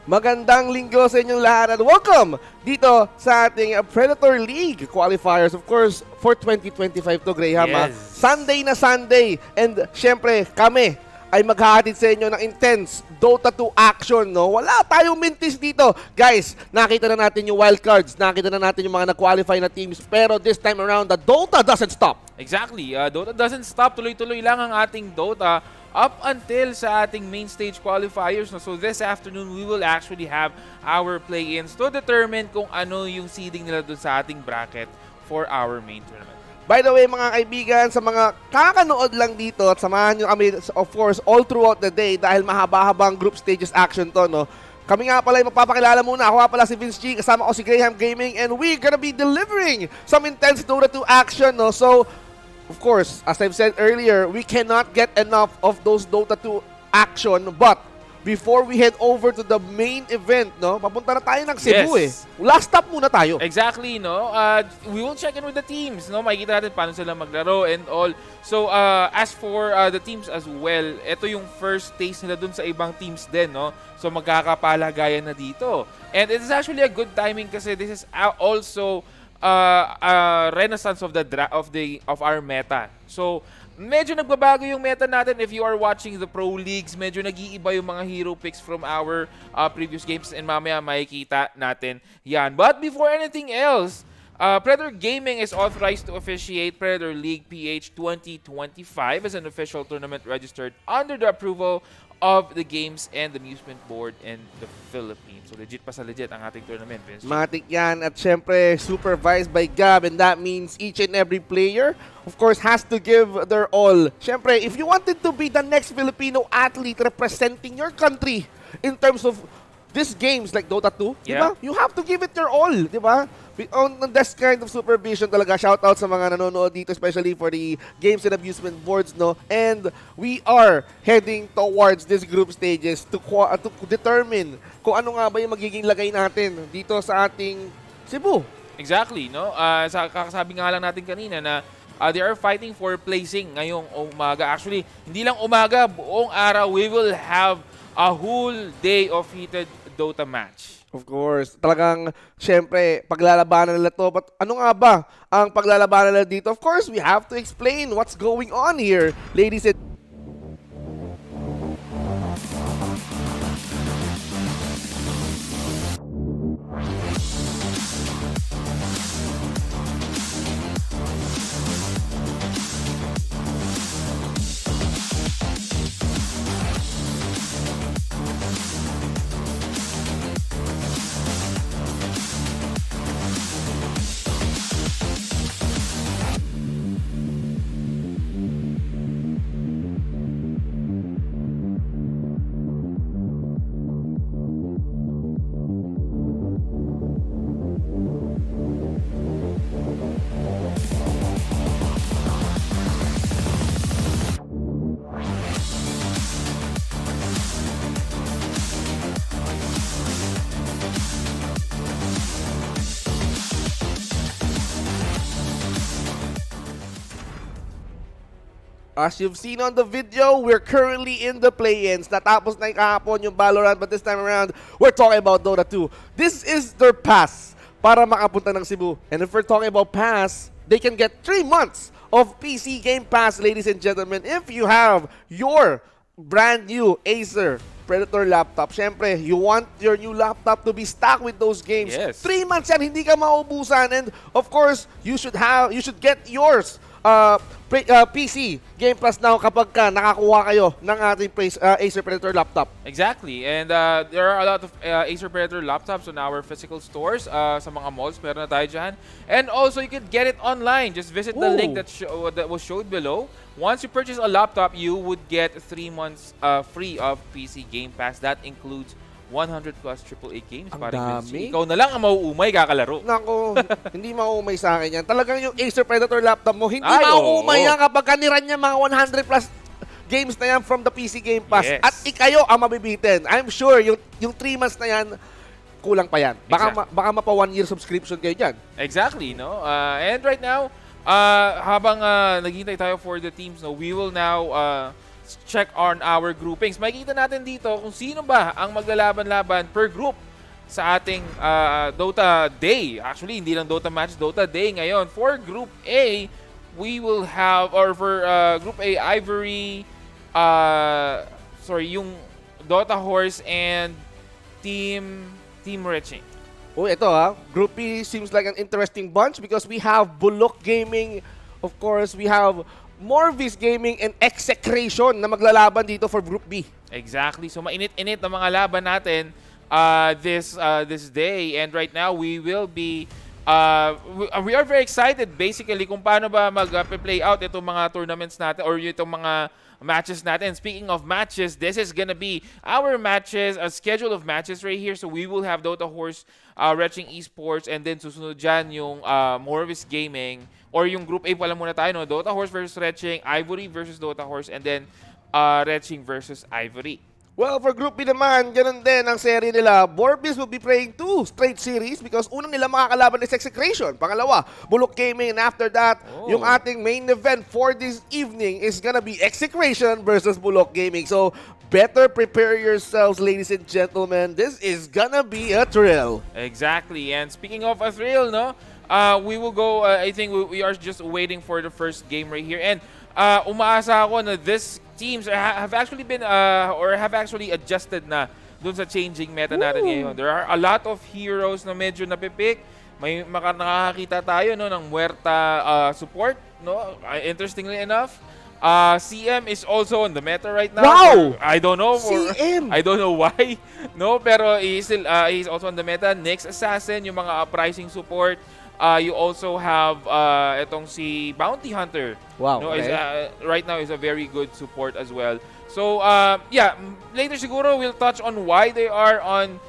Magandang linggo sa inyong lahat at welcome dito sa ating Predator League qualifiers, of course, for 2025 to, Graham. Yes. Sunday na Sunday, and syempre kami ay maghahatid sa inyo ng intense Dota 2 action, no? Wala tayong mintis dito. Guys, nakita na natin yung wildcards, nakita na natin yung mga nag-qualify na teams, pero this time around, the Dota doesn't stop. Exactly. Dota doesn't stop. Tuloy-tuloy lang ang ating Dota up until sa ating main stage qualifiers. No? So this afternoon, we will actually have our play-ins to determine kung ano yung seeding nila dun sa ating bracket for our main tournament. By the way, mga kaibigan, sa mga kakanood lang dito at samahan nyo kami, of course, all throughout the day dahil mahaba-habang group stages action to, no? Kami nga pala ay magpapakilala muna. Ako nga pala si Vince G, kasama ko si Graham Gaming, and we're gonna be delivering some intense Dota 2 action, no? So, of course, as I've said earlier, we cannot get enough of those Dota 2 action, but before we head over to the main event, no, papunta na tayo ng Cebu. Yes. Last stop muna tayo. Exactly, no? We will check in with the teams, no? Makikita natin paano sila maglaro and all. So, as for the teams as well, ito yung first taste nila dun sa ibang teams din, no? So, magkakapalagayan na dito. And it is actually a good timing kasi this is also renaissance of of our meta. So, medyo nagbabago yung meta natin. If you are watching the pro leagues, medyo nag-iiba yung mga hero picks from our previous games, and mamaya makikita natin yan. But before anything else, Predator Gaming is authorized to officiate Predator League PH 2025 as an official tournament registered under the approval of the Games and Amusement Board in the Philippines. So legit pa sa legit ang ating tournament, Vince. Matik yan, at syempre supervised by Gab, and that means each and every player, of course, has to give their all. Syempre, if you wanted to be the next Filipino athlete representing your country in terms of these games like Dota 2, Yeah. diba? You have to give it your all, diba? On this kind of supervision talaga, shout out sa mga nanonood dito, especially for the games and amusement boards, no? And we are heading towards these group stages to determine kung ano nga ba yung magiging lagay natin dito sa ating Cebu. Exactly, no? Kakasabi nga lang natin kanina na they are fighting for placing ngayong umaga. Actually, hindi lang umaga, buong araw, we will have a whole day of heated Dota match. Of course. Talagang, syempre, paglalabanan nila to. But ano nga ba ang paglalabanan nila dito? Of course, we have to explain what's going on here, ladies and as you've seen on the video, we're currently in the play-ins. Natapos na yung kahapon yung Valorant, but this time around, we're talking about Dota 2. This is their pass para makapunta ng Cebu. And if we're talking about pass, they can get 3 months of PC Game Pass, ladies and gentlemen. If you have your brand new Acer Predator laptop, syempre, you want your new laptop to be stocked with those games. Yes. 3 months yan, hindi ka maubusan. And of course, you should get yours PC Game Pass now kapag ka nakakuha kayo ng ating Acer Predator laptop. Exactly. And there are a lot of Acer Predator laptops on our physical stores. Sa mga malls, meron na tayo dyan. And also, you could get it online. Just visit the link that was showed below. Once you purchase a laptop, you would get 3 months free of PC Game Pass. That includes 100 plus AAA games. Ang Parang dami. ikaw na lang ang mauumay, kakalaro. Nako, hindi mauumay sa akin yan. Talagang yung Acer Predator laptop mo, hindi Ay, mauumay oo. yan kapag kaniran niya mga 100 plus games na yan from the PC Game Pass. Yes. At ikayo ang mabibitin. I'm sure yung 3 months na yan, kulang pa yan. Baka mapa 1 year subscription kayo dyan. Exactly, no? And right now, habang naghihintay tayo for the teams, no, we will now let's check on our groupings. Makikita natin dito kung sino ba ang maglalaban-laban per group sa ating Dota Day. Actually, hindi lang Dota Match, Dota Day ngayon. For Group A, we will have, or for Group A, Ivory, yung Dota Horse and Team Reaching. Oh, ito Group B seems like an interesting bunch because we have Bulok Gaming, of course, we have Morvis Gaming and Execration na maglalaban dito for Group B. Exactly. So mainit-init ang mga laban natin this day, and right now we will be we are very excited basically kung paano ba mag-play out itong mga tournaments natin or itong mga matches natin. Speaking of matches, this is gonna be our matches, a schedule of matches right here. So we will have Dota Horse, Retching Esports, and then susunod dyan yung Morvis Gaming, or yung Group A pala muna tayo, no? Dota Horse versus Retching, Ivory versus Dota Horse, and then Retching versus Ivory. Well, for Group B naman, ganun din ang serie nila. Borbis will be playing 2 straight series because unang nila makakalaban is Execration. Pangalawa, Bulok Gaming. And after that, yung ating main event for this evening is gonna be Execration versus Bulok Gaming. So, better prepare yourselves, ladies and gentlemen. This is gonna be a thrill. Exactly. And speaking of a thrill, no? We will go, I think we are just waiting for the first game right here. And umaasa ako na this teams have actually been or have actually adjusted na dun sa changing meta natin ngayon. There are a lot of heroes na medyo napipick. May nakakita tayo, no, ng Muerta support, no? Interestingly enough, CM is also on the meta right now. Wow! I don't know. CM! I don't know why. No, pero he's also on the meta. Next Assassin, yung mga uprising support. You also have itong si Bounty Hunter. Wow. No, Okay. Right now is a very good support as well. So yeah, later siguro we'll touch on why they are on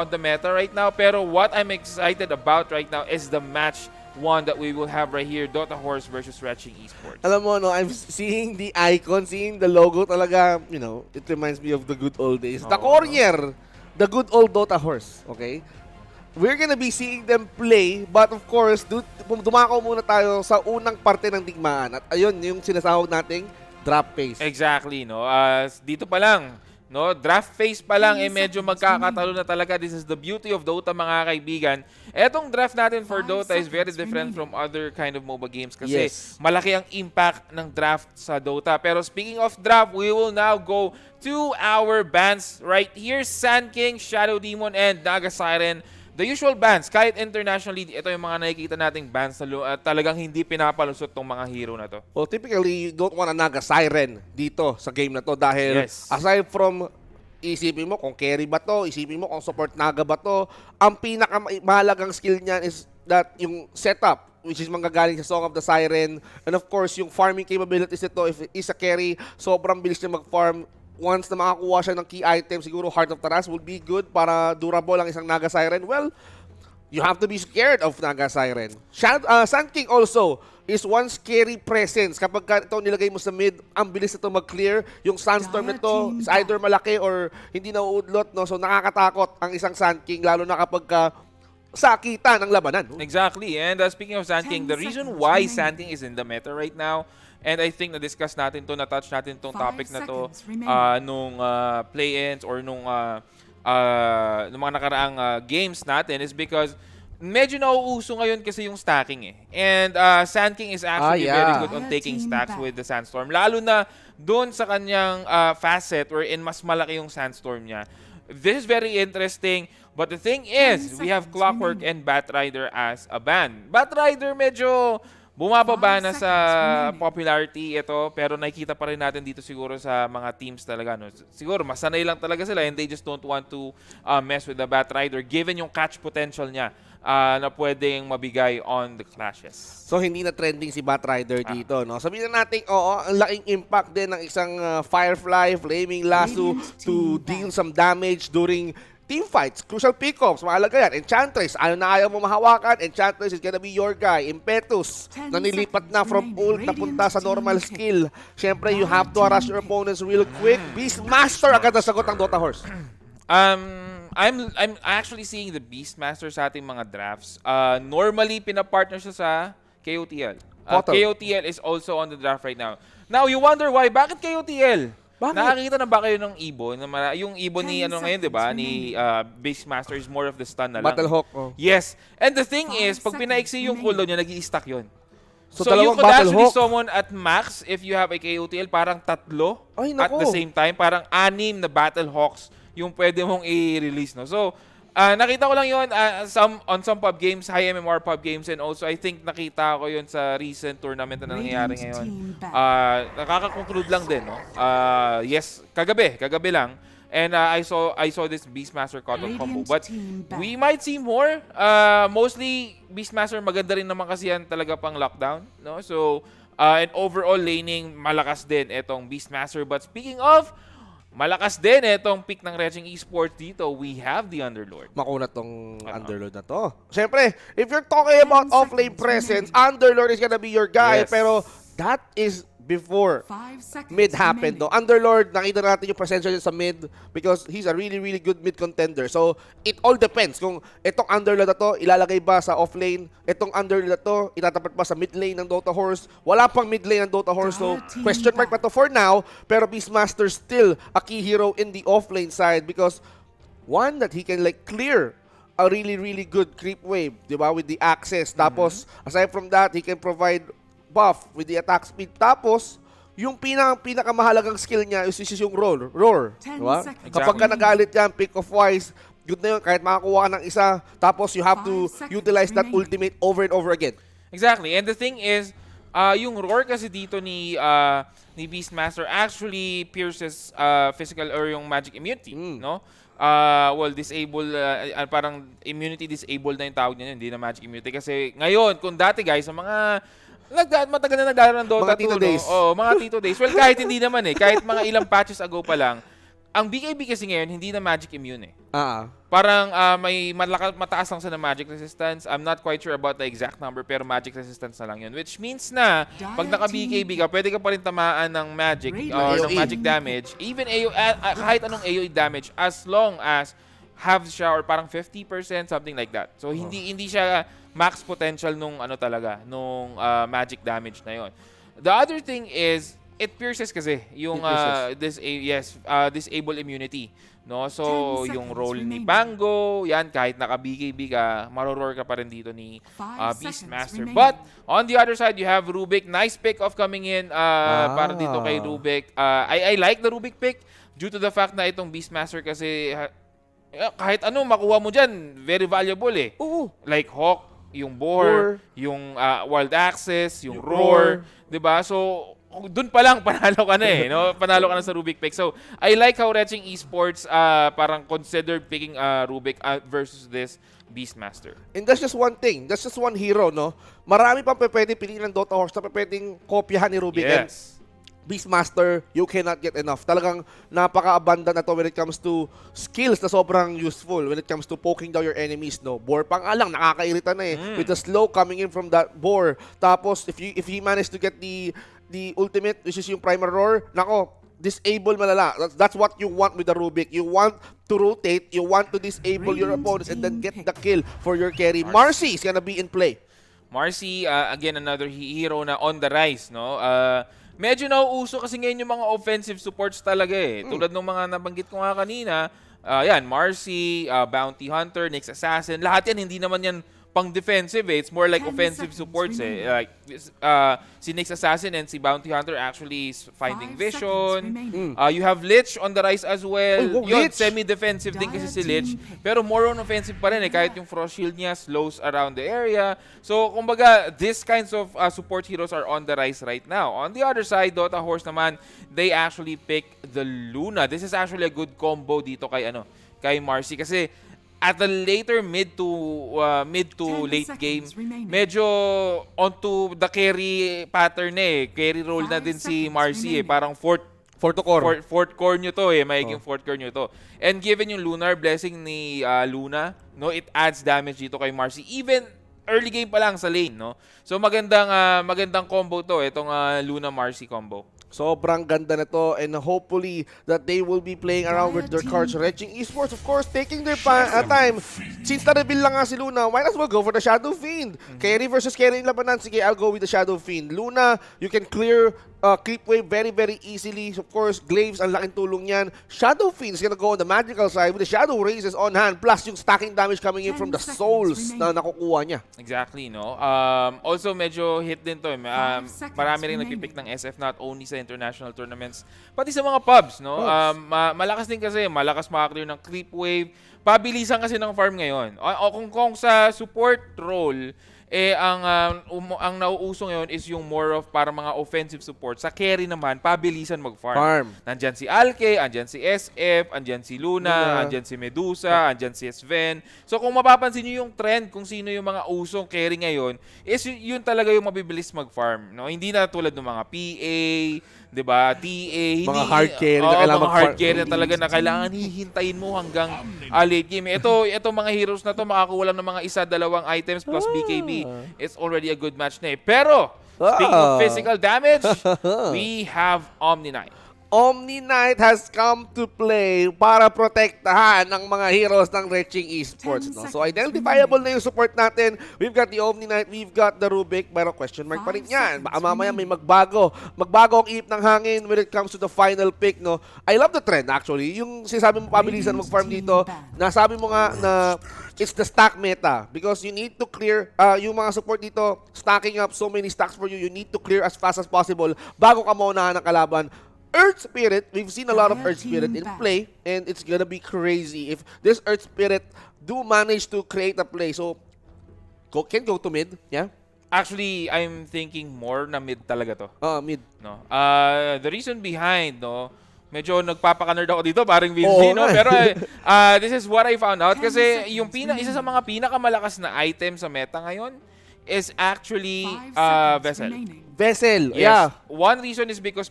the meta right now. Pero what I'm excited about right now is the match one that we will have right here, Dota Horse versus Retching Esports. Alam mo, no, I'm seeing the icon, seeing the logo talaga, you know, it reminds me of the good old days. The courier, the good old Dota Horse, okay? We're gonna be seeing them play, but of course, dumako muna tayo sa unang parte ng digmaan. At ayun, yung sinasahog nating draft phase. Exactly, no? Dito pa lang, no? Draft phase pa lang, medyo magkakatalo na talaga. This is the beauty of Dota, mga kaibigan. Etong draft natin for Dota is very different from other kind of MOBA games kasi malaki ang impact ng draft sa Dota. Pero speaking of draft, we will now go to our bans right here. Sand King, Shadow Demon, and Naga Siren. The usual bans, kahit internationally, ito yung mga nakikita nating bans na talagang hindi pinapalusot tong mga hero na to. Well, typically, you don't want a Naga Siren dito sa game na to dahil aside from isipin mo kung carry ba to, isipin mo kung support Naga ba to, ang pinakamahalagang skill niyan is that yung setup, which is manggagaling sa Song of the Siren, and of course, yung farming capabilities nito, if is a carry, sobrang bilis niya mag-farm. Once na makakuha siya ng key item, siguro Heart of Taras will be good para durable ang isang Naga Siren. Well, you have to be scared of Naga Siren. Sand King also is one scary presence. Kapag ito nilagay mo sa mid, ang bilis ito mag-clear. Yung Sandstorm nito is either malaki or hindi nauudlot. No? So nakakatakot ang isang Sand King, lalo na kapag sakita ng labanan. Exactly. And speaking of Sand King, the reason why Sand King is in the meta right now, and I think na-discuss natin to, na-touch natin tong topic na to nung play-ins or nung mga nakaraang games natin is because medyo nauuso ngayon kasi yung stacking eh. And Sand King is actually very good on taking stacks with the Sandstorm. Lalo na doon sa kanyang facet wherein mas malaki yung Sandstorm niya. This is very interesting. But the thing is, we have Clockwork and Batrider as a ban. Batrider medyo bumababa na sa popularity ito, pero nakikita pa rin natin dito siguro sa mga teams talaga. No? Siguro masanay lang talaga sila and they just don't want to mess with the Batrider given yung catch potential niya na pwedeng mabigay on the clashes. So hindi na trending si Batrider dito, no? Sabihin na natin, oo, ang laking impact din ng isang Firefly, Flaming Lasso to deal some damage during team fights, crucial pickups, mahalaga yan. Enchantress, ayaw mo mahawakan, Enchantress is gonna be your guy. Impetus, nanilipat na from ult na punta sa normal skill. Siyempre, you have to harass your opponents real quick. Beastmaster agad na sagot ang Dota Horse. I'm actually seeing the Beastmaster sa ating mga drafts. Normally, pinapartner siya sa KOTL. Kotal. KOTL is also on the draft right now. Now, you wonder why? Bakit KOTL? Bakit? Nakakita na ba kayo ng Ibon? Yung Ibon ni ano ngayon, di ba? Ni Beastmaster is more of the stun na lang. Battlehawk. Oh. Yes. And the thing is, pag pinaiksi yung cooldown niya, nag-i-stack yun. So you dalawang could actually Battlehawk. summon at max if you have a KOTL, parang 3 Ay, at nako. the same time. Parang 6 na Battlehawks yung pwede mong i-release. No? So, nakita ko lang yun on some pub games, high MMR pub games, and also I think nakita ko yun sa recent tournament na nangyayari ngayon. Nakaka-conclude lang din. No? Yes, kagabi lang. And I saw this Beastmaster Cotton combo. But we might see more. Mostly, Beastmaster maganda rin naman kasi yan talaga pang lockdown. No? So, and overall laning, malakas din itong Beastmaster. But speaking of, malakas din itong pick ng Raging Esports dito. We have the Underlord. Makunat tong Underlord na to. Siyempre, if you're talking about off-lane presence, Underlord is gonna be your guy. Yes. Pero that is before mid happened. No? Underlord, nakita natin yung presensya niya sa mid because he's a really, really good mid contender. So, it all depends kung itong Underlord na to, ilalagay ba sa offlane, itong Underlord na to, itatapat ba sa mid lane ng Dota Horse. Wala pang mid lane ng Dota Horse, so question mark pa to for now. Pero Beastmaster still a key hero in the offlane side because one, that he can like clear a really, really good creep wave, di ba, with the access. Tapos, aside from that, he can provide buff with the attack speed. Tapos, yung pinakamahalagang skill niya is yung roar. Diba? Kapag ka nagalit yan, pick of wise, good na yun. Kahit makakuha ka ng isa, tapos you have to utilize that ultimate over and over again. Exactly. And the thing is, yung roar kasi dito ni Beastmaster actually pierces physical or yung magic immunity, no? Disable, parang immunity disabled na yung tawag niya, hindi na magic immunity. Kasi ngayon, kung dati guys, sa mga matagal na naglaro ng Dota 2, mga Tito days. No? Mga Tito days. Well, kahit hindi naman kahit mga ilang patches ago pa lang, ang BKB kasi ngayon, hindi na magic immune Parang may mataas lang sa na magic resistance. I'm not quite sure about the exact number, pero magic resistance na lang yun. Which means na, pag naka-BKB ka, pwede ka pa rin tamaan ng magic or ng magic damage. Even kahit anong AoE damage, as long as have siya or parang 50%, something like that. So, hindi siya max potential nung magic damage na yon. The other thing is, it pierces kasi yung disable immunity, no? So yung role ni Bango, yan kahit naka-BKB ka, maroror ka pa rin dito ni Beastmaster. But on the other side, you have Rubik. Nice pick of coming in para dito kay Rubik. I like the Rubik pick due to the fact na itong Beastmaster kasi kahit ano makuha mo dyan, very valuable Like Hawk, yung Boar, yung Wild Access, yung Roar, 'di ba? So doon pa lang panalo ka na no? Panalo ka na sa Rubik pick. So I like how Raging Esports parang considered picking Rubik versus this Beastmaster. And that's just one thing. That's just one hero, no? Marami pang pwede piliin ng Dota Horse na pwedeng kopyahan ni Rubik. Yes. Beastmaster, you cannot get enough. Talagang napaka-abundant na to when it comes to skills na sobrang useful when it comes to poking down your enemies, no? Boar pang alang, nakakairita na with the slow coming in from that boar. Tapos, if he managed to get the ultimate, which is yung primal roar, nako, disable malala. That's what you want with the Rubik. You want to rotate, you want to disable your opponents and then get the kill for your carry. Marcy is gonna be in play. Marcy, again, another hero na on the rise, no? Medyo nauuso kasi ngayon yung mga offensive supports talaga Tulad ng mga nabanggit ko nga kanina, Marcy, Bounty Hunter, Nyx Assassin, lahat yan hindi naman yan pang defensive It's more like offensive supports Like si Nyx Assassin and si Bounty Hunter actually is finding vision. You have Lich on the rise as well. Yun, semi-defensive din kasi si Lich. Pero more on offensive pa rin kahit yung Frost Shield niya slows around the area. So, kumbaga, these kinds of support heroes are on the rise right now. On the other side, Dota Horse naman, they actually pick the Luna. This is actually a good combo dito kay Marcy kasi at the later mid to late game, medyo onto the carry pattern carry role na din si Marcy parang fourth core nyo to magiging fourth core nyo to. And given yung Lunar Blessing ni Luna, no, it adds damage dito kay Marcy even early game pa lang sa lane, no. So magandang combo to, itong Luna Marcy combo. Sobrang ganda na to, and hopefully that they will be playing around with their cards. Reaching Esports, of course, taking their time. Since na-reveal lang nga si Luna, why not well go for the Shadow Fiend? Carry versus carry yung labanan. Sige, I'll go with the Shadow Fiend. Luna, you can clear creep wave very easily. Of course, Glaives, ang laking tulong yan. Shadow Fiend is gonna go on the magical side with the Shadow Razes on hand, plus yung stacking damage coming in from the souls na nakukuha niya. Exactly, no? Also, medyo hit din to. Marami rin nagpipick ng SF, not only sa international tournaments, pati sa mga pubs, no? Malakas din kasi, malakas makaklear ng creep wave. Pabilisan kasi ng farm ngayon. O kung sa support role, ang nauuso ngayon is yung more of para mga offensive support. Sa carry naman, pabilisan mag-farm. Nandyan si Alke, andyan si SF, andyan si Luna, andyan si Medusa, andyan si Sven. So kung mapapansin nyo yung trend kung sino yung mga usong carry ngayon, is yun talaga yung mabibilis mag-farm. No? Hindi na tulad ng mga PA, diba? TA, mga hard carry na kailangan mga hard carry na talaga na kailangan hihintayin mo hanggang late game. Ito mga heroes na to makakuha lang ng mga isa-dalawang items plus BKB. It's already a good match na eh. Pero, speaking of physical damage, we have Omni Knight. Omni Knight has come to play para protektahan ng mga heroes ng Reaching Esports. No? So identifiable na yung support natin. We've got the Omni Knight, we've got the Rubik, pero question mark pa rin yan. Baka mamaya may magbago. Magbago ang ihip ng hangin when it comes to the final pick. No? I love the trend actually. Yung sinasabi mo pabilisan mag-farm dito, nasabi mo nga na it's the stack meta because you need to clear yung mga support dito, stacking up so many stacks for you. You need to clear as fast as possible bago ka maunahan ng kalaban. Earth Spirit, we've seen a lot of Earth Spirit in play, and it's gonna be crazy if this Earth Spirit do manage to create a play. So, can go to mid, yeah? Actually, I'm thinking more na mid talaga to. Mid. No. The reason behind, no, medyo nagpapaka-nerd ako dito, parang Vinci, no? Pero this is what I found out kasi yung isa sa mga pinakamalakas na item sa meta ngayon is actually Vessel. Vessel, yes. yeah. One reason is because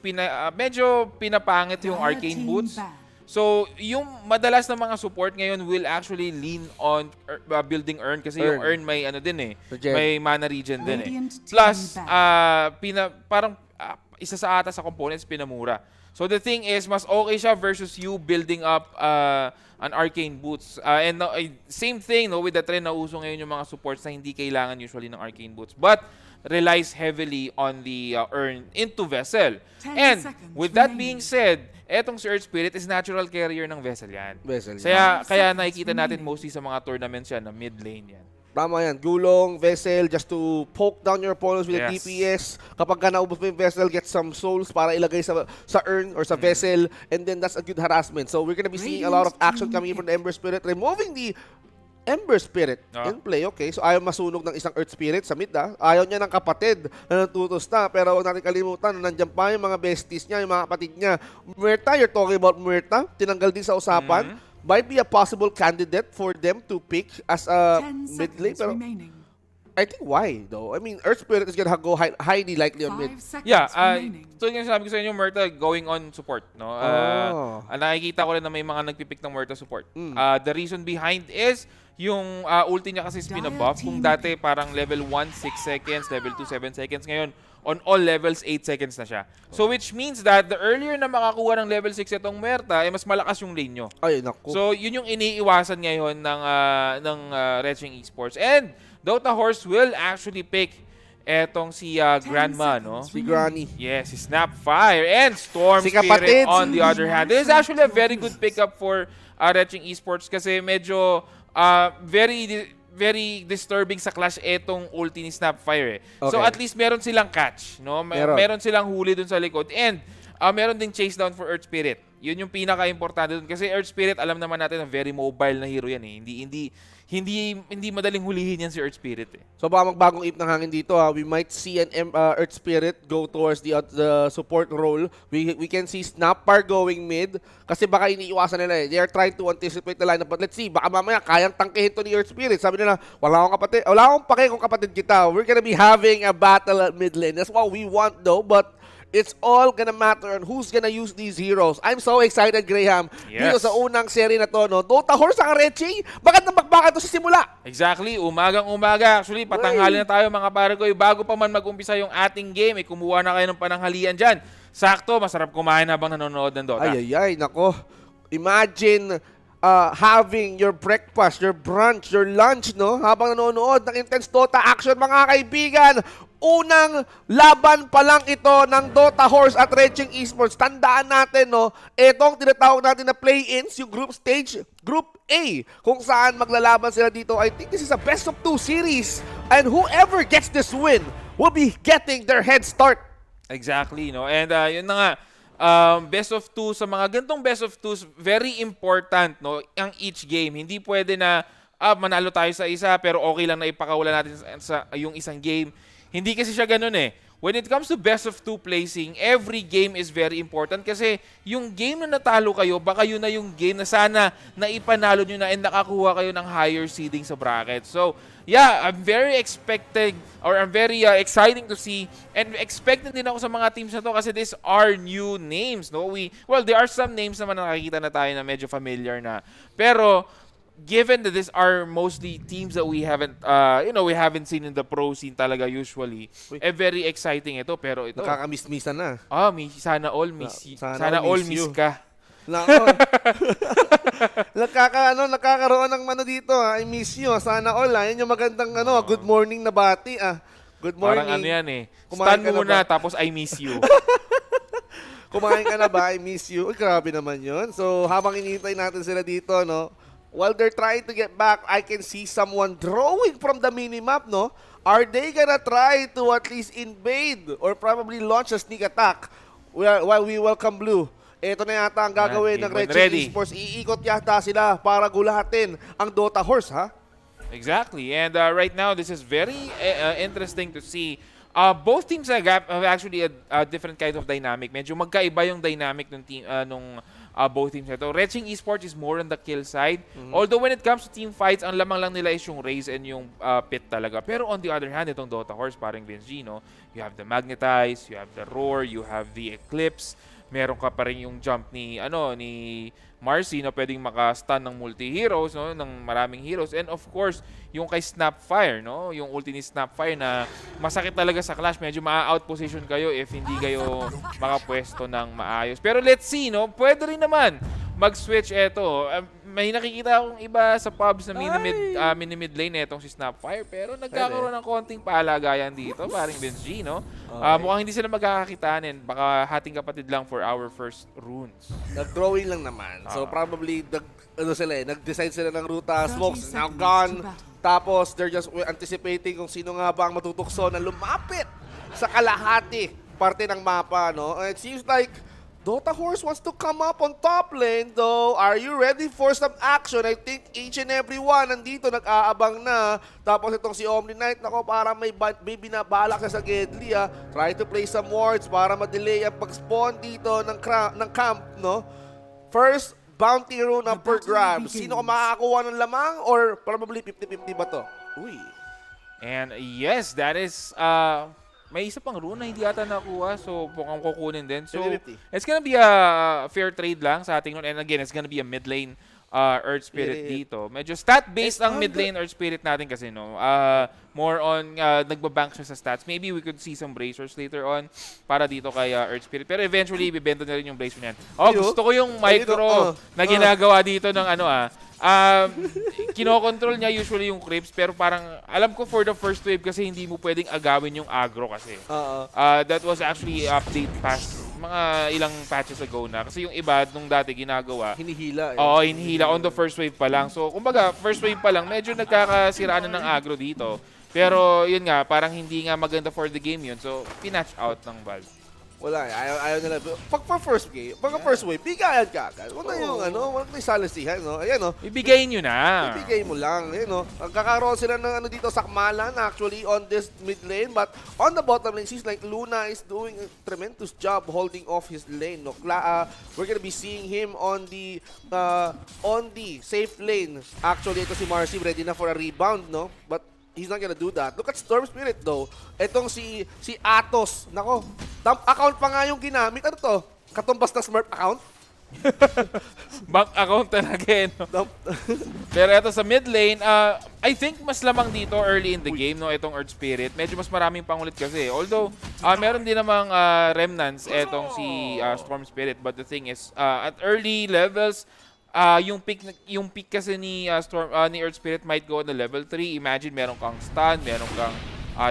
medyo pinapangit yung arcane boots. So, yung madalas na mga support ngayon will actually lean on building Urn kasi yung Urn may may mana regen din eh. Plus, parang isa sa ata sa components pinamura. So the thing is, mas okay siya versus you building up an arcane boots. And same thing no, with the trend na uso ngayon yung mga supports na hindi kailangan usually ng arcane boots. But relies heavily on the Urn into Vessel. And with that being said, etong si Earth Spirit is natural carrier ng Vessel yan. Kaya nakikita natin mostly sa mga tournaments yan na mid lane yan. Tama yan. Gulong, Vessel, just to poke down your opponents with the DPS. Kapag ka naubos mo yung Vessel, get some souls para ilagay sa Urn or sa Vessel. And then that's a good harassment. So we're gonna be seeing a lot of action coming in from the Ember Spirit. Removing the Ember Spirit in play. Okay, so ayaw masunog ng isang Earth Spirit sa mid. Ayaw niya ng kapatid na natutusta. Pero huwag natin kalimutan na nandiyan pa yung mga besties niya, yung mga kapatid niya. Muerta, you're talking about Muerta. Tinanggal din sa usapan. Might be a possible candidate for them to pick as a mid lane. Pero I think why though? I mean, Earth Spirit is gonna go highly likely on mid. Yeah, ito yung sabi ko sa inyo, Muerta going on support. No? Nakikita ko rin na may mga nagpipick ng Muerta support. The reason behind is yung ulti niya kasi is pinabuff. Kung dati parang level 1, 6 seconds, level 2, 7 seconds. Ngayon, on all levels, 8 seconds na siya. So which means that the earlier na makakuha ng level 6 itong Muerta, mas malakas yung lane nyo. Ay, naku. So yun yung iniiwasan ngayon ng Reaching Esports. And Dota Horse will actually pick etong si Grandma, no? Si Granny. Yes, si Snapfire and Storm si Spirit on the other hand. This is actually a very good pickup for Reaching Esports kasi medyo very disturbing sa clash etong ulti ni Snapfire eh. So at least meron silang catch, no? Meron silang huli dun sa likod and meron ding chase down for Earth Spirit. Yun yung pinaka-importante dun kasi Earth Spirit alam naman natin na very mobile na hero yan eh. Hindi madaling hulihin yan si Earth Spirit eh. So baka magbagong ip ng hangin dito we might see an Earth Spirit go towards the support role. We can see Snapfire going mid kasi baka iniiwasan nila eh. They are trying to anticipate the lineup but let's see, baka mamaya kayang tangkehin to ni Earth Spirit. Sabi nila, wala akong pake kung kapatid kita. We're gonna be having a battle at mid lane. That's what we want though, but It's all gonna matter on who's gonna use these heroes. I'm so excited, Graham. Dito Yes. sa unang serie na to, no? Dota Horse ang Rechi. Bakit nabakbakan to sa simula? Exactly, umagang-umaga. Actually, patanghali na tayo mga paragoy. Bago pa man mag-umpisa yung ating game, kumuha na kayo ng pananghalian dyan. Sakto, masarap kumain habang nanonood ng Dota. Ay, nako. Imagine having your breakfast, your brunch, your lunch, no? Habang nanonood ng intense Dota action, mga kaibigan. Unang laban pa lang ito ng Dota Horse at Reaching Esports. Tandaan natin, no? Itong tinatawag natin na play-ins, yung group stage, Group A, kung saan maglalaban sila dito. I think this is a best of 2 series. And whoever gets this win will be getting their head start. Exactly, no? And yun na nga, best of 2 sa mga gantong best of 2s, very important, no? Ang each game. Hindi pwede na manalo tayo sa isa pero okay lang na ipakawala natin sa yung isang game. Hindi kasi siya ganun eh. When it comes to best of 2 placing, every game is very important kasi yung game na natalo kayo, baka yun na yung game na sana naipanalo nyo na and nakakuha kayo ng higher seeding sa bracket. So, yeah, I'm very exciting to see and expecting din ako sa mga teams na to kasi these are new names, no? Well, there are some names naman na nakikita na tayo na medyo familiar na. Pero given that these are mostly teams that we haven't we haven't seen in the pro scene talaga usually, very exciting ito pero ito. Nakakamiss-missan na. Sana all miss Sana all all miss you. ka. Nako. Nagkakaroon ng dito. I miss you. Sana all. Yan yung magandang good morning na bati. Good morning. Parang ano yan eh. Kumain Stand ka na muna ba? tapos I miss you. Kumain ka na ba? I miss you. Uy, grabe naman yun. So, habang inintay natin sila dito, no? While they're trying to get back, I can see someone drawing from the minimap, no? Are they gonna try to at least invade or probably launch a sneak attack while we welcome Blue? Ito na yata ang gagawin ng Reaching Esports. Iikot yata sila para gulatin ang Dota Horse, ha? Exactly. And right now, this is very interesting to see. Both teams have actually a different kind of dynamic. Medyo magkaiba yung dynamic ng team both teams ito. Reaching Esports is more on the kill side. Although when it comes to team fights, ang lamang lang nila is yung Raze and yung Pit talaga. Pero on the other hand, itong Dota Horse, parang Vince G, no? You have the Magnetize, you have the Roar, you have the Eclipse. Meron ka pa rin yung jump ni Marcy na pwedeng maka-stun ng multi-heroes, no? Ng maraming heroes. And of course, yung kay Snapfire, no? Yung ulti ni Snapfire na masakit talaga sa clash. Medyo ma-out position kayo if hindi kayo makapwesto ng maayos. Pero let's see, no? Pwede rin naman mag-switch eto. May nakikita akong iba sa pubs na mini-mid lane etong si Snapfire. Pero nagkakaroon ng konting palagayan dito. Parang Vince G, no? Mukhang hindi sila magkakakitanin. Baka hating kapatid lang for our first runes. Nag-drawing lang naman. So probably nag-decide sila ng ruta. Smokes is now gone. Tapos they're just anticipating kung sino nga ba ang matutukso na lumapit sa kalahati parte ng mapa, no? It seems like Dota Horse wants to come up on top lane, though. Are you ready for some action? I think each and every one nandito nag-aabang na. Tapos itong si Omni Knight, nako, para may binabalak siya sa Gedli, Try to play some wards para ma-delay ang pag-spawn dito ng camp, no? First, bounty rune na per grab. Sino ka makakakuha ng lamang or probably 50-50 ba to? Uy. And yes, that is may isa pang rune na hindi ata nakuha, so mukhang kukunin din. So 50-50. it's gonna be a fair trade lang sa ating rune. And again, it's gonna be a mid lane Earth Spirit dito. Medyo stat-based ang mid lane Earth Spirit natin kasi, no? More on nagbabank siya sa stats. Maybe we could see some bracers later on para dito kay Earth Spirit. Pero eventually, ibibenta na rin yung bracer niyan. Gusto ko yung micro na ginagawa dito ng kinokontrol niya usually yung creeps, pero parang alam ko for the first wave kasi hindi mo pwedeng agawin yung aggro kasi. That was actually update past mga ilang patches ago na. Kasi yung iba nung dati ginagawa. Hinihila. Hinihila on the first wave pa lang. So kumbaga, first wave pa lang, medyo nagkakasiraan na ng aggro dito. Pero yun nga, parang hindi nga maganda for the game yun. So pinatch out ng Valve. Wala, ayaw nila. Pag first game, first wave, bigayan ka agad. Huwag na yung huwag na yung salasihan, no? Ayan, no? Ibigay nyo na. Ibigay mo lang, ayan, no? Magkakaroon sila ng dito, sakmalan actually on this mid lane, but on the bottom lane, seems like Luna is doing a tremendous job holding off his lane, no? We're gonna be seeing him on the safe lane. Actually, ito si Marcy, ready na for a rebound, no? But he's not gonna do that. Look at Storm Spirit, though. Itong si Atos, nako, Dump account pa nga yung ginamit. Ano to? Katumbas na Smurf account? Bank account talaga eh, no? Dump. Pero eto sa mid lane, I think mas lamang dito early in the game, no, itong Earth Spirit. Medyo mas maraming pangulit kasi. Although, meron din namang remnants etong si Storm Spirit. But the thing is, at early levels, yung peak kasi ni ni Earth Spirit might go on the level 3. Imagine meron kang stun, meron kang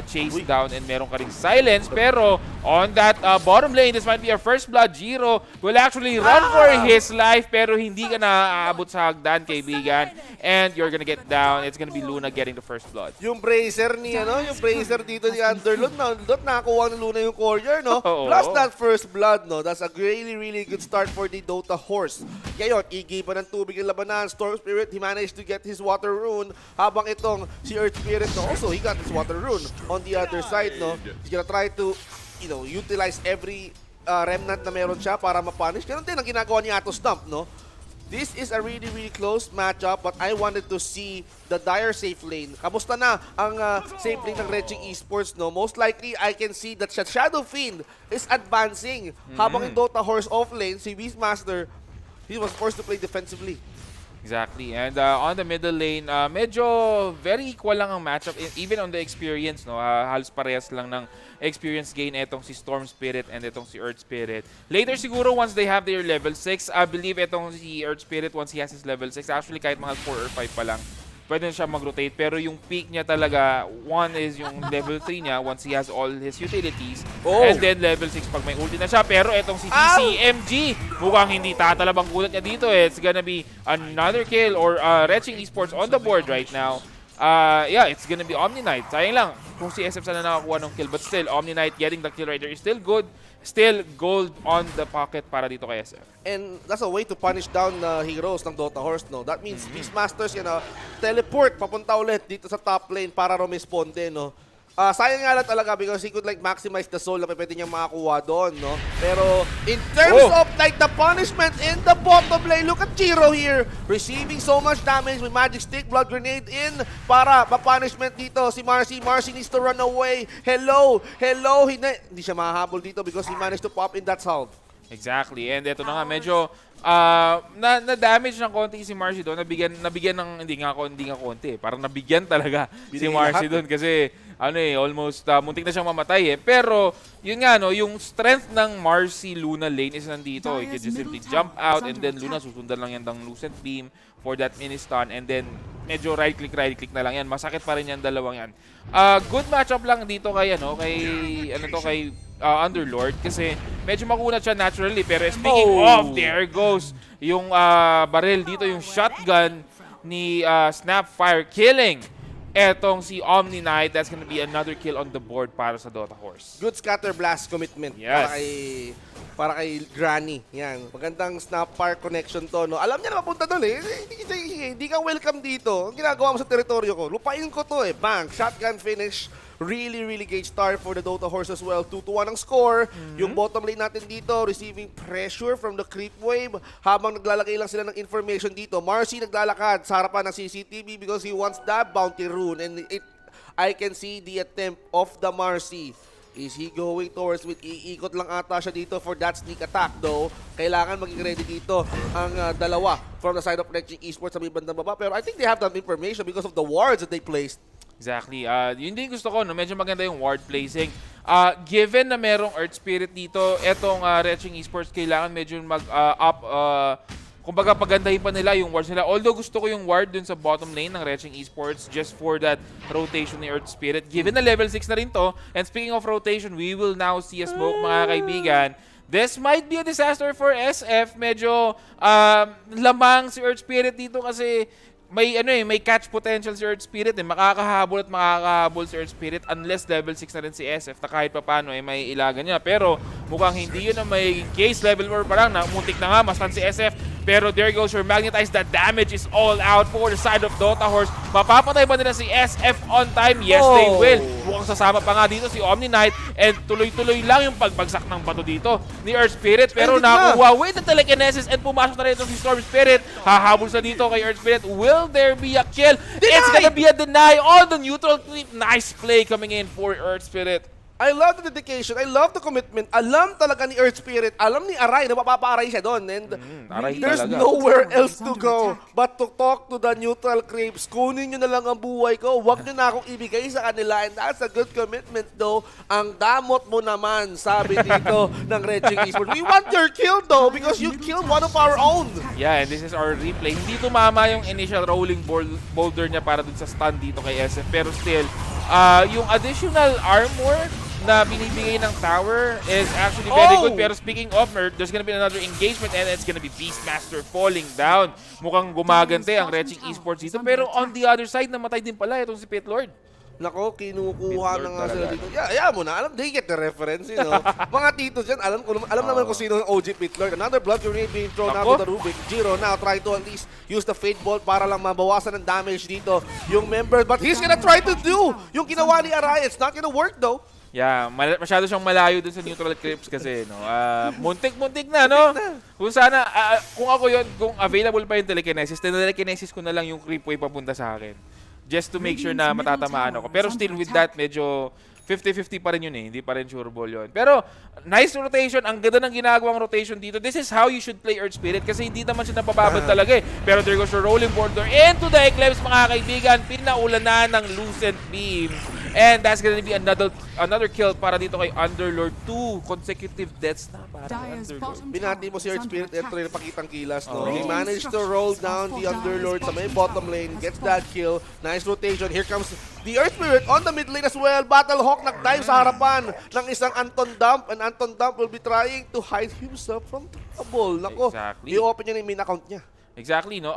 chase down, and meron ka ring silence. Pero on that bottom lane, this might be our first blood. Giro will actually run for his life, pero hindi ka na aabot sa hagdan, kaibigan. And you're gonna get down. It's gonna be Luna getting the first blood. Yung bracer ni yung bracer dito ni Underlord, nakakuha ng Luna yung courier, no? Plus that first blood, no? That's a really, really good start for the Dota Horse. Ngayon, igi pa ng tubig yung labanan. Storm Spirit, he managed to get his water rune. Habang itong si Earth Spirit, no? Also, he got his water rune. On the other side, no? He's gonna try to, utilize every remnant na meron siya para ma-punish. Ganun din ang ginagawa ni Atos Dump, no? This is a really, really close matchup, but I wanted to see the Dire safe lane. Kamusta na ang safe lane ng Reching Esports, no? Most likely, I can see that Shadow Fiend is advancing. Habang in Dota Horse off lane, si Beastmaster, he was forced to play defensively. Exactly. And on the middle lane, medyo very equal lang ang matchup, even on the experience, no? Halos parehas lang ng experience gain etong si Storm Spirit and etong si Earth Spirit. Later siguro, once they have their level 6, I believe etong si Earth Spirit, once he has his level 6, actually kahit mga 4 or 5 pa lang, pwede na siya mag-rotate. Pero yung peak niya talaga, one is yung level 3 niya once he has all his utilities. And then level 6 pag may ulti na siya. Pero etong si TCMG, mukhang hindi tatalabang gulat niya dito. It's gonna be another kill or Reching Esports on the board right now. Yeah, it's gonna be Omni Knight. Sayang lang kung si SF sana nakakuha ng kill. But still, Omni Knight getting the kill right there is still good. Still gold on the pocket para dito kay SF. And that's a way to punish down the heroes ng Dota Horse, no? That means Beastmasters, teleport papunta ulit dito sa top lane para rumisponde, no? Sayang nga lang talaga because he could maximize the soul na pwede niyang makakuha doon, no? Pero in terms of the punishment in the bottom lane, look at Giro here receiving so much damage with Magic Stick, Blood Grenade in para ma-punishment dito si Marcy. Marcy needs to run away. Hello! Hindi siya makahabol dito because he managed to pop in that salve. Exactly. And ito na nga, medyo na-damage ng konti si Marcy doon. Nabigyan ng, hindi nga konti. Parang nabigyan talaga si Marcy doon kasi almost muntik na siyang mamatay eh. Pero, yun nga, no, yung strength ng Marcy Luna lane is nandito. You can just simply jump out and then Luna susundan lang yan ng Lucent Beam for that mini-stun and then medyo right-click na lang yan. Masakit pa rin yan, dalawang yan. Good matchup lang dito kay Underlord kasi medyo makunat siya naturally. Pero speaking of, there goes yung barrel dito, yung shotgun ni Snapfire killing etong si Omni Knight. That's gonna be another kill on the board para sa Dota Horse. Good scatter blast commitment para kay Granny. Yan. Magandang Snapfire connection to, no? Alam niya na mapunta doon eh. Hindi ka welcome dito. Ang ginagawa mo sa teritoryo ko, lupain ko to eh. Bang! Shotgun finish. Really, really great start for the Dota Horse as well. 2-1 ang score. Yung bottom lane natin dito, receiving pressure from the creep wave. Habang naglalagay lang sila ng information dito. Marcy naglalakad sa harapan ng CCTV because he wants that bounty rune. And I can see the attempt of the Marcy. Is he going towards with iikot lang ata siya dito for that sneak attack though. Kailangan maging ready dito ang dalawa from the side of Reching Esports sa may bandang baba. Pero I think they have that information because of the wards that they placed. Exactly. Yun din gusto ko, no? Medyo maganda yung ward placing. Given na merong Earth Spirit dito, etong Reching Esports kailangan medyo mag-up. Kumbaga pagandahin pa nila yung wards nila. Although gusto ko yung ward dun sa bottom lane ng Reching Esports just for that rotation ni Earth Spirit. Given na level 6 na rin to, and speaking of rotation, we will now see a smoke, mga kaibigan. This might be a disaster for SF. Medyo lamang si Earth Spirit dito kasi may catch potential si Earth Spirit eh. Makakahabol si Earth Spirit unless level 6 na rin si SF na kahit pa paano may ilagan niya. Pero mukhang hindi yun na may case. Level 4 pa lang, muntik na nga, mastan si SF. Pero there goes your Magnetize. The damage is all out for the side of Dota Horse. Mapapatay ba nila si SF on time? Yes, they will. Mukhang sasama pa nga dito si Omni Knight. And tuloy-tuloy lang yung pagbagsak ng bato dito ni Earth Spirit. Pero nakuha with the telekinesis and pumasok na rin ito si Storm Spirit. Hahabol sa dito kay Earth Spirit. Will there be a kill? It's gonna be a deny on the neutral clip. Nice play coming in for Earth Spirit. I love the dedication. I love the commitment. Alam talaga ni Earth Spirit. Alam ni Aray na mapapa-aray siya doon. And Aray there's talaga. nowhere else to go but to talk to the neutral creeps. Kunin nyo na lang ang buhay ko. Huwag nyo na akong ibigay sa kanila. And that's a good commitment though. Ang damot mo naman, sabi dito ng Raging Esports. We want your kill though because you killed one of our own. Yeah, and this is our replay. Hindi tumama yung initial rolling boulder niya para dun sa stun dito kay SF. Pero still, yung additional armor na binibigay ng tower is actually very good. Pero speaking of, there's gonna be another engagement and it's gonna be Beastmaster falling down. Mukhang gumagante ang Raging Esports dito. Pero on the other side, namatay din pala itong si Pit Lord. Nako, kinukuha Pit na Lord nga sila talaga. dito. Yeah, mo na. Alam, they get the reference, you know. Mga titos dyan, alam naman kung sino ang OG Pit Lord. Another blood grenade being thrown out to the Rubik. Giro now try to at least use the Fate Bolt para lang mabawasan ng damage dito yung members. But he's gonna try to do yung ginawa ni Aray. It's not gonna work though. Yeah, masyado siyang malayo dun sa neutral creeps kasi, no. Muntik-muntik na, no. Kung sana, kung ako yon, kung available pa yung telekinesis ko na lang yung creep way papunta sa akin. Just to make sure na matatamaan ako. Pero still with that, medyo 50-50 pa rin yun eh. Hindi pa rin sure ball yun. Pero, nice rotation. Ang ganda ng ginagawang rotation dito. This is how you should play Earth Spirit kasi hindi naman siya napababad talaga eh. Pero there goes the rolling border into the Eclipse, mga kaibigan. Pinaulan na ng Lucent Beam. And that's gonna be another kill para dito kay Underlord. 2 consecutive deaths na para kay Underlord. Binati mo si Earth Spirit, ito rin pakitang kilas, no? He managed to roll down the Underlord sa may bottom lane, gets that kill. Nice rotation. Here comes the Earth Spirit on the mid lane as well. Battlehawk nag-dive sa harapan ng isang Anton Dump, and Anton Dump will be trying to hide himself from trouble. Nako, Exactly. i-open niya na yung main account niya. Exactly, no?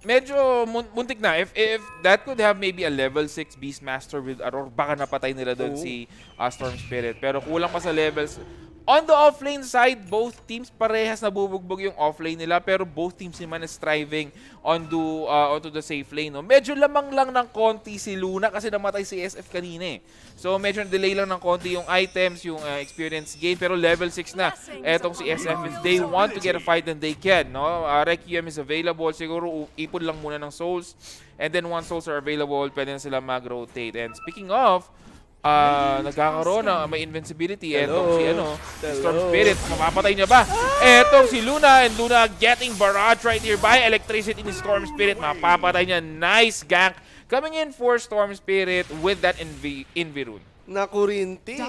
Medyo muntik na. If that could have maybe a level 6 Beastmaster with Aurora, baka napatay nila doon si Storm Spirit. Pero kulang pa sa levels. On the offlane side, both teams parehas nabubugbog yung offlane nila, pero both teams naman is striving onto the safe lane. No? Medyo lamang lang ng konti si Luna kasi namatay si SF kanina eh. So medyo delay lang ng konti yung items, yung experience gain, pero level 6 na etong si SF. If they want to get a fight, then they can. No? Requiem is available. Siguro ipon lang muna ng souls. And then once souls are available, pwede na sila mag-rotate. And speaking of, nagkakaroon na may invincibility. Etong si Storm Spirit, mapapatay niya ba? Etong si Luna, and Luna getting barrage right here by electricity ni Storm Spirit. Mapapatay niya. Nice gank coming in for Storm Spirit with that Invi rune. Nakurinti.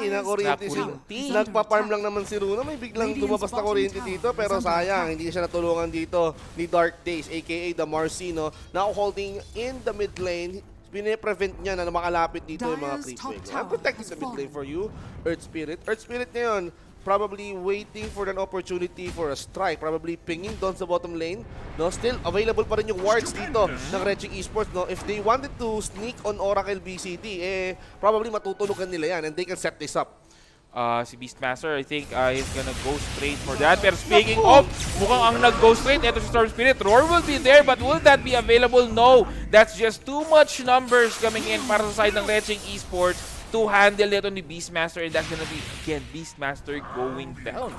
Nagpa-farm lang naman si Luna. May biglang lumabas na kurinti dito. Pero sayang, hindi siya natulungan dito ni Dark Days, aka the Marcino. Now holding in the mid lane. Pine-prevent niya na makalapit dito yung mga creep wave. I'm protecting the mid lane for you, Earth Spirit. Earth Spirit ngayon, probably waiting for an opportunity for a strike. Probably pinging doon sa bottom lane. No, still available pa rin yung wards dito ng Raging Esports. No, if they wanted to sneak on Oracle BCD, probably matutunugan nila yan and they can set this up. Si Beastmaster, I think he's gonna go straight for that. Pero speaking of, mukhang ang nag-go straight, eto si Storm Spirit. Roar will be there, but will that be available? No. That's just too much numbers coming in para sa side ng Raging Esports to handle ito ni Beastmaster, and that's gonna be, again, Beastmaster going down.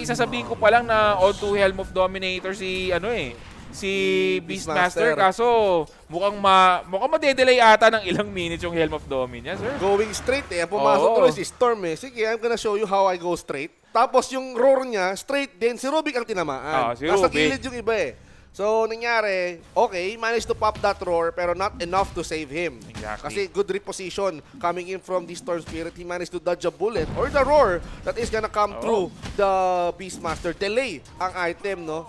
Sasabihin ko pa lang na onto Helm of Dominator si Beastmaster, kaso mukhang madedelay ata ng ilang minutes yung Helm of Domin niya, sir. Going straight pumasok tuloy si Storm Sige, I'm gonna show you how I go straight. Tapos yung roar niya, straight din. Si Rubik ang tinamaan. Si Nasa Rubik. gilid yung iba So, nangyari, okay, he managed to pop that roar pero not enough to save him. Exactly. Kasi good reposition coming in from the Storm Spirit. He managed to dodge a bullet or the roar that is gonna come through the Beastmaster. Delay ang item, no?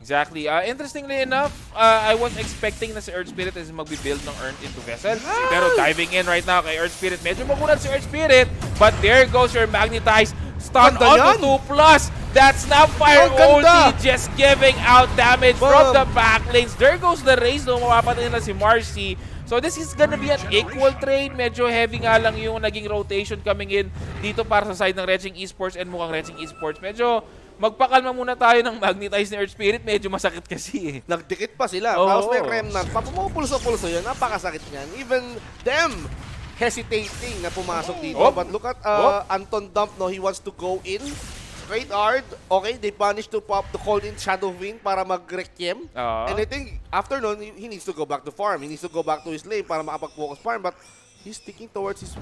Exactly. Interestingly enough, I was expecting na si Earth Spirit is magbibuild ng Earth into Vessel. Pero diving in right now kay Earth Spirit, medyo magulat si Earth Spirit. But there goes your Magnetized. Stun onto 2+. That Snapfire ulti just giving out damage from the backlanes. There goes the race. No, mapapatay na si Marcy. So this is gonna be an equal trade. Medyo heavy nga lang yung naging rotation coming in dito para sa side ng Raging Esports, and mukhang Raging Esports medyo magpakalma muna tayo ng Magnetize ni Earth Spirit. Medyo masakit kasi Nagdikit pa sila. Tapos may Remnant. Papumupulso-pulso yan. Napakasakit yan. Even them hesitating na pumasok dito. But look at Anton Dump. No, he wants to go in. Straight hard. Okay, they managed to pop the call in Shadow Wing para mag-requiem. And I think after nun, he needs to go back to farm. He needs to go back to his lane para makapag-focus farm. But He's sticking towards his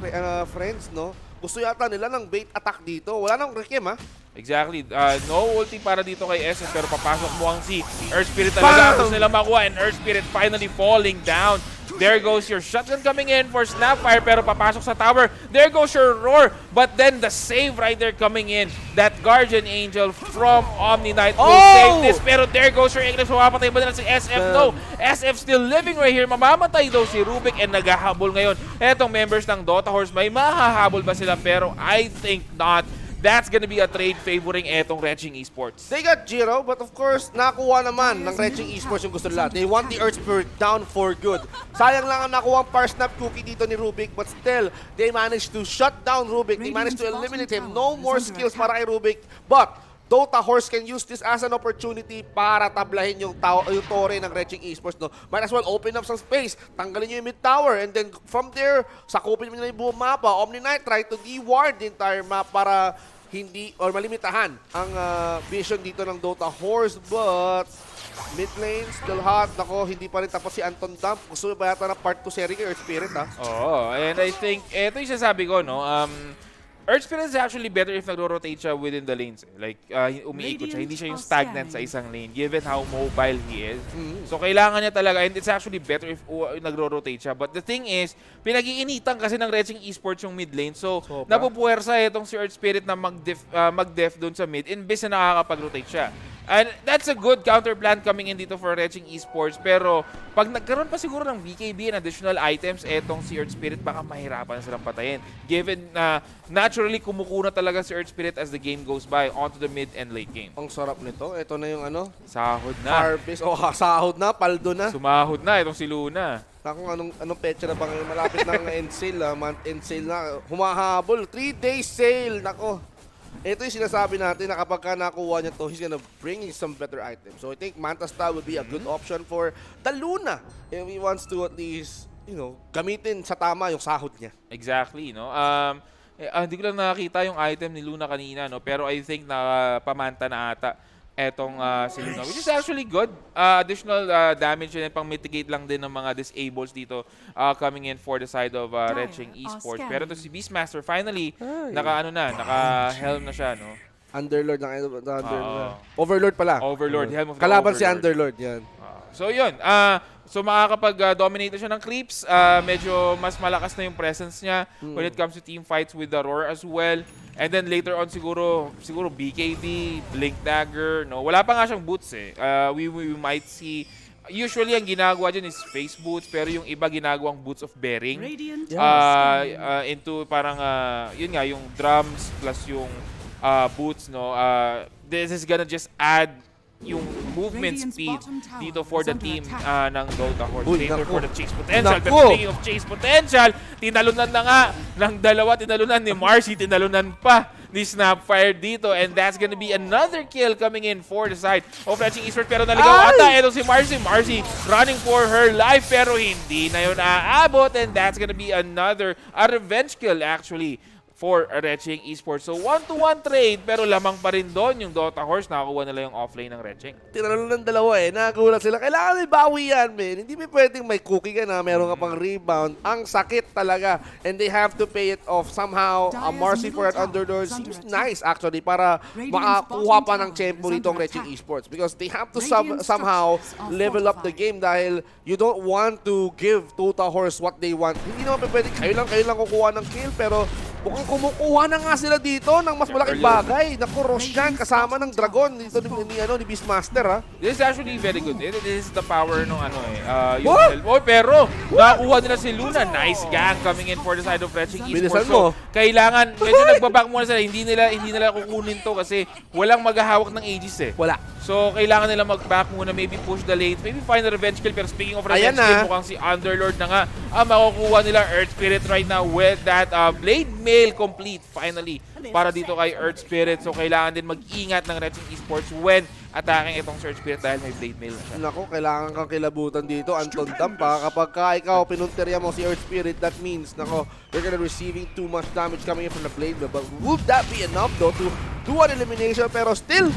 friends, no? Gusto yata nila ng bait attack dito. Wala nang rekem, ha? Exactly. No ulti para dito kay SS pero papasok mo ang si Earth Spirit talaga. Gusto nila makuha and Earth Spirit finally falling down. There goes your shotgun coming in for Snapfire pero papasok sa tower. There goes your roar. But then the save right there coming in. That Guardian Angel from Omni Knight will save this. Pero there goes your Eclipse. Mamamatay ba nila si SF? No. SF still living right here. Mamamatay daw si Rubik and naghahabol ngayon. Etong members ng Dota Horse, may mahahabol ba sila? Pero I think not. That's gonna be a trade favoring etong Retching Esports. They got Jiro, but of course, nakuha naman ng Retching Esports yung gusto nila. They want the Earth Spirit down for good. Sayang lang ang nakuha ang Power Snap cookie dito ni Rubik, but still, they managed to shut down Rubik. They managed to eliminate him. No more skills para kay Rubik. But, Dota Horse can use this as an opportunity para tablahin yung tore ng Retching Esports. No? Might as well open up some space, tanggalin nyo yung mid tower, and then from there, sakupin nyo na yung buong mapa. Omni Knight try to de-ward the entire map para hindi or malimitahan ang vision dito ng Dota Horse, but mid lane still hot. Nako, hindi pa rin tapos si Anton Dump. Gusto ba yata na part 2 series kay Earth Spirit, ha? Oo, and I think ito yung sasabi ko, no? Earth Spirit is actually better if nagro-rotate siya within the lanes. Like, umiikot siya. Hindi siya yung stagnant sa isang lane, given how mobile he is. So, kailangan niya talaga, and it's actually better if nagro-rotate siya. But the thing is, pinag-iinitan kasi ng Retching Esports yung mid lane. So, napupuwersa itong si Earth Spirit na mag-def dun sa mid, imbes na nakakapag-rotate siya. And that's a good counter plan coming in dito for Retching Esports. Pero pag nagkaroon pa siguro ng BKB and additional items, etong si Earth Spirit baka mahirapan na silang patayin. Given na naturally kumukuna talaga si Earth Spirit as the game goes by onto the mid and late game. Ang sarap nito. Ito na yung ano? Sahod na. Harvest. Oh, sahod na. Paldo na. Sumahod na itong si Luna. Kung anong petsa na ba ngayon? Malapit na ang end sale. Month end sale na. Humahabol. 3-day sale. Nako. Ito yung sinasabi natin na kapag ka nakuha niya to, he's gonna bring some better items. So I think Manta Style would be a good option for the Luna if he wants to at least, you know, gamitin sa tama yung sahod niya. Exactly, no? Hindi ko lang nakakita yung item ni Luna kanina, no? Pero I think na pamanta na ata etong si Luna, which is actually good. Additional damage and pang mitigate lang din ng mga disables dito coming in for the side of Retching Esports. Pero to si Beastmaster finally naka-helm na siya, no? Underlord ng Overlord pala. Overlord, helm of the Kalaban si Overlord. Underlord, yan. So yun, so makakapag-dominate siya ng creeps. Medyo mas malakas na yung presence niya when it comes to team fights with the Roar as well. And then later on siguro BKB, Blink Dagger, no. Wala pa nga siyang boots eh. We might see, usually ang ginagawa dyan is face boots, pero yung iba ginagawang boots of bearing. Into parang yun nga yung drums plus yung boots, no. This is gonna just add yung movement speed dito for the team ng Dota Horse. Later for the chase potential. But speaking of chase potential, tinalunan na nga ng dalawa. Tinalunan ni Marcy, tinalunan pa ni Snapfire dito. And that's gonna be another kill coming in for the side of Retching Esports. Pero naligaw ata ito si Marcy. Marcy running for her life pero hindi na yun aabot. And that's gonna be another revenge kill actually for Retching Esports. So 1-to-1 trade pero lamang pa rin doon yung Dota Horse. Nakakuha nila yung offlane ng Retching. Tinalo ng dalawa eh. Nakagulat sila. Kailangan may bawi yan, man. Hindi may pwedeng may cookie ka na. Meron ka pang rebound. Ang sakit talaga. And they have to pay it off somehow. A Marcy for an Underlord seems nice actually para makakuha pa ng tempo rito ang Retching Esports. Because they have to somehow level up the game dahil you don't want to give Dota Horse what they want. Hindi naman pwede. Kayo lang kukuha ng kill pero mukhang kumukuha na nga sila dito ng mas malaking bagay. Naku, Roshan kasama ng Dragon dito ni Beastmaster, ha? This is actually very good. This is the power nung pero nakuha nila si Luna. Nice gang coming in for the side of Retching Esports. So, kailangan, medyo nagbaback muna sila. Hindi nila kukunin to kasi walang maghahawak ng Aegis eh. Wala. So, kailangan nila mag-back muna, maybe push the lanes, maybe find a revenge kill. Pero speaking of revenge kill, mukhang si Underlord na nga makukuha nila Earth Spirit right now with that Blade Mail complete finally para dito kay Earth Spirit. So, kailangan din mag-ingat ng Retching Esports when attacking itong Earth Spirit dahil may Blade Mail na siya. Naku, kailangan kang kilabutan dito, Anton Dampa. Kapag ikaw pinunterya mo si Earth Spirit, that means, nako, you're gonna receiving too much damage coming in from the Blade Mail. But would that be enough though to do an elimination? Pero still,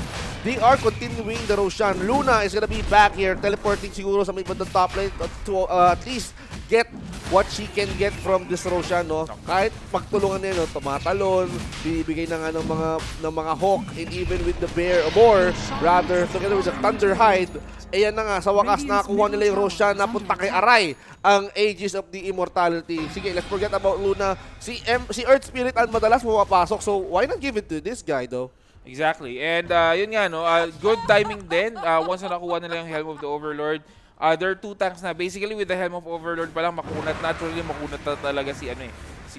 they are continuing the Roshan. Luna is gonna be back here, teleporting siguro sa may bandang top lane to at least get what she can get from this Roshan, no? Kahit pagtulungan niya, no, tumatalon, bibigay na nga ng mga hawk, and even with the boar, rather, together with the Thunderhide, ayan na nga, sa wakas nakakuha nila yung Roshan na punta kay Aray, ang Aegis of the Immortality. Sige, let's forget about Luna. Si Earth Spirit ang madalas pumapasok, so why not give it to this guy, though? Exactly. And yun nga, no, good timing din. Once na nakuha nila yung Helm of the Overlord, there are 2 tanks na. Basically, with the Helm of Overlord pa lang, makunat. Naturally, makunat na talaga si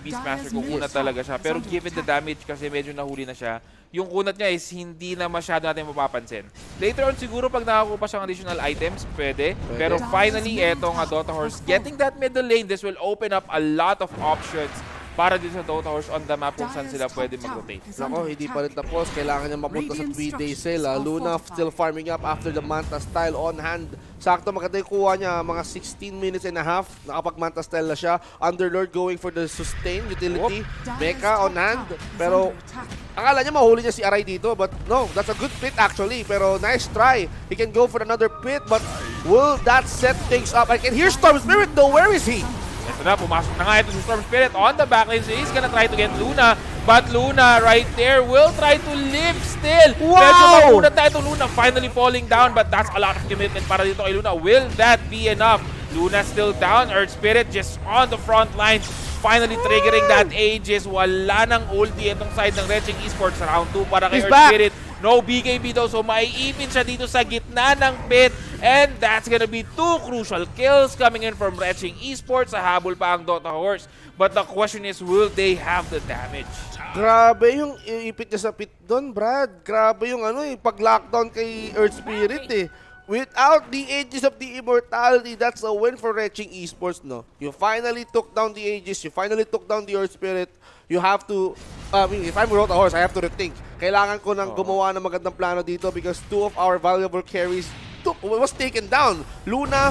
Beastmaster. Kukunat talaga siya. Pero given the damage kasi medyo nahuli na siya, yung kunat niya is hindi na masyado natin mapapansin. Later on, siguro pag nakakuha pa siyang additional items, pwede. Pero finally, etong Dota Horse, getting that middle lane, this will open up a lot of options para din sa Dota Horse on the map kung saan sila pwede mag-rotate. Nako, hindi pa rin tapos. Kailangan niya mapunta sa 3-day sale. Luna still farming up after the Manta style on hand. Sakto maganda yung kuha niya, mga 16 minutes and a half. Nakapag-Manta style na siya. Underlord going for the sustain utility. Mecha on hand. Pero akala niya mahuli niya si Aray dito. But no, that's a good pit actually. Pero nice try. He can go for another pit. But will that set things up? I can hear Storm Spirit though. Where is he? Ito na, pumasok na nga ito si Storm Spirit on the backlane. So he's gonna try to get Luna. But Luna right there will try to live still. Wow! Medyo makunat na ito Luna. Finally falling down. But that's a lot of commitment para dito kay Luna. Will that be enough? Luna still down. Earth Spirit just on the front line. Finally triggering that Aegis. Wala nang ulti itong side ng Reching Esports. Round 2 para kay Earth Spirit. No BKB daw, so maiipin siya dito sa gitna ng pit. And that's gonna be 2 crucial kills coming in from Reching Esports. Sa habol pa ang Dota Horse. But the question is, will they have the damage? Grabe yung ipit niya sa pit doon, Brad. Grabe yung pag-lockdown kay Earth Spirit eh. Without the Aegis of the Immortality, that's a win for Reching Esports, no? You finally took down the Aegis, you finally took down the Earth Spirit. You have to, if I'm Dota Horse, I have to rethink. Kailangan ko nang gumawa ng magandang plano dito because 2 of our valuable carries was taken down. Luna,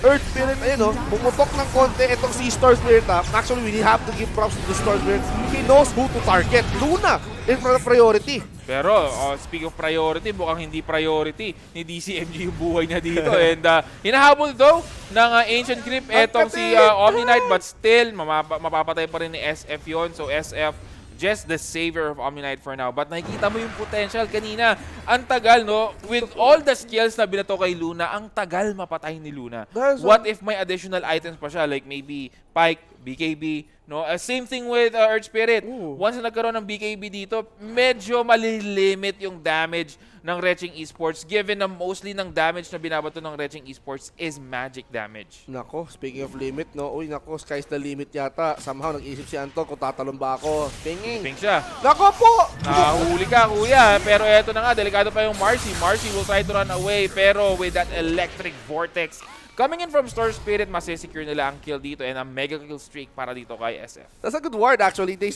Earth Spirit, ayun bumutok ng konti itong si Storm Spirit. Actually, we have to give props to the Storm Spirit. He knows who to target. Luna, in front of priority. Pero, speak of priority, mukhang hindi priority ni DCMG yung buhay niya dito. And hinahabol daw ng Ancient Grip etong si Omni Knight, but still, mapapatay pa rin ni SF yon. So SF, just the savior of Omni Knight for now. But nakikita mo yung potential kanina. Ang tagal, no? With all the skills na binato kay Luna, ang tagal mapatay ni Luna. What if may additional items pa siya? Like maybe Pike, BKB, no? Same thing with Earth Spirit. Once na nagkaroon ng BKB dito, medyo malilimit yung damage ng Reching Esports given na mostly ng damage na binabato ng Reching Esports is magic damage. Nako, speaking of limit, no? Uy, nako, sky's the limit yata. Somehow, nag-isip si Anton kung tatalon ba ako. Pinging. Ping siya. Nako po! Huli ka, kuya. Pero eto na nga, delikado pa yung Marcy. Marcy will try to run away, pero with that electric vortex coming in from Storm Spirit, masisecure nila ang kill dito and a mega kill streak para dito kay SF. That's a good word actually. They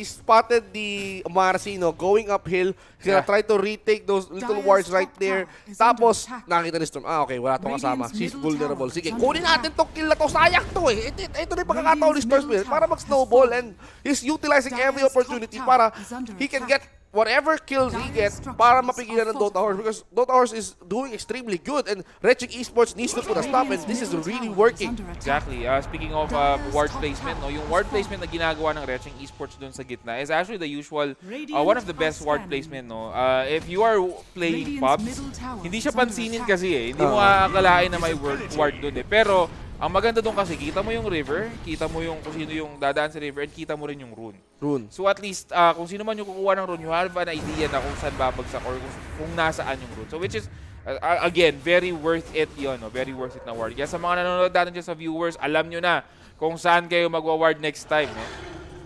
spotted the Marcy, no, going uphill. He's gonna try to retake those little wards right there. Tapos, nakita ni Storm, okay, wala tong kasama. She's vulnerable. Sige, kunin natin tong kill na to. Sayang to eh. Ito na yung pagkakataon ni Storm Spirit para mag-snowball and he's utilizing every opportunity para he can get whatever kills he gets para mapigilan ng Dota Horse because Dota Horse is doing extremely good and Reching Esports needs to put a stop and this is really working. Exactly. Speaking of ward placement, no, yung ward placement na ginagawa ng Reching Esports dun sa gitna is actually the usual, one of the best ward placement. No? If you are playing Pops, hindi siya pansinin kasi eh. Hindi mo akalain na may ward dun eh. Pero ang maganda doon kasi, kita mo yung river, kita mo yung kung sino yung dadaan sa river, and kita mo rin yung rune. So at least, kung sino man yung kukuha ng rune, you have an idea na kung saan babagsak or kung nasaan yung rune. So which is, again, very worth it yun. No? Very worth it na ward. Kaya sa mga nanonood natin dyan sa viewers, alam nyo na kung saan kayo magwa-ward next time. No?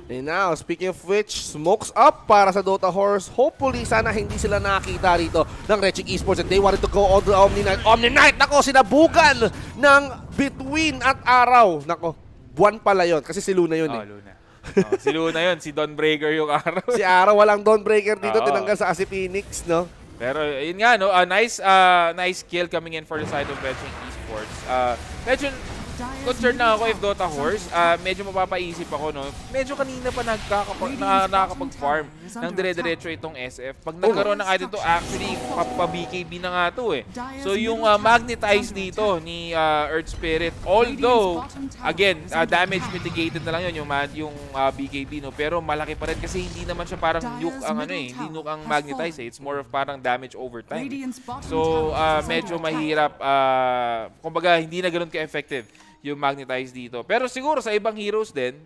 And now, speaking of which, smokes up para sa Dota Horse. Hopefully, sana hindi sila nakita rito ng Reching Esports and they wanted to go on the Omni Knight. Omni Knight, nako, sinabugan ng Between at Araw. Nako, buwan pala yun kasi si Luna yun eh. Luna. Si Luna yun, si Dawnbreaker yung Araw. Si Araw, walang Dawnbreaker dito, tinanggal sa si Phoenix, no? Pero yun nga, no, nice kill coming in for the side of Reching Esports. Medyo concerned na ako if Dota Horse, medyo mapapaisip ako, no? Medyo kanina pa nakakapag-farm ng dire-diretso itong SF. Pag nagkaroon ng item to, actually, pa-BKB na nga to eh. So yung magnetize dito ni Earth Spirit, although, again, damage mitigated na lang yun, yung BKB, no? Pero malaki pa rin kasi hindi naman siya parang nuke ang hindi nuke ang magnetize eh. It's more of parang damage over time. So, medyo mahirap, kumbaga, hindi na ganun ka-effective yung magnetize dito. Pero siguro sa ibang heroes din,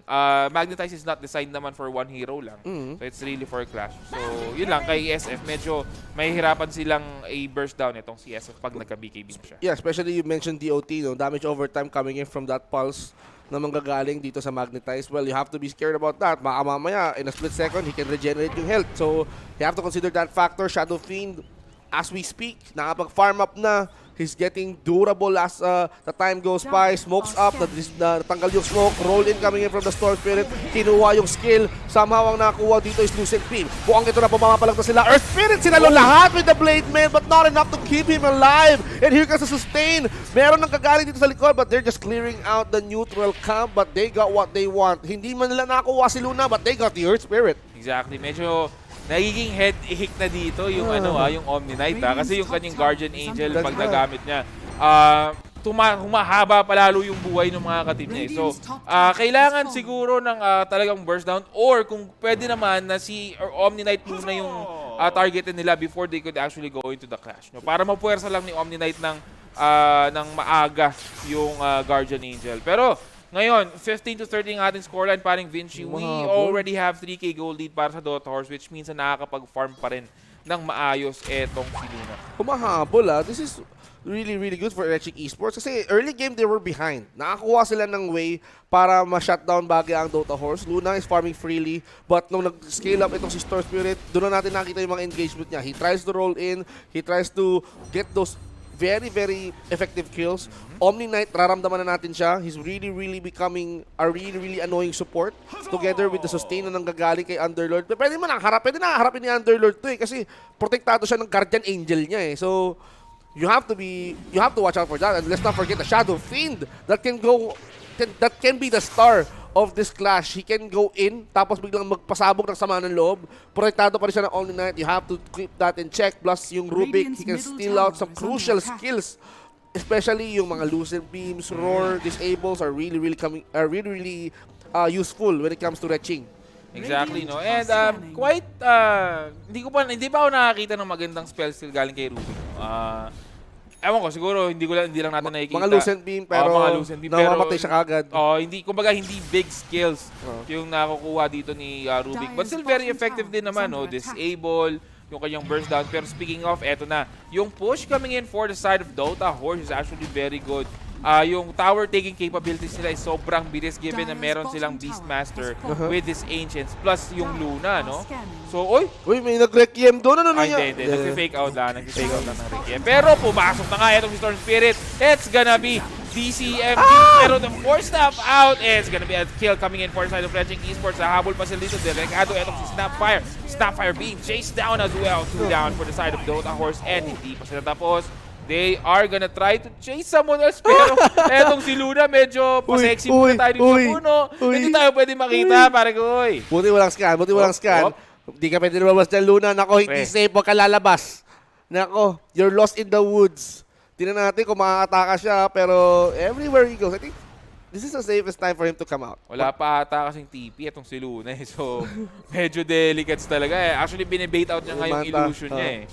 magnetize is not designed naman for one hero lang. So it's really for clash. So yun lang, kay SF medyo mahihirapan silang i-burst down itong si SF pag nagka-BKB na siya. Yeah, especially you mentioned DOT, no? Damage over time coming in from that pulse na manggagaling dito sa magnetize. Well, you have to be scared about that. Baka mamaya, in a split second, he can regenerate yung health. So you have to consider that factor. Shadow Fiend, as we speak, nakapag-farm up na. He's getting durable as the time goes by. Smokes up, natanggal yung smoke. Roll in coming in from the Storm Spirit. Kinuha yung skill. Somehow ang nakuha dito is Lucent Beam. Buang ito na, pumapalag na sila. Earth Spirit, sinalo lahat with the Blade Man, but not enough to keep him alive. And here comes the sustain. Meron ng kagaling dito sa likod, but they're just clearing out the neutral camp. But they got what they want. Hindi man nila nakuha si Luna, but they got the Earth Spirit. Exactly. Medyo nagiging head-hick na dito yung yung Omni Knight kasi yung kanyang Guardian Angel pag nagamit niya. Humahaba palalo yung buhay ng mga ka-team niya. So, kailangan siguro ng talagang burst down or kung pwede naman na si Omni Knight muna yung targetin nila before they could actually go into the clash. No? Para mapuwersa lang ni Omni Knight ng maaga yung Guardian Angel. Pero ngayon, 15-13 ang ating scoreline, paring Vinci. We already have 3K gold lead para sa Dota Horse, which means na nakakapag-farm pa rin ng maayos etong si Luna. Humahabol This is really, really good for Electric Esports kasi early game they were behind. Nakakuha sila ng way para ma-shutdown bagay ang Dota Horse. Luna is farming freely, but nung nag-scale up itong si Storm Spirit, doon na natin nakita yung mga engagement niya. He tries to roll in, he tries to get those very, very effective kills. Omni Knight, raramdaman na natin siya. He's really, really becoming a really, really annoying support together with the sustain na nanggagaling kay Underlord. Pwede nakaharapin ni Underlord to kasi protektado siya ng Guardian Angel niya So, you have to watch out for that. And let's not forget the Shadow Fiend that can be the star of this clash. He can go in, tapos biglang magpasabog ng sama ng loob. Protektado pa rin siya ng Omni Knight. You have to keep that in check. Plus yung Rubik, he can steal out some crucial skills. Especially yung mga Lucent Beams, Roar, Disables are really useful when it comes to retching. Exactly, no? And hindi pa ako nakakita ng magandang spell skill galing kay Rubik. Ewan ko, siguro hindi lang natin nakikita. Mga Lucent Beam, pero namamatay siya kagad. Kumbaga hindi big skills yung nakukuha dito ni Rubik. But still very effective din naman, no? Disable, yung kanyang burst down. Pero speaking of, eto na. Yung push coming in for the side of Dota Horse is actually very good. Yung tower taking capabilities nila is sobrang bilis given na meron silang Beastmaster with his Ancients plus yung Luna, no? So, may nag-requiem doon. Hindi. Nag-fake out lang ng requiem. Pero pumasok na nga itong Storm Spirit. It's gonna be DCMG. Pero the force snap out. It's gonna be a kill coming in for the side of Electric Esports. Nahabol pa sila dito. Delikado itong si Snapfire. Snapfire being chased down as well. 2 down for the side of Dota Horse. And hindi pa sila tapos. They are gonna try to chase someone else. Pero etong si Luna medyo pa-sexy muna tayo dito sa puno. Hindi tayo pwede makita. Parang Buti walang scan. Hindi ka pwede lumabas dyan, Luna. Nako, hindi safe. Huwag ka lalabas. Nako, you're lost in the woods. Tingnan natin kung makakataka siya. Pero everywhere he goes, I think this is the safest time for him to come out. Wala pa ata kasing TP itong si Luna. So, medyo delicates talaga. Actually, binibait out niya nga yung illusion niya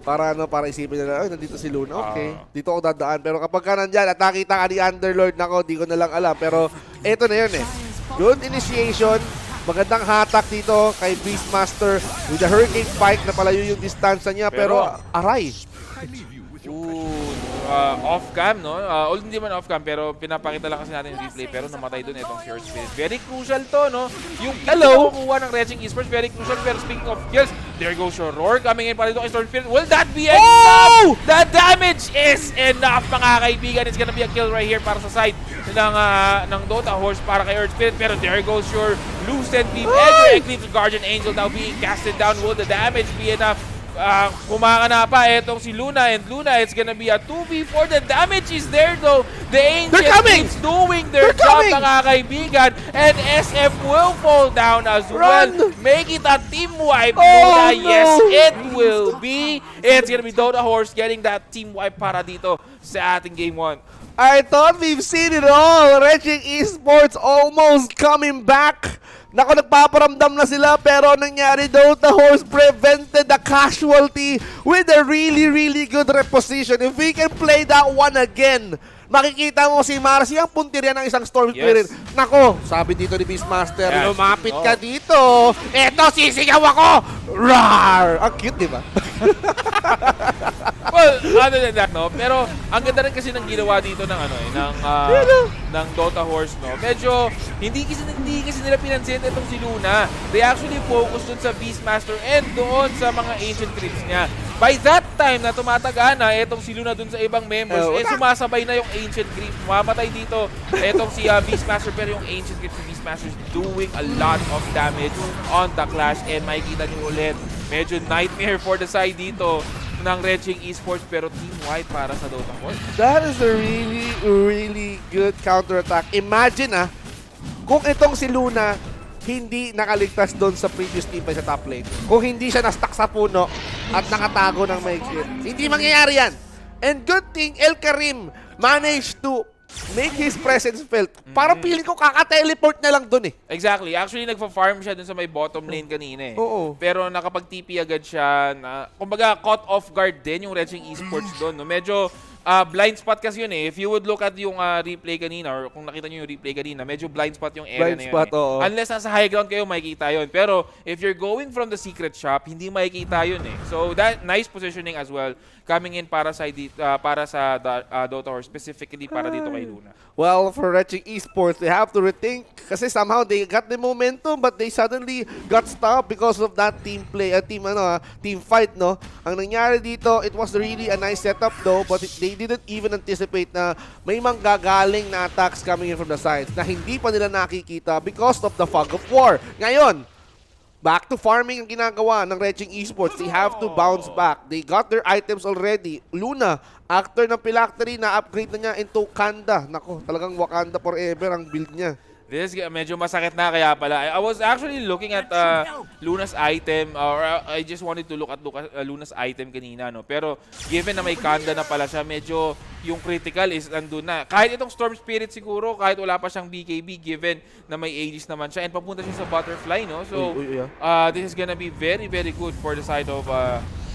Para isipin nila, nandito si Luna, okay. Dito ako dadaan. Pero kapag ka nandyan at nakita ka ni Underlord, nako, di ko na lang alam. Pero eto na yun Good initiation. Magandang hatak dito kay Beastmaster with the Hurricane Spike na palayo yung distansya niya. Pero aray. Off-cam, no? Hindi man off-cam, pero pinapakita lang kasi natin yung replay. Pero namatay doon itong Earth Spirit. Very crucial to, no? Yung kukuha ng Electric Esports, very crucial. Pero speaking of kills, there goes your Roar coming in para dito kay Storm Spirit. Will that be enough? The damage is enough, mga kaibigan. It's gonna be a kill right here para sa side ng Dota Horse para kay Earth Spirit. Pero there goes your Lucent Beam and your Eclipse Guardian Angel now being casted down. Will the damage be enough kumakana pa etong si Luna, and Luna, it's gonna be a 2v4. The damage is there though. The Angel keeps doing their job, mga kaibigan, and SF will fall down as well. Make it a team wipe, Luna. Yes, it will be. It's gonna be Dota Horse getting that team wipe para dito sa ating Game 1. I thought we've seen it all. Reggie Esports almost coming back. Naku, nagpaparamdam na sila, pero nangyari, Dota Horse prevented the casualty with a really good reposition. If we can play that one again, makikita mo si Marcy ang puntirya ng isang Storm Spirit. Nako, sabi dito ni Beastmaster, lumapit ka dito. Eto, sisigaw ako! Rar! Ang cute, di ba? Well, other than that, no? Pero ang ganda rin kasi ng ginawa dito ng ng Dota Horse, no? Medyo hindi kasi nila pinansin itong si Luna. They actually focused dun sa Beastmaster and doon sa mga ancient creeps niya. By that time na tumatagana itong si Luna dun sa ibang members, sumasabay na yung ancient creeps. Mamatay dito itong si Beastmaster, pero yung ancient creeps si Beastmaster is doing a lot of damage on the clash, and makikita nyo ulit, medyo nightmare for the side dito ng Reggie Esports, pero team white para sa Dota Horse. That is a really good counter-attack. Imagine kung itong si Luna hindi nakaligtas doon sa previous team pa sa top lane. Kung hindi siya na-stuck sa puno at nakatago ng maigit. Hindi mangyayari yan. And good thing, El Karim managed to make his presence felt. Parang feeling ko kaka-teleport na lang doon eh. Exactly. Actually, nagpa-farm siya dun sa may bottom lane kanina eh. Oo. Pero nakapag-TP agad siya na, kumbaga, caught off guard din yung Reggie Esports doon. No? Medyo blind spot kasi yun eh. If you would look at yung replay kanina, or kung nakita nyo yung replay kanina, medyo blind spot yung area na yun. Oo. Unless nasa high ground kayo, makikita yun. Pero if you're going from the secret shop, hindi makikita yun eh. So that nice positioning as well coming in para sa Dota Horse, specifically para dito kay Luna. Well, for Reggie Esports, they have to rethink kasi somehow they got the momentum but they suddenly got stopped because of that team play, team fight, no? Ang nangyari dito, it was really a nice setup though, but they didn't even anticipate na may manggagaling na attacks coming in from the sides na hindi pa nila nakikita because of the fog of war. Ngayon, back to farming ang ginagawa ng Reggie Esports. They have to bounce back. They got their items already. Luna, after ng Phylactery, na-upgrade na niya into Kanda. Nako, talagang Wakanda forever ang build niya. This medyo masakit na, kaya pala. I was actually looking at Luna's item, or I just wanted to look at Luna's item kanina, no? Pero given na may Kanda na pala siya, medyo yung critical is nandun na. Kahit itong Storm Spirit siguro, kahit wala pa siyang BKB, given na may Aegis naman siya, and papunta siya sa Butterfly, no? So, this is gonna be very good for the side of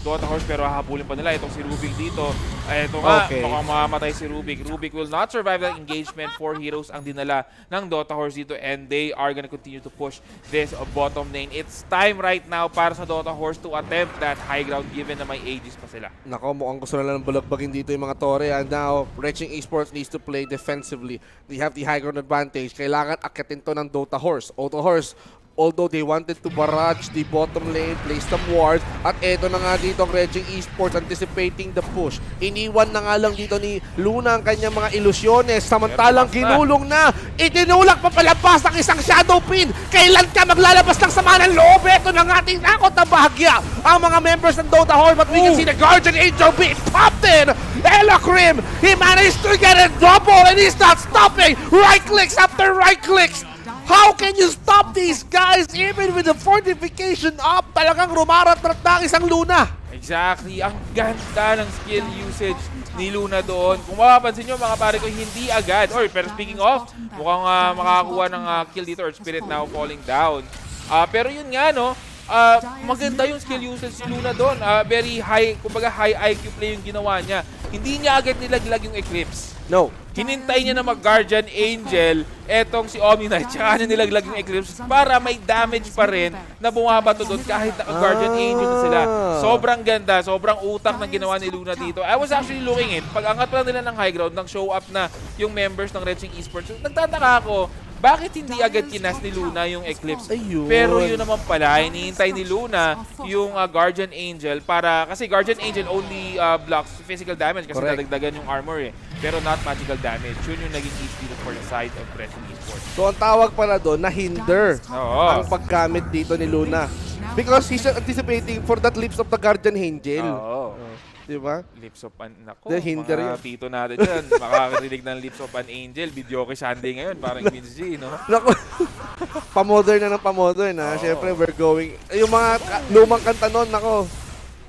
Dota Horse, pero hahabulin pa nila itong si Rubik dito. Ito nga, mukhang mamamatay si Rubik. Rubik will not survive that engagement. 4 heroes ang dinala ng Dota Horse dito, and they are gonna continue to push this bottom lane. It's time right now para sa Dota Horse to attempt that high ground given na may Aegis pa sila. Nako, mukhang gusto na lang balagbagin dito yung mga Tore, and now Reggie Esports needs to play defensively. They have the high ground advantage. Kailangan akitin to ng Dota Horse. Dota Horse, although they wanted to barrage the bottom lane, place some wards, at eto na nga dito ang Reggie Esports anticipating the push. Iniwan na nga lang dito ni Luna ang kanyang mga ilusyones, samantalang ginulong na, itinulak pa palabas ang isang shadow pin. Kailan ka maglalabas ng sama ng loob? Ito na nga ating nakot na bahagya ang mga members ng Dota Horse, but we can see the Guardian Angel being popped in. Elakrim, he managed to get a double and he's not stopping. Right clicks after right clicks. How can you stop these guys even with the fortification up? Talagang rumarat-rat na ang isang Luna. Exactly. Ang ganda ng skill usage ni Luna doon. Kung mapapansin nyo mga pare ko, hindi agad. Pero speaking of, mukhang makakakuha ng kill dito, or Spirit now falling down. Pero yun nga, no? Maganda yung skill usage ni Luna doon. Very high, kumbaga high IQ play yung ginawa niya. Hindi niya agad nilaglag yung Eclipse. No. Hinintay niya na mag-Guardian Angel etong si Omni Knight, tsaka niya nilaglag yung Eclipse para may damage pa rin na bumabato doon kahit naka-Guardian Angel na sila. Sobrang ganda, sobrang utak ng ginawa ni Luna dito. I was actually looking it. Pag angat pa lang nila ng high ground, nang show up na yung members ng Reggie Esports, nagtataka ako, bakit hindi agad kinas ni Luna yung Eclipse? Ayun. Pero yun naman pala, hinihintay ni Luna yung Guardian Angel para, kasi Guardian Angel only blocks physical damage kasi nadagdagan yung armor eh. Pero not magical damage. Yun yung naging easy for the side of Reggie Esports. So ang tawag pala doon na hinder ang paggamit dito ni Luna. Because he's anticipating for that lips of the Guardian Angel. Oo. Diba? Lips of an... Nako, The hinder mga yun. tito natin dyan. Makakarinig ng Lips of an Angel. Video kay Sunday ngayon. Parang Vince G, no? Naku, pamodern na ng pamodern, ha? Siyempre, we're going... Yung mga lumang kanta nun, nako.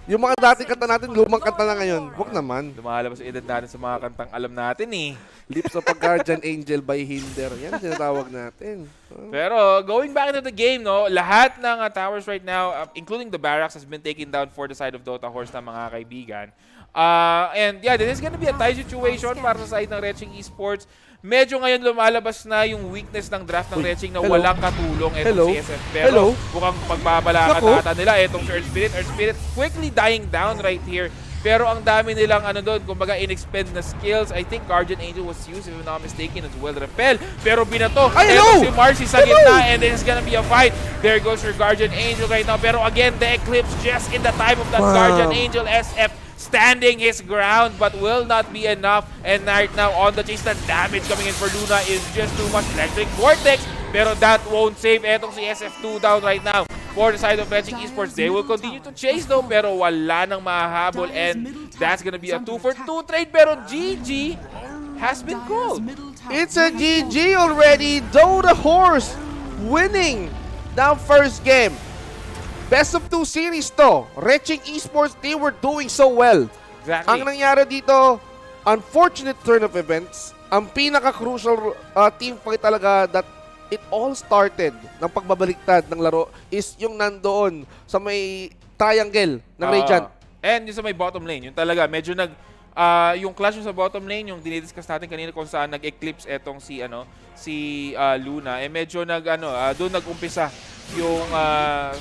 Yung mga dating kanta natin, lumang kanta na ngayon. Huwag naman. Lumalabas ang edad natin sa mga kantang alam natin, eh. Lips of a Guardian Angel by Hinder. Yan, sinatawag natin. Pero going back into the game, no, lahat ng towers right now, including the barracks, has been taken down for the side of Dota Horse na mga kaibigan. And yeah, this is gonna be a tie situation para sa side ng Retching Esports. Medyo ngayon lumalabas na yung weakness ng draft ng Retching na walang katulong itong CSF. Pero mukhang pagbabalakad ata nila itong si Earth Spirit. Earth Spirit quickly dying down right here. Pero ang dami nilang ano doon, kumbaga in-expend na skills. I think Guardian Angel was used, if I'm not mistaken, as well. Repel. Pero binato. Pero si Marcy sa gitna and this is gonna be a fight. There goes your Guardian Angel right now. Pero again, the Eclipse just in the time of that Guardian Angel SF standing his ground but will not be enough. And right now on the chase, the damage coming in for Luna is just too much. Electric Vortex. Pero that won't save etong si SF2 down right now. For the side of Retching Esports, they will continue to chase though, pero wala nang mahahabol, and that's gonna be a 2-for-2 trade. Pero GG has been called. It's a GG already. Dota Horse winning the first game. Best of 2 series to. Retching Esports, they were doing so well. Exactly. Ang nangyari dito, unfortunate turn of events. Ang pinaka-crucial team fight talaga that it all started ng pagbabaliktad ng laro is yung nandoon sa may triangle ng Radiant. And yung sa may bottom lane, yung talaga medyo yung clash yung sa bottom lane, yung dinidiscuss natin kanina kung saan nag-eclipse etong si Luna, medyo doon nag-umpisa yung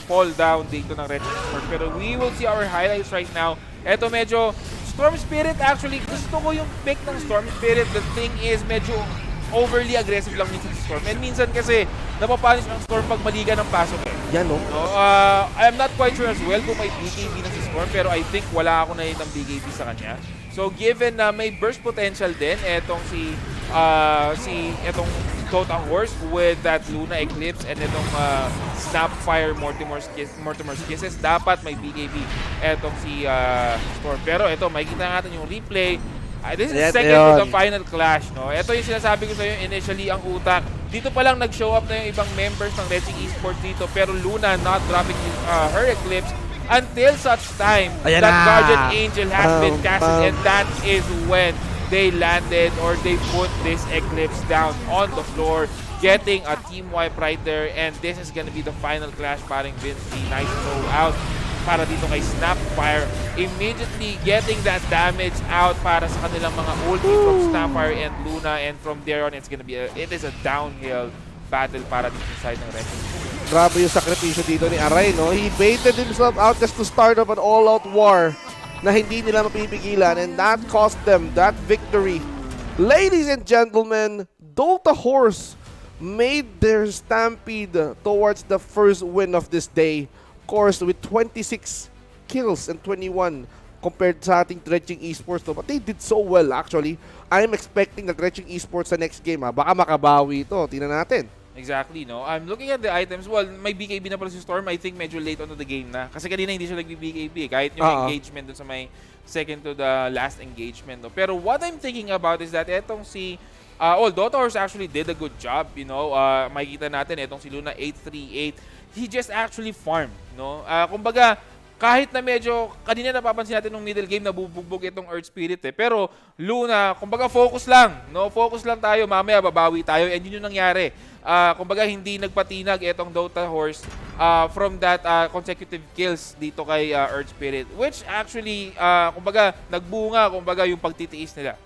fall down dito ng Red Esports. Pero we will see our highlights right now. Eto medyo Storm Spirit, actually gusto ko yung pick ng Storm Spirit. The thing is medyo overly aggressive lang minsan si Storm. And minsan kasi napapanish ang Storm pag maliga ng pasok eh. Yan no? I'm not quite sure as well kung may BKB na si Storm, pero I think wala ako na ng BKB sa kanya. So given na may burst potential din etong etong Dota Horse with that Luna Eclipse and itong Snapfire Mortimer's Kisses, dapat may BKB etong si Storm. Pero ito, makikita natin yung replay. This is second to the final clash, no? Ito yung sinasabi ko sa iyo initially, ang utak. Dito pa lang nag-show up na yung ibang members ng Retching Esports dito, pero Luna not dropping her Eclipse until such time that Guardian Angel has been casted, and that is when they landed or they put this Eclipse down on the floor, getting a team wipe right there, and this is gonna be the final clash. Paring Vince, nice throw out para dito kay Snapfire, immediately getting that damage out para sa kanilang mga ulti from Snapfire and Luna, and from there on it is a downhill battle para dito sa side ng Red. Grabe yung sakripisyo dito ni Aray, no? He baited himself out just to start up an all-out war na hindi nila mapipigilan, and that cost them that victory. Ladies and gentlemen, Dota Horse made their stampede towards the first win of this day. Course with 26 kills and 21 compared sa ating Retching Esports, no? But they did so well actually. I'm expecting that Retching Esports sa next game, baka makabawi ito. Tingnan natin. Exactly, no? I'm looking at the items. Well, may BKB na pala si Storm. I think medyo late onto the game na. Kasi kanina hindi siya nag-BKB. Kahit yung engagement dun sa may second to the last engagement. No? Pero what I'm thinking about is that etong si Dota Horse actually did a good job, you know. Makikita natin etong si Luna 838. He just actually farmed, no? Kumbaga, kahit na medyo, kanina napapansin natin nung middle game, nabubugbog itong Earth Spirit eh. Pero Luna, kumbaga focus lang, no? Focus lang tayo, mamaya babawi tayo, and yun yung nangyari. Kumbaga, hindi nagpatinag itong Dota Horse from that consecutive kills dito kay Earth Spirit, which actually, kumbaga, nagbunga, kumbaga, yung pagtitiis nila.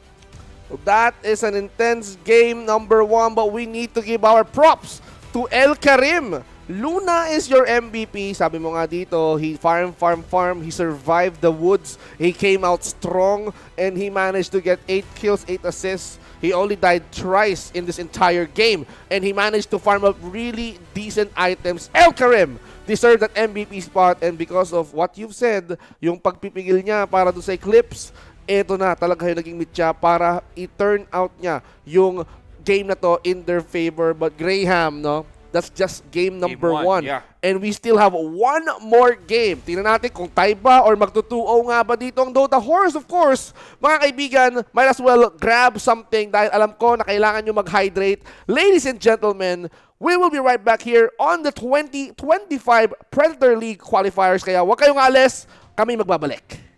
So that is an intense game number 1, but we need to give our props to El Karim. Luna is your MVP. Sabi mo nga dito, he farm. He survived the woods. He came out strong and he managed to get 8 kills, 8 assists. He only died twice in this entire game and he managed to farm up really decent items. El Karim deserved that MVP spot, and because of what you've said, yung pagpipigil niya para doon sa Eclipse, eto na talaga yung naging mitya para i-turn out niya yung game na to in their favor. But Graham, no? That's just game number Game 1. one, yeah. And we still have one more game. Tingnan natin kung tie ba or magto-2-0 nga ba dito ang Dota Horse. Of course, mga kaibigan, might as well grab something dahil alam ko na kailangan nyo mag-hydrate. Ladies and gentlemen, we will be right back here on the 2025 Predator League qualifiers. Kaya huwag kayong alis, kami magbabalik.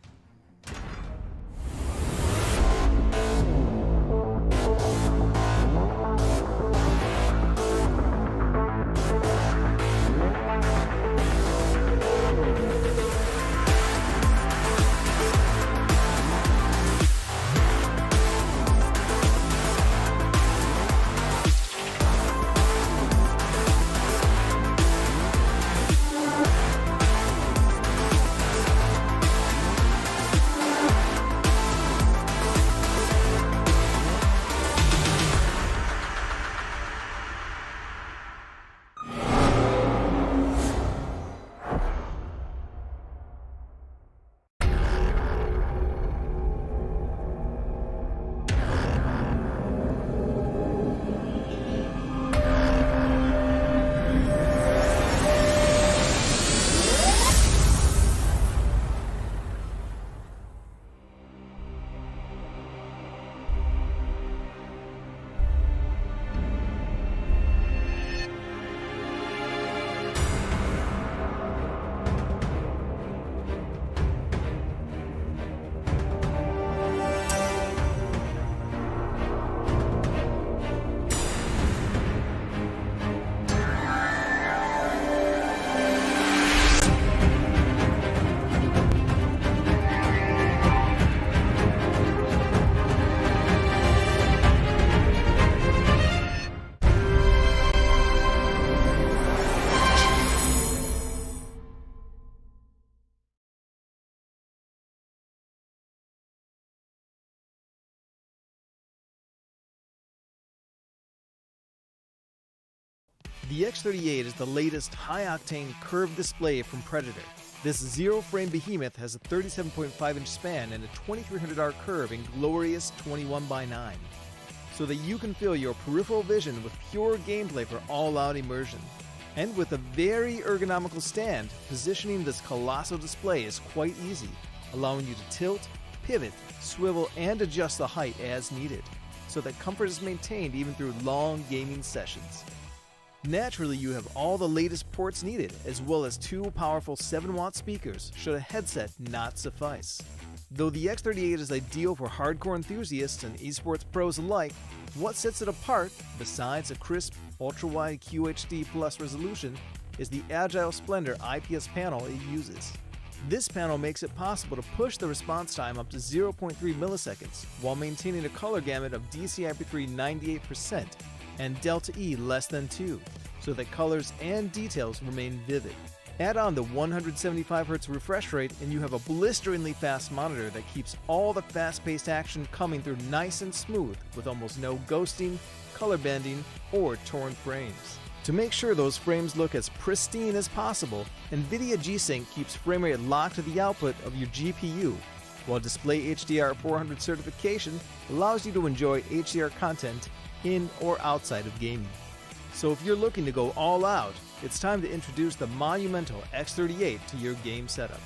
The X38 is the latest high-octane curved display from Predator. This zero-frame behemoth has a 37.5-inch span and a 2300R curve in glorious 21:9, so that you can feel your peripheral vision with pure gameplay for all-out immersion. And with a very ergonomical stand, positioning this colossal display is quite easy, allowing you to tilt, pivot, swivel, and adjust the height as needed, so that comfort is maintained even through long gaming sessions. Naturally, you have all the latest ports needed, as well as 2 powerful 7-watt speakers should a headset not suffice. Though the X38 is ideal for hardcore enthusiasts and esports pros alike, what sets it apart, besides a crisp, ultra-wide QHD Plus resolution, is the Agile Splendor IPS panel it uses. This panel makes it possible to push the response time up to 0.3 milliseconds, while maintaining a color gamut of DCI-P3 98% and Delta E less than 2, so that colors and details remain vivid. Add on the 175Hz refresh rate and you have a blisteringly fast monitor that keeps all the fast-paced action coming through nice and smooth with almost no ghosting, color bending, or torn frames. To make sure those frames look as pristine as possible, NVIDIA G-Sync keeps frame rate locked to the output of your GPU, while Display HDR 400 certification allows you to enjoy HDR content in or outside of gaming. So if you're looking to go all out, it's time to introduce the monumental X38 to your game setup.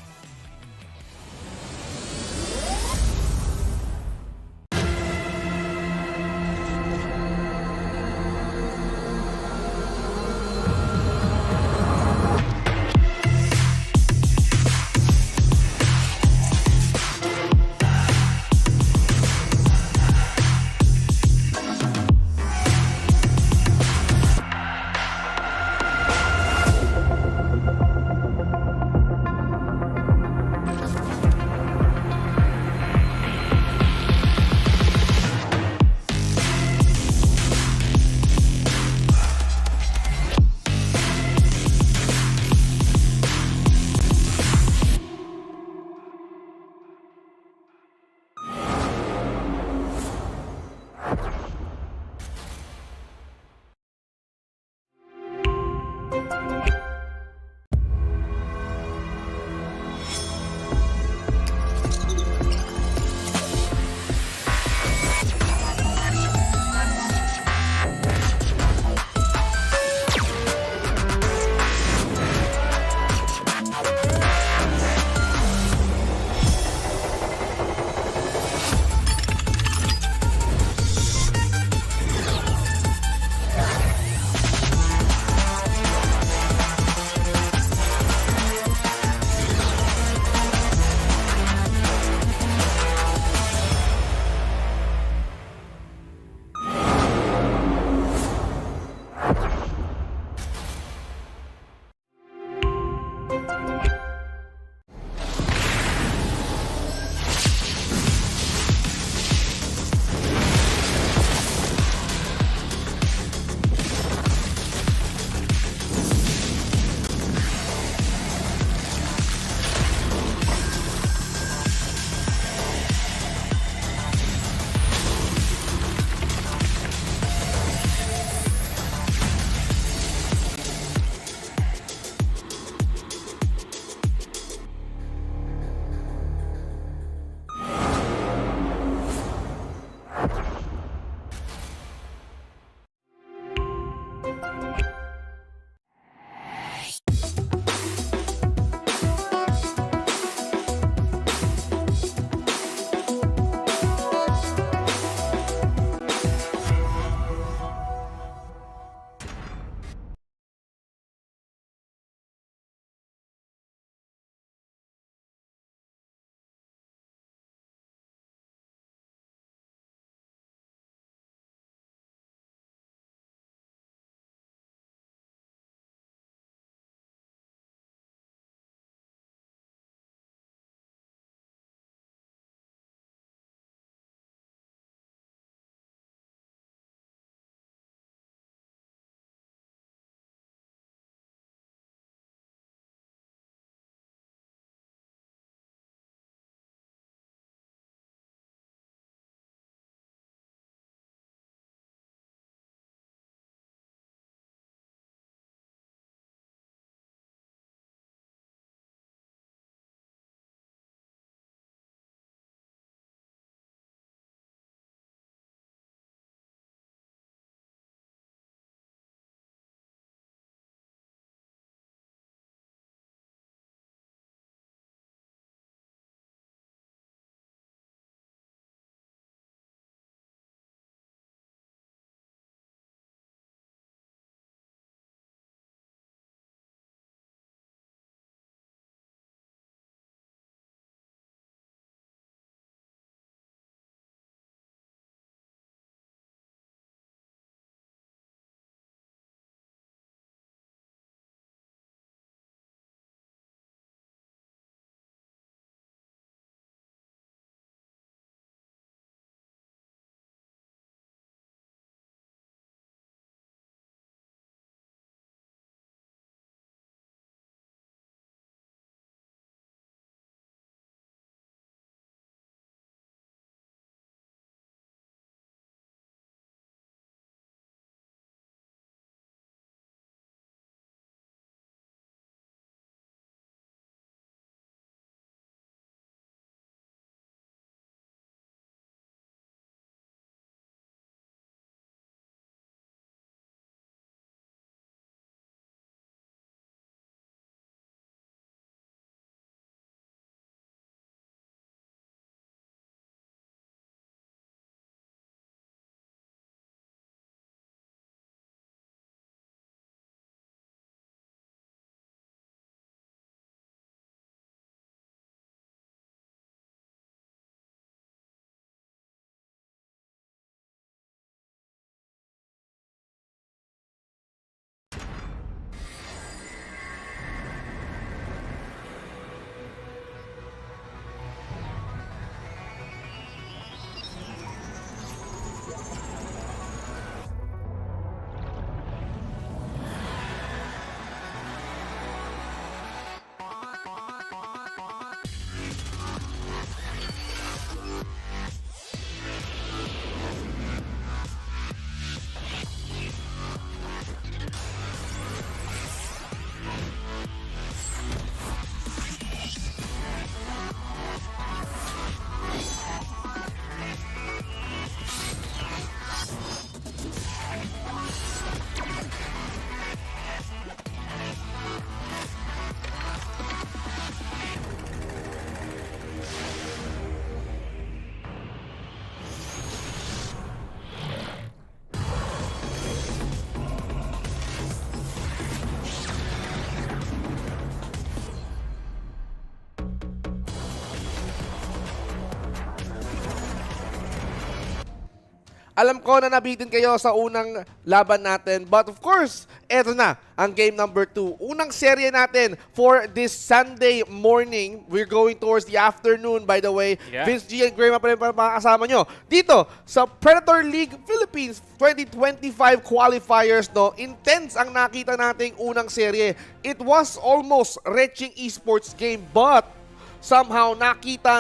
Alam ko na nabitin kayo sa unang laban natin. But of course, eto na ang game number 2. Unang serye natin for this Sunday morning. We're going towards the afternoon, by the way. Yeah. Vince G and Graham pa rin mga kasama nyo. Dito, sa Predator League Philippines 2025 qualifiers, no, intense ang nakita nating unang serye. It was almost reaching esports game, but somehow nakita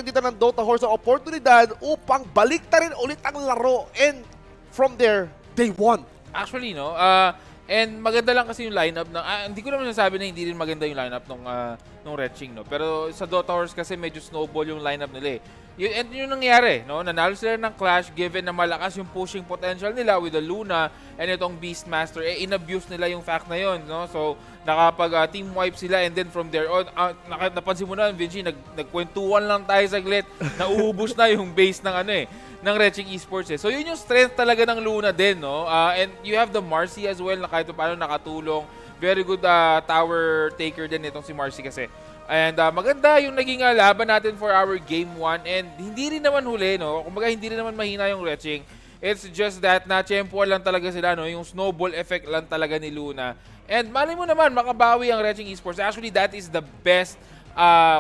dito ng Dota Horse ang oportunidad upang baliktarin ulit ang laro, and from there they won. Actually, no, and maganda lang kasi yung lineup ng hindi ko naman nasabi na hindi rin maganda yung lineup nung Retching, no. Pero sa Dota Horse kasi medyo snowball yung lineup nila eh. Yun nangyari, no? Nanalo sila ng Clash given na malakas yung pushing potential nila with the Luna and itong Beastmaster. Inabuse nila yung fact na yun, no? So, nakapag team wipe sila, and then from there on, napansin mo na, Vinci, nagkwentuhan lang tayo saglit, nauubos na yung base ng Retching Esports eh. So, yun yung strength talaga ng Luna din, no? And you have the Marcy as well na kahit paano nakatulong. Very good tower taker din itong si Marcy kasi. And maganda yung naging laban natin for our game 1, and hindi rin naman huli, no? Kumbaga hindi rin naman mahina yung Retching. It's just that na-champuan lang talaga sila, no? Yung snowball effect lang talaga ni Luna. And malay mo naman makabawi ang Retching Esports. Actually, that is the best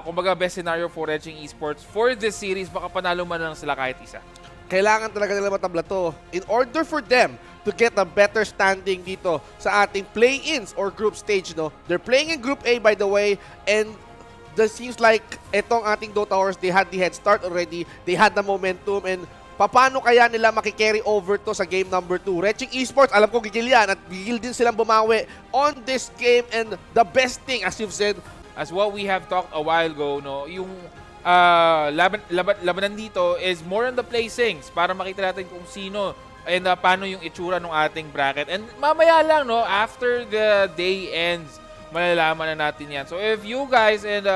kumbaga best scenario for Retching Esports for this series. Baka panalo man lang sila kahit isa. Kailangan talaga nila matabla to in order for them to get a better standing dito sa ating play-ins or group stage, no? They're playing in Group A, by the way, and it seems like etong ating Dota Horse, they had the head start already. They had the momentum, and paano kaya nila makikarry over to sa game number 2? Retching Esports, alam ko gigil yan, at gigil din silang bumawi on this game, and the best thing, as you've said, as what we have talked a while ago, no, yung labanan dito is more on the placings para makita natin kung sino and paano yung itsura ng ating bracket. And mamaya lang, no, after the day ends, malalaman na natin yan. So if you guys, and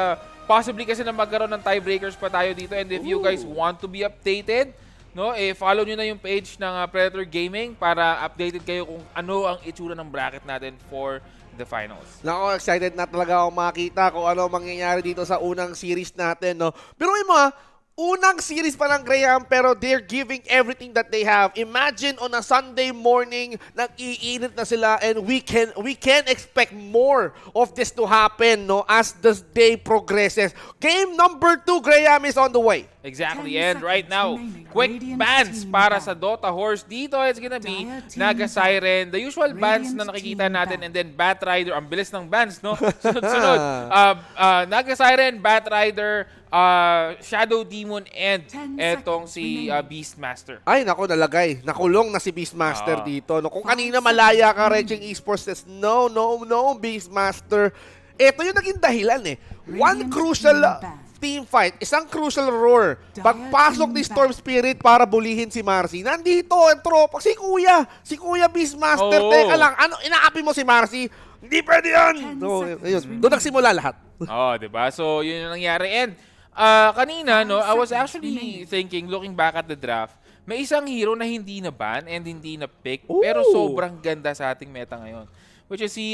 possibly kasi na magkaroon ng tiebreakers pa tayo dito, and if you guys want to be updated, no, follow nyo na yung page ng Predator Gaming para updated kayo kung ano ang itsura ng bracket natin for the finals. Nako, excited na talaga ako makita kung ano mangyayari dito sa unang series natin, no. Pero may mga unang series pa lang, Graham, pero they're giving everything that they have. Imagine on a Sunday morning, nag-iinit na sila, and we can expect more of this to happen, no, as the day progresses. Game number 2, Graham, is on the way. Exactly, and right now, quick bans para sa Dota Horse. Dito, it's gonna be Naga Siren, the usual bans na nakikita natin, and then Bat Rider. Ang bilis ng bans, no? Sunod-sunod. Naga Siren, Bat Rider, Shadow Demon, and etong si Beastmaster. Ay, nako, nalagay. Nakulong na si Beastmaster dito. No, kung kanina malaya ka, Retching Esports says, no, Beastmaster. Ito yung naging dahilan eh. One crucial team fight, isang crucial roar. Pagpasok ni Storm Spirit para bulihin si Marcy, nandito ang tropa, si Kuya Beastmaster. Teka lang, ano, inaapi mo si Marcy? Hindi pwede yan! No, yun. Doon nagsimula lahat. Diba? So, yun yung nangyari. And kanina, no, I was actually thinking, looking back at the draft, may isang hero na hindi na ban and hindi na pick, pero sobrang ganda sa ating meta ngayon, which is si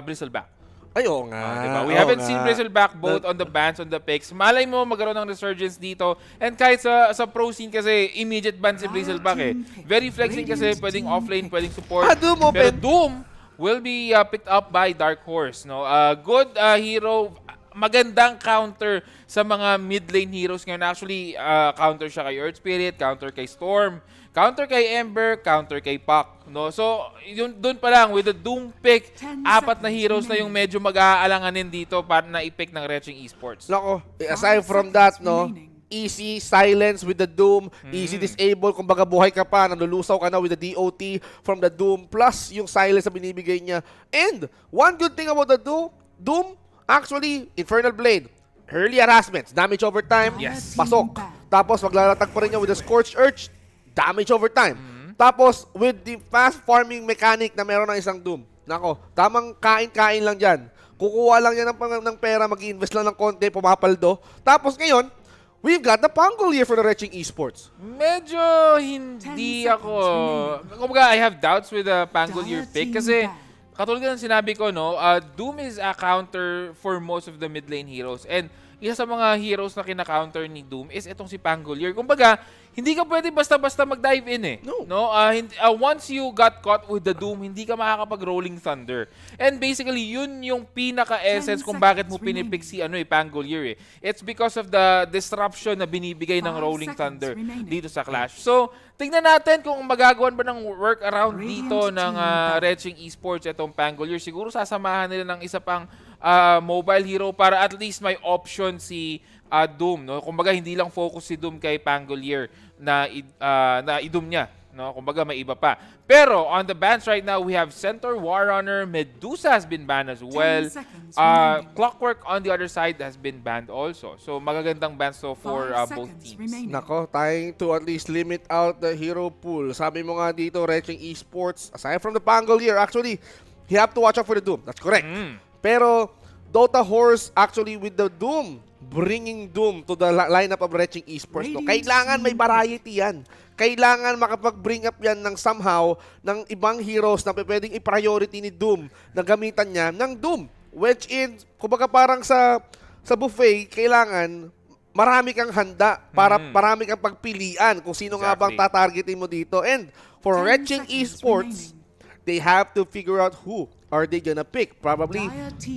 Bristleback. Ay, oo nga. Diba? We haven't seen Bristleback both on the bans, on the picks. Malay mo magkaroon ng resurgence dito. And kahit sa pro scene kasi, immediate ban si Bristleback eh. Very flexing kasi, pwedeng offlane, pwedeng support. Doom open. Pero Doom will be picked up by Dark Horse. No? Good hero, magandang counter sa mga mid lane heroes ngayon. Actually, counter siya kay Earth Spirit, counter kay Storm, counter kay Ember, counter kay Puck. No? So, yun, dun pa lang, with the Doom pick, 4 na heroes na yung medyo mag-aalanganin dito para na i-pick ng Retching Esports. Nako, aside from that, no, easy silence with the Doom, easy disable, kung baga buhay ka pa, nalulusaw ka na with the DOT from the Doom, plus yung silence na binibigay niya. And, one good thing about the Doom, actually, Infernal Blade, early harassments, damage over time, pasok. Tapos, maglalatag pa rin niya with the Scorched Earth, damage over time. Tapos, with the fast farming mechanic na meron ng isang Doom, nako, tamang kain-kain lang dyan. Kukuha lang yan ng pera, mag-i-invest lang ng konti, pumapaldo. Tapos ngayon, we've got the Pangle here for the Retching Esports. Medyo hindi ako... Kumbaga, I have doubts with the Pangle year pick kasi katulad ng sinabi ko, no, Doom is a counter for most of the mid lane heroes. And isa sa mga heroes na kina-counter ni Doom is itong si Pangolier. Kumbaga, hindi ka pwede basta-basta mag-dive in eh. No? Once you got caught with the Doom, hindi ka makakapag-Rolling Thunder. And basically, yun yung pinaka-essence kung bakit mo pinipick si Pangolier eh. It's because of the disruption na binibigay ng Rolling Thunder dito sa Clash. So, tingnan natin kung magagawan ba ng workaround dito ng Retching Esports itong Pangolier. Siguro sasamahan nila ng isa pang mobile hero para at least may option si Doom, no? Kumbaga hindi lang focus si Doom kay Pangolier na i-Doom niya, no? Kumbaga may iba pa. Pero on the bans right now, we have Centaur, Warrunner, Medusa has been banned as well. Clockwork on the other side has been banned also. So magagandang bans so for both teams. Nako, trying to at least limit out the hero pool. Sabi mo nga dito, Retching Esports, aside from the Pangolier, actually, you have to watch out for the Doom. That's correct. Pero Dota Horse actually with the Doom, bringing Doom to the lineup of Retching Esports. No? Kailangan may variety yan. Kailangan makapag-bring up yan ng somehow ng ibang heroes na pwedeng i-priority ni Doom na gamitan niya ng Doom. Which in, kumbaga parang sa buffet, kailangan marami kang handa para marami kang pagpilian kung sino nga bang tatargetin mo dito. And for Retching Esports, they have to figure out who are they gonna pick. Probably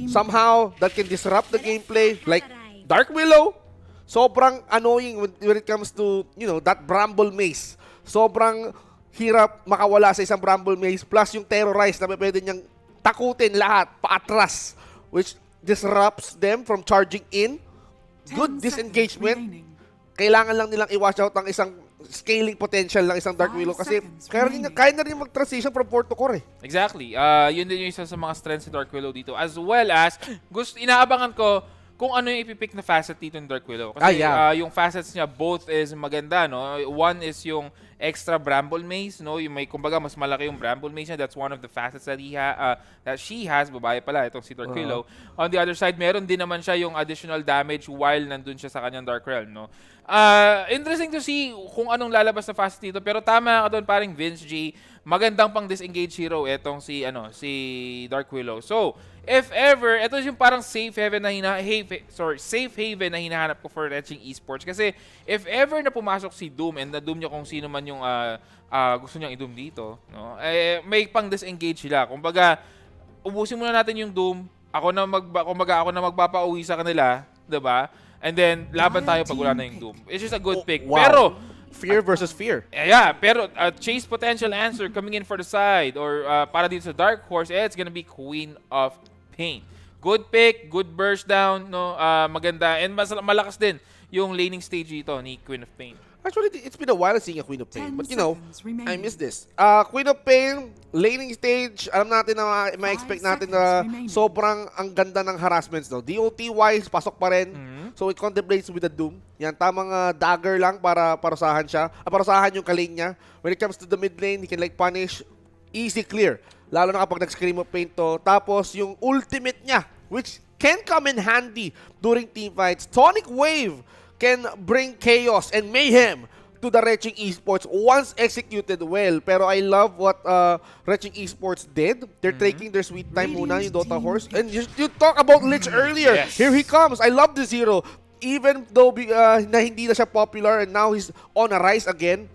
somehow that can disrupt the gameplay, like Dark Willow. Sobrang annoying when it comes to, that Bramble Maze. Sobrang hirap makawala sa isang Bramble Maze. Plus yung Terrorize na pwede niyang takutin lahat paatras, which disrupts them from charging in. Good disengagement. Kailangan lang nilang i-watch out ang isang scaling potential ng isang Dark Willow kasi kaya na rin mag-transition from core to core eh. Exactly. Yun din yung isa sa mga strengths ni Dark Willow dito. As well as, inaabangan ko kung ano yung ipipick na facet dito ng Dark Willow. Kasi yung facets niya, both is maganda, no? One is yung extra Bramble Maze, no? Yung may, kumbaga, mas malaki yung Bramble Maze niya. That's one of the facets that that she has. Babae pala, itong si Dark Willow. On the other side, meron din naman siya yung additional damage while nandun siya sa kanyang Dark Realm, no? Interesting to see kung anong lalabas na facet dito. Pero tama ka doon, paring Vince G. Magandang pang disengage hero itong si Dark Willow. So, if ever, ito yung parang safe haven na hinahanap ko for Retching Esports. Kasi if ever na pumasok si Doom and na-Doom niya kung sino man yung gusto niyang i-Doom dito, no? May pang disengage sila. Kumbaga, ubusin muna natin yung Doom. Ako na magpapauwi sa kanila, 'di ba? And then laban tayo pag wala na yung Doom. It's just a good pick. Wow. Pero fear versus fear. Yeah, pero Chase potential answer coming in for the side or para dito sa Dark Horse, it's gonna be Queen of Pain. Good pick, good burst down, no? Maganda. And malakas din yung laning stage dito ni Queen of Pain. Actually, it's been a while seeing a Queen of Pain. But I miss this. Queen of Pain, laning stage, alam natin na ma-expect natin na sobrang ang ganda ng harassments. No? DOT-wise, pasok pa rin. So it contemplates with the Doom. Yan, tamang dagger lang para parusahan siya. Parusahan yung kalane niya. When it comes to the mid lane, he can punish, easy clear. Lalo na kapag nag-Scream of Pain to. Tapos yung ultimate niya, which can come in handy during teamfights. Tonic Wave can bring chaos and mayhem to the Retching Esports once executed well. Pero I love what Retching Esports did. They're taking their sweet time muna, yung Dota Horse. And you talk about Lich earlier. Yes. Here he comes. I love this hero. Even though na hindi na siya popular and now he's on a rise again.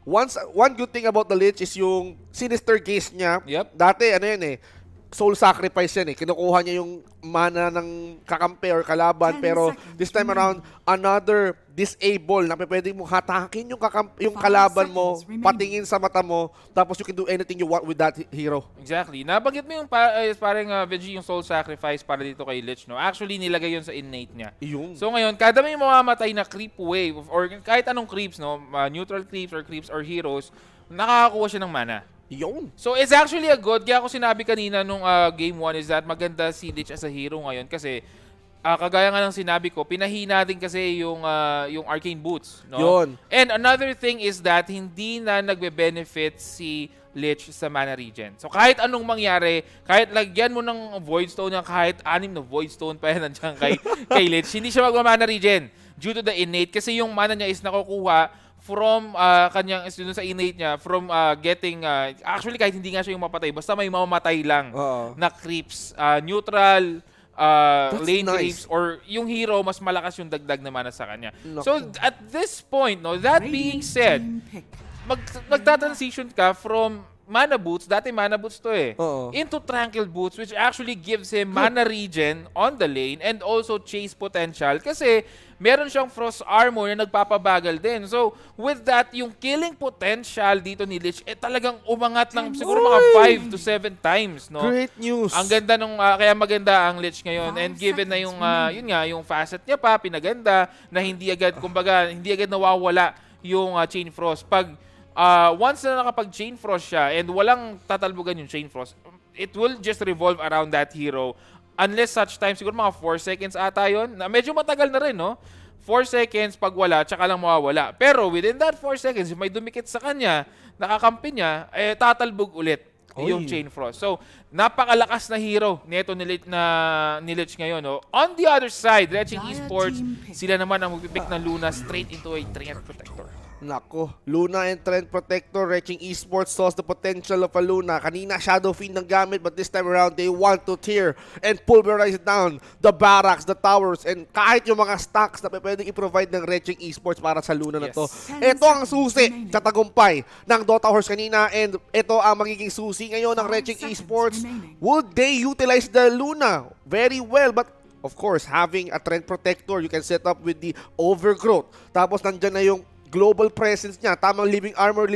One good thing about the Lich is yung Sinister Gaze niya. Yep. Dati, soul sacrifice yan eh. Kinukuha niya yung mana ng kakampi or kalaban. Pero this time around, another disable na pwede mong hatakin yung kalaban mo, patingin sa mata mo, tapos you can do anything you want with that hero. Exactly. Nabanggit mo yung parang Veggie yung soul sacrifice para dito kay Lich, no? Actually, nilagay yun sa innate niya. Yun. So ngayon, kada may mamamatay na creep wave or kahit anong creeps, no? Neutral creeps or heroes, nakakakuha siya ng mana. Yun. So it's actually a good, kaya ako sinabi kanina nung game 1 is that maganda si Lich as a hero ngayon kasi kagaya nga ng sinabi ko, pinahina din kasi yung arcane boots, no? Yun. And another thing is that hindi na nagbe-benefit si Lich sa mana regen. So kahit anong mangyari, kahit lagyan mo ng Void Stone yan, kahit 6 na Void Stone pa yan nandiyan kay Lich, hindi siya magmamana regen due to the innate kasi yung mana niya is nakukuha from kanyang sa innate niya from getting actually kahit hindi nga siya yung mapatay basta may mamamatay lang na creeps neutral lane nice. creeps or yung hero mas malakas yung dagdag na mana sa kanya. Naku. So at this point, no, that being said, magta-transition ka from mana boots, dati mana boots to Oo. into tranquil boots, which actually gives him mana regen on the lane and also chase potential kasi meron siyang frost armor na nagpapabagal din. So with that, yung killing potential dito ni Lich talagang umangat ng siguro mga 5 to 7 times, no? Great news. Ang ganda nung kaya maganda ang Lich ngayon, and given na yung yun nga yung facet niya pa pinaganda na hindi agad kumbaga hindi agad nawawala yung chain frost. Pag once na nakapag chain frost siya and walang tatalbugan yung chain frost, it will just revolve around that hero unless such time, siguro mga 4 seconds ata yun, na medyo matagal na rin, no? 4 seconds pag wala, tsaka lang mawawala. Pero within that 4 seconds, if may dumikit sa kanya, nakakampi niya, tatalbog ulit yung chain frost. So, napakalakas na hero nito ni Lich ngayon. No? On the other side, Retching Esports, sila naman ang magpipick ng Luna straight into a Treant Protector. Nako, Luna and Treant Protector. Retching Esports saw the potential of a Luna. Kanina, Shadow Fiend ng gamit, but this time around, they want to tear and pulverize down the barracks, the towers, and kahit yung mga stacks na pwedeng i-provide ng Retching Esports para sa Luna na to. Ito ang susi sa tagumpay ng Dota Horse kanina, and ito ang magiging susi ngayon ng Retching Esports. Would they utilize the Luna very well? But of course, having a Treant Protector, you can set up with the Overgrowth. Tapos nandyan na yung global presence niya. Tamang living armor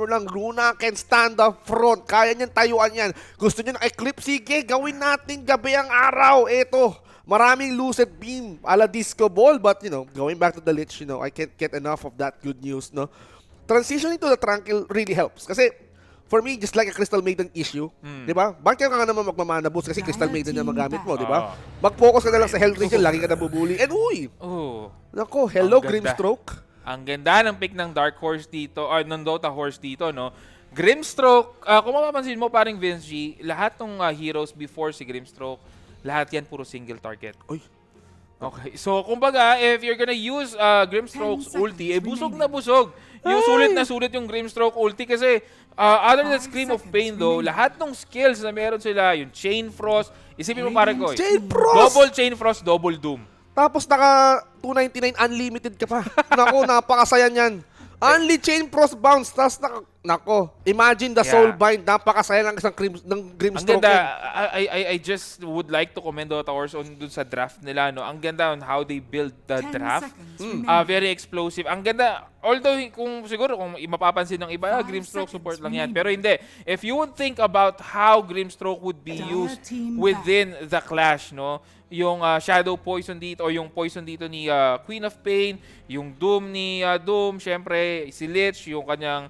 lang. Luna can stand up front. Kaya niyan tayuan yan. Gusto niyo ng Eclipse? Sige, gawin natin gabi ang araw. Ito, maraming lucid beam ala disco ball. But, going back to the Lich, I can't get enough of that good news, no? Transitioning to the Tranquil really helps. Kasi, for me, just like a Crystal Maiden issue, di ba? Bakit ka nga naman magmamana boost kasi Crystal Maiden na magamit mo, di ba? Mag-focus ka na lang sa Hell Regen, lagi ka nabubuli. And uy! Nako, hello, Grimstroke. Ang ganda ng pick ng Dark Horse dito, or ng Dota Horse dito, no? Grimstroke, kung mapapansin mo, paring Vince G, lahat ng heroes before si Grimstroke, lahat yan puro single target. Uy. Okay, so kumbaga, if you're gonna use Grimstroke's ulti, busog na busog. Yung sulit na sulit yung Grimstroke ulti kasi other than Scream of Pain though, lahat ng skills na meron sila, yung Chain Frost, isipin mo parang ko, Chain Frost! double Chain Frost, double Doom. Tapos naka 299 unlimited ka pa. Nako, napakasaya niyan. Only Chain Frost bounce. Tapos nako, imagine the Soulbind. Napakasaya ng isang ng Grimstroke. Ang ganda, I just would like to commend Dota Horse on dun sa draft nila, no? Ang ganda on how they build the draft. Very explosive. Ang ganda, although kung mapapansin ng iba, Grimstroke support lang yan. Pero hindi. If you would think about how Grimstroke would be used within the clash, no? Yung Shadow Poison dito o yung Poison dito ni Queen of Pain, yung Doom ni Doom, syempre si Lich, yung kanyang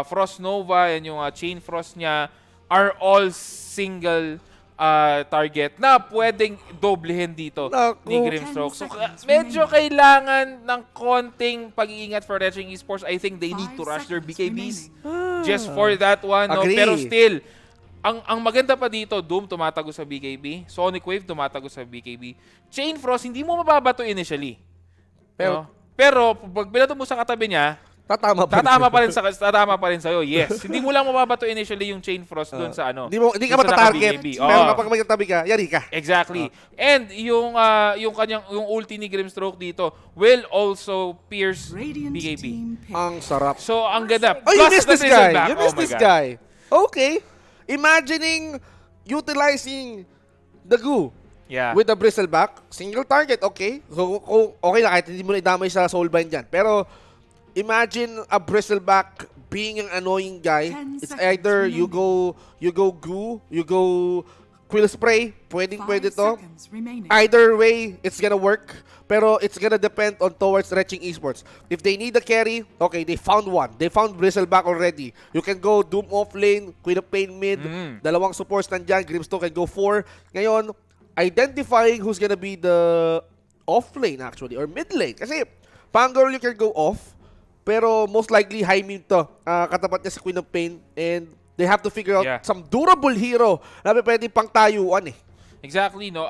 Frost Nova, and yung Chain Frost niya are all single target na pwedeng doblehin dito ni Grimstroke. So medyo kailangan ng konting pag-iingat for Retching Esports. I think they need to rush their BKBs just for that one. No? Pero still, ang maganda pa dito, Doom tumatago sa BKB, Sonic Wave tumatago sa BKB. Chain Frost, hindi mo mababato initially. Pero pag binato mo sa katabi niya, tatama pa rin sa'yo. Yes. Hindi mo lang mababato initially yung Chain Frost doon sa ano. Hindi ka matatarget. Pero kapag may katabi ka, yari ka. Exactly. And yung ulti ni Grimstroke dito will also pierce BKB. Ang sarap. So, ang ganda. Oh, you missed this guy. You missed this guy. Okay. Imagining utilizing the goo with the bristleback, single target, okay. So, okay lang, kahit hindi mo na idamay sa Soulbind dyan. Pero, imagine a bristleback being an annoying guy. It's either you go goo, you go quill spray, pwede to. Either way, it's gonna work. Pero it's gonna depend on towards Retching Esports. If they need a carry, okay, they found one. They found Bristleback already. You can go Doom off lane, Queen of Pain mid, dalawang supports nandyan, Grimstone can go 4. Ngayon, identifying who's gonna be the off lane actually, or mid lane. Kasi, Pangirl you can go off, pero most likely high mid to. Katapat niya si Queen of Pain, and they have to figure out some durable hero na pwedeng pang tayuan eh. Exactly, no.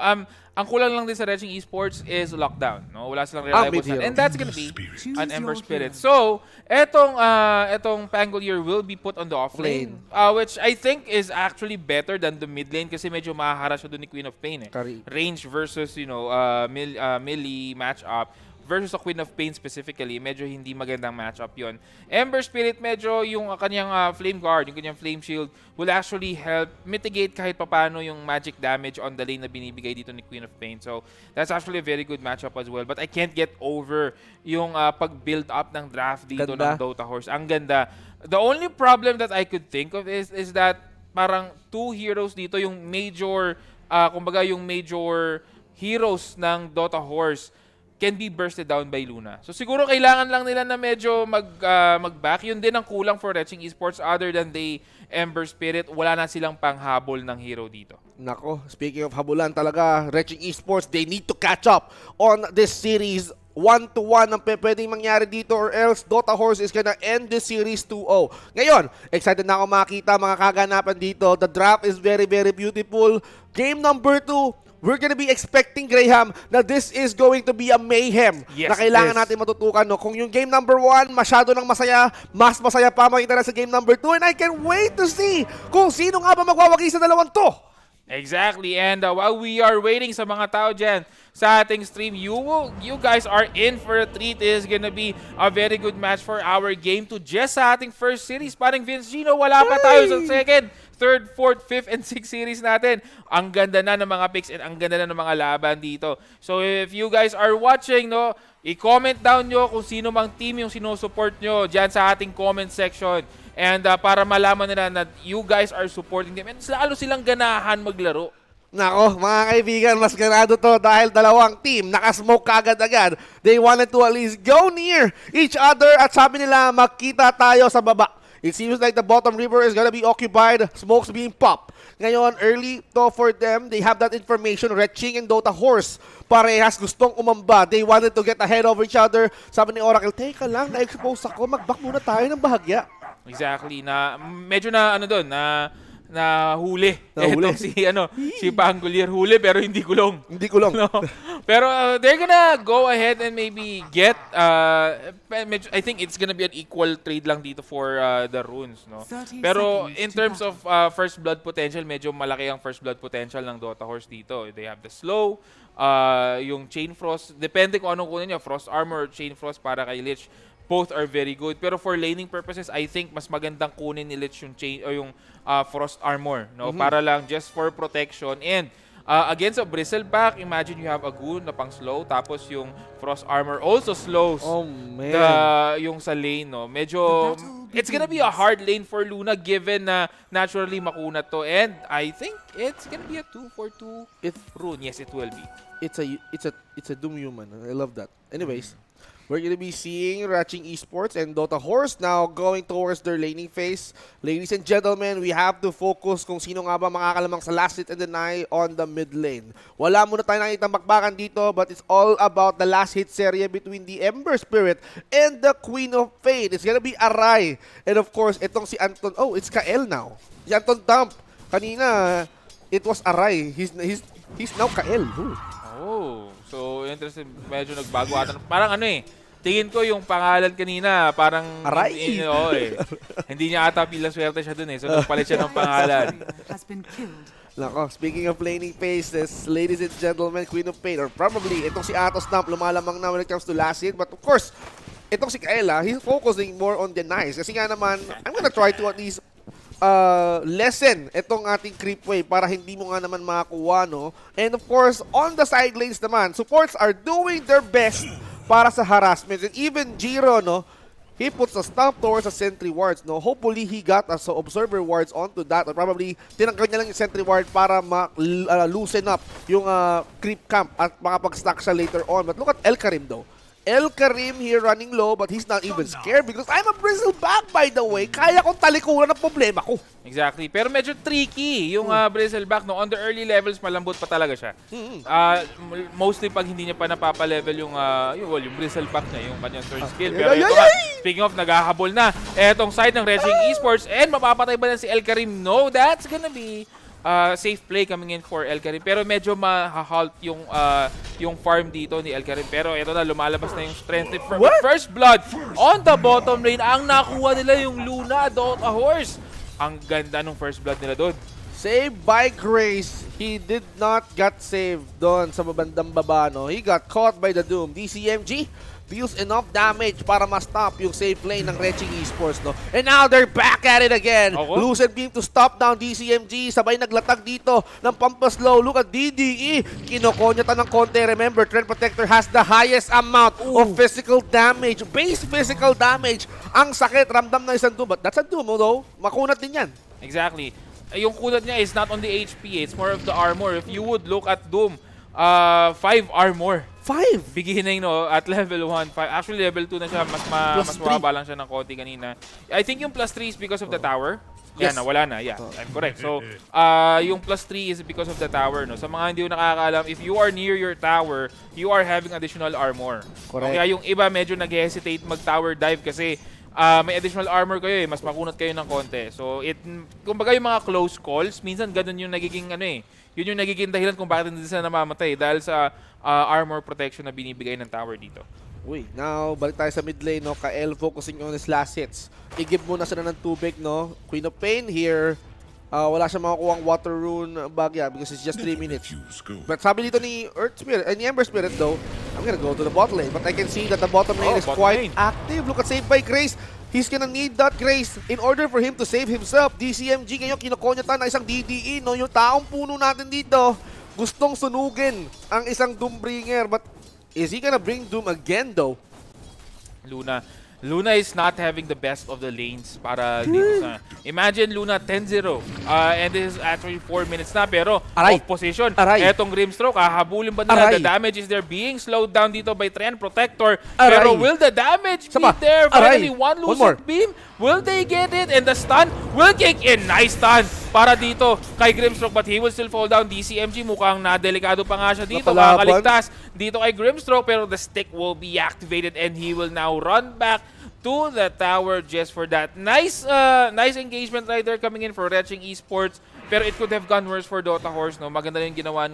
Ang kulang lang din sa Reching Esports is lockdown. No? Wala silang reliable mid-hero. stand. And that's gonna be an Ember Spirit. So, etong Pangolier will be put on the off lane. Which I think is actually better than the mid lane kasi medyo mahahara siya doon ni Queen of Pain. Range versus, melee matchup versus sa Queen of Pain specifically, medyo hindi magandang matchup yon. Ember Spirit, medyo yung kanyang Flame Guard, yung kanyang Flame Shield will actually help mitigate kahit papano yung magic damage on the lane na binibigay dito ni Queen of Pain. So, that's actually a very good matchup as well. But I can't get over yung pag-build up ng draft dito ng Dota Horse. Ang ganda. The only problem that I could think of is that parang two heroes dito, yung major, kumbaga yung major heroes ng Dota Horse can be bursted down by Luna. So siguro kailangan lang nila na medyo mag-back. Yun din ang kulang for Reching Esports other than the Ember Spirit. Wala na silang panghabol ng hero dito. Nako, speaking of habulan talaga, Reching Esports, they need to catch up on this series. 1-1 ang pwedeng mangyari dito or else Dota Horse is gonna end this series 2-0. Ngayon, excited na ako makita mga kaganapan dito. The draft is very, very beautiful. Game number 2, we're gonna be expecting, Graham, na this is going to be a mayhem na kailangan natin matutukan. No? Kung yung game number 1, masyado nang masaya, mas masaya pa makita na sa game number 2. And I can wait to see kung sino nga ba magwawagi sa dalawang to. Exactly. And while we are waiting sa mga tao dyan sa ating stream, you guys are in for a treat. It is gonna be a very good match for our game to just sa ating first series. Parang Vince Gino, wala pa tayo sa second, third, fourth, fifth, and sixth series natin. Ang ganda na ng mga picks and ang ganda na ng mga laban dito. So if you guys are watching, no, i-comment down nyo kung sino mang team yung sinusupport nyo dyan sa ating comment section. And para malaman nila na you guys are supporting them. And lalo silang ganahan maglaro. Nako, mga kaibigan, mas ganado to dahil dalawang team nakasmoke kagad-agad. They wanted to at least go near each other at sabi nila makita tayo sa baba. It seems like the bottom river is gonna be occupied, smokes being popped. Ngayon, early to for them, they have that information. Reching and Dota Horse, parehas gustong umamba. They wanted to get ahead of each other. Sabi ni Oracle, teka lang, na-expose ako, mag-back muna tayo ng bahagya. Exactly, na medyo na doon, na huli. Ito si Pangolier huli pero hindi kulong. Hindi kulong. No? Pero they're gonna go ahead and maybe get I think it's gonna be an equal trade lang dito for the runes, no. Pero in terms of first blood potential, medyo malaki ang first blood potential ng Dota Horse dito. They have the slow, yung Chain Frost, depende kung anong kunin niya, Frost Armor or Chain Frost para kay Lich. Both are very good. Pero for laning purposes, I think mas magandang kunin ni Lich yung chain o yung Frost Armor, no? Para lang just for protection. And against a Bristleback, imagine you have a Goon na pang slow tapos yung Frost Armor also slows yung sa lane, no? Medyo it's gonna be a hard lane for Luna given na naturally makunat to. And I think it's gonna be a 2-4-2 rune. Yes, it will be. It's a Doom Human. I love that. Anyways, we're going to be seeing Reching Esports and Dota Horse now going towards their laning phase. Ladies and gentlemen, we have to focus kung sino nga ba makakalamang sa last hit and deny on the mid lane. Wala muna tayo nakikita bakbakan dito, but it's all about the last hit serye between the Ember Spirit and the Queen of Fate. It's going to be Aray. And of course, itong si Anton. Oh, it's Kael now. Si Anton Dump. Kanina, it was Aray. He's now Kael. Oh, so interesting. Medyo nagbago ata. Parang tingin ko yung pangalan kanina, parang Aray. Hindi niya ata pila swerte siya dun So nagpalit siya ng pangalan. Nako, speaking of laning phases, ladies and gentlemen, Queen of Pain, or probably itong si Atos Dump lumalamang na when it comes to last hit. But of course, itong si Kaela, he's focusing more on denies. Kasi nga naman, I'm gonna try to at least lessen itong ating creep wave para hindi mo nga naman makakuha, no? And of course, on the side lanes naman, supports are doing their best para sa harassment. And even Jiro, no? He puts a stomp towards the sentry wards, no? Hopefully, he got a observer wards onto that. Or probably, tinanggal niya lang yung sentry ward para loosen up yung creep camp at makapag-stack siya later on. But look at El Karim, though. El Karim here running low, but he's not even scared because I'm a Bristleback, by the way. Kaya kong talikuran ang problema ko. Exactly. Pero medyo tricky yung Bristleback. No? On the early levels, malambot pa talaga siya. Mostly pag hindi niya pa napapa-level yung Bristleback niya, yung kanyang third skill. Pero ito nga, speaking of, naghahabol na. Etong side ng Reching Esports and mapapatay ba na si El Karim? No, that's gonna be safe play coming in for El Karim. Pero medyo ma-halt yung farm dito ni El Karim. Pero ito na, lumalabas na yung strength. First blood on the bottom lane. Ang nakuha nila yung Luna, Dota Horse. Ang ganda ng first blood nila doon. Saved by Grace. He did not get saved doon sa mabandang baba, no? He got caught by the Doom. DCMG deals enough damage para ma-stop yung safe lane ng Reching Esports, no? And now they're back at it again. Lucid Beam to stop down DCMG. Sabay naglatag dito ng Pampaslow. Look at DDE. Kinokonyatan ng konti. Remember, Trend Protector has the highest amount of physical damage. Base physical damage. Ang sakit. Ramdam na isang Doom. But that's a Doom, though. Makunat din yan. Exactly. Yung kunat niya is not on the HP, it's more of the armor. If you would look at Doom, 5 armor. 5? Beginning, no, at level 1. Actually, level 2 na siya. Mas mababa lang siya ng konti kanina. I think yung plus 3 is because of the tower. Yes. Yan, wala na. Yeah, I'm correct. So, yung plus 3 is because of the tower, no? Sa mga hindi nakakaalam, if you are near your tower, you are having additional armor. Correct. Kaya yung iba medyo nag-hesitate mag-tower dive kasi may additional armor kayo mas makunat kayo ng konti. So, kumbaga yung mga close calls, minsan ganun yung nagiging yun yung nagiging dahilan kung bakit hindi sila namamatay dahil sa armor protection na binibigay ng tower dito. Uy, now, balik tayo sa mid lane, no? Kael focusing on his last hits. I-give muna sila ng tubig, no? Queen of Pain here. Wala siya makakuha ang water rune bagya because it's just 3 minutes. But sabi dito ni Earth Spirit, ni Ember Spirit though, I'm gonna go to the bot lane. But I can see that the bottom lane is quite active. Look at save by Grace. He's gonna need that Grace in order for him to save himself. DCMG ngayon kinokonyatan na isang DDE, no? Yung taong puno natin dito, gustong sunugin ang isang Doombringer. But is he gonna bring Doom again though? Luna is not having the best of the lanes para dito sa... Imagine Luna 10-0 and this is actually 4 minutes na pero off position. Etong Grimstroke, hahabulin ba nila? The damage is there being slowed down dito by Trend Protector. Pero will the damage be there? Finally, one Lucid Beam. Will they get it? And the stun will kick in. Nice stun para dito kay Grimstroke but he will still fall down. DCMG mukhang nadelikado pa nga siya dito. Makakaligtas dito kay Grimstroke pero the stick will be activated and he will now run back to the tower just for that. Nice engagement right there coming in for Reching Esports. Pero it could have gone worse for Dota Horse, no? Maganda rin yung ginawa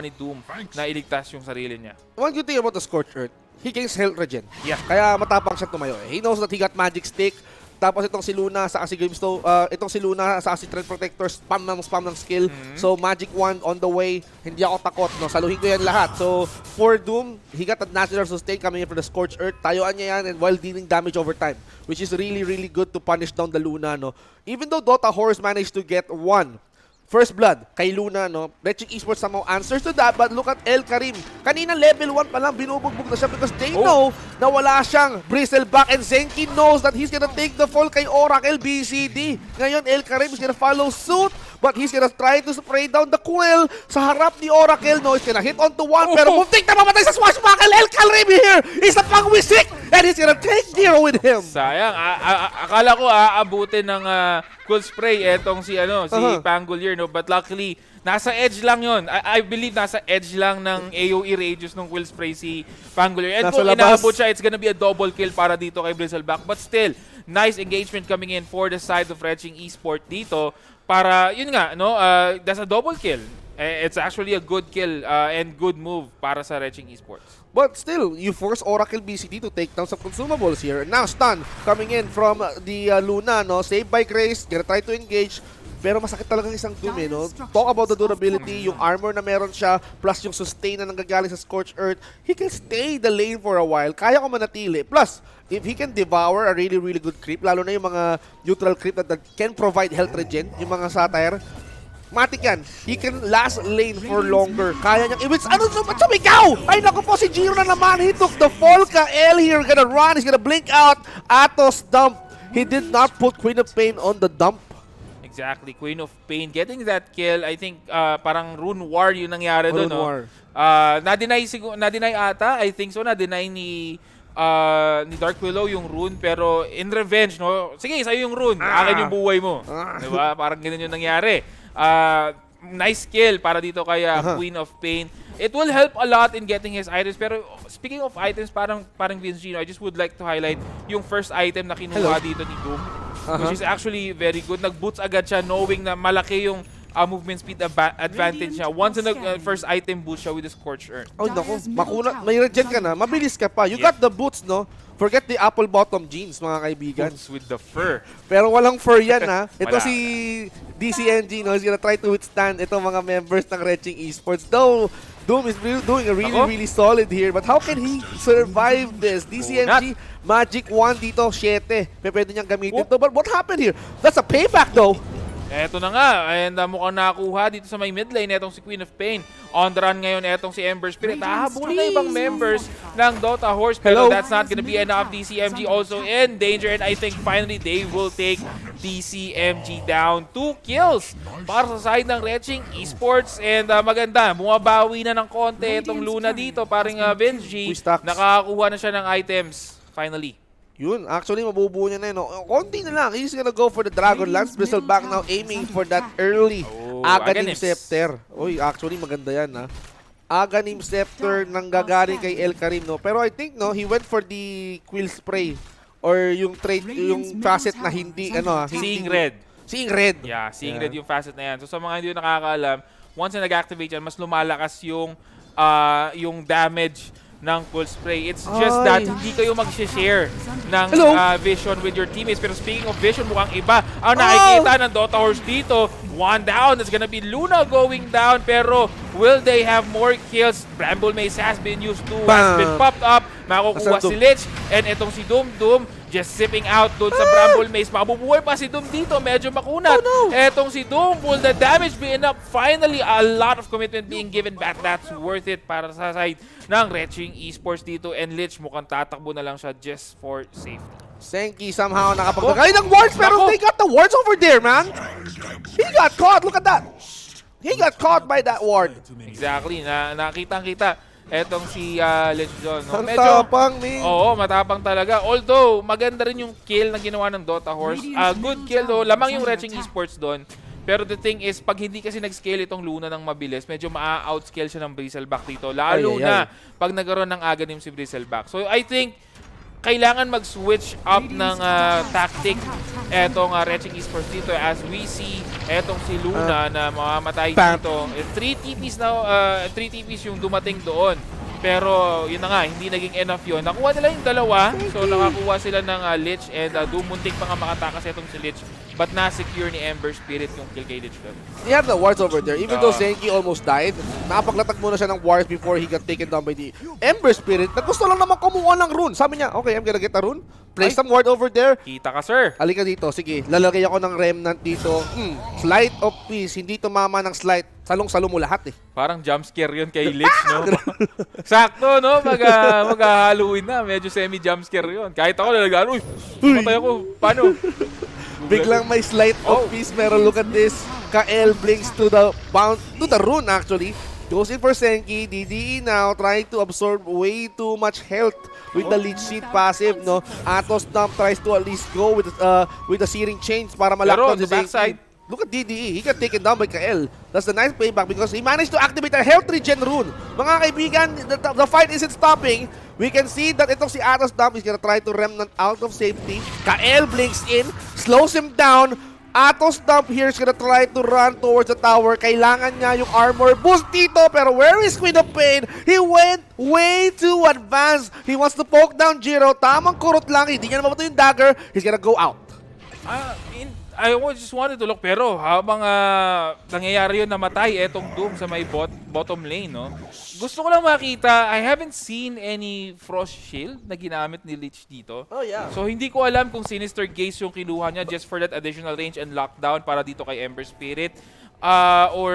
ni Doom na iligtas yung sarili niya. One good thing about the Scorched Earth, he gains health regen. Yeah. Kaya matapang siya tumayo. He knows that he got magic stick. Tapos itong si Luna sa si Grimstone, itong si Luna sa si Trend Protector, spam ng skill. So Magic Wand on the way. Hindi ako takot, no. Saluhin ko yan lahat. So for Doom, he got a natural sustain coming in for the Scorched Earth. Tayuan niya yan and while dealing damage over time, which is really good to punish down the Luna, no. Even though Dota Horse managed to get one first blood kay Luna, no? Reching Esports somehow answers to that, but look at El Karim. Kanina level 1 pa lang, binubugbog na siya because they know na wala siyang bristleback and Zenki knows that he's gonna take the fall kay Oracle BCD. Ngayon, El Karim is gonna follow suit, but he's gonna try to spray down the Quill sa harap ni Oracle, no? He's gonna hit onto one, pero muntik na mamatay sa swashbuckle. El Karim here is a pangwisik and he's gonna take Nero with him. Sayang, akala ko aabutin ng cool spray etong si Pangolier, no? But luckily, nasa edge lang yon. I believe nasa edge lang ng AoE radius ng Quill Spray si Pangolier. And kung inaabot siya, it's gonna be a double kill para dito kay Bristleback. But still, nice engagement coming in for the side of Reching Esports dito. Para, yun nga, no? That's a double kill. It's actually a good kill and good move para sa Reching Esports. But still, you force Oracle BCD to take down some consumables here. Now, stun coming in from the Luna, no? Saved by Grace, gonna try to engage. Pero masakit talagang isang Doom, no? Talk about the durability, yung armor na meron siya, plus yung sustain na nanggagaling sa Scorched Earth. He can stay the lane for a while. Kaya ko manatili. Plus, if he can devour a really good creep, lalo na yung mga neutral creep that can provide health regen, yung mga satire, matik yan. He can last lane for longer. Kaya niyang i-wits. Ano sumigaw? Ay naku po, si Giro na naman. He took the fall. Kael here gonna run. He's gonna blink out. Atos dump. He did not put Queen of Pain on the dump. Exactly. Queen of Pain getting that kill. I think parang Rune War yung nangyari doon, no? Na-deny ata. I think so. Na-deny ni Dark Willow yung rune, pero in revenge, no? Sige, sa'yo yung rune. Akin yung buhay mo. Diba? Parang ganun yung nangyari. Nice kill para dito kay Queen of Pain. It will help a lot in getting his items. Pero speaking of items, parang Vince Gino, I just would like to highlight yung first item na kinuha dito ni Doom. Which is actually very good. Nag-boots agad siya knowing na malaki yung movement speed advantage niya. Once na first item boost siya with the Scorched Earth. Oh, naku. May regen ka na. Mabilis ka pa. You got the boots, no? Forget the apple bottom jeans, mga kaibigan. Boots with the fur. Pero walang fur yan, ha? Ito Wala. si DCNG, no? He's gonna try to withstand itong mga members ng Retching Esports. Though, Doom is doing a really solid here. But how can he survive this? DCNG, Magic 1 dito, 7. Pwede niyang gamitin to. But what happened here? That's a payback, though. Eto na nga, and mukhang nakuha dito sa may mid lane, etong si Queen of Pain. On the run ngayon, etong si Ember Spirit. Hahabulin na ibang members ng Dota Horse, pero that's not gonna be enough. DCMG also in danger, and I think finally they will take DCMG down. 2 kills para sa side ng Retching Esports, and maganda, bumabawi na ng konti itong Luna dito. Paring Vince G, nakakuha na siya ng items, finally. Yun, actually mabubuo niya na yun. Konti na lang. He's gonna go for the Dragon Lance. Bristleback now aiming for that early Aghanim Scepter. Uy, actually maganda yan, ha. Aghanim Scepter nang gagaling kay El Karim, no. Pero I think, no, he went for the Quill Spray or yung trait, yung facet na hindi, Seeing Red. Seeing Red. Yeah, Seeing Red yung facet na yan. So sa mga hindi nakakaalam, once na nag-activate yan, mas lumalakas yung damage ng Cool Spray. It's just that hindi kayo mag-share ng vision with your teammates. Pero speaking of vision, mukhang iba ang nakikita ng Dota Horse dito. 1 down. It's gonna be Luna going down. Pero will they have more kills? Bramble Mace has been used to, has been popped up. Makukuha si Lich. And itong si Doom just sipping out doon sa Bramble Mace. Mabubuhay pa si Doom dito. Medyo makunat. Etong si Doom, will the damage be enough? Finally, a lot of commitment being given back. That's worth it para sa side ng Retching Esports dito. And Lich mukhang tatakbo na lang siya just for safety. Senki somehow nakapagbagay ng wards, pero they got the wards over there, man. He got caught. Look at that. He got caught by that ward. Exactly. Nakitang-kita. Etong si Lich John. No? Ang tapang ni. Oo, matapang talaga. Although, maganda rin yung kill na ginawa ng Dota Horse. Good kill though. Lamang yung Retching Esports doon. Pero the thing is, pag hindi kasi nag-scale itong Luna ng mabilis, medyo maa-outscale siya ng Bristleback dito. Lalo na pag nagkaroon ng Aghanim si Bristleback. So I think, kailangan mag-switch up ng tactic etong Retching Esports dito as we see etong si Luna na mamamatay dito. 3 TPs yung dumating doon. Pero yun na nga, hindi naging enough yun. Nakuha nila yung dalawa. So nakakuha sila ng Lich and dumuntik pa nga makatakas itong si Lich. But na-secure ni Ember Spirit yung kill kay Lich doon. He had the wards over there. Even though Senki almost died, nakapaglatag muna siya ng wards before he got taken down by the Ember Spirit. Gusto lang naman kumuha ng rune. Sabi niya, okay, I'm gonna get a rune. Place some ward over there. Kita ka, sir. Halika dito. Sige, lalagay ako ng remnant dito. Sleight of peace. Hindi tumama ng sleight. Salong-salo mo lahat eh. Parang jumpscare yun kay Lich, no? Sakto, no? Mag-Halloween na. Medyo semi-jumpscare yun. Kahit ako nalagaan, uy, matay ako. Paano? Biglang may sleight of peace. Pero look at this. Kael blinks to the rune actually. Goes in for Senki. DDE now trying to absorb way too much health with the Leech Seed passive, no? Atos Dump tries to at least go with the Searing Chains para malakton si Senki. Look at DDE. He got taken down by Kael. That's the nice playback because he managed to activate a health regen rune. Mga kaibigan, the fight isn't stopping. We can see that itong si Atos Dump is gonna try to remnant out of safety. Kael blinks in, slows him down. Atos Dump here is gonna try to run towards the tower. Kailangan niya yung armor boost dito. Pero where is Queen of Pain? He went way too advanced. He wants to poke down Jiro. Tamang kurot lang. Hindi niya naman yung dagger. He's gonna go out. I just wanted to look, pero habang nangyayari yun, namatay etong Doom sa may bottom lane, no? Gusto ko lang makita, I haven't seen any Frost Shield na ginamit ni Lich dito. Oh yeah. So hindi ko alam kung Sinister Gaze yung kinuha niya just for that additional range and lockdown para dito kay Ember Spirit. Or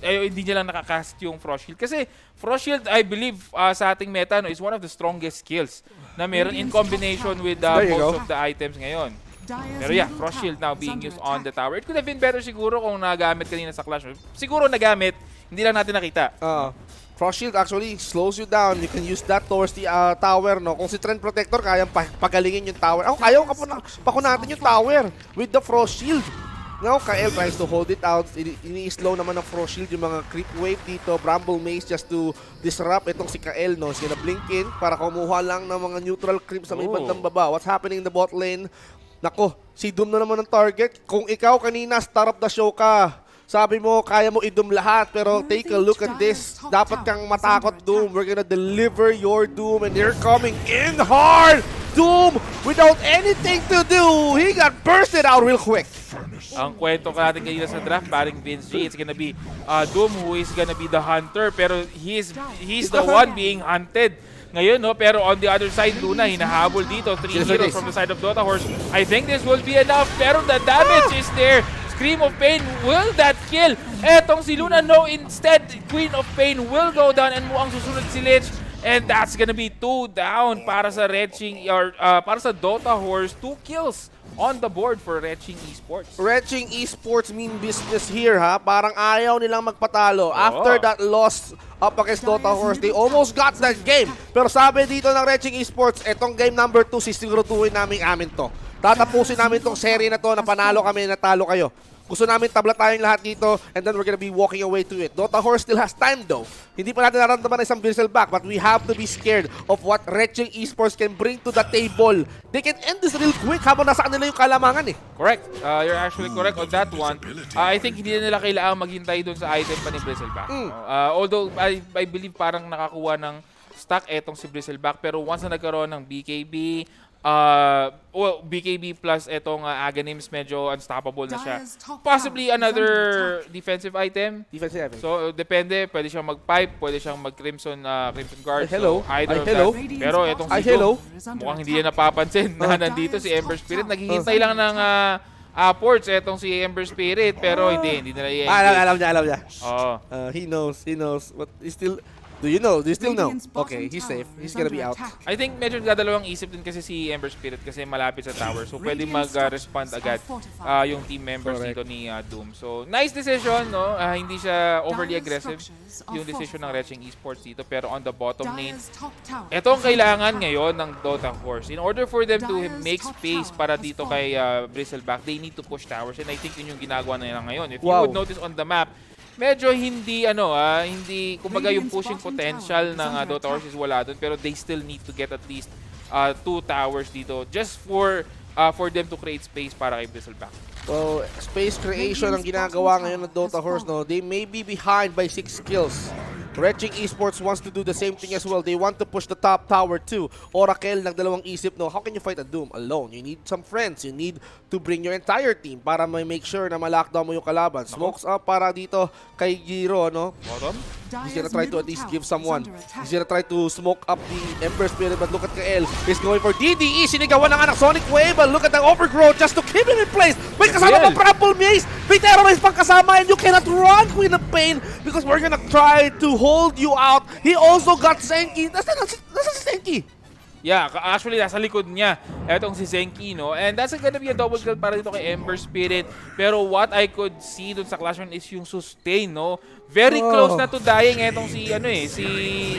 hindi niya lang nakakast yung Frost Shield. Kasi Frost Shield, I believe, sa ating meta, no, is one of the strongest skills na meron in combination with most of the items ngayon. Pero yeah, Frost Shield now being used on the tower. It could have been better siguro kung nagamit kanina sa Clash. Siguro nagamit, hindi lang natin nakita. Frost Shield actually slows you down. You can use that towards the tower, no? Kung si Trend Protector, kayang pagalingin yung tower. Ayaw pakunatin yung tower with the Frost Shield. Now, Kael tries to hold it out. Ini-slow naman ng Frost Shield yung mga creep wave dito. Bramble Maze just to disrupt itong si Kael, no? He's gonna blink in para kumuha lang ng mga neutral creep sa may bandang baba. What's happening in the bot lane? Nako, si Doom na naman ang target. Kung ikaw kanina, star of the show ka, Sabi mo, kaya mo i-doom lahat, pero take a look at this. Dapat kang matakot, Doom. We're gonna deliver your Doom, and they're coming in hard! Doom, without anything to do, he got bursted out real quick. Ang kwento ka natin kanina sa draft, paring Vince G, it's gonna be Doom who is gonna be the hunter, pero he's the one being hunted. Ngayon, no? Pero on the other side, Luna, hinahabol dito. 3 heroes from the side of Dota Horse. I think this will be enough, pero the damage is there. Scream of Pain, will that kill? Etong si Luna, no. Instead, Queen of Pain will go down and mukhang susunod si Lich. And that's gonna be 2 down para sa Retching, or para sa Dota Horse. 2 kills on the board for Retching Esports. Retching Esports mean business here, ha? Parang ayaw nilang magpatalo. After that loss up against Dota Horse, they almost got that game. Pero sabi dito ng Retching Esports, etong game number 2, sisiguraduhin amin to. Tatapusin namin tong serie na to na panalo kami, natalo kayo. Gusto namin tabla tayong lahat dito, and then we're gonna be walking away to it. Dota Horse still has time though. Hindi pa natin naramdaman na isang Bristleback, but we have to be scared of what Retching Esports can bring to the table. They can end this real quick habang nasa kanila yung kalamangan eh. Correct. You're actually correct on that one. I think hindi na nila kailangan maghintay doon sa item pa ni Bristleback. Although I believe parang nakakuha ng stock etong si Bristleback, pero once na nagkaroon ng BKB, BKB plus etong Aghanims, medyo unstoppable na siya. Possibly another defensive item. Defensive item. So, depende. Pwede siyang mag-pipe, pwede siyang mag-Crimson Guard. Hello. So, either of Hello. that. Pero etong si Hello. Doom, mukhang hindi niya napapansin na nandito si Ember Spirit. Naghihintay lang ng ports etong si Ember Spirit, pero hindi nila i-engage. Alam niya. Oo. He knows. But he still... Do you know? Do you still know? Okay, he's safe. He's gonna be out. I think medyo dadalawang isip din kasi si Ember Spirit kasi malapit sa tower. So, pwede mag-respond agad yung team members dito ni Doom. So, nice decision, no? Hindi siya overly aggressive yung decision ng Retching Esports dito. Pero on the bottom lane, ito ang kailangan ngayon ng Dota Horse. In order for them to make space para dito kay Bristleback, they need to push towers. And I think yun yung ginagawa na nila ngayon. If you would notice on the map, medyo hindi hindi kumbaga yung pushing potential ng Dota Horse is wala doon, pero they still need to get at least 2 towers dito just for them to create space para kay Bristleback. So, space creation ang ginagawa ngayon ng Dota Horse, no? They may be behind by 6 kills. Retching Esports wants to do the same thing as well. They want to push the top tower too. Oracle ng dalawang isip, no? How can you fight a Doom alone? You need some friends. You need to bring your entire team para may make sure na ma-lockdown mo yung kalaban. Smokes up para dito kay Giro, no? Bottom? He's gonna try to at least give someone. He's gonna try to smoke up the Ember Spirit, but look at Kael. He's going for DDE. Sinigawan na nga ng Sonic Wave, but look at the overgrowth just to keep him in place. May kasama pa Purple Maze. May Terrorize pang kasama, and you cannot run, Queen of Pain, because we're gonna try to hold you out. He also got Senki. Nasa si Senki? Yeah, actually nasa likod niya etong si Zenki, no? And that's gonna be a double kill para dito kay Ember Spirit. Pero what I could see dun sa Clash Royale is yung sustain, no? Very close na to dying etong si si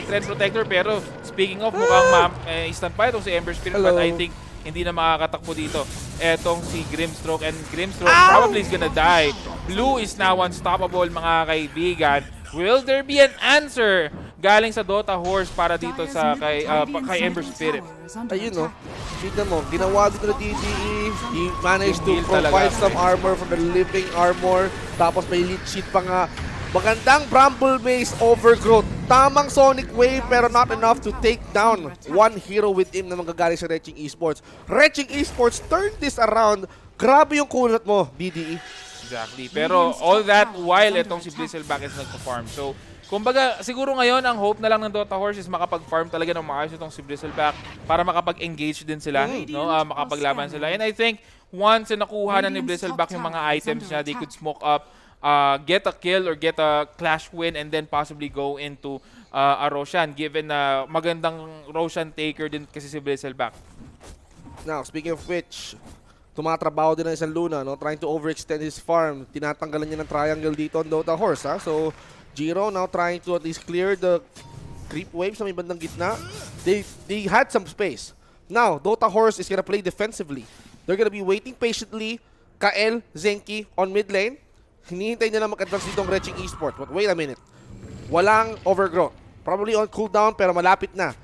Trend Protector, pero speaking of mukhang instant pa itong si Ember Spirit, but I think hindi na makakatakbo dito etong si Grimstroke, and Grimstroke probably is gonna die. Blue is now unstoppable, mga kaibigan. Will there be an answer galing sa Dota Horse para dito sa kay Ember Spirit? Ayun, no? Tignan mo, ginawa dito na DDE. He managed to provide some armor from the living armor. Tapos may lead sheet pa nga. Magandang Bramble Maze overgrowth. Tamang Sonic Wave pero not enough to take down one hero with him na magagaling sa Retching Esports. Retching Esports turned this around. Grabe yung kunat mo, DDE. Exactly. Pero all that while itong si Bristleback is nagpa-farm. So, kumbaga, siguro ngayon ang hope na lang ng Dota Horse is makapag-farm talaga ng maayos itong si Bristleback para makapag-engage din sila, no? Makapaglaban sila. And I think once na nakuha na ni Bristleback yung mga items niya, they could smoke up, get a kill or get a clash win, and then possibly go into a Roshan, given na magandang Roshan taker din kasi si Bristleback. Now, speaking of which, tumatrabaho din ng isang Luna, no? Trying to overextend his farm. Tinatanggalan niya ng triangle dito on Dota Horse, ha? So, Giro now trying to at least clear the creep wave sa may bandang gitna. They had some space. Now, Dota Horse is gonna play defensively. They're gonna be waiting patiently. Kael, Zenki on mid lane. Hinihintay nila mag-advance dito ang Retching Esports. But wait a minute. Walang overgrowth. Probably on cooldown pero malapit na.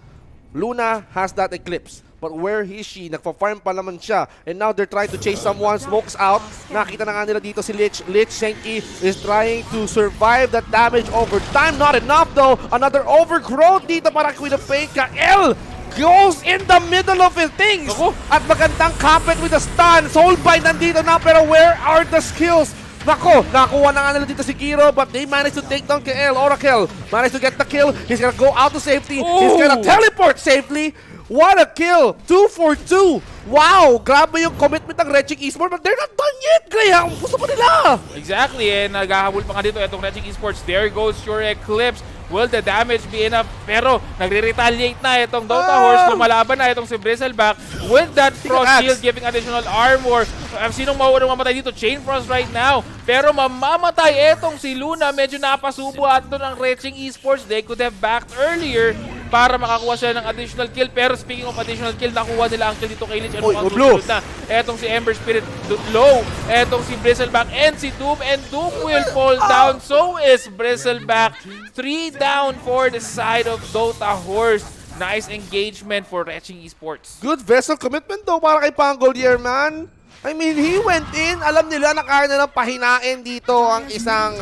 Luna has that Eclipse. But where is she? Nagpa-farm pa naman siya. And now they're trying to chase someone. Smokes out. Nakita na nga nila dito si Lich. Lich Shenki is trying to survive that damage over time. Not enough though. Another overgrowth dito para Queen of Pain. Kael goes in the middle of his things. At magandang kapit with a stun. Soulbind nandito na, pero where are the skills? Nako, nakuha na nga nila dito si Kiro, but they managed to take down Kael. Oracle managed to get the kill. He's gonna go out to safety. He's gonna teleport safely. What a kill! 2 for 2! Wow! Grabe yung commitment ng Red Chick Esports, but they're not done yet, Graham! Gusto pa nila! Exactly, and naghahabol pa nga dito itong Red Chick Esports. There goes your Eclipse. Will the damage be enough? Pero nagre-retaliate na itong Dota Horse. Lumalaban na itong si Bristleback with that Frost Shield giving additional armor. Sinong mauunang mamatay dito? Chain Frost right now. Pero mamamatay itong si Luna. Medyo napasubo at doon ang Red Chick Esports. They could have backed earlier para makakuha sila ng additional kill. Pero speaking of additional kill, nakuha nila ang kill dito kay Lich. Ano ang susunod na? Etong si Ember Spirit low. Etong si Bristleback and si Doom. And Doom will fall down. So is Bristleback. 3 down for the side of Dota Horse. Nice engagement for Retching Esports. Good vessel commitment though para kay Pangolier, man. I mean, he went in. Alam nila na kaya nilang pahinain dito ang isang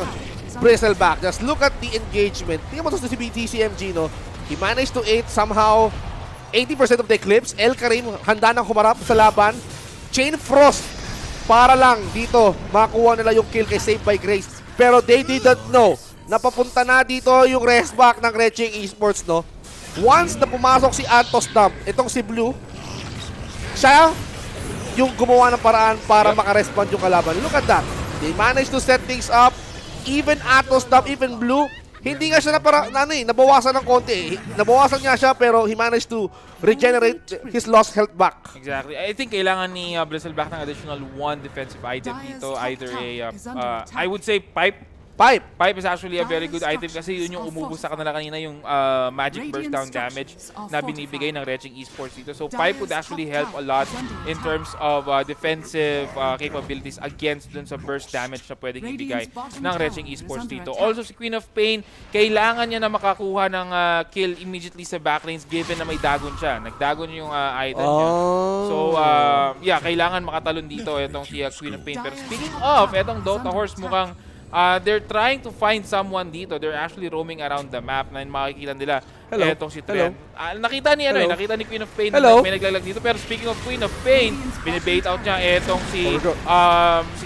Bristleback. Just look at the engagement. Tingnan mo to si BTCMG, no? He managed to 8 somehow 80% of the Eclipse. El Karim handa nang humarap sa laban. Chain Frost para lang dito makuha nila yung kill kay Saved by Grace. Pero they didn't know na papunta na dito yung rest back ng Red Chick Esports, no? Once na pumasok si Antos Dump, itong si Blue, siya yung gumawa ng paraan para makarespond yung kalaban. Look at that. They managed to set things up. Even Antos Dump, even Blue, hindi nga siya nabawasan ng konti. Nabawasan nga siya pero he managed to regenerate his lost health back. Exactly. I think kailangan ni Bristleback ng additional 1 defensive item dito. Either a, I would say Pipe. Pipe is actually a very good item kasi yun yung umubos sa kanila kanina, yung magic burst down damage na binibigay ng Retching Esports dito. So Pipe would actually help a lot in terms of defensive capabilities against dun sa burst damage na pwedeng ibigay ng Retching Esports dito. Also si Queen of Pain, kailangan niya na makakuha ng kill immediately sa backlanes given na may dagon siya. Nagdagon yung item niya. So yeah, kailangan makatalon dito itong si Queen of Pain. Pero speaking of, itong Dota Horse mukhang they're trying to find someone dito. They're actually roaming around the map na makikita nila. Etong si Trent. Nakita ni nakita ni Queen of Pain na may naglalag dito. Pero speaking of Queen of Pain, binibait out niya etong si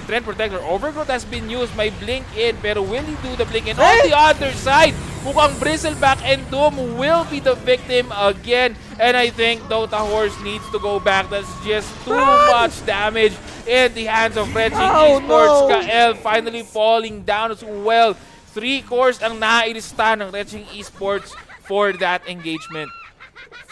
Trent Protector. Overgrowth has been used. May blink in, pero will he do the blink in? On the other side, mukhang Bristleback and Doom will be the victim again. And I think Dota Horse needs to go back. That's just too much damage in the hands of Red Chick Esports. Kael finally falling down as well. 3 cores ang nailista ng Red Chick Esports for that engagement.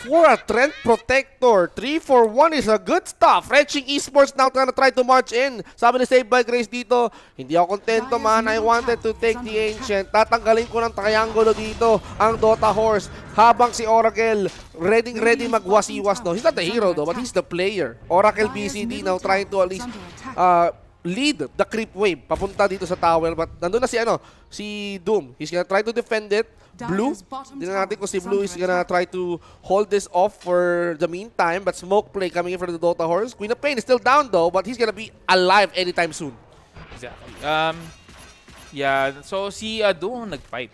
For a Trent Protector, 3 for 1 is a good stuff. Red Chick Esports now gonna try to march in. Sabi ni Save by Grace dito, hindi ako kontento man. I wanted to take the Ancient. Tatanggalin ko ng triangulo dito ang Dota Horse. Habang si Oracle, ready magwasiwas. No, he's not the hero though, but he's the player. Oracle BCD now trying to at least lead the creep wave papunta dito sa tower. But nandun na si Doom. He's gonna try to defend it. Blue, tingnan natin kung si Blue is gonna try to hold this off for the meantime. But smoke play coming in for the Dota Horse. Queen of Pain is still down though, but he's gonna be alive anytime soon. Exactly. Yeah, so si Doom ang nag-pipe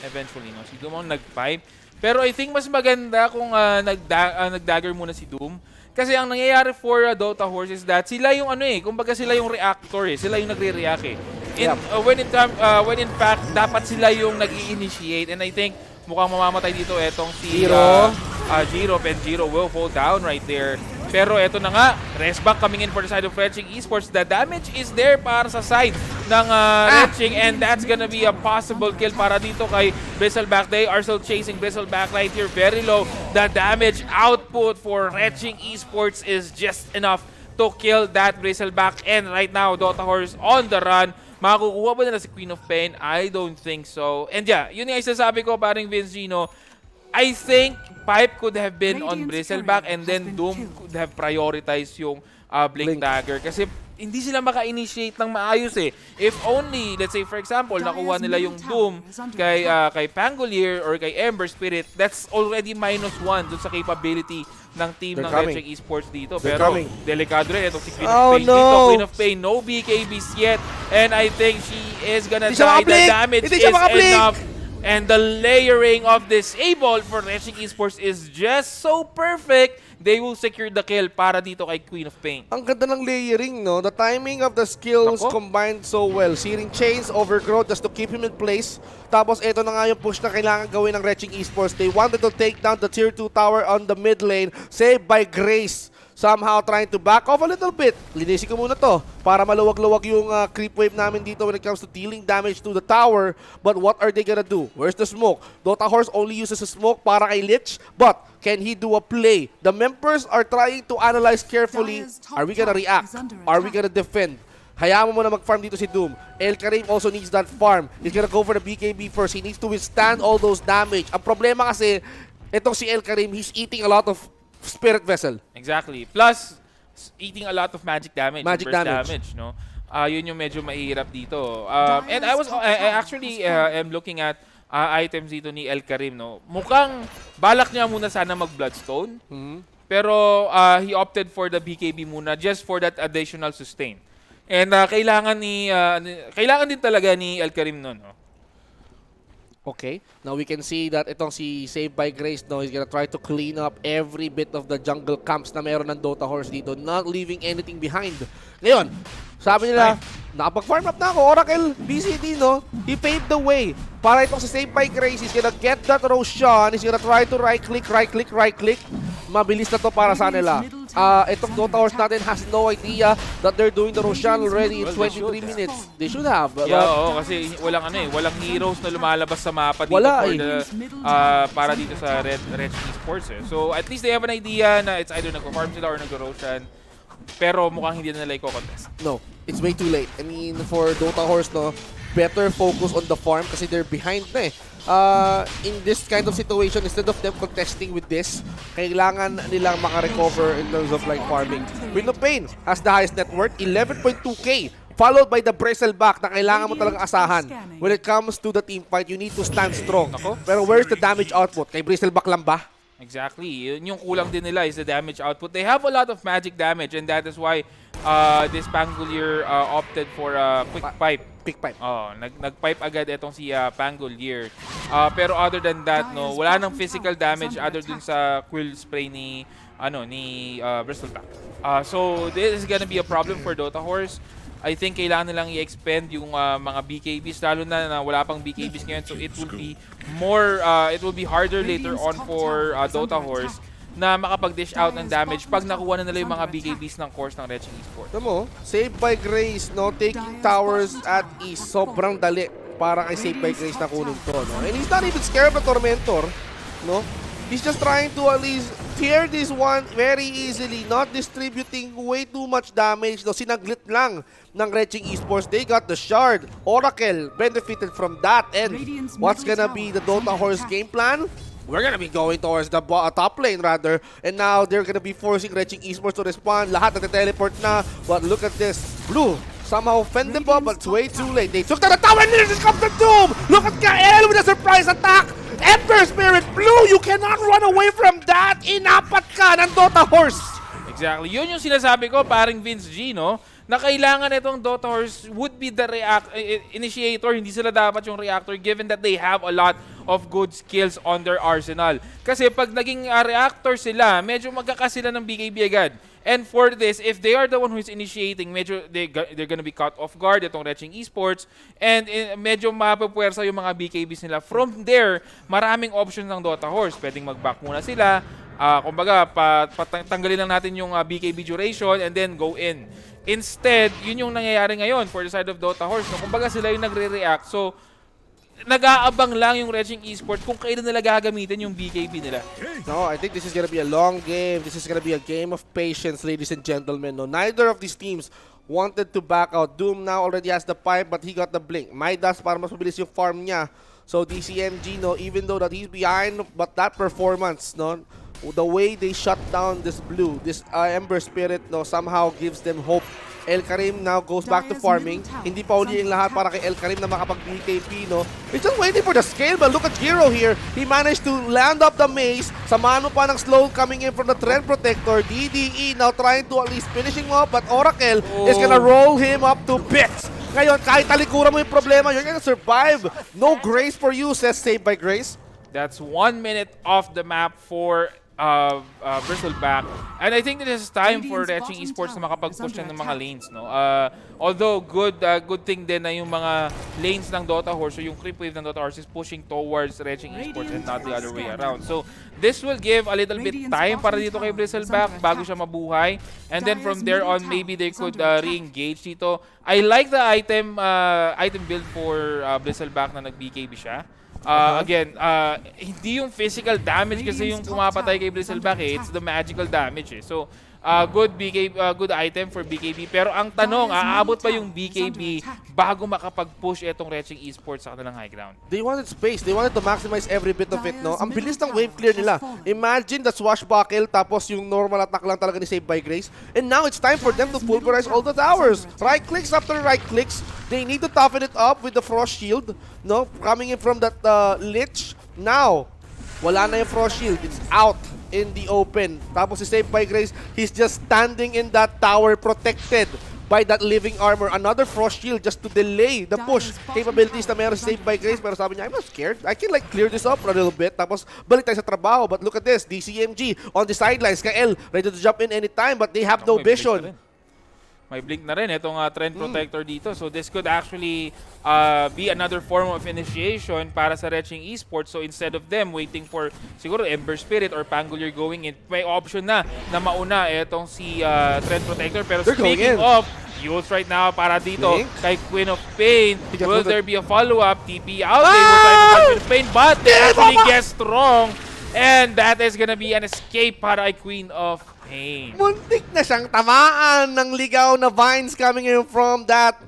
eventually, no? Si Doom ang nag-pipe. Pero I think mas maganda kung nag-dagger muna si Doom. Kasi ang nangyayari for Dota Horse is that sila yung kumbaga sila yung reactor sila yung nagre-react when in fact dapat sila yung nag-i-initiate, and I think mukhang mamamatay dito etong si Giro, and Giro will fall down right there. Pero eto na nga, rest back coming in for the side of Retching Esports. The damage is there para sa side ng Retching, and that's gonna be a possible kill para dito kay Bristleback. They are still chasing Bristleback right here, very low. The damage output for Retching Esports is just enough to kill that Bristleback, and right now Dota Horse on the run. Makukuha ba nila si Queen of Pain? I don't think so. And yeah, yun yung isasabi ko, paring Vince Gino. I think Pipe could have been on Bristleback, and then Doom could have prioritized yung Blink Dagger. Kasi hindi sila maka-initiate ng maayos eh. If only, let's say for example, nakuha nila yung Doom kay Pangolier or kay Ember Spirit, that's already -1 dun sa capability ng team ng Red Check Esports dito. Pero delikado rin itong si Queen of Pain dito. Queen of Pain, no BKBs yet. And I think she is gonna die. The damage is enough. And the layering of disable for Red Check Esports is just so perfect. They will secure the kill para dito kay Queen of Pain. Ang ganda ng layering, no? The timing of the skills combined so well. Searing Chains, Overgrowth just to keep him in place. Tapos ito na nga yung push na kailangan gawin ng Red Check Esports. They wanted to take down the tier 2 tower on the mid lane. Saved by Grace. Somehow trying to back off a little bit. Linisin ko muna to para maluwag-luwag yung creep wave namin dito when it comes to dealing damage to the tower. But what are they gonna do? Where's the smoke? Dota Horse only uses a smoke para kay Lich. But can he do a play? The members are trying to analyze carefully. Are we gonna react? Are we gonna defend? Hayaan mo muna mag-farm dito si Doom. El Karim also needs that farm. He's gonna go for the BKB first. He needs to withstand all those damage. Ang problema kasi, itong si El Karim, he's eating a lot of Spirit Vessel. Exactly. Plus, eating a lot of magic damage. Magic damage. No? Yun yung medyo mahirap dito. And I actually am looking at items dito ni El Karim. No? Mukhang balak niya muna sana mag-Bloodstone. Pero he opted for the BKB muna just for that additional sustain. And kailangan din talaga ni El Karim nun. No? Okay, now we can see that itong si Saved by Grace, no, he's gonna try to clean up every bit of the jungle camps na meron ng Dota Horse dito, not leaving anything behind. Ngayon, sabi nila, nakapag-farm up na ako, Oracle, BCD, no? He paved the way. Para itong si Saved by Grace, he's gonna get that Roshan, he's gonna try to right-click. Mabilis na to para sa nila. Itong Dota Horse natin has no idea that they're doing the Roshan already in 23 minutes. They should have. Kasi walang heroes na lumalabas sa mapa dito para dito sa Red Esports. So at least they have an idea na it's either nag-farm sila or nag-Roshan. Pero mukhang hindi na nila i-contest. No, it's way too late. I mean, for Dota Horse, no, better focus on the farm kasi they're behind na eh. In this kind of situation, instead of them contesting with this, kailangan nilang maka-recover in terms of like farming. Queen of Pain has the highest net worth, 11.2k, followed by the Bristleback na kailangan mo talagang asahan. When it comes to the team fight, you need to stand strong. Pero where's the damage output? Kay Bristleback lang ba? Exactly. Yun yung kulang din nila is the damage output. They have a lot of magic damage and that is why this Pangolier opted for quick pipe. Nag-pipe agad itong si Pangolier. Pero other than that, no, wala nang physical damage other dun sa quill spray ni Bristleback. So this is gonna be a problem for Dota Horse. I think kailangan nilang i-expend yung mga BKBs lalo na wala pang BKBs ngayon, so it will be harder later on for Dota Horse na makapag-dish out ng damage pag nakuha na nila yung mga BKBs ng course ng Red Check Esports. Alam mo, Saved by Grace, no, taking towers at ease, sobrang dali para kay Saved by Grace na kunin to, no? And he's not even scared of the Tormentor, no? He's just trying to at least tear this one very easily, not distributing way too much damage. No, sinaglit lang ng Red Check Esports. They got the shard. Oracle benefited from that. And what's gonna be the Dota Horse game plan? We're gonna be going towards the top lane rather. And now they're gonna be forcing Red Check Esports to respond. Lahat na teleport na. But look at this. Blue somehow fend them up, but it's way too late. They took down the tower and here comes the Doom! Look at Kael with a surprise attack! Ember Spirit Blue, you cannot run away from that! Inapat ka ng Dota Horse! Exactly. Yun yung sinasabi ko, paring Vince G, no? Na kailangan itong Dota Horse would be the initiator, hindi sila dapat yung reactor given that they have a lot of good skills on their arsenal. Kasi pag naging reactor sila, medyo magkakasila ng BKB agad. And for this, if they are the one who is initiating, medyo they're gonna be caught off guard itong Red Check Esports and medyo mapapwersa yung mga BKBs nila. From there, maraming options ng Dota Horse. Pwedeng mag-back muna sila. Kumbaga, tanggalin lang natin yung BKB duration and then go in. Instead, yun yung nangyayari ngayon for the side of Dota Horse. No? Kumbaga sila yung nagre-react. So, nag-aabang lang yung Red Check Esports kung kailan nila gagamitin yung BKB nila. No, I think this is gonna be a long game. This is gonna be a game of patience, ladies and gentlemen. No, neither of these teams wanted to back out. Doom now already has the pipe, but he got the blink. Midas para mas mabilis yung farm niya. So DCMG, no, even though that he's behind, but that performance, no, the way they shut down this blue, this Ember Spirit, no, somehow gives them hope El Karim now goes back to farming. Hindi pa uli yung lahat para kay El Karim na makapag-BKP, no? He's just waiting for the scale, but look at Giro here. He managed to land up the maze. Samahan mo pa ng slow coming in from the Trend Protector. DDE now trying to at least finishing him up, but Oracle is gonna roll him up to bits. Ngayon, kahit talikuran mo yung problema, you're gonna survive. No grace for you, says Saved by Grace. That's 1 minute off the map for Bristleback. And I think this is time for Retching Esports na makapag-push ng mga lanes, no? Although good thing din na yung mga lanes ng Dota Horse, so yung creep wave ng Dota Horse is pushing towards Retching Esports and not the other way around. So this will give a little bit time para dito kay Bristleback bago siya mabuhay. And then from there on, maybe they could re-engage dito. I like the item build for Bristleback na nag-BKB siya. Again, hindi yung physical damage kasi yung pumapatay kay Bristleback it's the magical damage So, good item for BKB. Pero ang tanong, aabot pa yung BKB bago makapag-push itong Retching Esports sa kanilang high ground? They wanted space. They wanted to maximize every bit of it, no? Ang bilis ng wave clear nila. Imagine the swashbuckle tapos yung normal attack lang talaga ni Saved by Grace. And now it's time for them to pulverize all the towers. Right clicks after right clicks. They need to toughen it up with the Frost Shield, no? Coming in from that Lich. Now, wala na yung Frost Shield. It's out in the open. Tapos si Saved by Grace, he's just standing in that tower protected by that living armor. Another Frost Shield just to delay the push capabilities na meron si Saved by Grace. Pero sabi niya, I'm not scared. I can like clear this up for a little bit. Tapos balik tayo sa trabaho. But look at this. DCMG on the sidelines. Kael ready to jump in anytime but they have no vision. May blink na rin itong Trend Protector dito. So this could actually be another form of initiation para sa Retching Esports. So instead of them waiting for siguro Ember Spirit or Pangolier going in, may option na mauna itong si Trend Protector. Pero speaking of, Yules right now para dito kay Queen of Pain. Will there be a follow-up? TP out. They will try to find Queen of Pain but they actually get strong. And that is gonna be an escape para kay Queen of Pain. Muntik na siyang tamaan ng ligaw na vines coming in from that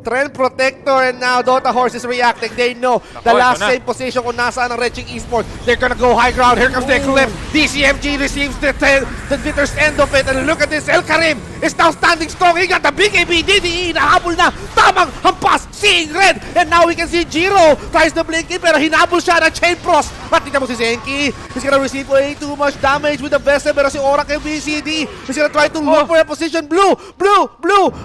Trend Protector and now Dota Horse is reacting. They know the last same position kung nasaan ang Retching Esports. They're gonna go high ground. Here comes the clip. DCMG receives the bitter's end of it and look at this. El Karim is now standing strong. He got the BKB. DDE nahabol na. Tamang hampas. Seeing red. And now we can see Giro tries to blink in pero hinabol siya ng Chain Frost. At tingnan mo si Zenki. He's gonna receive way too much damage with the Vessel pero si Oracle BCD is gonna try to look for a position. Blue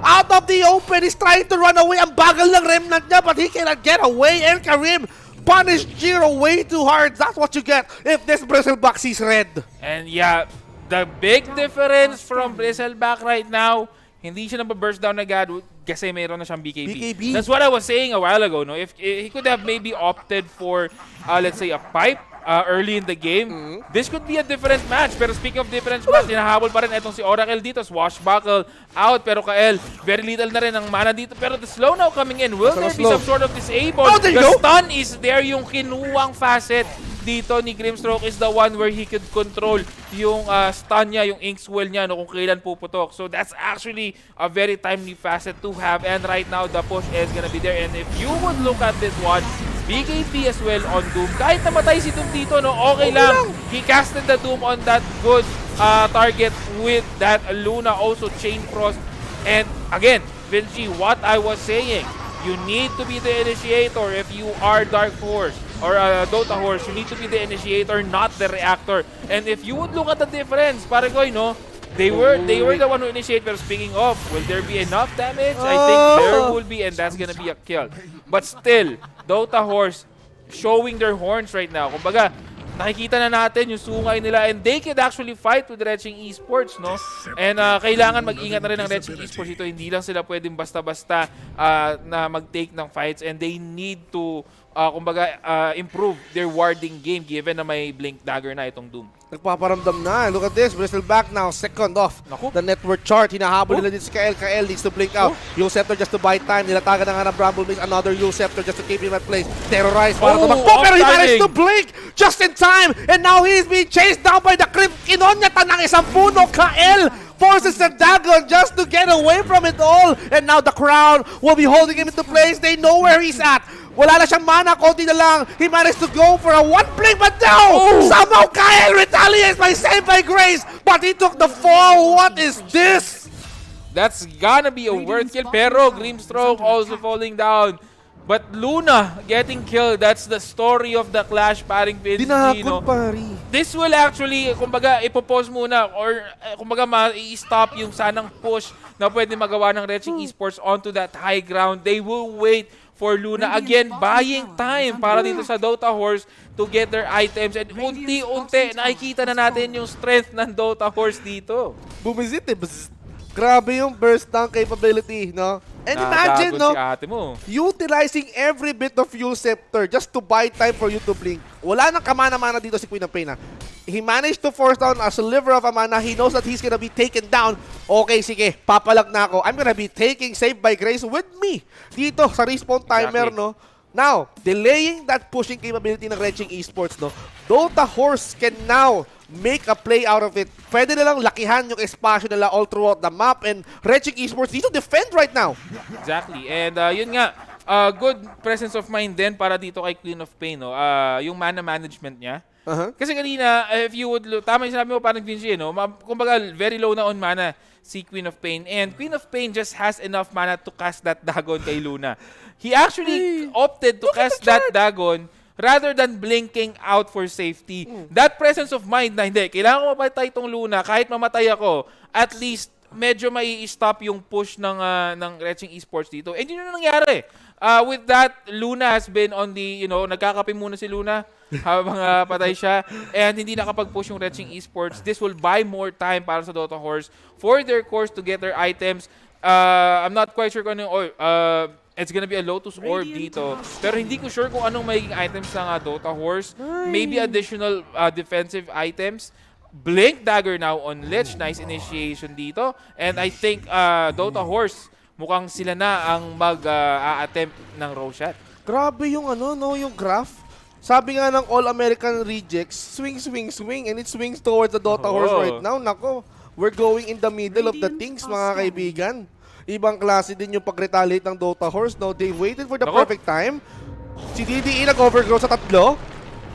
out of the open. He's trying to run away. Ang bagal ng remnant niya but he cannot get away. El Karim punished Giro way too hard. That's what you get if this Bristleback sees red. And yeah, the big difference from Bristleback right now, hindi siya nababurst down agad kasi mayroon na siyang BKB. That's what I was saying a while ago. No, if he could have maybe opted for let's say a pipe early in the game, this could be a different match. Pero speaking of different match, hinahabol pa rin itong si Oracle dito. Swashbuckle out, pero Kael, very little na rin ang mana dito. Pero the slow now coming in, will there be some sort of disable? The stun is there, yung kinuwang facet dito ni Grimstroke is the one where he could control yung stun niya, yung ink swell niya, no, kung kailan puputok. So that's actually a very timely facet to have. And right now, the push is gonna be there. And if you would look at this one, BKB as well on Doom. Kahit namatay si Doom dito, no, okay lang. He casted the Doom on that good target with that Luna, also Chain Frost. And again, Vinci, what I was saying, you need to be the initiator if you are Dark Horse or Dota Horse. You need to be the initiator, not the reactor. And if you would look at the difference, Paragoy, no, they were the one who initiated. Pero speaking of, will there be enough damage? I think there will be, and that's gonna be a kill. But still, Dota Horse showing their horns right now. Kumbaga, nakikita na natin yung sungay nila and they could actually fight with Retching Esports, no? And kailangan mag-ingat na rin ng Retching Esports ito. Hindi lang sila pwedeng basta-basta na mag-take ng fights and they need to kumbaga improve their warding game given na may Blink Dagger na itong Doom. Nagpaparamdam na. Look at this. Bristleback now, second off the network chart. Hinahabol nila din si Kael. Kael needs to blink out. Yule Scepter just to buy time. Nilatagan na nga ng Bramble Mix. Another Yule Scepter just to keep him at place. Terrorize para tumakbo. Pero he managed to blink just in time. And now he's being chased down by the creep. Inonyatan ng isang puno. Kael forces the Dagon just to get away from it all. And now the crowd will be holding him into place. They know where he's at. Wala na siyang mana, konti na lang. He managed to go for a one blink, but no! Somehow Kael retaliates by Saved by Grace, but he took the fall. What is this? That's gonna be a worth kill. Pero Grimstroke also falling down. But Luna getting killed, that's the story of the clash, paring Vince G, no? Dinakot, pari. This will actually, kumbaga, ipopause muna or kumbaga ma-stop yung sanang push na pwede magawa ng Retching Esports onto that high ground. They will wait for Luna again, buying time para dito sa Dota Horse to get their items. And unti-unti, nakikita na natin yung strength ng Dota Horse dito. Bumisit eh. Grabe yung burst tank capability, no? And imagine, no? Si ate mo. Utilizing every bit of fuel scepter just to buy time for you to blink. Wala nang kamana-mana dito si Queen of Pain. He managed to force down a sliver of a mana. He knows that he's gonna be taken down. Okay, sige, papalag na ako. I'm gonna be taking Save by Grace with me dito sa respawn timer, Exactly. no? Now, delaying that pushing capability ng Retching Esports, no? Dota Horse can now make a play out of it. Pwede nilang lakihan yung espasyo nila all throughout the map, and Retching Esports need to defend right now. Exactly. And yun nga, good presence of mind din para dito kay Queen of Pain, no? Yung mana management niya. Kasi kanina, if you would look, tama yung sinabi mo parang Vinci, no? Kumbaga, very low na on mana si Queen of Pain. And Queen of Pain just has enough mana to cast that Dagon kay Luna. He actually opted to cast that Dagon rather than blinking out for safety. That presence of mind na hindi, kailangan ko mapatay itong Luna, kahit mamatay ako, at least medyo may stop yung push ng Retching Esports dito. And yun yung nangyari. With that, Luna has been on the, nagkakape muna si Luna habang patay siya. And hindi nakapag-push yung Retching Esports. This will buy more time para sa Dota Horse for their course to get their items. I'm not quite sure kung ano it's gonna be a Lotus Orb dito. Pero hindi ko sure kung anong magiging items ng Dota Horse. Maybe additional defensive items. Blink Dagger now on Lich. Nice initiation dito. And I think Dota Horse, mukhang sila na ang mag-attempt ng Roshan. Grabe yung yung graph. Sabi nga ng All-American Rejects, swing, swing, swing, and it swings towards the Dota Horse right now. Nako, we're going in the middle of the things, mga kaibigan. Ibang klase din yung pag-retaliate ng Dota Horse. No, they waited for the perfect time. Si DDE nag-overgrow sa tatlo.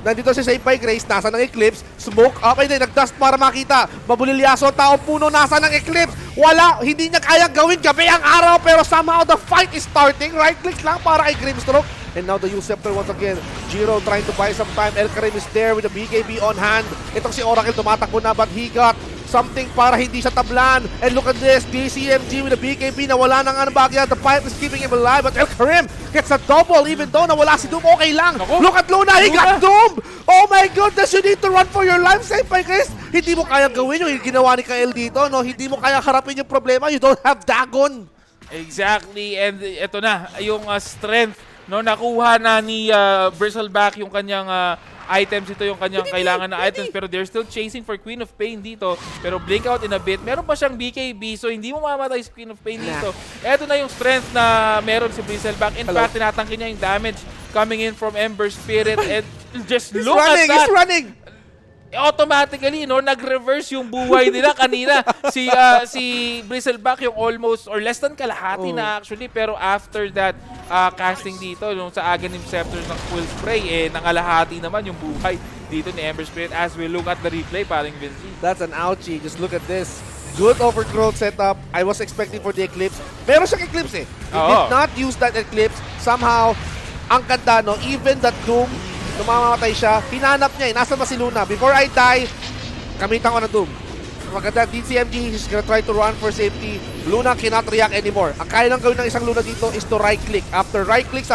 Nandito si Save by Grace, nasa ng Eclipse. Smoke up, ay nag-dust para makita. Mabulilyaso, tao puno, nasa ng Eclipse. Wala, hindi niya kayang gawin gabi ang araw, pero somehow the fight is starting. Right click lang para kay Grimstroke. And now the Usurper once again. Jiro trying to buy some time. El Karim is there with the BKB on hand. Itong si Oracle tumatakbo na, but he got something para hindi siya tablan. And look at this, DCMG with the BKB na wala nang bagya. The pipe is keeping him alive, but El Karim gets a double even though nawala si Doom. Okay lang. Look at Luna, he got Doom! Oh my goodness, you need to run for your life. Save by Grace. Hindi mo kayang gawin yung ginawa ni Kael dito, no? Hindi mo kayang harapin yung problema. You don't have Dagon. Exactly, and ito na, yung strength, no, nakuha na ni Bristleback yung kanyang items. Ito yung kanyang kailangan na items, pero they're still chasing for Queen of Pain dito. Pero blink out in a bit. Meron pa siyang BKB, so hindi mo mamatay si Queen of Pain dito. Ito na yung strength na meron si Bristleback. In fact, tinatangkin niya yung damage coming in from Ember Spirit. And just look at that. He's running! Automatically, no, nag-reverse yung buhay nila kanina. Si Bristleback yung almost or less than kalahati na actually, pero after that casting dito yung sa Aghanim Scepters ng full spray, nangalahati naman yung buhay dito ni Ember Spirit as we look at the replay, paring Vinci. That's an ouchie. Just look at this. Good overgrowth setup. I was expecting for the Eclipse. Meron siyang Eclipse eh. He did not use that Eclipse. Somehow, ang ganda, no? Even that Doom, namamatay siya, hinanap niya eh. Nasaan ba si Luna? Before I die, kamitan ko na Doom. Maganda, DCMG, he's gonna try to run for safety. Luna cannot react anymore. Ang kaya lang gawin ng isang Luna dito is to right-click. After right-clicks,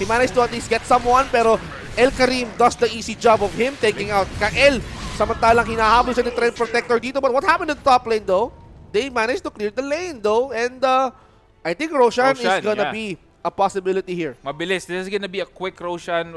he managed to at least get someone, pero El Karim does the easy job of him taking out Kael. Samantalang hinahabol siya ni Trend Protector dito. But what happened in the top lane though? They managed to clear the lane though. And I think Roshan is gonna be a possibility here. Mabilis. This is gonna be a quick Roshan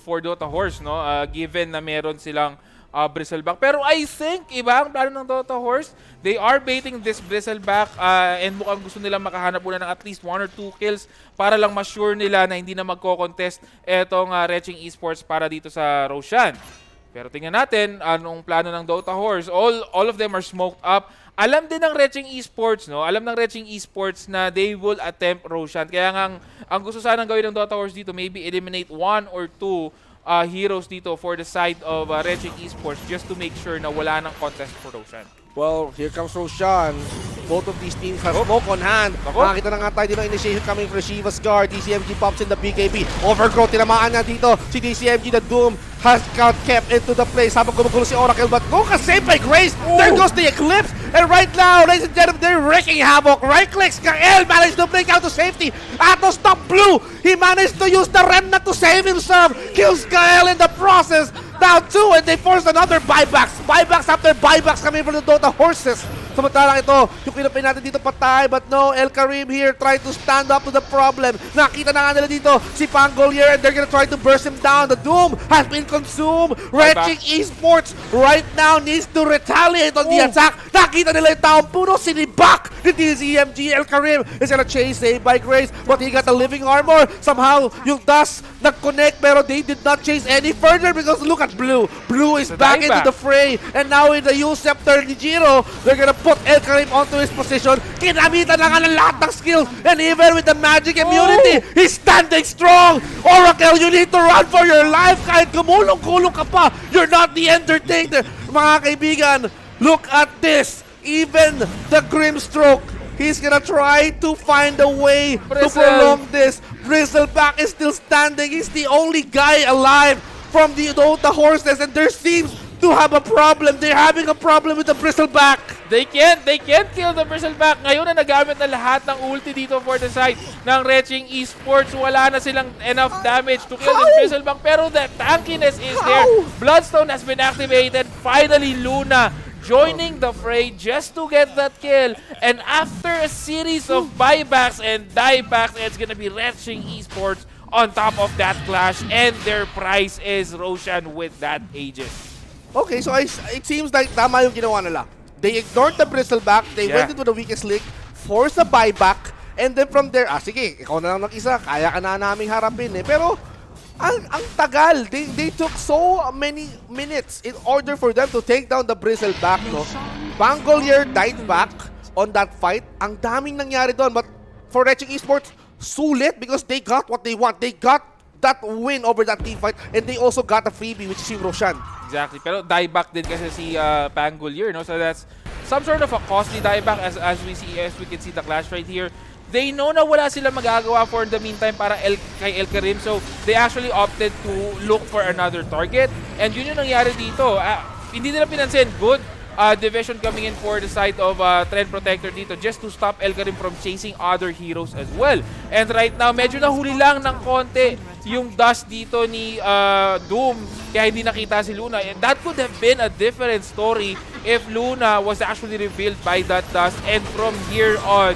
for Dota Horse, no? Given na meron silang Bristleback. Pero I think, iba ang plano ng Dota Horse. They are baiting this Bristleback and mukhang gusto nilang makahanap muna ng at least 1 or 2 kills para lang ma-sure nila na hindi na magko-contest etong Retching Esports para dito sa Roshan. Pero tingnan natin anong plano ng Dota Horse. All of them are smoked up. Alam din ng Retching Esports, no? Alam ng Retching Esports na they will attempt Roshan. Kaya nga, ang gusto sanang gawin ng Dota Horse dito, maybe eliminate 1 or 2 heroes dito for the side of Retching Esports just to make sure na wala ng contest for Roshan. Well, here comes Roshan. both of these teams have smoke on hand. Makakita na nga tayo dito ng initiation coming from Shiva's guard. DCMG pops in the BKB. Overgrowth, tinamaan na dito si DCMG. The Doom has got kept into the place habang gumugulo si Oracle, but Luka saved by Grace. There goes the Eclipse, and right now, ladies and gentlemen, they're wreaking havoc. Right clicks, Kael managed to break out to safety. Atos stop Blue. He managed to use the Remnant to save himself. Kills Kael in the process. Down 2, and they forced another buybacks. Buybacks after buybacks coming from the Dota horses. Samantalang ito, yung pinapin natin dito patay, but no, El Karim here trying to stand up to the problem. Nakita na nga nila dito si Pangolier, and they're gonna try to burst him down. The Doom has been consumed. Wretching Esports right now needs to retaliate on the attack. Nakita nila yung taong puno, sinibak ni DCMG. El Karim is gonna chase, saved by Grace, but he got the living armor. Somehow, yung dust nag-connect, pero they did not chase any further because look at Blue. Blue is back into the fray, and now with the U-Scepter ni Jiro, they're gonna put El Karim onto his position. Kinamitan na nga ng lahat ng skills, and even with the magic immunity, he's standing strong. Oracle, you need to run for your life. Kahit gumulong-gulong ka pa, you're not the entertainer. Mga kaibigan, look at this. Even the Grimstroke, he's gonna try to find a way to prolong this. Bristleback is still standing. He's the only guy alive from the Dota horses, and there seems to have a problem. They're having a problem with the Bristleback. They can't kill the Bristleback. Ngayon na nagamit na lahat ng ulti dito for the side ng Wretching Esports. Wala na silang enough damage to kill the Bristleback, pero the tankiness is there. Bloodstone has been activated. Finally, Luna joining the fray just to get that kill. And after a series of buybacks and diebacks, it's gonna be Wretching Esports on top of that clash, and their prize is Roshan with that Aegis. Okay, so it seems like tama yung ginawa nila. They ignored the Bristleback, they went into the weakest link, forced a buyback, and then from there, sige, ikaw na lang mag-isa, kaya ka na naming harapin eh. Pero, ang tagal. They took so many minutes in order for them to take down the Bristleback, no? Pangolier died back on that fight. Ang daming nangyari doon, but for Wretching Esports, sulit because they got what they want. They got that win over that team fight, and they also got a freebie, which is yung Roshan. Exactly. Pero dieback din kasi si Pangolier, no? So that's some sort of a costly dieback as we can see the clash right here. They know na wala sila magagawa for the meantime para kay El Karim, so they actually opted to look for another target. And yun yung nangyari dito. Hindi nila pinansin. Good division coming in for the side of Trend Protector dito just to stop El Karim from chasing other heroes as well. And right now, medyo nahuli lang ng konti yung dust dito ni Doom, kaya hindi nakita si Luna. And that could have been a different story if Luna was actually revealed by that dust. And from here on,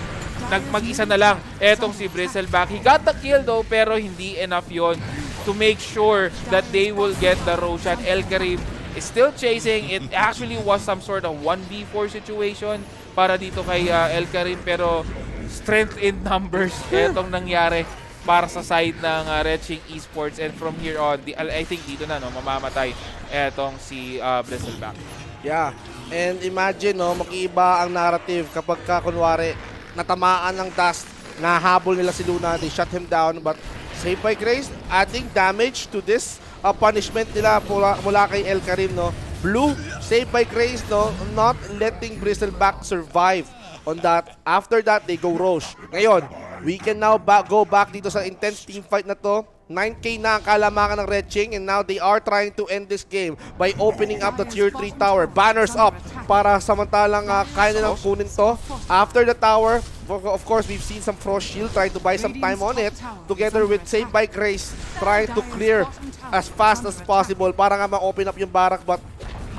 mag-isa na lang etong si Bristleback. He got the kill though, pero hindi enough yon to make sure that they will get the Roshan. El Karim is still chasing. It actually was some sort of 1v4 situation para dito kay El Karim, pero strength in numbers etong nangyari para sa side ng Wretching Esports. And from here on, I think dito na, no, mamamatay etong si Bristleback. Yeah, and imagine, no, mag-iiba ang narrative kapag kunwari natamaan ng dust, nahabol nila si Luna, they shut him down, but saved by Grace, adding damage to this punishment nila mula kay El Karim, no. Blue, saved by Grace, no, not letting Bristleback survive on that. After that, they go Roche. Ngayon, we can now go back dito sa intense team fight na to. 9K na ang kalamakan ng Wretching, and now they are trying to end this game by opening up the tier 3 tower. Banners up para samantalang kaya nilang kunin to. After the tower, of course, we've seen some Frost Shield trying to buy some time on it, together with Saved by Grace trying to clear as fast as possible para nga ma-open up yung barak. But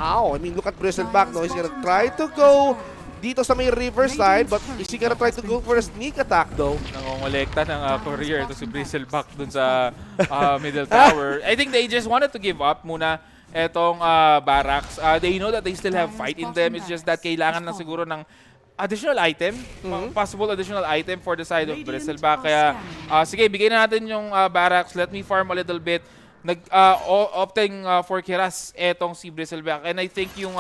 how? I mean, look at Bristleback, no? He's gonna try to go dito sa may riverside, but is he gonna try to go for a sneak attack though? Nangongolekta ng courier to si Bristleback dun sa middle tower. I think they just wanted to give up muna etong barracks. They know that they still have fight in them. It's just that kailangan lang siguro ng additional item, possible additional item for the side of Bristleback. Kaya sige, bigay na natin yung barracks. Let me farm a little bit. Opting for Kiras etong si Bristleback. And I think yung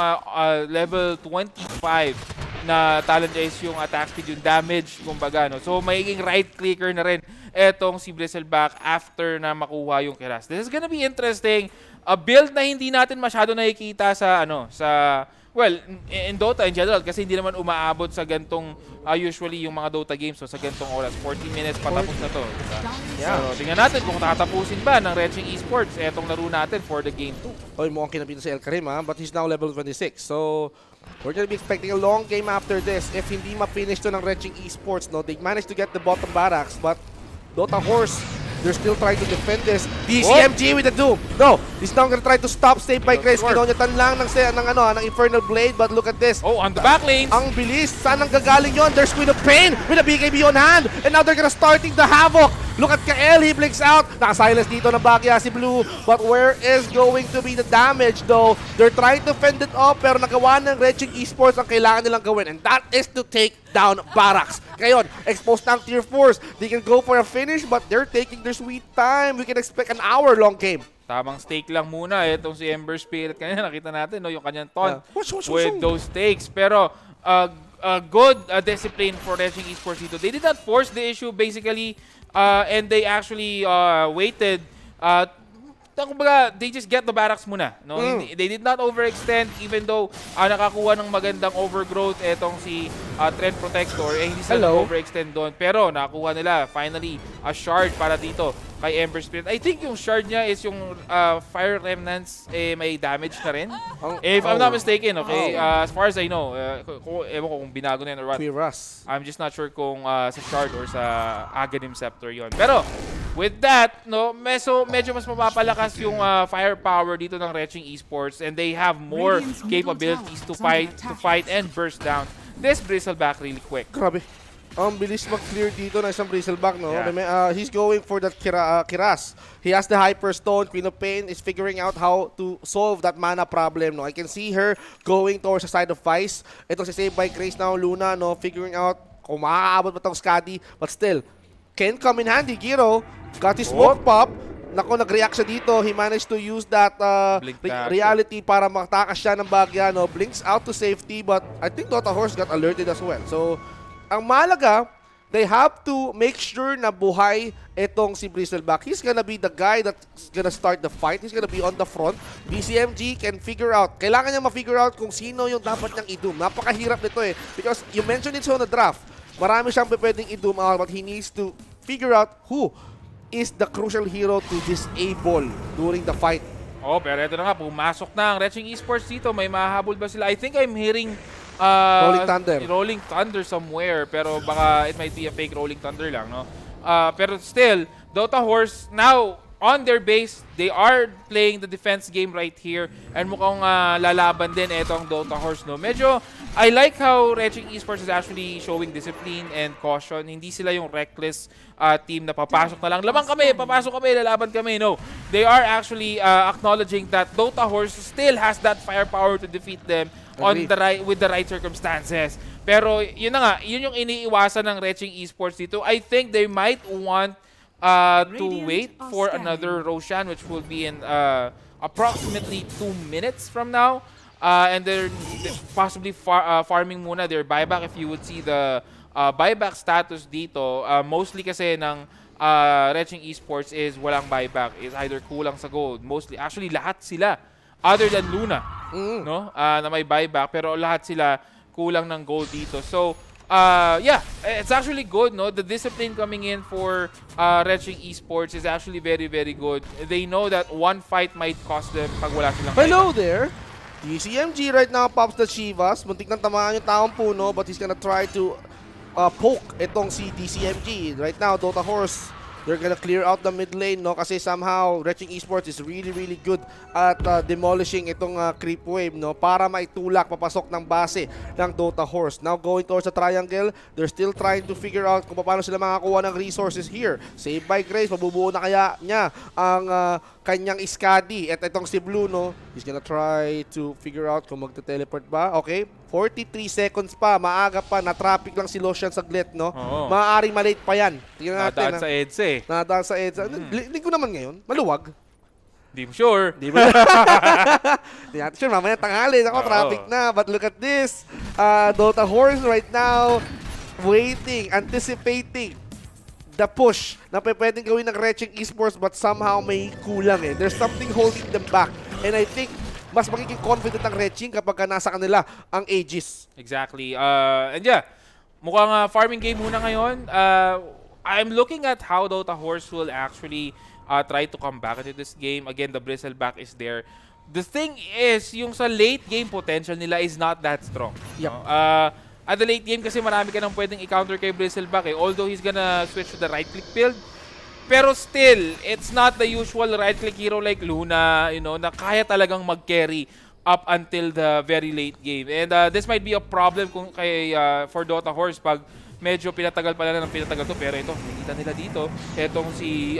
level 25 na talent is yung attack speed, yung damage, kumbaga, no? So, magiging right-clicker na rin etong si Bristleback after na makuha yung Kiras. This is gonna be interesting. A build na hindi natin masyado nakikita sa, Well, in Dota in general, kasi hindi naman umaabot sa gantong usually yung mga Dota games, so sa gantong oras. 14 minutes patapos na to. Diba? Yeah. So, tingnan natin kung tatapusin ba ng Reching Esports etong laro natin for the game 2. Oy, mukhang kinabito si El Karim, ha? But he's now level 26. So, we're gonna be expecting a long game after this. If hindi ma-finish to ng Reching Esports, no, they managed to get the bottom barracks, but Dota Horse, they're still trying to defend this. DCMG with the Doom. No, he's now gonna try to stop Save by Grace. Kinonyatan lang ng Infernal Blade, but look at this. Oh, on the back lanes. Ang bilis. Saan ang gagaling yon? There's Queen of Pain with a BKB on hand. And now they're gonna starting the havoc. Look at Kael, he blinks out. Naka-silence dito ng Bagya si Blue. But where is going to be the damage though? They're trying to fend it off, pero nagawa ng Reching Esports ang kailangan nilang gawin. And that is to take down Barracks. Ngayon, exposed ng Tier 4s. They can go for a finish, but they're taking their sweet time. We can expect an hour-long game. Tamang stake lang muna. Itong si Ember Spirit kanina, nakita natin no, yung kanyang taunt Yeah. with those stakes. Pero good discipline for Reching Esports dito. They did not force the issue basically, and they actually waited. Kumbaga, they just get the barracks muna. No? They did not overextend even though nakakuha ng magandang overgrowth etong si Trend Protector. Hindi sila overextend doon. Pero nakakuha nila finally a shard para dito kay Ember Spirit. I think yung shard niya is yung Fire Remnants may damage na rin. If I'm not mistaken, okay? As far as I know, ewan ko kung binago na yun or what. I'm just not sure kung sa shard or sa Aghanim Scepter yon. Pero with that, no, medyo mas mapapalakas yung firepower dito ng Reching Esports, and they have more capabilities to fight and burst down this Bristleback really quick. Grabe. Ang bilis mag-clear dito ng isang Bristleback, no? Yeah. He's going for that Kiras. He has the Hyperstone. Queen of Pain is figuring out how to solve that mana problem, no? I can see her going towards the side of Vice. Ito si Save by Grace now, Luna, no? Figuring out kung makakaabot ba itong Skadi. But still, can come in handy. Giro got his smoke pop. Nako, nag-react siya dito. He managed to use that reality para makatakas siya ng Bagya, no? Blinks out to safety, but I think Dota Horse got alerted as well. So, ang malaga, they have to make sure na buhay itong si Bristleback. He's gonna be the guy that's gonna start the fight. He's gonna be on the front. BCMG can figure out. Kailangan niya ma-figure out kung sino yung dapat niyang i-doom. Napakahirap nito eh. Because you mentioned it so on the draft. Marami siyang pwedeng i-doom out, but he needs to figure out who is the crucial hero to disable during the fight. Oh, pero ito na nga, pumasok na ang Reching Esports dito. May mahabol ba sila? I think I'm hearing Rolling Thunder somewhere, pero baka it might be a fake Rolling Thunder lang, no? Pero still, Dota Horse now on their base, they are playing the defense game right here, and mukhang lalaban din itong Dota Horse, no? Medyo, I like how Reching Esports is actually showing discipline and caution. Hindi sila yung reckless team na papasok na lang. Lamang kami, papasok kami, lalaban kami. No, they are actually acknowledging that Dota Horse still has that firepower to defeat them with the right circumstances. Pero yun na nga, yun yung iniiwasan ng Reching Esports dito. I think they might want to wait for another Roshan, which will be in approximately 2 minutes from now. And they're possibly farming muna their buyback. If you would see the buyback status dito, mostly kasi ng Reching Esports is walang buyback. It's either kulang sa gold. Mostly, actually lahat sila, other than Luna, no, na may buyback, pero lahat sila kulang ng gold dito. So, yeah, it's actually good, no? The discipline coming in for Reching Esports is actually very, very good. They know that one fight might cost them pag wala silang Hello there! DCMG right now pops the Chivas. Muntik nang tamaan yung taong puno, but he's gonna try to poke itong si DCMG. Right now, Dota Horse, they're gonna clear out the mid lane, no? Kasi somehow, Reching Esports is really, really good at demolishing itong creep wave, no? Para maitulak, papasok ng base ng Dota Horse. Now, going towards the triangle, they're still trying to figure out kung paano sila makakuha ng resources here. Save by Grace, mabubuo na kaya niya ang kanyang Skadi. At itong si Blue, no? He's gonna try to figure out kung magte-teleport ba. Okay, 43 seconds pa, maaga pa, na-traffic lang si Loshan saglit, no? Maaaring malate pa yan. Tingnan natin. Nadaan sa EDSA eh. Nadaan sa EDSA. Linggo naman ngayon, maluwag. Di mo sure. Di ba? Di natin sure, mamaya tanghali. Ako, traffic na. But look at this. Dota Horse right now, waiting, anticipating the push na pwedeng gawin ng Reching Esports, but somehow may kulang eh. There's something holding them back. And I think mas magiging confident ang Red Team kapag nasa kanila ang Aegis. Exactly. And yeah, mukhang farming game muna ngayon. I'm looking at how Dota Horse will actually try to come back into this game. Again, the Bristleback is there. The thing is, yung sa late game potential nila is not that strong. Yep. No? At the late game kasi marami ka nang pwedeng i-counter kay Bristleback Although he's gonna switch to the right-click build. Pero still, it's not the usual right-click hero like Luna, na kaya talagang mag-carry up until the very late game. And this might be a problem kung for Dota Horse pag medyo pinatagal pala ng pinatagal to. Pero ito, nakita nila dito. Itong si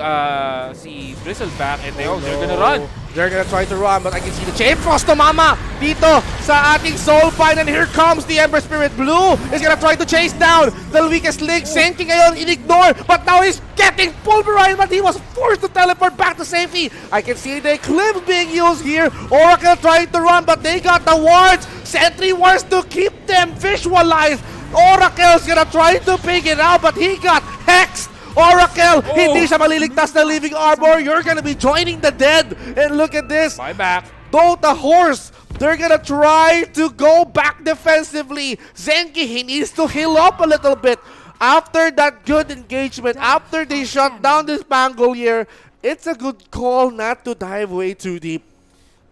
Bristleback and they're gonna run. They're gonna try to run, but I can see the Chain Frost tumama dito sa ating Soulbind, and here comes the Ember Spirit. Blue is gonna try to chase down the weakest link. Senki ngayon in-ignore, but now he's getting pulverized, but he was forced to teleport back to safety. I can see the Eclipse being used here. Oracle trying to run, but they got the wards. Sentry wants to keep them visualized. Oracle's gonna try to pick it out, but he got hexed. Oracle, hindi siya maliligtas na Living Arbor. You're gonna be joining the dead. And look at this. Bye back. Dota Horse, they're gonna try to go back defensively. Zenki, he needs to heal up a little bit. After that good engagement, after they shut down this Pangolier, it's a good call not to dive way too deep.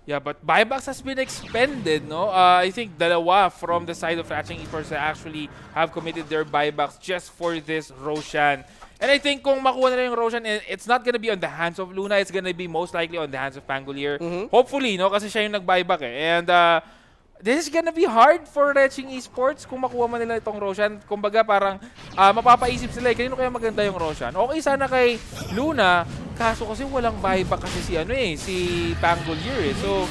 Yeah, but buybacks has been expended, no? I think dalawa from the side of Ratching Esports actually have committed their buybacks just for this Roshan. And I think kung makuha nila yung Roshan, it's not gonna be on the hands of Luna, it's gonna be most likely on the hands of Pangolier. Hopefully, no? Kasi siya yung nag-buyback And this is gonna be hard for Ratching Esports kung makuha man nila itong Roshan. Kumbaga parang mapapaisip sila, kanino kaya maganda yung Roshan? Okay sana kay Luna, kaso kasi walang buyback kasi si Pangolier So,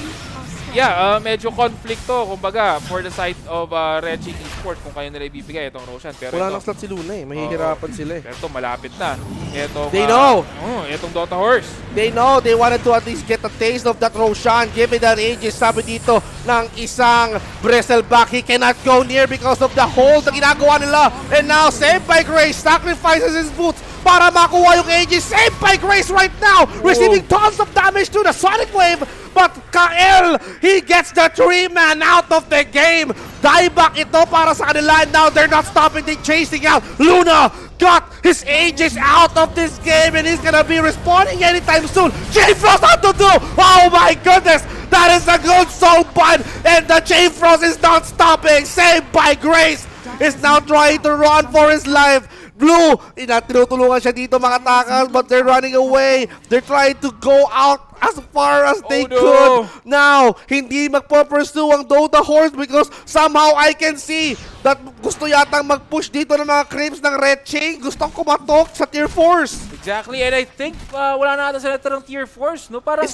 yeah, medyo conflict to, kumbaga, for the side of Ratching Esports kung kayo nila ibibigay itong Roshan. Pero Wala ito, nang slot si Luna mahihirapan sila Pero ito, malapit na. Itong, They know! Itong Dota Horse. They know they wanted to at least get a taste of that Roshan. Given that Aegis, sabi dito ng isang Bristleback, he cannot go near because of the hold na ginagawa nila. And now, saved by Grace, sacrifices his boots para makuha yung Aegis. Saved by Grace right now, receiving tons of damage to the Sonic Wave. But Kael, he gets the 3-man out of the game. Dieback ito para sa kanila. And now they're not stopping, they're chasing out. Luna got his Aegis out of this game and he's gonna be respawning anytime soon. Chain Frost out to do. Oh my goodness, that is a good soul bud. And the Chain Frost is not stopping. Saved by Grace is now trying to run for his life. Blue, tinutulungan siya dito mga takas, but they're running away. They're trying to go out as far as they could. Now, hindi magpo-pursue ang Dota Horse because somehow I can see that gusto yatang mag-push dito ng mga creeps ng Red Chain. Gustong kumatok sa Tier 4s. Exactly, and I think wala na ata sila ng Tier 4s, no? Parang,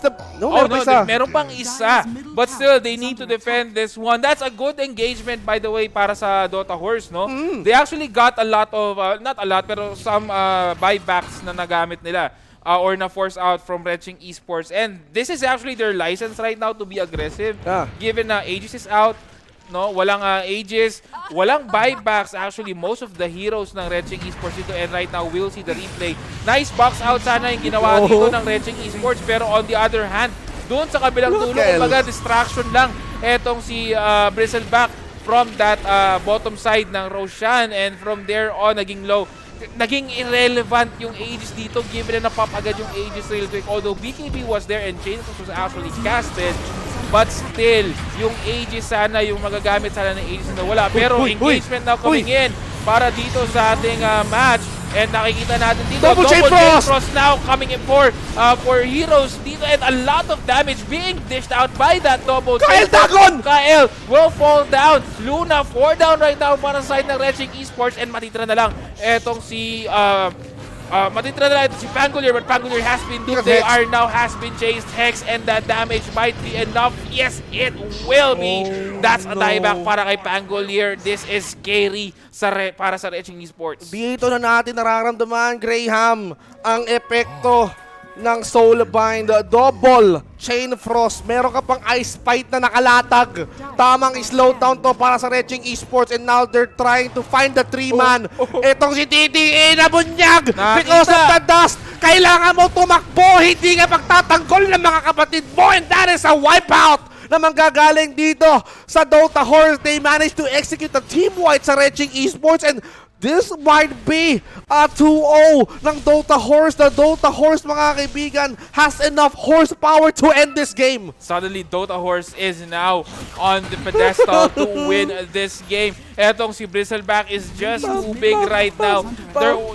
meron pang isa. But still, they need to defend this one. That's a good engagement, by the way, para sa Dota Horse, no? They actually got a lot of, not a lot, pero some buybacks na nagamit nila. Or na-force out from Ratching Esports. And this is actually their license right now to be aggressive. Given na Aegis is out, no? Walang Aegis, walang buybacks. Actually, most of the heroes ng Ratching Esports dito. And right now, we'll see the replay. Nice box out sana yung ginawa dito ng Ratching Esports. Pero on the other hand, doon sa kabilang dulo, kumbaga distraction lang etong si Bristleback from that bottom side ng Roshan. And from there on, naging low. Naging irrelevant yung Aegis dito given na napapagad yung Aegis real quick. Although BKB was there and Chain was actually casted, but still, yung Aegis sana, yung magagamit sana ng Aegis na wala. Pero engagement now coming in para dito sa ating match. And nakikita natin dito, double Chain Frost now coming in for heroes dito. And a lot of damage being dished out by that double Chain Frost. Kael will fall down. Luna 4 down right now para sa side ng Ratching Esports. And matitira na lang etong si Pangolier, but Pangolier has been duped. They are now has been chased. Hex, and that damage might be enough. Yes, it will be. That's a dieback para kay Pangolier. This is scary para sa Ratching Esports. Dito na natin nararamdaman, Graham, ang epekto ng Soulbind. Double Chain Frost. Meron ka pang Ice Fight na nakalatag. Tamang slowdown to para sa Ratching Esports, and now they're trying to find the 3-man. Itong si TTA na bunyag because of the dust. Kailangan mo tumakbo, hindi ka pagtatanggol ng mga kapatid mo, and that is a wipeout na manggagaling dito sa Dota Horse. They managed to execute the team white sa Reching Esports, and this might be a 2-0 ng Dota Horse. The Dota Horse, mga kaibigan, has enough horsepower to end this game. Suddenly, Dota Horse is now on the pedestal to win this game. Etong si Bristleback is just too big right now.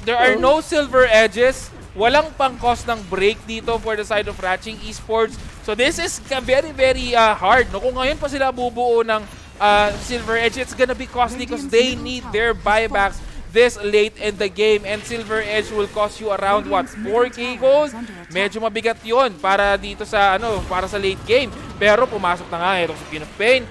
There are no silver edges. Walang pang-cost ng break dito for the side of Reching Esports. So this is very, very hard. No? Kung ngayon pa sila bubuo ng silver edge, it's gonna be costly because they need their buybacks this late in the game, and silver edge will cost you around what, 4k gold? Medyo mabigat yon para dito sa para sa late game. Pero pumasok na nga itong si King of Pain.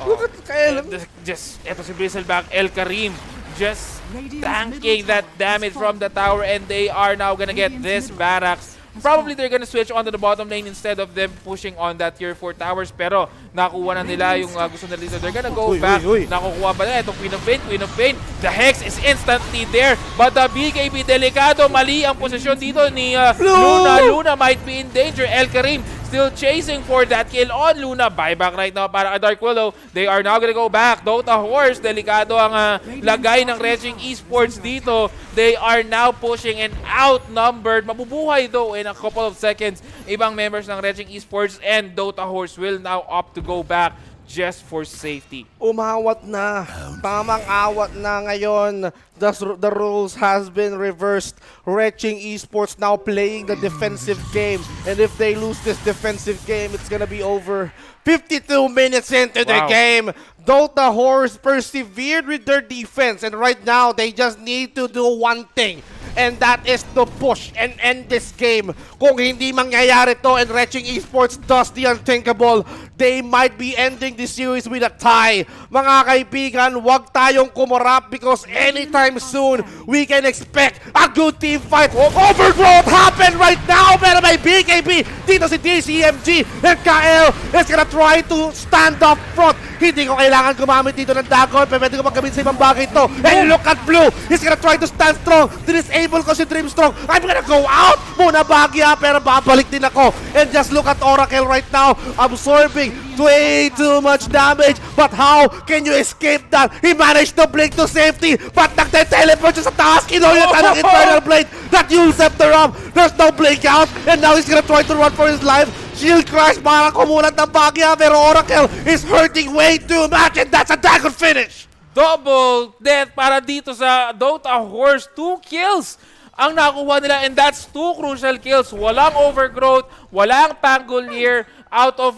Look at Kyle. Ito si Bristleback, El Karim just tanking that damage from the tower, and they are now gonna get this barracks. Probably they're gonna switch onto the bottom lane instead of them pushing on that tier 4 towers, pero nakuha na nila yung gusto nila dito. They're gonna go back. Nakukuha pa na itong Queen of Pain. The Hex is instantly there, but the BKB delikado. Mali ang posisyon dito ni Luna. Luna might be in danger. El Karim still chasing for that kill on Luna. Buyback right now para Dark Willow. They are now gonna go back. Dota Horse, delikado ang lagay ng Reching Esports dito. They are now pushing and outnumbered. Mabubuhay though in a couple of seconds ibang members ng Reching Esports, and Dota Horse will now opt to go back just for safety. Umawat na. Tamang awat na ngayon. The rules has been reversed. Reching Esports now playing the defensive game. And if they lose this defensive game, it's gonna be over. 52 minutes into the game. Dota Horse persevered with their defense. And right now, they just need to do one thing. And that is to push and end this game. Kung hindi mangyayari to and Reching Esports does the unthinkable, they might be ending this series with a tie. Mga kaibigan, wag tayong kumurap because anytime soon, we can expect a good team fight. Overgrowth happened right now, pero may BKB. Dito si DCMG and KL is gonna try to stand up front. Hindi ko kailangan gumamit dito ng Dagon, pero pwede ko maggamit sa ibang bagay ito. And look at Blue, he's gonna try to stand strong. Disable ko si Dreamstrong. I'm gonna go out muna Bagya, pero babalik din ako. And just look at Oracle right now, absorbing way too much damage. But how can you escape that? He managed to blink to safety, but nagte-teleport siya sa taas. Kinuha niya ng Infernal Blade that Yule Scepter up. There's no blink out, and now he's gonna try to run for his life. Shield Crash para kumulat ng Bagya, pero Oracle is hurting way too much, and that's a Dagon finish. Double death para dito sa Dota Horse. 2 kills ang nakuha nila, and that's 2 crucial kills. Walang overgrowth, walang Pangolier, out of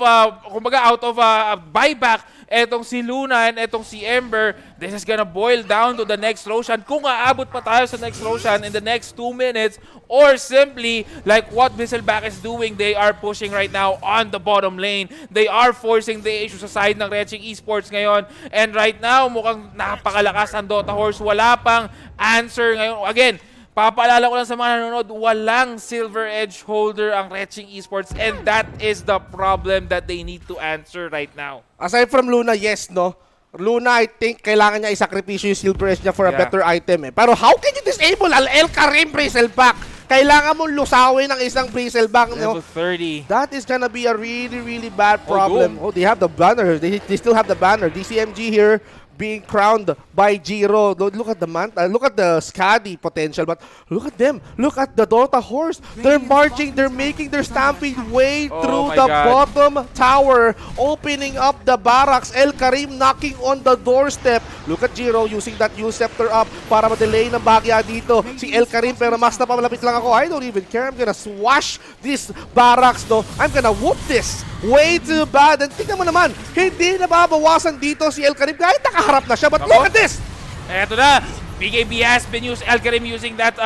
buyback. Etong si Luna and etong si Ember, this is gonna boil down to the next Roshan. Kung aabot pa tayo sa next Roshan in the next 2 minutes, or simply like what Bristleback is doing, they are pushing right now on the bottom lane. They are forcing the issue sa side ng Reching Esports ngayon. And right now, mukhang napakalakas ang Dota Horse. Wala pang answer ngayon. Again, papaalala ko lang sa mga nanonood, walang silver edge holder ang Reching Esports, and that is the problem that they need to answer right now. Aside from Luna, yes, no? Luna, I think, kailangan niya isakripisyo yung silver edge niya for a better item, eh. Pero how can you disable El Karim Bristleback? Kailangan mo lusawin ng isang Bristleback, no? Level 30. That is gonna be a really, really bad problem. Oh, they have the banner. They still have the banner. DCMG here being crowned by Jiro. Look at the look at the Skadi potential, but look at them. Look at the Dota Horse. They're marching, they're making their stampede way through the bottom tower, opening up the barracks. El Karim knocking on the doorstep. Look at Jiro using that Yule Scepter up para ma-delay ng Bagya dito. Si El Karim, pero mas napapalapit lang ako. I don't even care. I'm gonna swash this barracks, no? I'm gonna whoop this. Way too bad. And tingnan mo naman, hindi nababawasan dito si El Karim kahit nakaharap na siya. But look at this! Eto na, BKB has been used, El Karim using that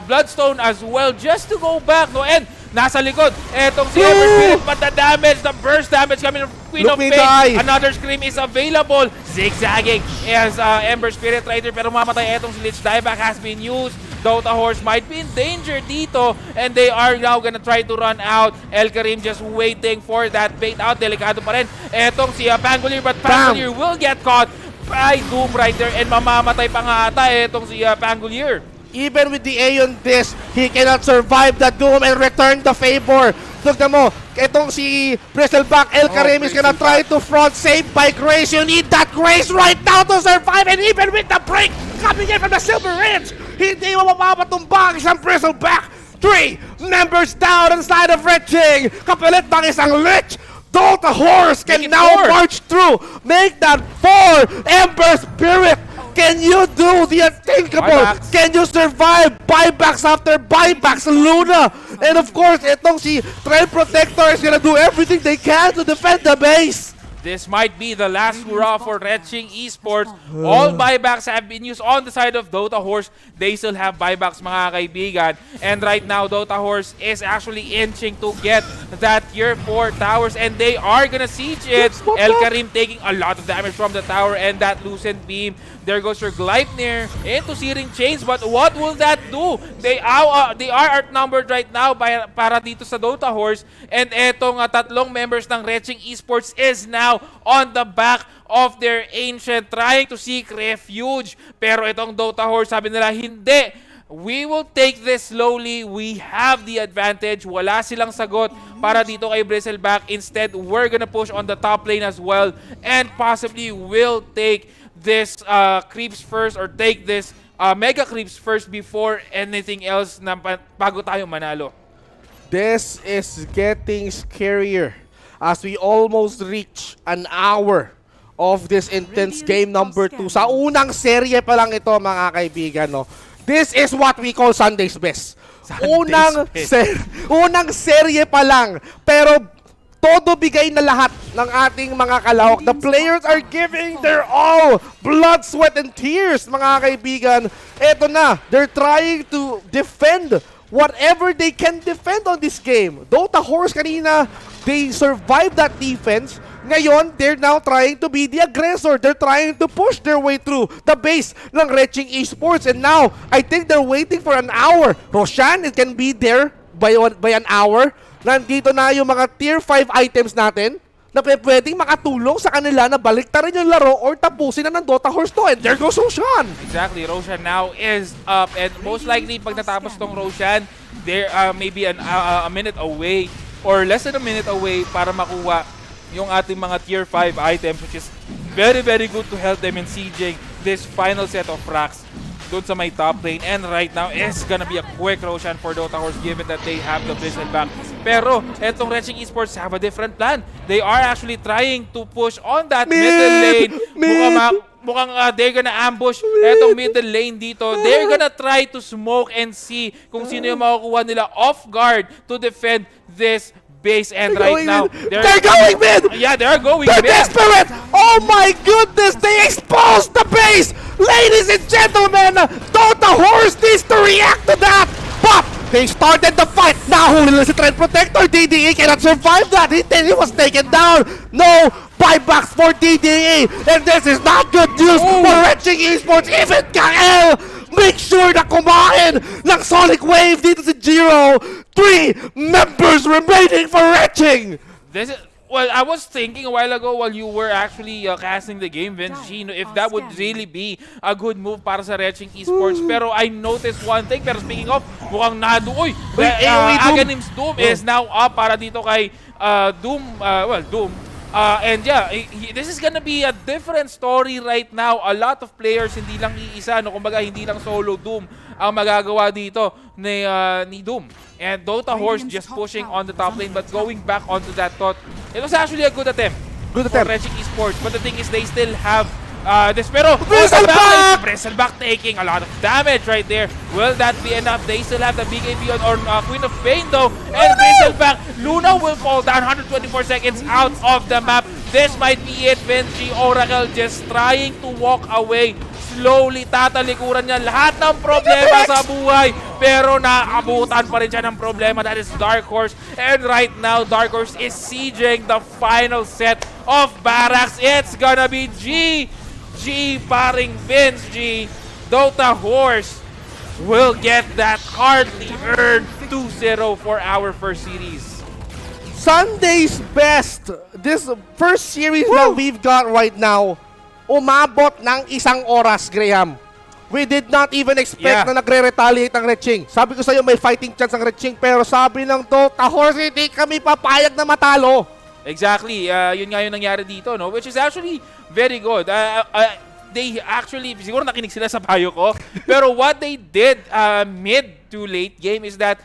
Bloodstone as well just to go back, no? And nasa likod, etong si Ember Spirit, but the damage, the burst damage coming from Queen of Pain. Another Scream is available. Zigzagging as Ember Spirit Rider, pero mamatay etong si Lich. Dieback has been used. Dota Horse might be in danger dito, and they are now gonna try to run out. El Karim just waiting for that bait out. Delikado pa rin etong si Pangolier, but Pangolier will get caught by Doom Rider, and mamamatay pa nga ata etong si Pangolier. Even with the Aeon Disc, he cannot survive the Doom and return the favor. Tignan mo, itong si Bristleback, El Karim is gonna try to front, saved by Grace. You need that Grace right now to survive, and even with the break coming in from the Silver Ridge, hindi mo mapapatumba ang isang Bristleback. 3 members down inside of Red King. Kapalit ng isang Lich. Dota Horse can now march through. Make that 4 Ember Spirit. Can you do the unthinkable? Buybacks. Can you survive buybacks after buybacks, Luna? And of course, itong si Trail Protector is gonna do everything they can to defend the base. This might be the last hurrah for Retching Esports. All buybacks have been used on the side of Dota Horse. They still have buybacks, mga kaibigan. And right now, Dota Horse is actually inching to get that tier 4 towers. And they are gonna siege it. El Karim taking a lot of damage from the tower and that Lucent Beam. There goes your Gleipnir into Searing Chains. But what will that do? They are outnumbered right now para dito sa Dota Horse. And etong tatlong members ng Retching Esports is now on the back of their Ancient trying to seek refuge. Pero itong Dota Horse, sabi nila, hindi. We will take this slowly. We have the advantage. Wala silang sagot para dito kay Bristleback. Instead, we're gonna push on the top lane as well. And possibly will take this creeps first or take this mega creeps first before anything else na bago tayo manalo. This is getting scarier as we almost reach an hour of this intense game number 2. Sa unang serye pa lang ito, mga kaibigan, no? This is what we call Sunday's best. Unang serye pa lang, pero todo bigay na lahat ng ating mga kalahok. The players are giving their all. Blood, sweat, and tears, mga kaibigan. Eto na, they're trying to defend whatever they can defend on this game. Dota Horse kanina, they survived that defense. Ngayon, they're now trying to be the aggressor. They're trying to push their way through the base ng Retching Esports. And now, I think they're waiting for an hour. Roshan, it can be there by an hour. Nandito na yung mga tier 5 items natin na pwedeng makatulong sa kanila na baliktarin yung laro or tapusin na ng Dota Horse to. And there goes Roshan. Exactly, Roshan now is up. And most likely, pag natapos tong Roshan, they're maybe a minute away or less than a minute away para makuha yung ating mga tier 5 items, which is very, very good to help them in sieging this final set of racks doon sa may top lane. And right now, it's gonna be a quick Roshan for Dota Horse given that they have the Bristleback. Pero, etong Retching Esports have a different plan. They are actually trying to push on that middle lane. Mukhang they're gonna ambush etong middle lane dito. They're gonna try to smoke and see kung sino yung makukuha nila off guard to defend this base. And right now, they're going mid! Yeah, they're going They're mid. desperate! Oh my goodness! They exposed the base! Ladies and gentlemen, Dota Horse needs to react to that! But they started the fight! Nahuli na si Trend Protector! DDE cannot survive that! He was taken down! No buybacks for DDE! And this is not good news for Retching Esports! Even Kael! Make sure na kumain ng Sonic Wave dito si Jiro! 3 members remaining for Retching! Well, I was thinking a while ago while you were actually casting the game, Vince Gino, if that would really be a good move para sa Retching Esports. Pero I noticed one thing. Pero speaking of, mukhang Doom Aghanim's Doom is now up para dito kay Doom. Doom. And yeah, this is gonna be a different story right now. A lot of players, hindi lang iisa, no, kumbaga hindi lang solo Doom ang magagawa dito ni Doom. And Dota Horse just pushing on the top lane but going back onto that thought. It was actually a good attempt. For Retching Esports. But the thing is they still have this. Pero Bristleback taking a lot of damage right there. Will that be enough? They still have the BKB on Queen of Pain though. And Bristleback, Luna will fall down 124 seconds out of the map. This might be it. Benji Oracle just trying to walk away. Slowly tatalikuran niya lahat ng problema sa buhay. Pero naabutan pa rin siya ng problema. That is Dark Horse. And right now, Dark Horse is sieging the final set of barracks. It's gonna be G, paring Vince G. Dota Horse will get that hardly earned 2-0 for our first series. Sunday's best. This first series that we've got right now, umabot ng 1 oras, Graham. We did not even expect na nagre-retaliate ang Red Ching. Sabi ko sa'yo, may fighting chance ang Red Ching, pero sabi ng Dota Horse, hindi kami papayag na matalo. Exactly. Yun nga yung nangyari dito, no? Which is actually very good. They actually, siguro nakinig sila sa payo ko, pero what they did mid to late game is that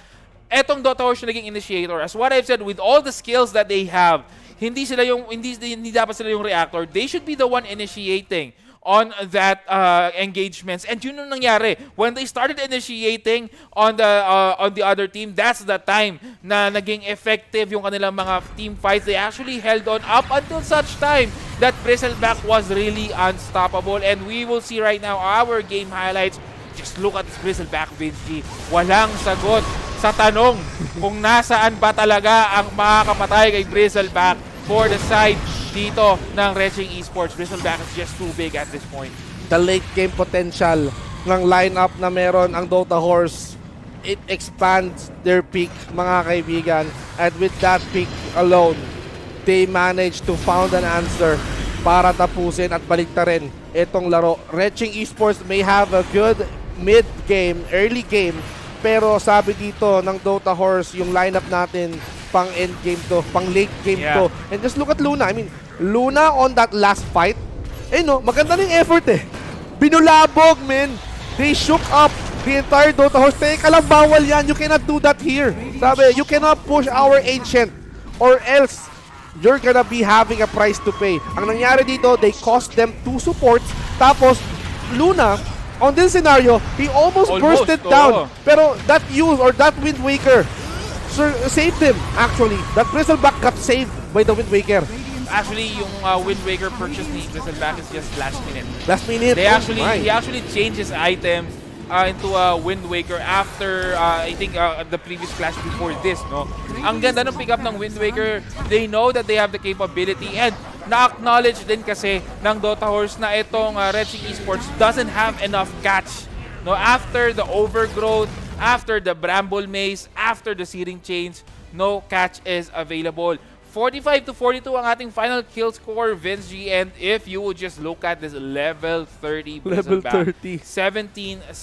etong Dota Horse yung naging initiator. As what I've said, with all the skills that they have, hindi dapat sila yung reactor. They should be the one initiating on that engagements. And yun yung nangyari. When they started initiating on the other team, that's the time na naging effective yung kanilang mga team fights. They actually held on up until such time that Bristleback was really unstoppable. And we will see right now our game highlights. Just look at this Bristleback, Vince G. Walang sagot sa tanong kung nasaan ba talaga ang makakapatay kay Bristleback for the side dito ng Reching Esports. Bristleback is just too big at this point. The late game potential ng lineup na meron ang Dota Horse, it expands their peak, mga kaibigan. And with that peak alone, they managed to found an answer para tapusin at baliktarin itong laro. Reching Esports may have a good mid-game, early game, pero sabi dito ng Dota Horse, yung lineup natin, pang end game to, pang late game to. And just look at Luna. I mean, Luna on that last fight, no, maganda ng effort eh. Binulabog, man. They shook up the entire Dota Horse. Teka lang, bawal yan. You cannot do that here. Sabi, you cannot push our Ancient or else you're gonna be having a price to pay. Ang nangyari dito, they cost them 2 supports. Tapos, Luna, on this scenario, he almost bursted down. Pero that use or that Wind Waker saved him, actually. That Bristleback got saved by the Wind Waker. Actually, yung Wind Waker purchase ni Bristleback is just last minute. Last minute? He actually changed his items into a Wind Waker after, I think, the previous clash before this, no? Ang ganda ng pick-up ng Wind Waker. They know that they have the capability and na-acknowledge din kasi ng Dota Horse na itong Reching Esports doesn't have enough catch. No, after the overgrowth, after the bramble maze, after the searing chains, no catch is available. 45-42 ang ating final kill score, Vince G. And if you would just look at this level 30 Level 30. 17-7-15.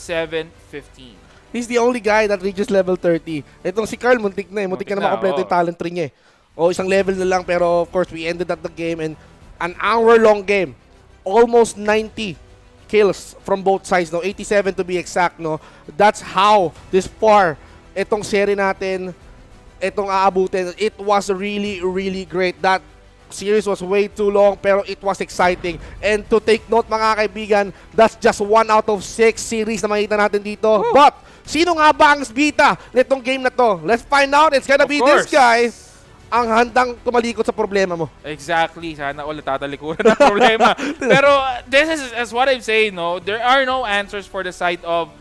He's the only guy that reaches level 30. Itong si Carl, muntik na eh. Muntik na makompleto yung talent tree niya eh. O isang level na lang, pero of course, we ended at the game and an hour-long game. Almost 90 kills from both sides, no? 87 to be exact, no? That's how this far itong series natin itong aabutin. It was really, really great. That series was way too long, pero it was exciting. And to take note, mga kaibigan, that's just 1 out of 6 series na makita natin dito. Woo! But, sino nga ba ang bida nitong game na to? Let's find out. It's gonna be this guy ang handang tumalikod sa problema mo. Exactly. Sana ulit tatalikuran ng problema. Pero this is as what I'm saying, no? There are no answers for the side of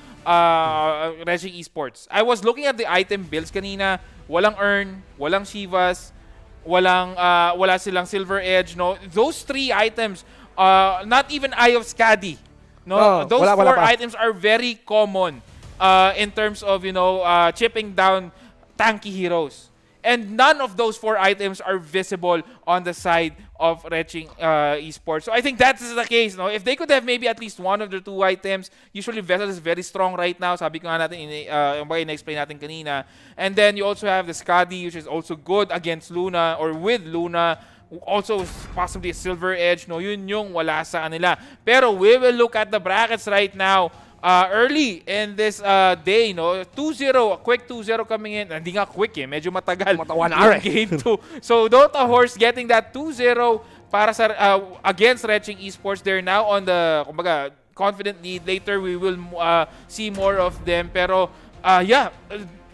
Reching Esports. I was looking at the item builds kanina. Walang Earn, walang Shivas, wala silang Silver Edge, no? Those 3 items, not even Eye of Skadi, no? Those 4 items are very common in terms of, chipping down tanky heroes. And none of those 4 items are visible on the side of Reching Esports. So I think that is the case. No? If they could have maybe at least 1 of the 2 items, usually Vessel is very strong right now. Sabi ko nga natin, in-explain natin kanina. And then you also have the Skadi, which is also good against Luna or with Luna. Also possibly a Silver Edge. No? Yun yung wala sa kanila. Pero we will look at the brackets right now. Early in this day, no? 2-0, a quick 2-0 coming in. Hindi nga quick eh, medyo matagal. 1 hour Game 2. So Dota Horse getting that 2-0 para sa against Reching Esports. They're now on the, kumbaga, confident lead. Later we will see more of them. Pero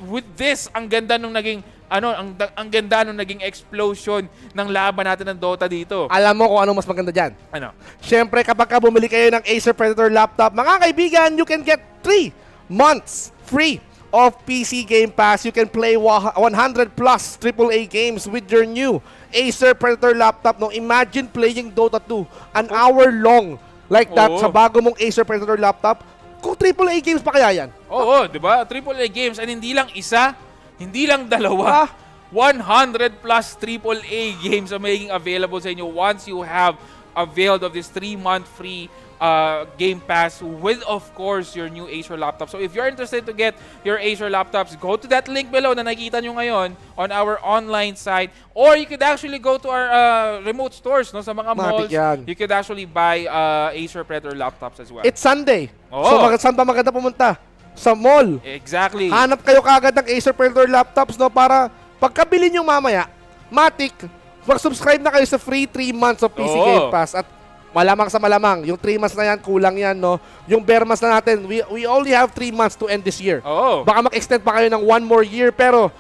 with this, ang ganda nung naging ang ganda nung naging explosion ng laban natin ng Dota dito. Alam mo kung ano mas maganda dyan? Ano? Siyempre, kapag bumili kayo ng Acer Predator laptop, mga kaibigan, you can get 3 months free of PC Game Pass. You can play 100 plus AAA games with your new Acer Predator laptop. No, imagine playing Dota 2 an hour long like that sa bago mong Acer Predator laptop. Kung AAA games pa kaya yan? Oo, di ba? AAA games and hindi lang isa, hindi lang dalawa. 100 plus AAA games are making available sa inyo once you have availed of this 3-month free Game Pass with, of course, your new Acer laptop. So if you're interested to get your Acer laptops, go to that link below na nakikita nyo ngayon on our online site, or you could actually go to our remote stores, no, sa mga malls. yan. You could actually buy Acer Predator laptops as well. It's Sunday. Oo. So saan ba maganda pumunta? Sa mall. Exactly. Hanap kayo kagad ng Acer Predator laptops, no, para pagkabili nyo mamaya, matik, mag-subscribe na kayo sa free 3 months of PC Game Pass. At malamang sa malamang, yung 3 months na yan, kulang yan, no? Yung bare months na natin, we only have 3 months to end this year. Baka mag-extend pa kayo ng 1 more year, pero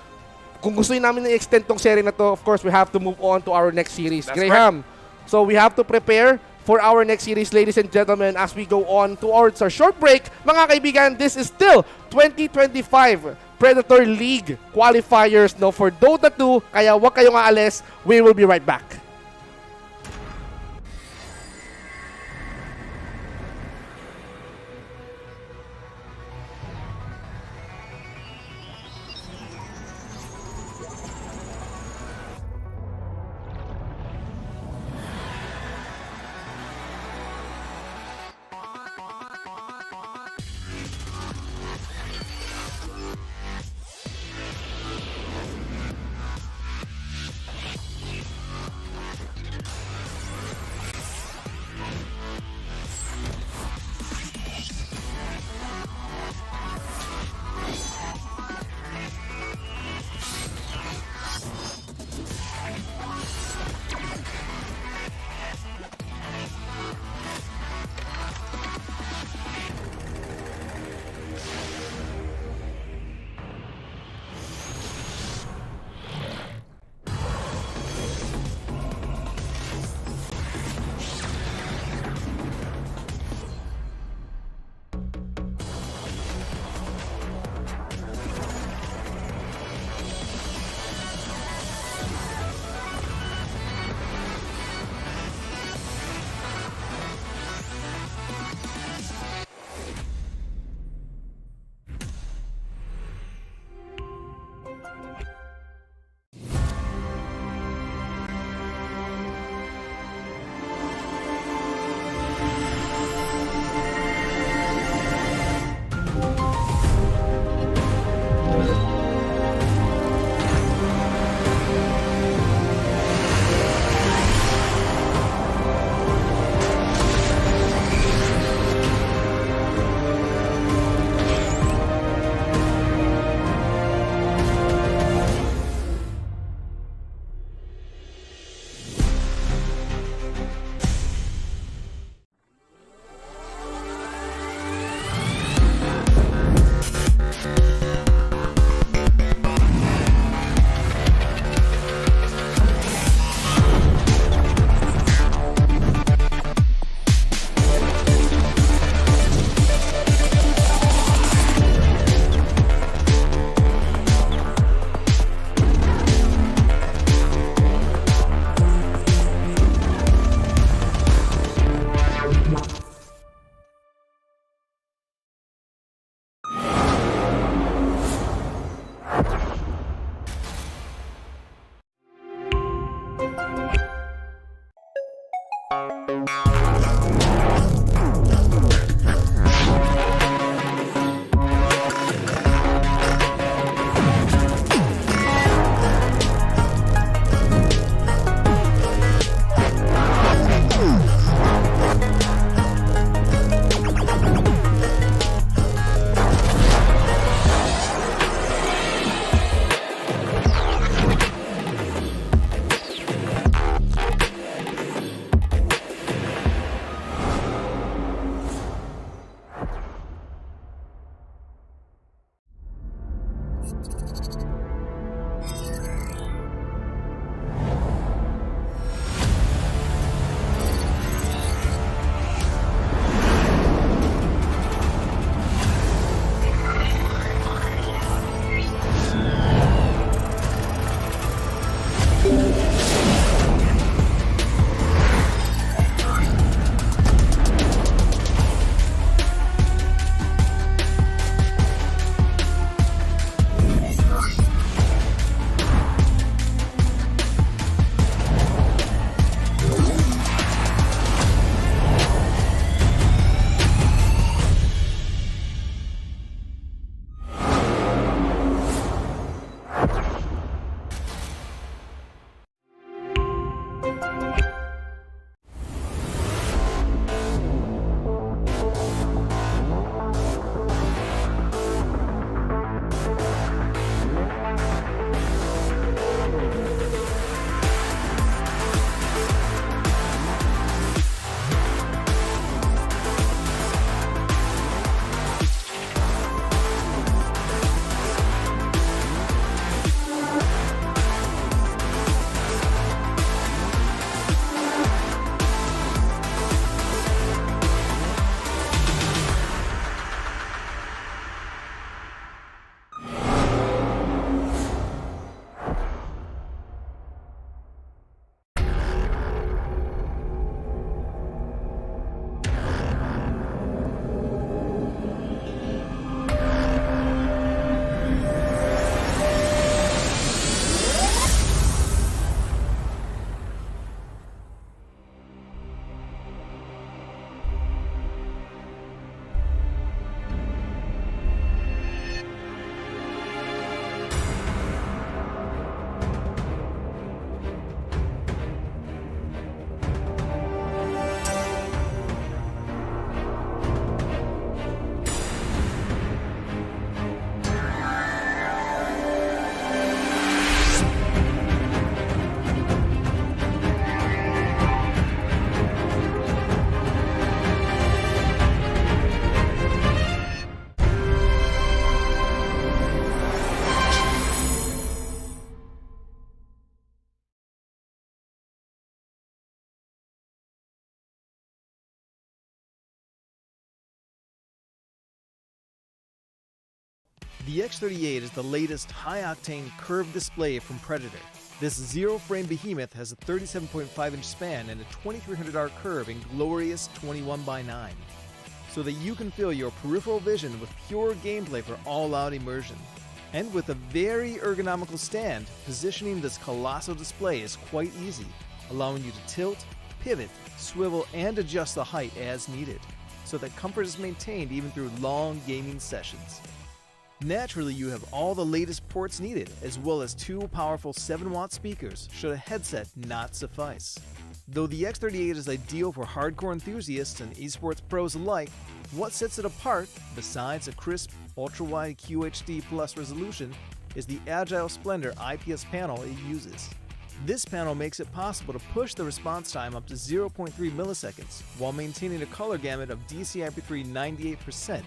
kung gusto namin i-extend tong series na to, of course, we have to move on to our next series. That's Graham, so we have to prepare for our next series, ladies and gentlemen, as we go on towards our short break. Mga kaibigan, this is still 2025 Predator League qualifiers, no, for Dota 2, kaya huwag kayong aalis. We will be right back. The X38 is the latest high-octane curved display from Predator. This zero-frame behemoth has a 37.5-inch span and a 2300R curve in glorious 21:9, so that you can feel your peripheral vision with pure gameplay for all-out immersion. And with a very ergonomical stand, positioning this colossal display is quite easy, allowing you to tilt, pivot, swivel, and adjust the height as needed, so that comfort is maintained even through long gaming sessions. Naturally, you have all the latest ports needed, as well as 2 powerful 7-watt speakers should a headset not suffice. Though the X38 is ideal for hardcore enthusiasts and esports pros alike, what sets it apart, besides a crisp, ultra-wide QHD Plus resolution, is the Agile Splendor IPS panel it uses. This panel makes it possible to push the response time up to 0.3 milliseconds while maintaining a color gamut of DCI-P3 98%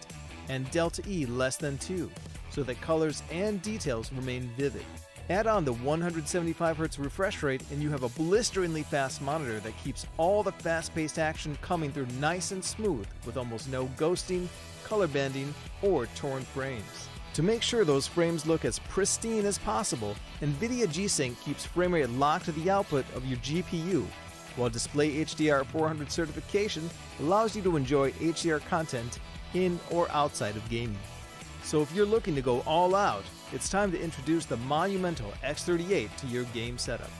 and Delta E less than 2, so that colors and details remain vivid. Add on the 175Hz refresh rate and you have a blisteringly fast monitor that keeps all the fast-paced action coming through nice and smooth with almost no ghosting, color bending, or torn frames. To make sure those frames look as pristine as possible, NVIDIA G-Sync keeps frame rate locked to the output of your GPU, while Display HDR 400 certification allows you to enjoy HDR content in or outside of gaming. So if you're looking to go all out, it's time to introduce the monumental X38 to your game setup.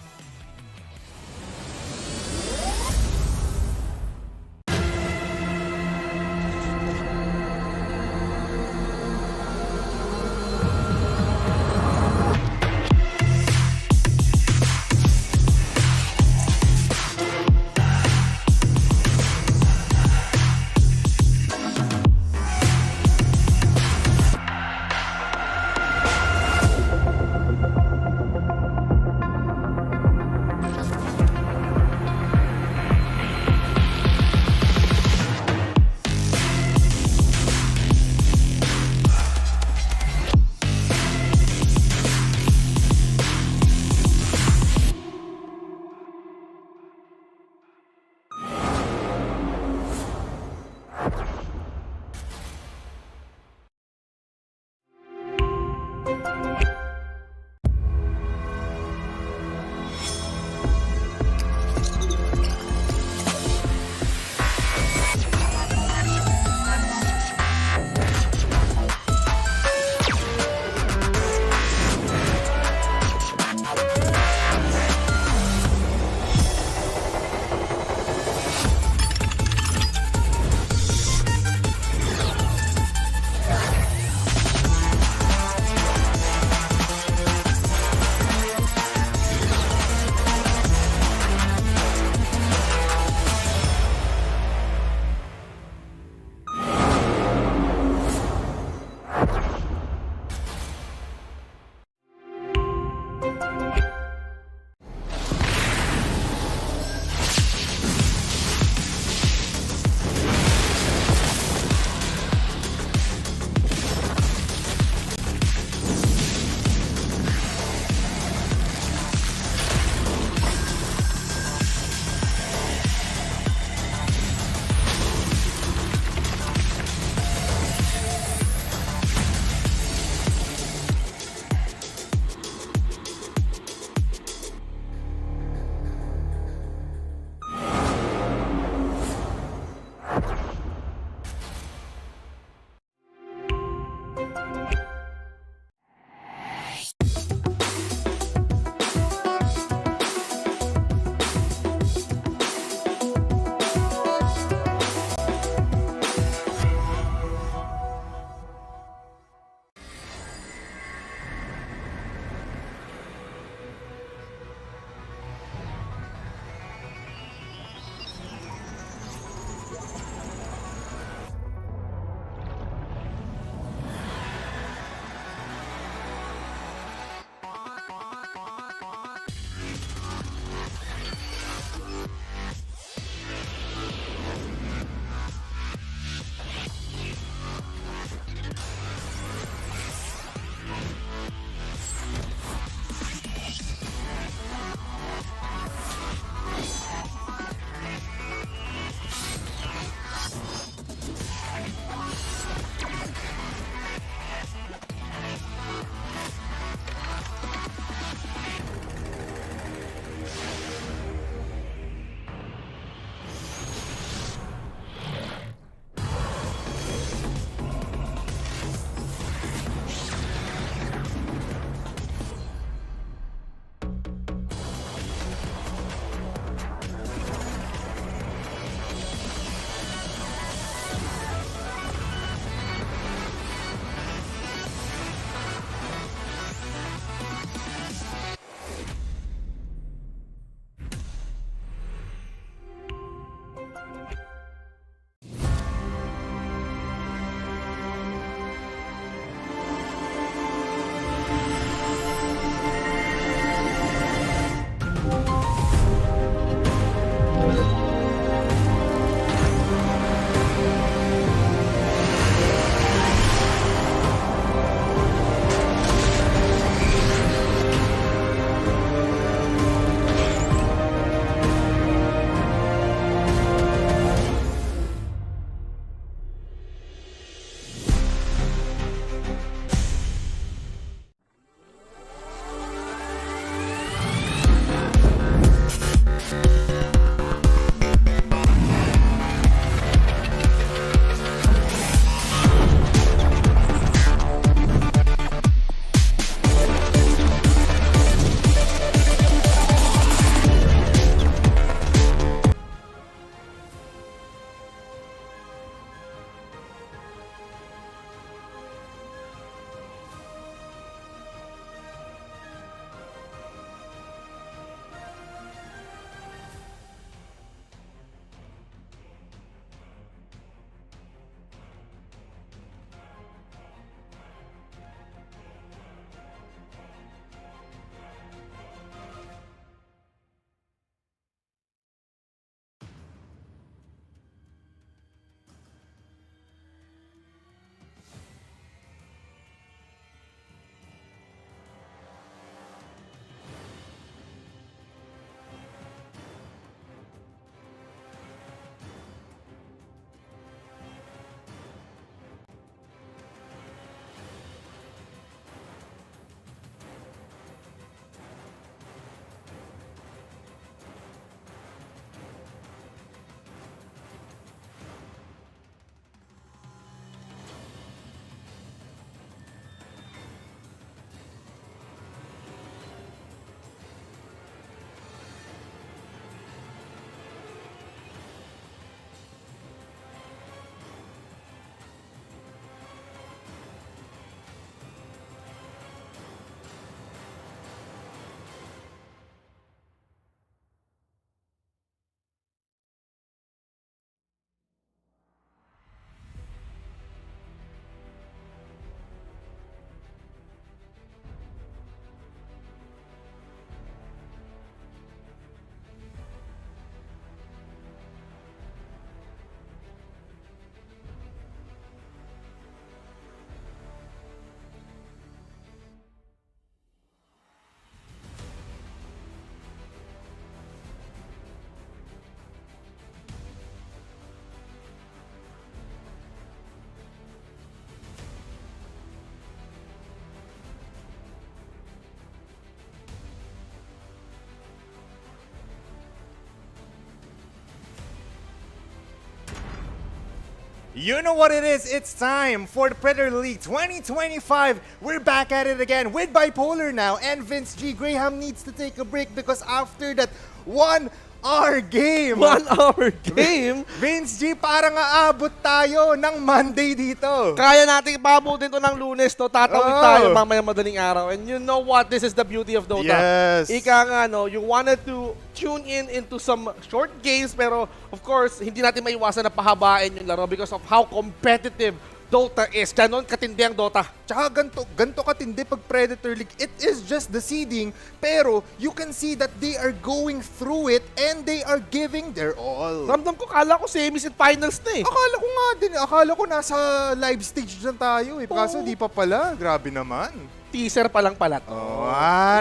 You know what it is? It's time for the Predator League 2025. We're back at it again with Bipolar now, and Vince G. Graham needs to take a break because after that 1-hour game, 1-hour game? Vince G, parang aabot tayo ng Monday dito. Kaya natin ipabutin to ng Lunes, no? Tatawid Oh. tayo mamaya madaling araw. And you know what? This is the beauty of Dota. Yes. Ika nga, no? You wanted to tune in into some short games, pero of course, hindi natin maiwasan na pahabain yung laro because of how competitive Dota is. Ganon katindi ang Dota. Tsaka ganto katindi pag Predator League. It is just the seeding, pero you can see that they are going through it and they are giving their all. Ramdam ko, kala ko semis and finals na eh. Akala ko nga din, akala ko nasa live stage dyan tayo eh. Kaso di pa pala, grabe naman. Teaser pa lang pala to.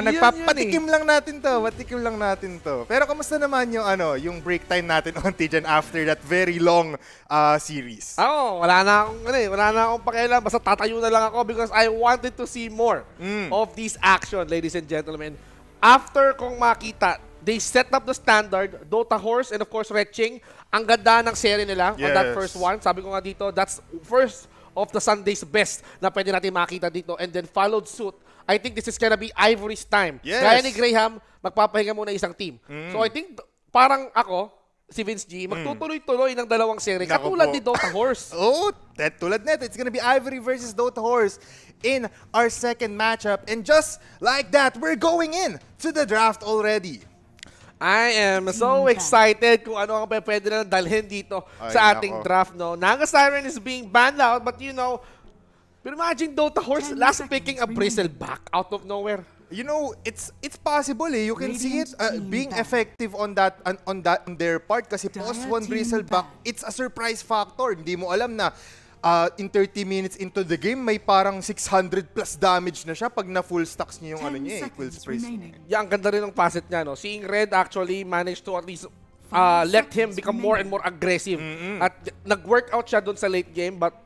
Nagpapatikim lang natin to, patikim lang natin to. Pero kamusta naman yung yung break time natin on Tijan after that very long series? Wala na akong pakialam. Basta tatayo na lang ako because I wanted to see more of this action, ladies and gentlemen. After kong makita, they set up the standard, Dota Horse and of course Retching. Ang ganda ng serie nila on that first one. Sabi ko nga dito, that's first of the Sunday's best na pwede natin makita dito, and then followed suit. I think this is gonna be Ivory's time. Yes. Gaya ni Graham, magpapahinga muna isang team. So I think parang ako, si Vince G, magtutuloy-tuloy ng dalawang serie katulad po. ni Dota Horse. Tulad neto. It's gonna be Ivory versus Dota Horse in our second matchup. And just like that, we're going in to the draft already. I am so excited kung ano ang pwede na dalhin dito sa ating draft, no? Naga Siren is being banned out, but you know, pero imagine Dota Horse last picking a Bristleback out of nowhere. You know, it's possible eh. You can see it being effective on their part kasi post one Bristleback, it's a surprise factor. Hindi mo alam na in 30 minutes into the game, may parang 600 plus damage na siya pag na full stacks niya yung Quill Sprays. Yeah, ang ganda rin ng facet niya, no? Seeing Red actually managed to at least let him become more and more aggressive. At nag-workout siya dun sa late game, but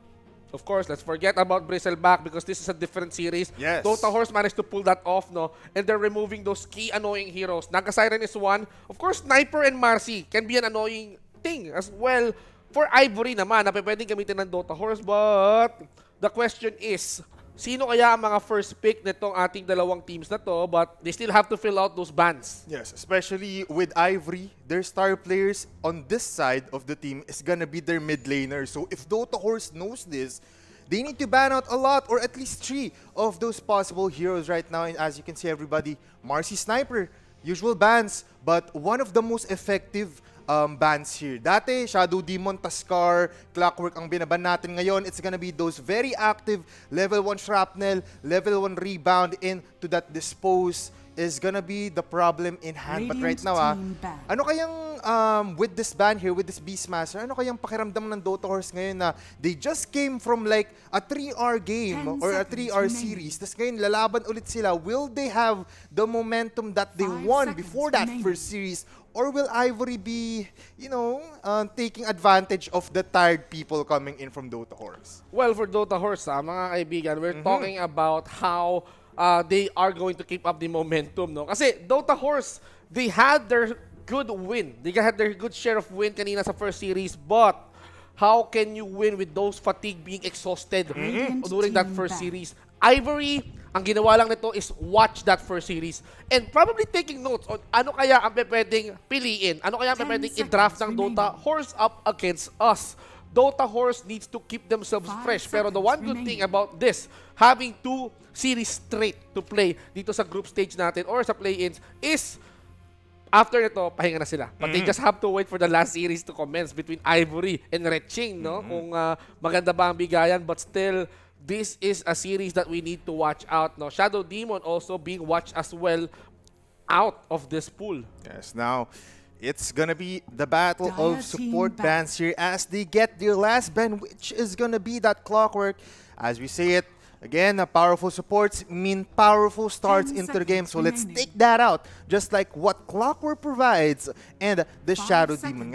of course, let's forget about Bristleback because this is a different series. Yes. Dota Horse managed to pull that off, no? And they're removing those key annoying heroes. Naga Siren is one. Of course, Sniper and Marcy can be an annoying thing as well. For Ivory naman, na pwedeng gamitin ng Dota Horse, but the question is, sino kaya ang mga first pick nitong ating dalawang teams na to, but they still have to fill out those bans. Yes, especially with Ivory, their star players on this side of the team is gonna be their mid laner. So if Dota Horse knows this, they need to ban out a lot or at least 3 of those possible heroes right now. And as you can see, everybody, Marcy Sniper, usual bans, but one of the most effective bans here. Dati, Shadow Demon, Taskar, Clockwork ang binaban natin. Ngayon, it's gonna be those very active level 1 Shrapnel, level 1 Rebound into that Dispose is gonna be the problem in hand. But right now, ano kayang, with this ban here, with this Beastmaster, ano kayang pakiramdam ng Dota Horse ngayon na they just came from like a 3-hour game or a 3-hour series. Tapos ngayon, lalaban ulit sila. Will they have the momentum that they won before that first series? Or will Ivory be, you know, taking advantage of the tired people coming in from Dota Horse? Well, for Dota Horse, mga kaibigan, we're talking about how they are going to keep up the momentum, no? Kasi Dota Horse, they had their good win. They had their good share of win kanina sa first series, but how can you win with those fatigue being exhausted during that first series? Ivory, ang ginawa lang nito is watch that first series and probably taking notes on ano kaya ang pwedeng piliin, ano kaya ang pwedeng i-draft ng Dota Horse up against us. Dota Horse needs to keep themselves fresh. Pero the one good thing about this, having 2 series straight to play dito sa group stage natin or sa play-ins is after nito, pahinga na sila. But they just have to wait for the last series to commence between Ivory and Retching, no? Kung maganda ba ang bigayan, but still, this is a series that we need to watch out, no? Shadow Demon also being watched as well out of this pool. Yes, now it's gonna be the battle of support bans here as they get their last ban, which is gonna be that Clockwork. As we say it, again, powerful supports mean powerful starts into the game. So let's take that out, just like what Clockwork provides and the Shadow Demon.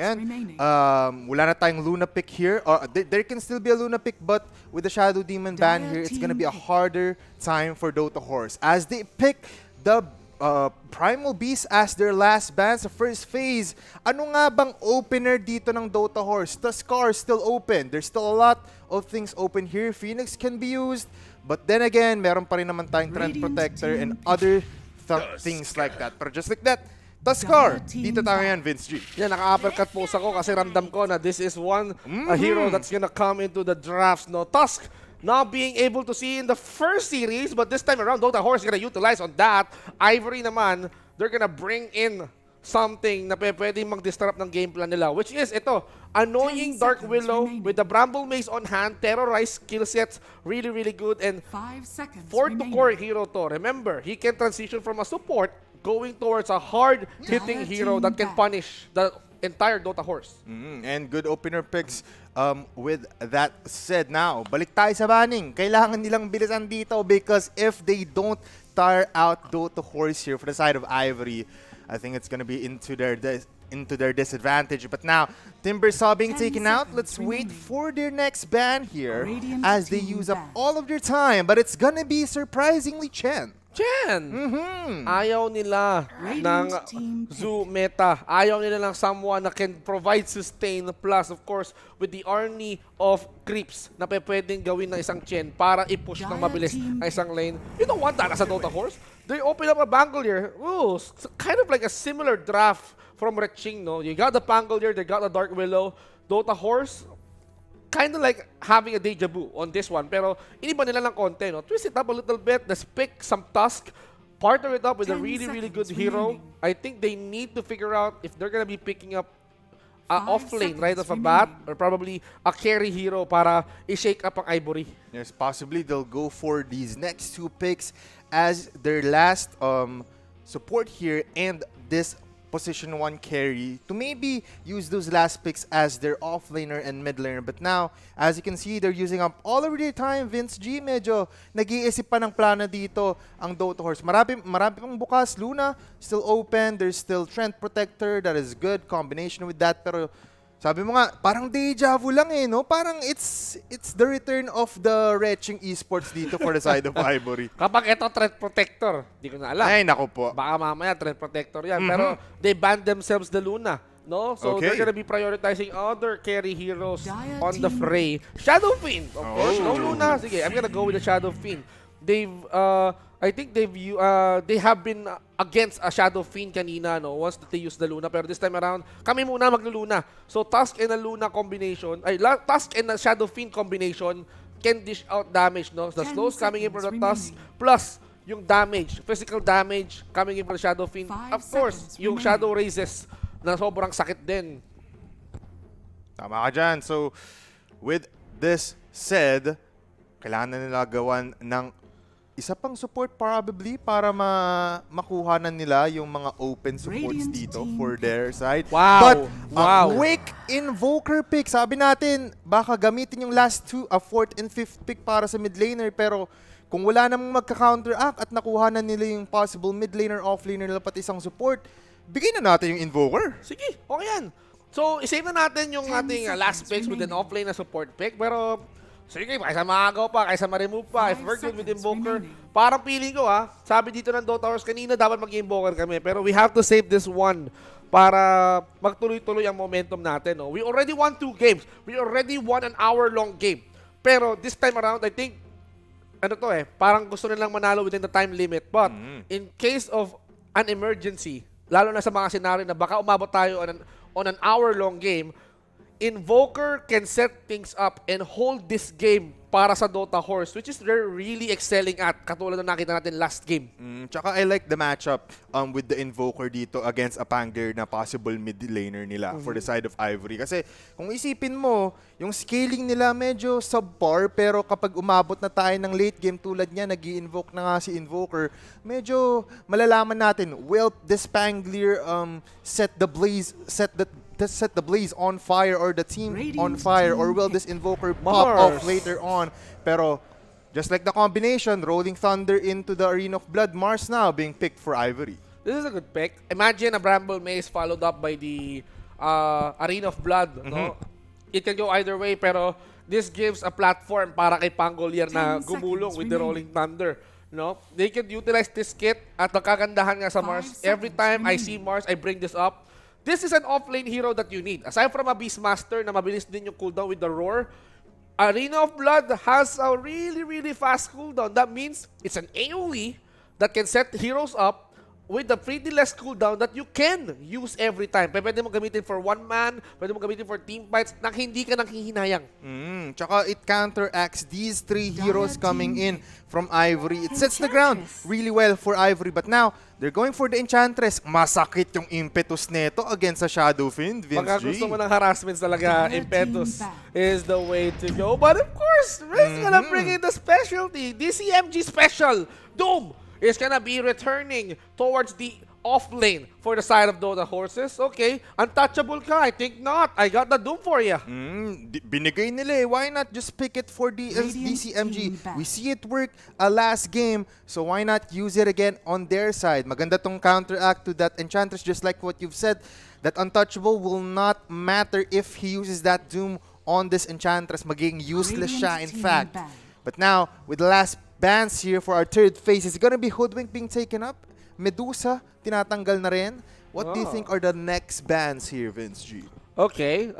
Wala na tayong Luna pick here. There can still be a Luna pick, but with the Shadow Demon ban here, it's gonna be a harder time for Dota Horse as they pick the Primal Beast as their last ban sa first phase. Ano nga bang opener dito ng Dota Horse? Tuskar still open. There's still a lot of things open here. Phoenix can be used. But then again, meron pa rin naman tayong Trend Protector and other things like that. Pero just like that, Tuskar, dito tayo yan, Vince G. Yan, naka-uppercut post ako kasi ramdam ko na this is one a hero that's gonna come into the drafts. No, Tusk not being able to see in the first series, but this time around, Dota Horse is gonna utilize on that. Ivory naman, they're gonna bring in something na pwedeng mag-disrupt ng game plan nila, which is ito, annoying Dark Willow with the Bramble Maze on hand, terrorize skill sets, really, really good, and 5 seconds 4-to-core hero to. Remember, he can transition from a support going towards a hard-hitting hero that can punish the entire Dota Horse. And good opener picks. With that said, now, balik tayo sa banning. Kailangan nilang bilisan dito because if they don't tire out Dota Horse here for the side of Ivory, I think it's gonna be into their disadvantage. But now, Timbersaw being taken out. Let's wait for their next ban here as they use up all of their time. But it's gonna be surprisingly Chen. Ayaw nila ng Zoo meta. Ayaw nila ng someone na can provide sustain. Plus, of course, with the army of creeps na pwedeng gawin ng isang Chen para i-push ng mabilis ang isang lane. You don't want that as a Dota Horse. They open up a Bangalore. Ooh, kind of like a similar draft from Reching, no? You got the Bangalore, they got the Dark Willow. Dota Horse, kind of like having a deja vu on this one. Pero iniba nila ng konti, no? Twist it up a little bit. Let's pick some Tusk. Partner it up with a really, really good hero. I think they need to figure out if they're gonna be picking up off-lane right off a bat or probably a carry hero para i-shake up ang Ivory. Yes, possibly they'll go for these next two picks as their last support here and this position 1 carry to maybe use those last picks as their offlaner and mid laner. But now, as you can see, they're using up all of their time. Vince G, medyo nag-iisip pa ng plano dito ang Dota Horse. Marami pang bukas. Luna, still open. There's still Trent Protector. That is good combination with that. Pero sabi mo nga, parang deja vu lang eh, no? Parang it's the return of the Reching Esports dito for the side of Ivory. Kapag ito Threat Protector, di ko na alam. Ay, naku po. Baka mamaya Threat Protector yan. Pero they banned themselves the Luna. No? So they're gonna be prioritizing other carry heroes on the fray. Shadow Fiend, of course. No Luna. Sige, I'm gonna go with the Shadow Fiend. I think they have been against a Shadow Fiend kanina, no? Once that they use the Luna. Pero this time around, kami muna maglo-Luna. So Tusk and a Luna combination, Tusk and a Shadow Fiend combination can dish out damage, no? The slows coming in from the Tusk, plus yung damage, physical damage coming in from the Shadow Fiend. Of course, yung Shadow Raises na sobrang sakit din. Tama ka dyan. So, with this said, kailangan na nila gawan ng isa pang support probably para makuha na nila yung mga open supports dito for their side. Wow! But Wow! quick Invoker pick. Sabi natin, baka gamitin yung last two, 4th and 5th pick para sa mid laner. Pero kung wala namang magka-counteract at nakuha na nila yung possible mid laner, off laner nila pati isang support, bigay na natin yung Invoker. Sige, okay yan. So, isave na natin yung ating last picks with an offlane na support pick. Pero, sige, kaysa makagaw pa, kaysa ma-remove pa, if we're good with Invoker, parang feeling ko sabi dito ng Dota Horse kanina, dapat mag-Invoker kami. Pero we have to save this one para magtuloy-tuloy ang momentum natin. No? We already won 2 games. We already won an hour-long game. Pero this time around, I think, parang gusto nilang manalo within the time limit. But in case of an emergency, lalo na sa mga scenario na baka umabot tayo on an hour-long game, Invoker can set things up and hold this game para sa Dota Horse, which is they're really excelling at, katulad na nakita natin last game. Tsaka I like the matchup with the Invoker dito against a Pangler na possible mid laner nila for the side of Ivory. Kasi kung isipin mo, yung scaling nila medyo subpar, pero kapag umabot na tayo ng late game tulad niya, nag-i-invoke na nga si Invoker, medyo malalaman natin, will this Pangler set the blaze on fire or the team on fire, or will this Invoker pop off later on? Pero just like the combination, Rolling Thunder into the Arena of Blood, Mars now being picked for Ivory. This is a good pick. Imagine a Bramble Maze followed up by the Arena of Blood. No? It can go either way, pero this gives a platform para kay Pangolier na gumulong with the Rolling Thunder. No? They can utilize this kit at nakagandahan nga sa Mars. Every time I see Mars, I bring this up. This is an off-lane hero that you need. Aside from a Beastmaster na mabilis din yung cooldown with the Roar, Arena of Blood has a really, really fast cooldown. That means it's an AoE that can set heroes up with a pretty less cooldown that you can use every time. Pwede mo gamitin for one man, pwede mo gamitin for team fights nang hindi ka nanghihinayang. Tsaka it counteracts these three heroes coming in from Ivory. It sets the ground really well for Ivory. But now, they're going for the Enchantress. Masakit yung impetus neto against sa Shadow Fiend, Vince Pagka G. gusto mo ng harassments talaga, impetus is the way to go. But of course, Ray's gonna bring in the specialty. DCMG special. Doom is gonna be returning towards the off lane for the side of Dota Horses. Okay, untouchable ka? I think not. I got the Doom for you. Binigay nila eh. Why not just pick it for the DCMG? We see it work last game, so why not use it again on their side? Maganda tong counteract to that Enchantress, just like what you've said. That untouchable will not matter if he uses that Doom on this Enchantress. Magiging useless siya, in fact. But now, with the last bans here for our third phase, is it gonna be Hoodwink being taken up? Medusa, tinatanggal na rin. What do you think are the next bans here, Vince G? Okay,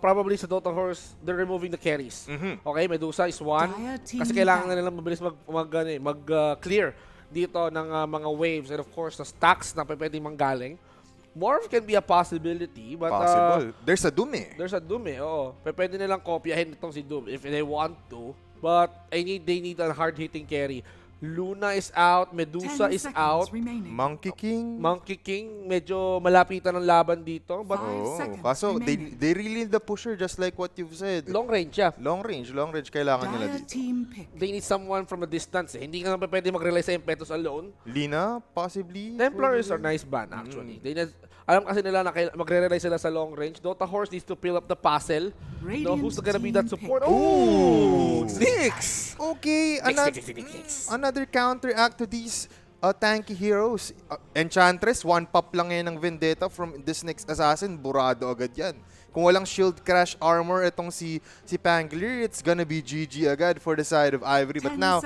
probably sa Dota Horse, they're removing the carries. Okay, Medusa is one. Kasi kailangan na nilang mabilis mag-clear dito ng mga waves. And of course, the stacks na pwede manggaling. Morph can be a possibility, but Possible. There's a Doom eh. there's a Doom eh, oo. Pwede nilang kopyahin itong si Doom if they want to. But they need a hard-hitting carry. Luna is out, Medusa is out. Monkey King. Monkey King, medyo malapitan ng laban dito. But Kaso they really need the pusher just like what you've said. long range, yeah. Long range kailangan nila dito. They need someone from a distance eh. Hindi ka naman pwede mag-rely sa Impetus alone. Lina, possibly. Templar is a nice ban actually. Alam kasi nila na magre-rely sila sa long range. Dota Horse needs to fill up the puzzle. No, who's gonna be that support? Oh, Nyx! Okay, Nyx. another counteract to these tanky heroes. Enchantress, one pop lang yan ng Vendetta from this next assassin. Burado agad yan. Kung walang shield crash armor itong si Pangolier, it's gonna be GG agad for the side of Ivory. But now,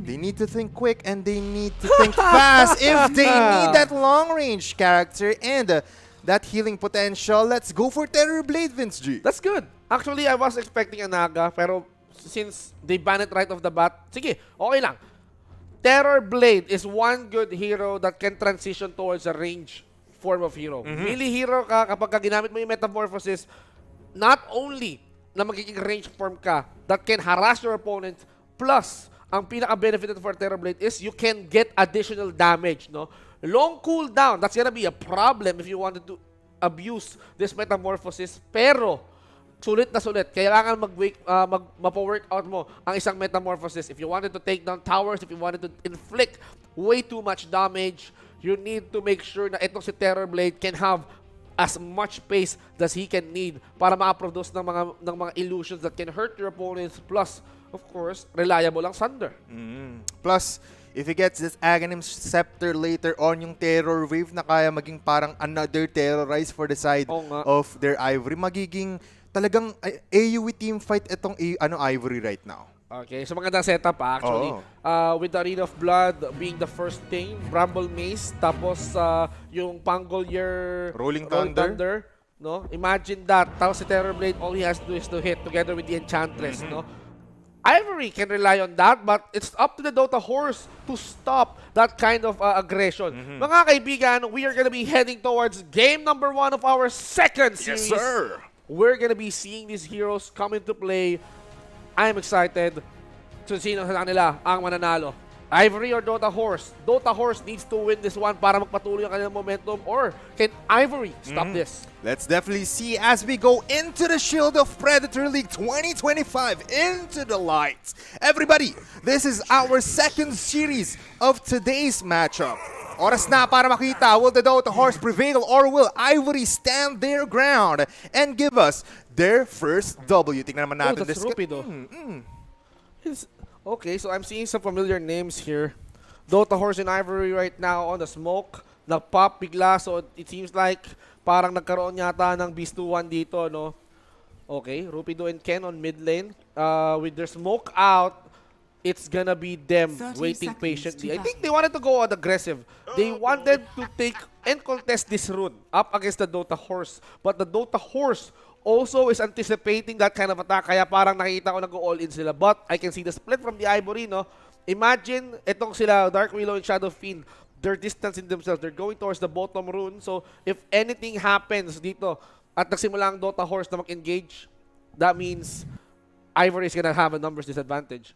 they need to think quick and they need to think fast if they need that long range character and that healing potential. Let's go for Terror Blade, Vince G. That's good. Actually, I was expecting a Naga, pero since they ban it right off the bat, sige, okay lang. Terror Blade is one good hero that can transition towards a range form of hero. Melee hero ka kapag ginamit mo yung Metamorphosis, not only na magiging range form ka that can harass your opponent, plus, ang pinaka-benefit for Terror Blade is you can get additional damage, no? Long cooldown, that's gonna be a problem if you wanted to abuse this Metamorphosis, pero sulit na sulit. Kailangan mapo-workout mo ang isang Metamorphosis. If you wanted to take down towers, if you wanted to inflict way too much damage, you need to make sure na itong si Terror Blade can have as much space as he can need para ma-produce ng mga illusions that can hurt your opponents. Plus, of course, reliable ang Sunder. Plus, if he gets this Aghanim Scepter later on, yung Terror Wave na kaya maging parang another Terrorize for the side of their Ivory, magiging talagang AoE team fight itong Ivory right now. Okay, so magandang setup actually. With the Arena of Blood being the first thing, Bramble Maze, tapos yung Pangolier Rolling Roll Thunder. No? Imagine that. Tapos si Terror Blade, all he has to do is to hit together with the Enchantress. No? Ivory can rely on that, but it's up to the Dota Horse to stop that kind of aggression. Mga kaibigan, we are gonna be heading towards game number 1 of our second series. Yes, sir! We're gonna be seeing these heroes come into play. I'm excited to sino sa kanila ang mananalo. Ivory or Dota Horse? Dota Horse needs to win this one para magpatuloy ang kanilang momentum, or can Ivory stop this? Let's definitely see as we go into the Shield of Predator League 2025, into the lights. Everybody, this is our second series of today's matchup. Oras na para makita, will the Dota Horse prevail or will Ivory stand their ground and give us their first W? Tingnan naman natin that's Rupido. Okay, so I'm seeing some familiar names here. Dota Horse and Ivory right now on the smoke. Nag-pop bigla, so it seems like parang nagkaroon yata ng Beast 2-1 dito, no? Okay, Rupido and Ken on mid lane. With their smoke out, it's gonna be them 30 waiting seconds patiently. I to think they wanted to go on aggressive. They wanted to take and contest this rune up against the Dota Horse. But the Dota Horse also is anticipating that kind of attack. Kaya parang nakita ko nag-all-in sila. But I can see the split from the Ivory, no? Imagine, itong sila, Dark Willow and Shadow Fiend, they're distancing themselves. They're going towards the bottom rune. So, if anything happens dito at nagsimula ang Dota Horse na mag-engage, that means Ivory is gonna have a numbers disadvantage.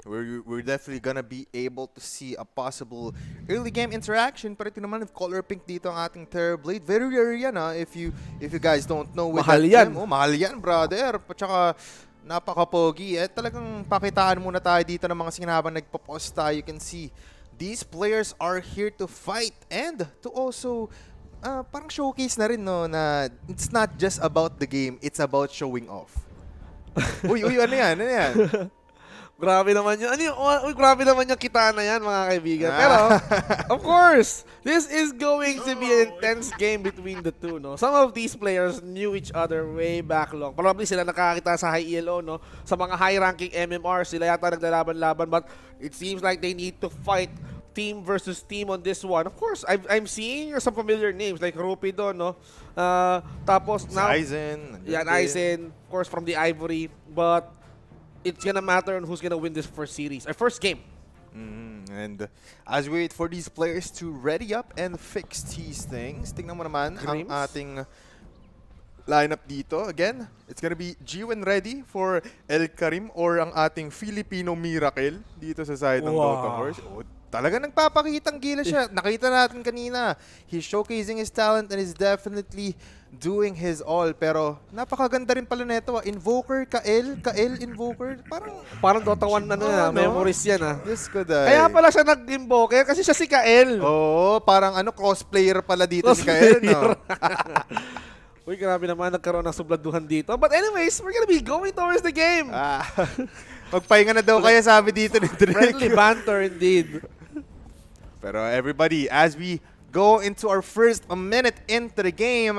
We're definitely gonna be able to see a possible early game interaction. Pero ito naman, color pink dito ang ating Terrorblade. Very rare yan, ha? If you guys don't know. With Mahal that yan. gem, mahal yan, brother. At saka, napaka-pogi. Talagang pakitaan muna tayo dito ng mga sinabang nagpo-post tayo. You can see, these players are here to fight and to also parang showcase na rin, no, na it's not just about the game, it's about showing off. Uy, ano yan? Ano yan? Grabe naman yun. Ano yun? Uy, grabe naman yung kita na yan, mga kaibigan. Pero, of course, this is going to be an intense game between the two, no? Some of these players knew each other way back long. Probably sila nakakita sa high ELO, no? Sa mga high-ranking MMR, sila yata naglalaban-laban. But it seems like they need to fight team versus team on this one. Of course, I'm seeing some familiar names like Rupido, no? Tapos now, Aizen. yan, Aizen, of course, from the Ivory. But it's gonna matter on who's gonna win this first series, or first game. And as we wait for these players to ready up and fix these things, tingnan mo naman ang Grims? ating lineup dito. Again, it's gonna be G-Wen ready for El Karim or ang ating Filipino Miracle dito sa side ng Wow. Dota Horse. Oh, talaga nagpapakitang gila siya. Nakita natin kanina. He's showcasing his talent and is definitely doing his all. Pero napakaganda rin pala nito. Invoker, Kael, Invoker. Parang Dota 1 na no? memories yan, ah. This could die. Kaya pala siya nag-invoke kasi siya si Kael. Oo, parang cosplayer pala dito si Kael, no? Uy, grabe naman, nagkaroon ng subladuhan dito. But anyways, we're gonna be going towards the game. Magpahinga na daw kaya sabi dito ni Drake. Friendly banter indeed. Pero everybody, as we go into our first minute into the game,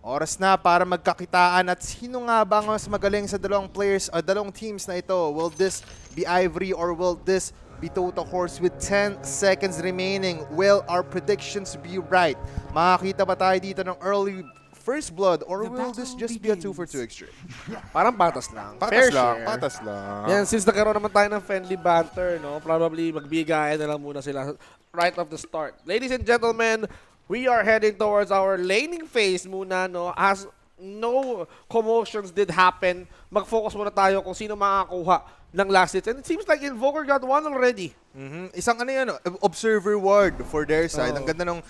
oras na para magkakitaan at sino nga ba ang mas magaling sa dalawang players, dalawang teams na ito? Will this be Ivory or will this be Dota Horse with 10 seconds remaining? Will our predictions be right? Makakita ba tayo dito ng early first blood or will this just be a 2-for-2 exchange? Parang patas lang. Patas Fair lang, share. patas lang. Yan, since nagkaroon naman tayo ng friendly banter, no? Probably magbigayan na lang muna sila right off the start. Ladies and gentlemen, we are heading towards our laning phase muna, no? As no commotions did happen, mag-focus muna tayo kung sino makakakuha ng last hits. And it seems like Invoker got one already. Isang observer ward for their side. Ang ganda ng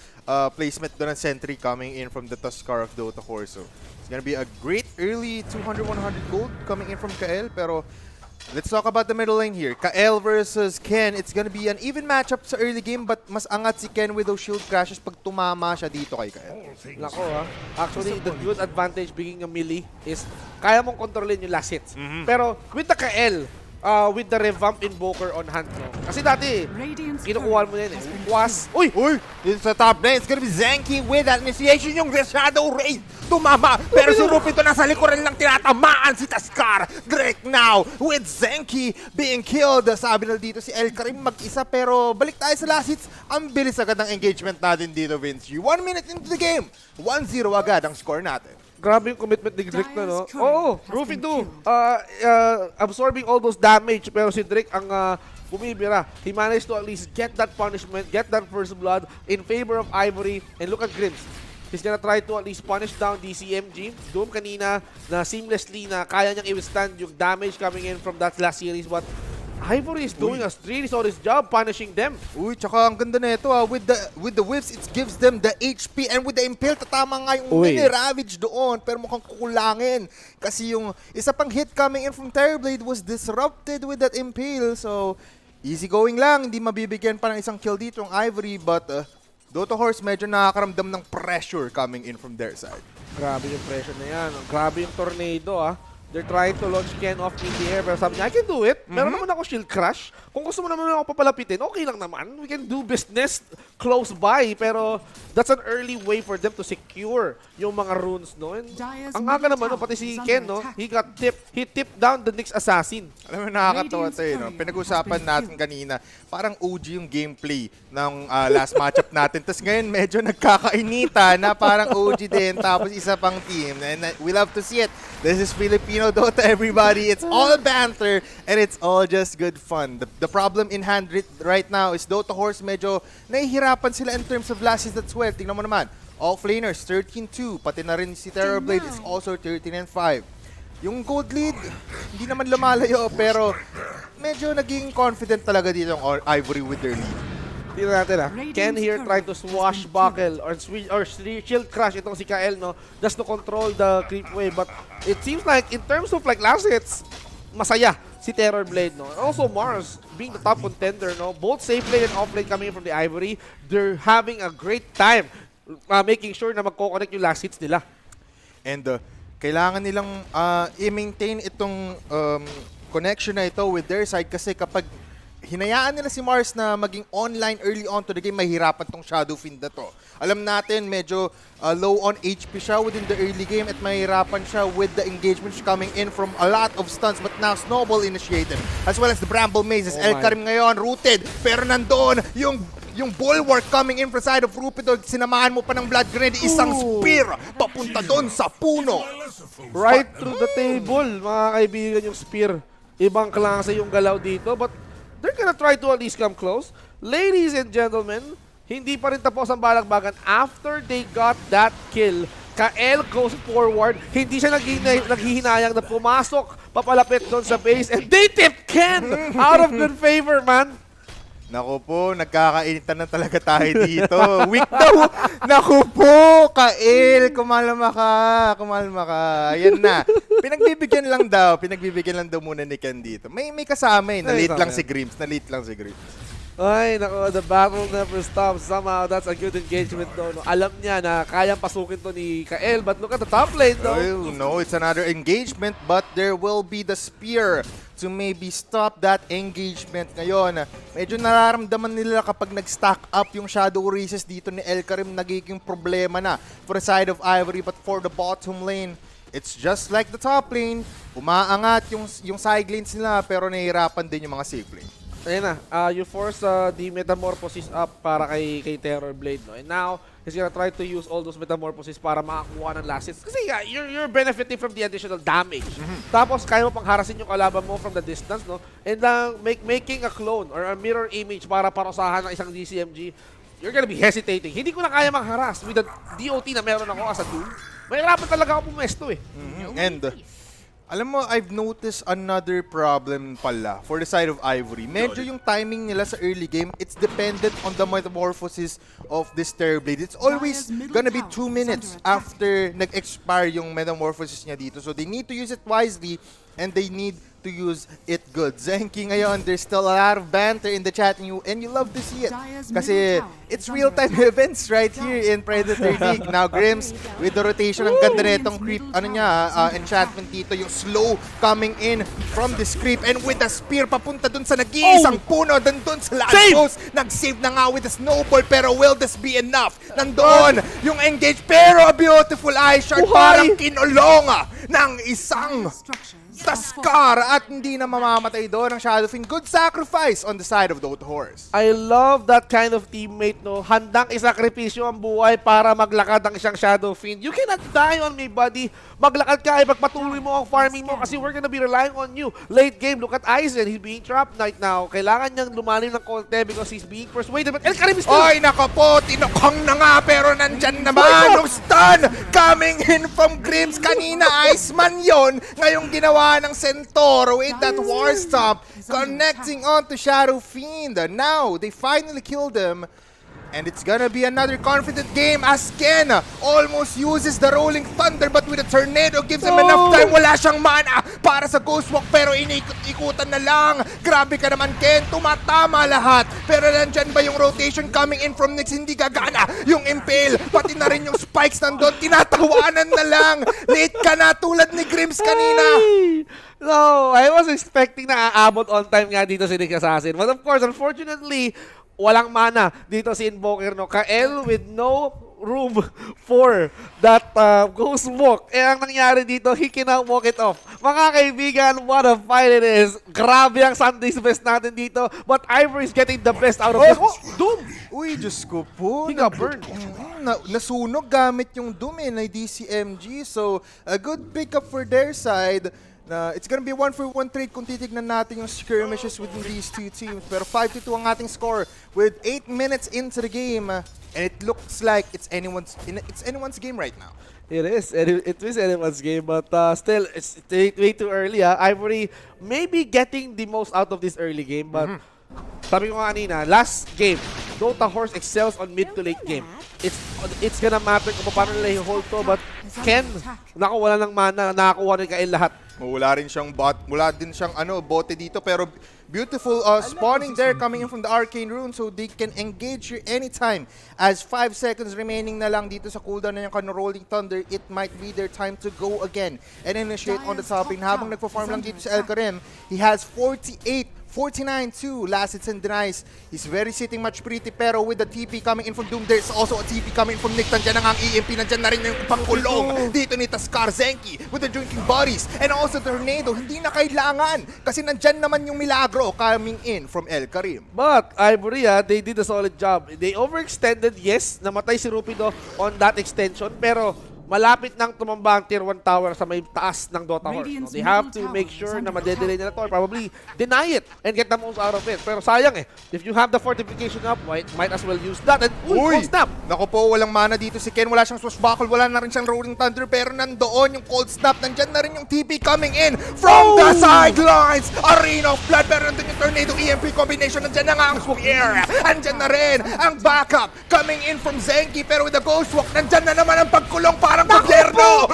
placement doon ng sentry coming in from the Tuskar of Dota Horse. So, it's gonna be a great early 200-100 gold coming in from Kael. Pero let's talk about the middle lane here. Kael versus Ken. It's gonna be an even matchup sa early game, but mas angat si Ken with those shield crashes pag tumama siya dito kay Kael. Nako, ha. Actually, the good advantage being a melee is kaya mong kontrolin yung last hits. Pero with the Kael, with the revamp Invoker on hand, no? Kasi dati, Radiant's kinukuha mo turret yan, has eh. been Was, Uy! It's the top lane. It's gonna be Zenki with that initiation. Yung Shadow Raid tumama. Pero si Rupito nasa likuran lang tinatamaan si Tuskar. Drake now with Zenki being killed. Sabi na dito si El Karim mag-isa. Pero balik tayo sa last hits. Ang bilis agad ng engagement natin dito, Vince G. 1 minute into the game. 1-0 agad ang score natin. grabe yung commitment ni Drake na, no? Oo, Rufy do. Absorbing all those damage, pero si Drake ang bumibira. He managed to at least get that punishment, get that first blood in favor of Ivory. And look at Grims. He's gonna try to at least punish down the CMG. Doom kanina na seamlessly na kaya niyang i-withstand yung damage coming in from that last series. But Ivory is doing a really solid job punishing them. Uy, tsaka ang ganda na ito with the whips, it gives them the HP, and with the impale, tatama nga yung mini ravage doon, pero mukhang kukulangin. Kasi yung isa pang hit coming in from Terrorblade was disrupted with that impale, so easy going lang, hindi mabibigyan pa ng isang kill dito yung Ivory, but Dota Horse medyo nakakaramdam ng pressure coming in from their side. Grabe yung pressure na yan. Grabe yung tornado, ah. They're trying to launch Ken off in the air, pero sabi niya, I can do it. Meron naman ako shield crush. Kung gusto mo naman ako papalapitin, okay lang naman. We can do business close by, pero that's an early way for them to secure yung mga runes, no? And ang aga naman, no, pati si Ken, no? He tipped down the next assassin. Alam mo, nakakatawa ito eh, no? Pinag-usapan natin kanina, parang OG yung gameplay ng last matchup natin. Tapos ngayon, medyo nagkakainita na parang OG din, tapos isa pang team. And we love to see it. This is Filipino Dota, everybody. It's all banter, and it's all just good fun. The problem in hand right now is Dota Horse medyo nahihirapan sila in terms of last season 12. Tingnan mo naman, offlaners 13-2, pati na rin si Terrorblade is also 13-5. Yung gold lead, hindi naman lumalayo, pero medyo naging confident talaga dito yung Ivory with their lead. Tingnan natin Ken here trying to swashbuckle or shield crush itong si Kael, no? Just to control the creep wave. But it seems like in terms of like last hits, masaya si Terrorblade, no? And also Mars being the top contender, no? Both safe lane and off lane coming in from the Ivory. They're having a great time making sure na magko-connect yung last hits nila. And kailangan nilang i-maintain itong connection na ito with their side kasi kapag hinayaan nila si Mars na maging online early on to the game, mahirapan tong Shadow Fiend na to. Alam natin, medyo low on HP siya within the early game at mahirapan siya with the engagements coming in from a lot of stuns, but now Snowball initiated as well as the Bramble Mazes. El Karim ngayon rooted, pero nandoon yung bulwark coming in from side of Rupido, sinamahan mo pa ng Blood Grenade, isang spear papunta doon sa puno. Right through the table, mga kaibigan, yung spear. Ibang klase yung galaw dito, but they're gonna try to at least come close. Ladies and gentlemen, hindi pa rin tapos ang balagbagan. After they got that kill, Kael goes forward. Hindi siya naghihinayang na pumasok, papalapit doon sa base, and they tip Ken out of good favor, man. Naku po, nagkakainitan na talaga tayo dito. Weak daw. Naku po, Kael, kumalma ka. Ayan na. Pinagbibigyan lang daw muna ni Ken dito. May kasama eh. Nalit lang si Grims. Ay, nako, the battle never stops. Somehow, that's a good engagement though. No? Alam niya na kayang pasukin to ni Kael, but look at the top lane though. Oh, no, it's another engagement, but there will be the spear to maybe stop that engagement ngayon. Medyo nararamdaman nila kapag nag-stack up yung Shadow Races dito ni El Karim, nagiging problema na for the side of Ivory, but for the bottom lane, it's just like the top lane. Umaangat yung side lanes nila, pero nahihirapan din yung mga safe lane. Ayun na, you force the Metamorphosis up para kay Terrorblade, no? And now, he's gonna try to use all those Metamorphosis para makakuha ng last hits. Kasi you're benefiting from the additional damage. Tapos, kaya mo pang harasin yung kalaban mo from the distance, no? And making a clone or a mirror image para parusahan ng isang DCMG, you're gonna be hesitating. Hindi ko na kaya mangharas with the DOT na meron ako as a Doom. Mahirapan talaga ako pumesto eh. And alam mo, I've noticed another problem pala for the side of Ivory. Medyo yung timing nila sa early game, it's dependent on the metamorphosis of this Terrorblade. It's always gonna be 2 minutes after nag-expire yung metamorphosis niya dito. So they need to use it wisely and they need to use it good. Zenki ngayon, there's still a lot of banter in the chat and you love to see it. Kasi it's real-time events right here in Predator League. Now Grims, with the rotation, ang ganda na itong creep, enchantment dito, yung slow coming in from this creep, and with the spear, papunta dun sa nag-iisang puno, dun sa last post, nag-save na nga with the snowball, pero will this be enough? Nandun, yung engage, pero a beautiful eye shot, parang kinulong ng isang Taskar at hindi na mamamatay doon ang Shadow Fiend. Good sacrifice on the side of Dota Horse. I love that kind of teammate, no? Handang isakripisyo ang buhay para maglakad ang isang Shadow Fiend. You cannot die on me, buddy. Maglakad ka, ipagpatuloy mo ang farming mo kasi we're gonna be relying on you. Late game, look at Aizen. He's being trapped right now. Kailangan niyang lumalim ng konti because he's being persuaded. But El Karim is still... Oy, nako po, tinokong na nga pero nandyan naman yung stun coming in from Grims. Kanina, Iceman yon. Ngayong ginawa ng Centaur with that War Stomp connecting on to Shadow Fiend. Now, they finally killed him. And it's gonna be another confident game as Ken almost uses the Rolling Thunder but with a Tornado gives him enough time. Wala siyang mana para sa Ghost Walk pero iniikot-ikutan na lang. Grabe ka naman Ken, tumatama lahat. Pero nandyan ba yung rotation coming in from Nyx? Hindi gagana. Yung Impale, pati na rin yung Spikes nandun. Tinatawanan na lang. Late ka na tulad ni Grims kanina. No, I was expecting na aabot on time nga dito si Nick Assassin. But of course, unfortunately, walang mana dito si Invoker, no? Kael with no room for that Ghost Walk. Eh, ang nangyari dito, he cannot walk it off. Mga kaibigan, what a fight it is. Grabe ang Sunday's best natin dito. But Ivory is getting the best out of this. Oh, Doom! Uy, Diyos ko po. He got burned. Nasunog gamit yung Doom na DCMG. So, a good pickup for their side. It's gonna be 1-for-1 trade kung titignan natin yung skirmishes within these two teams. Pero 5-2 ang ating score with 8 minutes into the game. And it looks like it's anyone's game right now. It is. It is anyone's game, but still, it's way too early. Ivory maybe getting the most out of this early game, but sabi ko nga kanina, last game, Dota Horse excels on mid to late game. It's gonna matter kung paano nila i-hold to, but Ken, naku, wala ng mana, nakakuha ni Kael lahat. Wala rin siyang wala din siyang bote dito pero beautiful spawning there coming in from the Arcane Rune so they can engage you anytime. As 5 seconds remaining na lang dito sa cooldown na yung Rolling Thunder, it might be their time to go again and initiate on the top lane. Habang nagpa-farm lang dito sa Elkarim, he has 49-2 last hits and denies. He's very sitting much pretty pero with the TP coming in from Doom, there's also a TP coming in from Nick. Nandiyan na nga ang EMP, nandiyan na rin yung pangkulong dito ni Taskar Zenki with the drinking bodies and also Tornado. Hindi na kailangan kasi nandyan naman yung Milagro coming in from El Karim. But Ivory, they did a solid job. They overextended, yes, namatay si Rupido on that extension, pero malapit nang tumamba ang tier 1 tower sa may taas ng Dota Horse. No? They have to make sure na madedelay nila to or probably deny it and get the most out of it. Pero sayang if you have the fortification up, might as well use that. And cold snap! Naku po, walang mana dito si Ken. Wala siyang swashbuckle, wala na rin siyang Rolling Thunder pero nandoon yung cold snap. Nandyan na rin yung TP coming in from the sidelines. Arena of Blood pero nandun yung Tornado EMP combination. Nandyan na nga ang Spear. Nandyan na rin ang backup coming in from Zenki pero with the Ghost Walk, nandyan na naman ang pagkulong parang Paderno!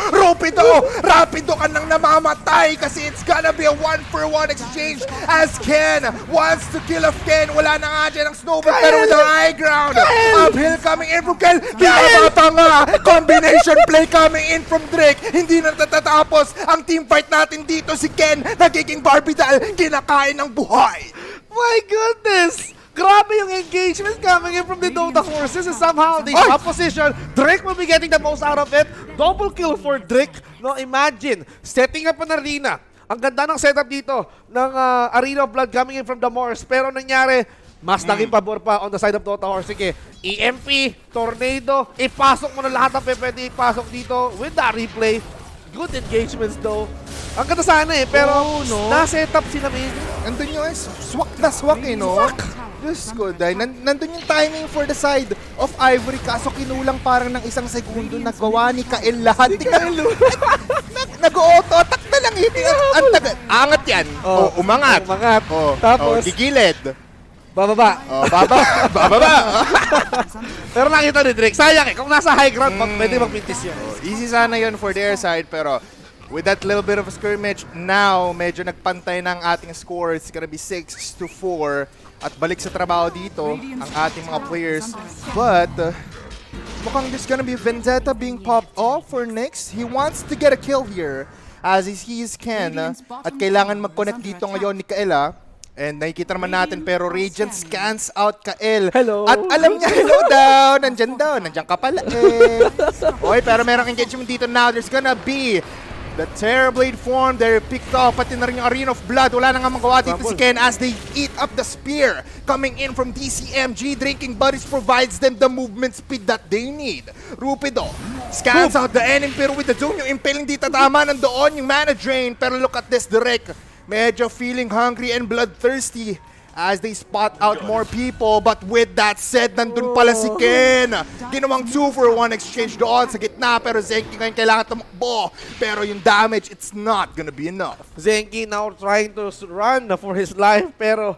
Rapido ka nang namamatay kasi it's gonna be a 1-for-1 exchange as Ken wants to kill off Ken. Wala na nga dyan ang snowball pero with the high ground. Uphill coming in from Ken. Kinabata nga! Combination play coming in from Drake. Hindi na natatapos ang teamfight natin dito. Si Ken nagiging Barbidal. Kinakain ng buhay. My goodness! Grabe yung engagement coming in from the Dota Forces and somehow they swap position. Drake will be getting the most out of it. Double kill for Drake. No, imagine, setting up an arena. Ang ganda ng setup dito ng Arena of Blood coming in from the Morse. Pero nangyari, mas naging pabor pa on the side of Dota Horse. Sige, EMP, Tornado, ipasok mo na lahat ng pwede ipasok dito with that replay. Good engagements though. Ang ganda sana pero na-setup sila medyo. Nandun yung swak na swak no? Diyos ko, dahil nandun yung timing for the side of Ivory kaso kinulang parang ng 1 segundo nagawa ni Kael lahat. Nag-auto attack na lang ang tagal. Angat yan. Umangat. Tapos, gigilid. Bababa. Bababa. Pero nakita ni Drake, sayang kung nasa high ground, pwede magpintis yun. Easy sana yun for their side pero with that little bit of a skirmish, now medyo nagpantay ng ating score. It's gonna be 6-4. At balik sa trabaho dito ang ating mga players. But mukhang there's gonna be vendetta being popped off for Nyx. He wants to get a kill here as he sees Ken. At kailangan mag-connect dito ngayon ni Kael. And nakikita naman natin pero Radiant scans out Kael. Hello. At alam niya, hello daw. Nandyan ka pala Okay, pero merong engagement dito now. There's gonna be the Terrorblade form, they're picked off, pati na rin yung Arena of Blood. Wala na nga magawa dito si Ken as they eat up the spear. Coming in from DCMG, Drinking Buddies provides them the movement speed that they need. Rupido scans out the enemy pero with the Doom, yung Impale hindi tatama nandoon, yung mana drain. Pero look at this, Direk. Medyo feeling hungry and bloodthirsty as they spot out more people. But with that said, nandun pala si Ken. Ginawang 2-for-1 exchange doon sa gitna. Pero Zenki ngayon kailangan tumakbo. Pero yung damage, it's not gonna be enough. Zenki now trying to run for his life. Pero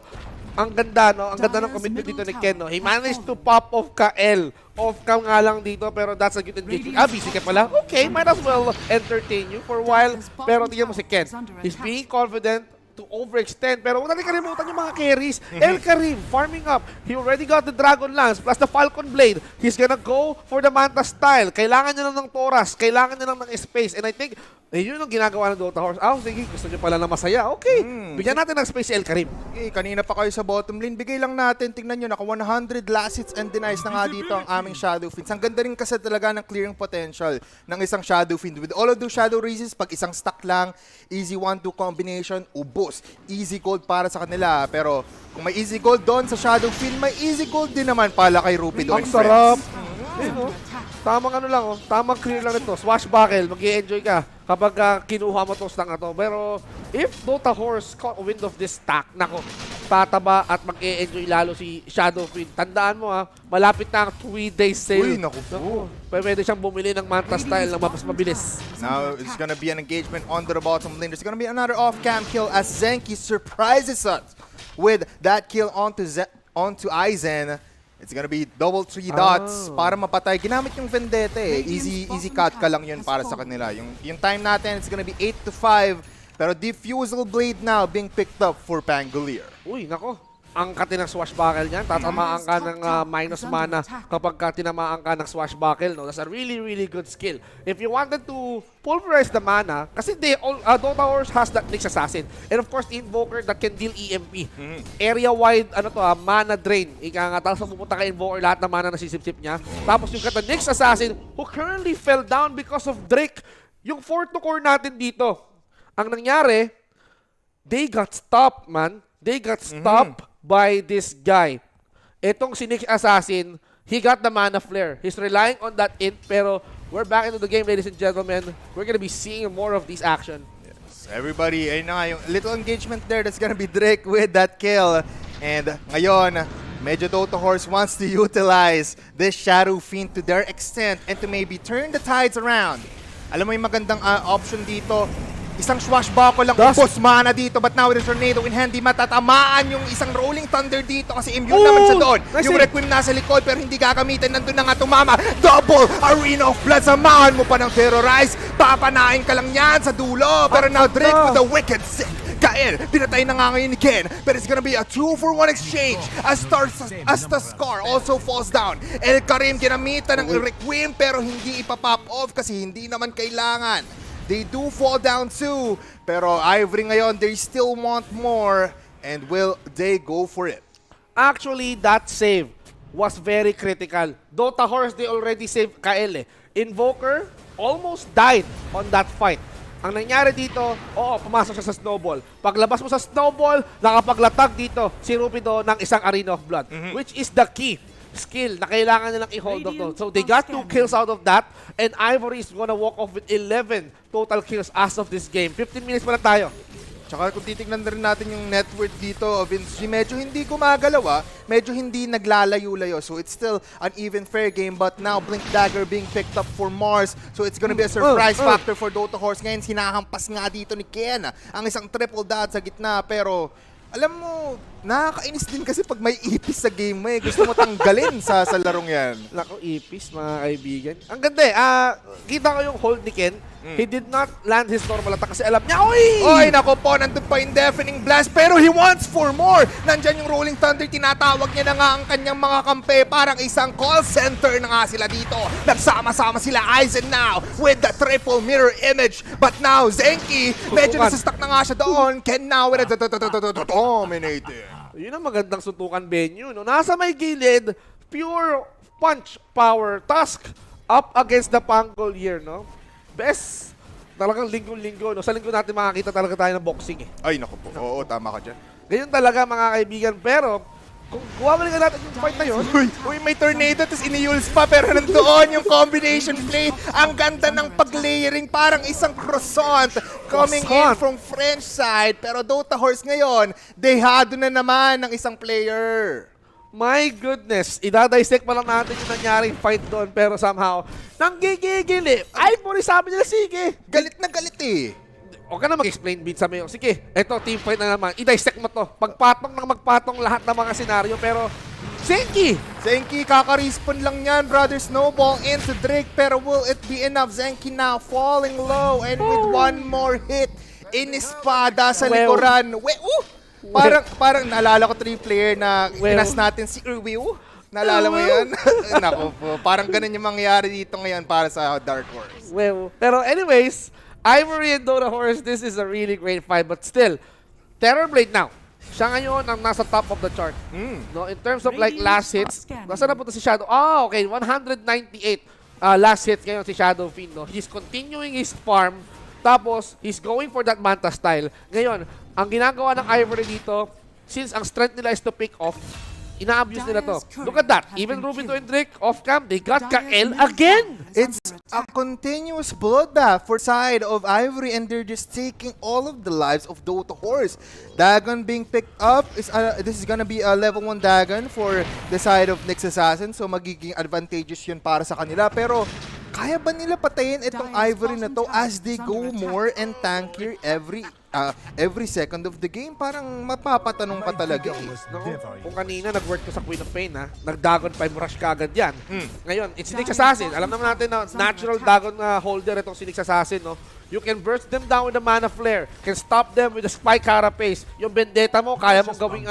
Ang ganda, no? Ang ganda ng commitment dito ni Ken, no? He managed to pop off Kael. Off cam nga lang dito, pero that's a good engagement. Busy ka pala. Okay, might as well entertain you for a while. Pero tingnan mo si Ken. He's being confident to overextend. Pero huwag natin kalimutan yung mga carries. El Karim, farming up. He already got the Dragon Lance plus the Falcon Blade. He's gonna go for the Manta style. Kailangan niya lang ng Thoras. Kailangan niya lang ng space. And I think, yun ang ginagawa ng Dota Horse. Sige, gusto niyo pala na masaya. Okay, bigyan natin ng space si El Karim. Kanina pa kayo sa bottom lane, bigay lang natin. Tingnan nyo, naka 100 last hits and denies na nga dito ang aming Shadow Fiends. Ang ganda rin kasi talaga ng clearing potential ng isang Shadow Fiend. With all of those Shadow Races, pag isang stack lang, easy 1-2 combination, ubos. Easy gold para sa kanila. Pero kung may easy gold doon sa Shadow Fiend, may easy gold din naman pala kay Rupi doon. Ang sarap. Tamang ano lang, tamang clear lang ito. Swashbuckle, mag-i-enjoy ka kapag kinuha mo itong stack na to. Pero if Dota Horse caught wind of this stack, nako, tataba at mag-i-enjoy lalo si Shadow Fiend. Tandaan mo malapit na ang 3-day sale. Uy, naku po. Pwede siyang bumili ng Manta style na mas mabilis. Now, it's gonna be an engagement on the bottom lane. There's gonna be another off-cam kill as Zenki surprises us with that kill onto Aizen. It's gonna be double 3 dots para mapatay. Ginamit yung Vendetta eh. Easy cut ka lang yun para sa kanila. Yung time natin, it's gonna be 8-5. Pero Diffusal Blade now being picked up for Pangolier. Uy, nako. Ang katinang swashbuckle niyan, tatamaan ka ng minus mana kapag tinamaan ka ng swashbuckle. No? That's a really, really good skill. If you wanted to pulverize the mana, kasi Dota Horse has that Nyx Assassin. And of course, the Invoker that can deal EMP. Area-wide, mana drain. Ika nga, tapos pupunta ka Invoker, lahat ng mana nasisip-sip niya. Tapos yung kata Nyx Assassin, who currently fell down because of Drake. Yung 4th core natin dito, ang nangyari, they got stopped, man. They got stopped by this guy. Etong si Nyx Assassin, he got the mana flare. He's relying on that int, pero we're back into the game, ladies and gentlemen. We're gonna be seeing more of this action. Yes, everybody, ayun na nga, yung little engagement there, that's gonna be Drake with that kill. And ngayon, medyo Dota Horse wants to utilize this Shadow Fiend to their extent and to maybe turn the tides around. Alam mo yung magandang option dito, isang swashbuckle lang ubos mana dito, but now with the tornado in hand, di matatamaan yung isang rolling thunder dito kasi immune naman siya doon. Yung Requiem nasa likod pero hindi gagamitin, nandun na nga tumama. Double Arena of Blood, samahan mo pa ng Terrorize. Papanain ka lang yan sa dulo. Pero now Drake with the wicked sick. Kael, pinatay na nga ngayon ni Ken, but it's gonna be a 2-for-1 exchange as the Scar also falls down. El Karim ginamitan ng Requiem pero hindi ipapop off kasi hindi naman kailangan. They do fall down too, pero Ivory ngayon, they still want more, and will they go for it? Actually, that save was very critical. Dota Horse, they already saved Kael. Invoker almost died on that fight. Ang nangyari dito, pumasok siya sa snowball. Paglabas mo sa snowball, nakapaglatag dito si Rupido ng isang Arena of Blood, which is the key skill na kailangan nilang i-hold up to. So they got 2 kills out of that, and Ivory is gonna walk off with 11 total kills as of this game. 15 minutes pa lang tayo. Tsaka kung titignan na rin natin yung net worth dito of Vinci, medyo hindi gumagalaw, medyo hindi naglalayo-layo. So it's still an even fair game, but now Blink Dagger being picked up for Mars. So it's gonna be a surprise factor for Dota Horse. Ngayon, sinahampas nga dito ni Ken ang isang triple dot sa gitna, pero alam mo, nakakainis din kasi pag may ipis sa game mo gusto mo tanggalin sa larong yan. Nako, ipis mga kaibigan. Ang ganda kita ko yung hold ni Ken. He did not land his normal attack kasi alam niya, Oy, nako po, nandun pa yung Deafening Blast, pero he wants for more. Nandyan yung Rolling Thunder, tinatawag niya na nga ang kanyang mga kampe. Parang isang call center na nga sila dito. Nagsama-sama sila, Aizen now, with the triple mirror image. But now, Zenki, medyo nasa-stuck na nga siya doon. Ken now with a dominating. Yun ang magandang suntukan venue. No? Nasa may gilid, pure punch power, Tusk up against the Pangolier, no? Best. Talagang linggo-linggo, no? Sa linggo natin makakita talaga tayo ng boxing, Ay, naku po. Oo, tama ka dyan. Ganyan talaga, mga kaibigan. Pero, kung kuwabalikan natin yung fight na yun, Uy, may tornado, tapos ini-yules pa, pero nandoon yung combination play. Ang ganda ng pag-layering, parang isang croissant coming in from French side. Pero Dota Horse ngayon, dehado na naman ng isang player. my goodness, idadissect pa lang natin yung nangyaring fight doon, pero somehow, nanggigigil eh. Ay, puri sabi nila, sige. Galit na galit eh. ka na mag-explain beat sa mayo. Sige, eto, team fight na naman. I-dissect mo to. Magpatong ng magpatong lahat ng mga senaryo. Pero, Zenki! Zenki, kaka-respawn lang yan, brother. Snowball into Drake, pero will it be enough? Zenki now falling low, and with one more hit, in-espada sa likuran. Parang naalala ko 3-player na kinas natin si Urwiu. Naalala mo yun? Naku po, parang ganun yung mangyayari dito ngayon para sa Dark Horse. Pero anyways, Ivory and Dota Horse, this is a really great fight. But still, Terrorblade now. Siya ngayon ang nasa top of the chart. No, in terms of like last hits, nasa na punta si Shadow? Okay, 198 last hits ngayon si Shadow Fiend. No? He's continuing his farm. Tapos, he's going for that Manta style. Ngayon, ang ginagawa ng Ivory dito, since ang strength nila is to pick off, ina-abuse nila to. Look at that. Even Rubito and Drake off-cam, they got Kael again! It's a continuous bloodbath for side of Ivory, and they're just taking all of the lives of Dota Horse. Dagon being picked up. This is gonna be a level 1 Dagon for the side of Nyx Assassin, so magiging advantageous yun para sa kanila. Pero kaya ba nila patayin itong Ivory na to as they go more and tankier every second of the game? Parang mapapatanong pa talaga eh. No? Kung kanina nag-work ko sa Queen of Pain, nag-Dagon 5 rush kagad yan. Ngayon, it's Nyx Assassin. Alam naman natin na natural Dagon holder itong si Nyx Assassin. No? You can burst them down with the Mana Flare. Can stop them with the Spike Carapace. Yung Vendetta mo, kaya mong gawing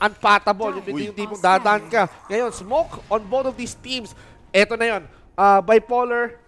unpattable. Yung tipong dadaan ka. Ngayon, smoke on both of these teams. Eto na yun. Bipolar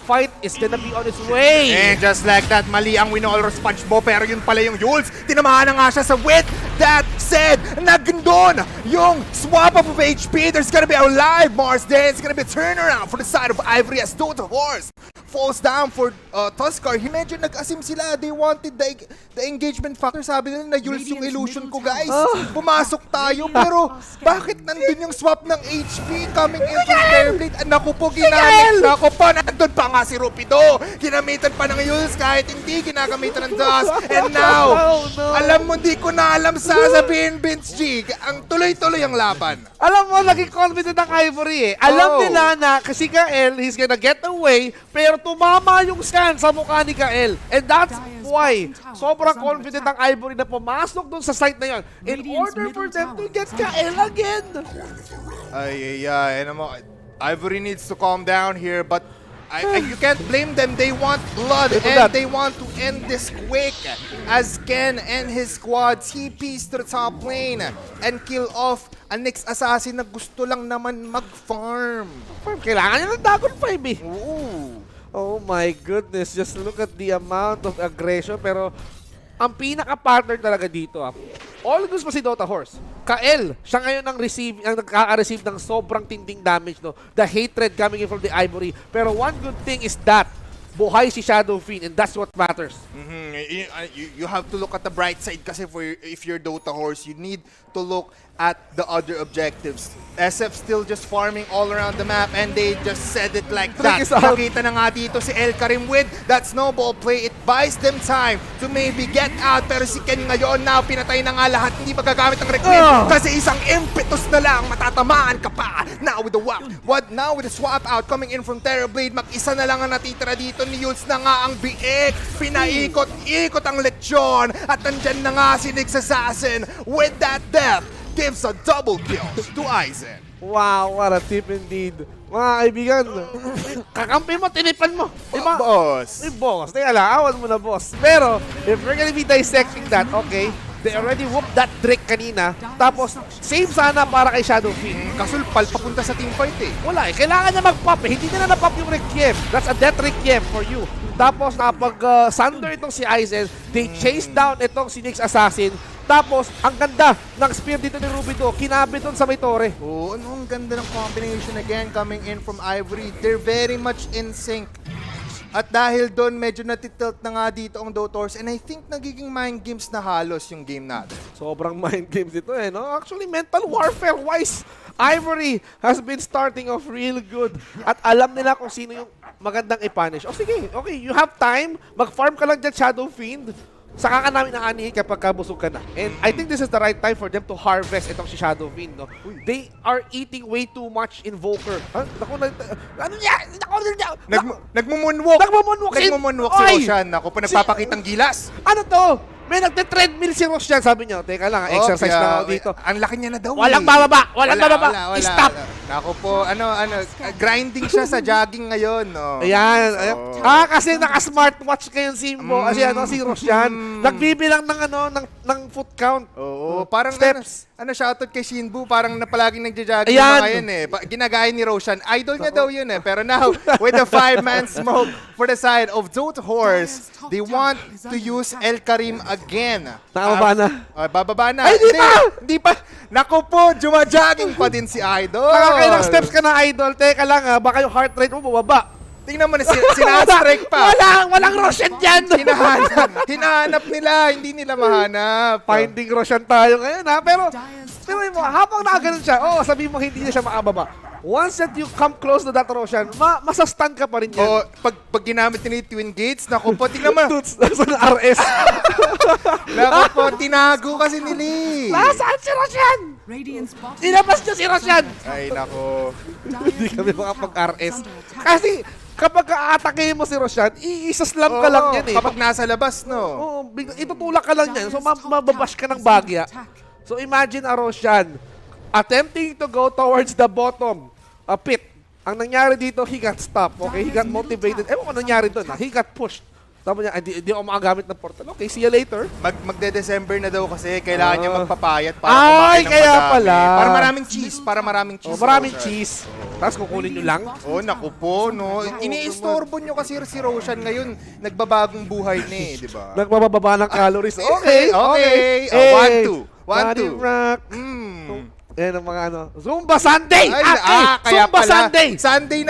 fight is gonna be on its way. And just like that, mali ang Winolor SpongeBob, pero yun pala yung Yules. Tinamahan na nga siya sa wit. That said, nagandun yung swap up of HP. There's gonna be a live Mars there. It's gonna be a turnaround for the side of Ivory as Dota Horse falls down for Tuskar. Medyo nag-asim sila. They wanted the engagement factor. Sabi nila na Yules yung illusion ko, guys. Pumasok tayo, pero bakit nandun yung swap ng HP coming in from Terrorblade? Naku po, ginamit. Naku po, nandun pa nga si Rupido. Ginamitan pa ng Yules kahit hindi ginagamitan ng Dust. And now, alam mo, di ko na alam sasabihin, Vince G. Ang tuloy-tuloy ang laban. Alam mo, naging confident ang Ivory eh. Alam nila na kasi Kael, he's gonna get away, pero tumama yung scan sa mukha ni Kael. And that's why sobrang confident ang Ivory na pumasok dun sa site na yun in order for them to get Kael again. Ay, ano mo, Ivory needs to calm down here, but you can't blame them. They want blood and they want to end this quick as Ken and his squad TPs to the top lane and kill off a Nyx Assassin na gusto lang naman mag-farm. Kailangan niya ng Dagon 5 eh. Ooh. Oh my goodness, just look at the amount of aggression. Pero ang pinaka-partner talaga dito, all goes pa si Dota Horse. Kael, siya ngayon ang nakaka-receive ng sobrang tinding damage, no? The hatred coming in from the Ivory. Pero one good thing is that buhay si Shadow Fiend, and that's what matters. You have to look at the bright side kasi if you're Dota Horse, you need to look at the other objectives. SF still just farming all around the map, and they just said it like that. Nakita na nga dito si El Karim with that snowball play. It buys them time to maybe get out, pero si Ken ngayon now pinatay na nga lahat. Hindi magagamit ang reclaim kasi isang impetus na lang matatamaan ka pa. Now with the swap out coming in from Terrorblade, mag-isa na lang ang natitira dito ni Yules na nga ang biik. Pinaikot-ikot ang lechon at nandyan na nga si Nyx Assassin with that death. Gives a double kill to Aizen. Wow, what a tip indeed. Mga kaibigan, kakampi mo, tinipan mo. Boss. Boss. Teka lang, awan mo na, boss. Pero, if we're gonna be dissecting that, okay, they already whooped that Drake kanina. Tapos, save sana para kay Shadow Fiend. Kasulpal papunta sa teamfight eh. Wala eh. Kailangan niya mag-pop eh. Hindi na na-pop yung Requiem. That's a death Requiem for you. Tapos, napag-sunder itong si Aizen. They chase down itong si Nyx Assassin. Tapos, ang ganda ng spear dito ni Rubido. Kinabit doon sa may tore. Oo, ang ganda ng combination again coming in from Ivory. They're very much in sync. At dahil doon, medyo natitilt na nga dito ang Dota Horse. And I think nagiging mind games na halos yung game natin. Sobrang mind games ito eh, no? Actually, mental warfare-wise, Ivory has been starting off real good. At alam nila kung sino yung magandang i-punish. O sige, okay, you have time. Mag-farm ka lang dyan, Shadow Fiend. saka ka namin aanihin kapag kabusog ka na. And I think this is the right time for them to harvest itong si Shadow Fiend, no? They are eating way too much Invoker. Naku, ano niya? Nagmumunwalk! Nagmumunwalk Si Roshan. Ako pa nagpapakitang gilas. Ano to? May nagte-treadmill si Roshan, sabi niyo. Teka lang, exercise lang ako dito. Ang laki niya na daw. Walang bababa! Walang bababa! Stop! Ako po, grinding siya sa jogging ngayon. No? Ayan. Kasi naka-smartwatch kayo Simbo. Kasi si Roshan. Nagbibilang ng foot count. Oo, parang steps. Shoutout kay Shinbu, parang palaging nagja-jogging Ayan. ngayon eh. Ginagaya ni Roshan. Idol niya daw yun eh. Pero now, with the 5-man smoke for the side of Dota Horse, they want to use El Karim again. Nakababa na. Bababa na. Ay, Hindi pa. Naku po, jumajogging pa din si Idol. Nakakailang steps ka na, Idol. Teka lang, baka yung heart rate mo bumaba. Tingnan mo na, sinastrike pa. Walang Roshan dyan. Hinahanap nila, hindi nila mahanap. Finding Roshan tayo ngayon, ha? Pero mo, habang nakaganon siya, sabihin mo hindi niya siya makababa. Once that you come close to that Roshan, masastun ka pa rin yan. Pag ginamit nila yung Twin Gates, naku po, tingnan mo. Toots, nasa na RS. Naku po, tinago kasi nili. Nasaan si Roshan? Ilabas niya si Roshan. Ay, naku. Hindi kami makapag-RS. Kasi, kapag aatake mo si Roshan, i-slam ka lang yan eh. Kapag nasa labas, no? Oo, itutulak ka lang yan. So, mababash ka ng bagya. So, imagine a Roshan attempting to go towards the bottom pit. Ang nangyari dito, he got stopped. Okay, he got motivated. Ewan ko nangyari doon. He got pushed. Tapos niya, hindi ako makagamit ng portal. Okay, see you later. Magde-December na daw kasi kailangan niya magpapayat para Ay, kumain ng kaya madami. pala. Para maraming cheese. Maraming cheese. Tapos kukunin nyo lang. Naku po, no? Iniistorbo nyo kasi si Roshan ngayon. Nagbabagong buhay na eh, di ba? Nagbababa ng calories. Okay. 1-2. Rock. Yan ang mga Zumba Sunday! Kaya Zumba pala, Sunday!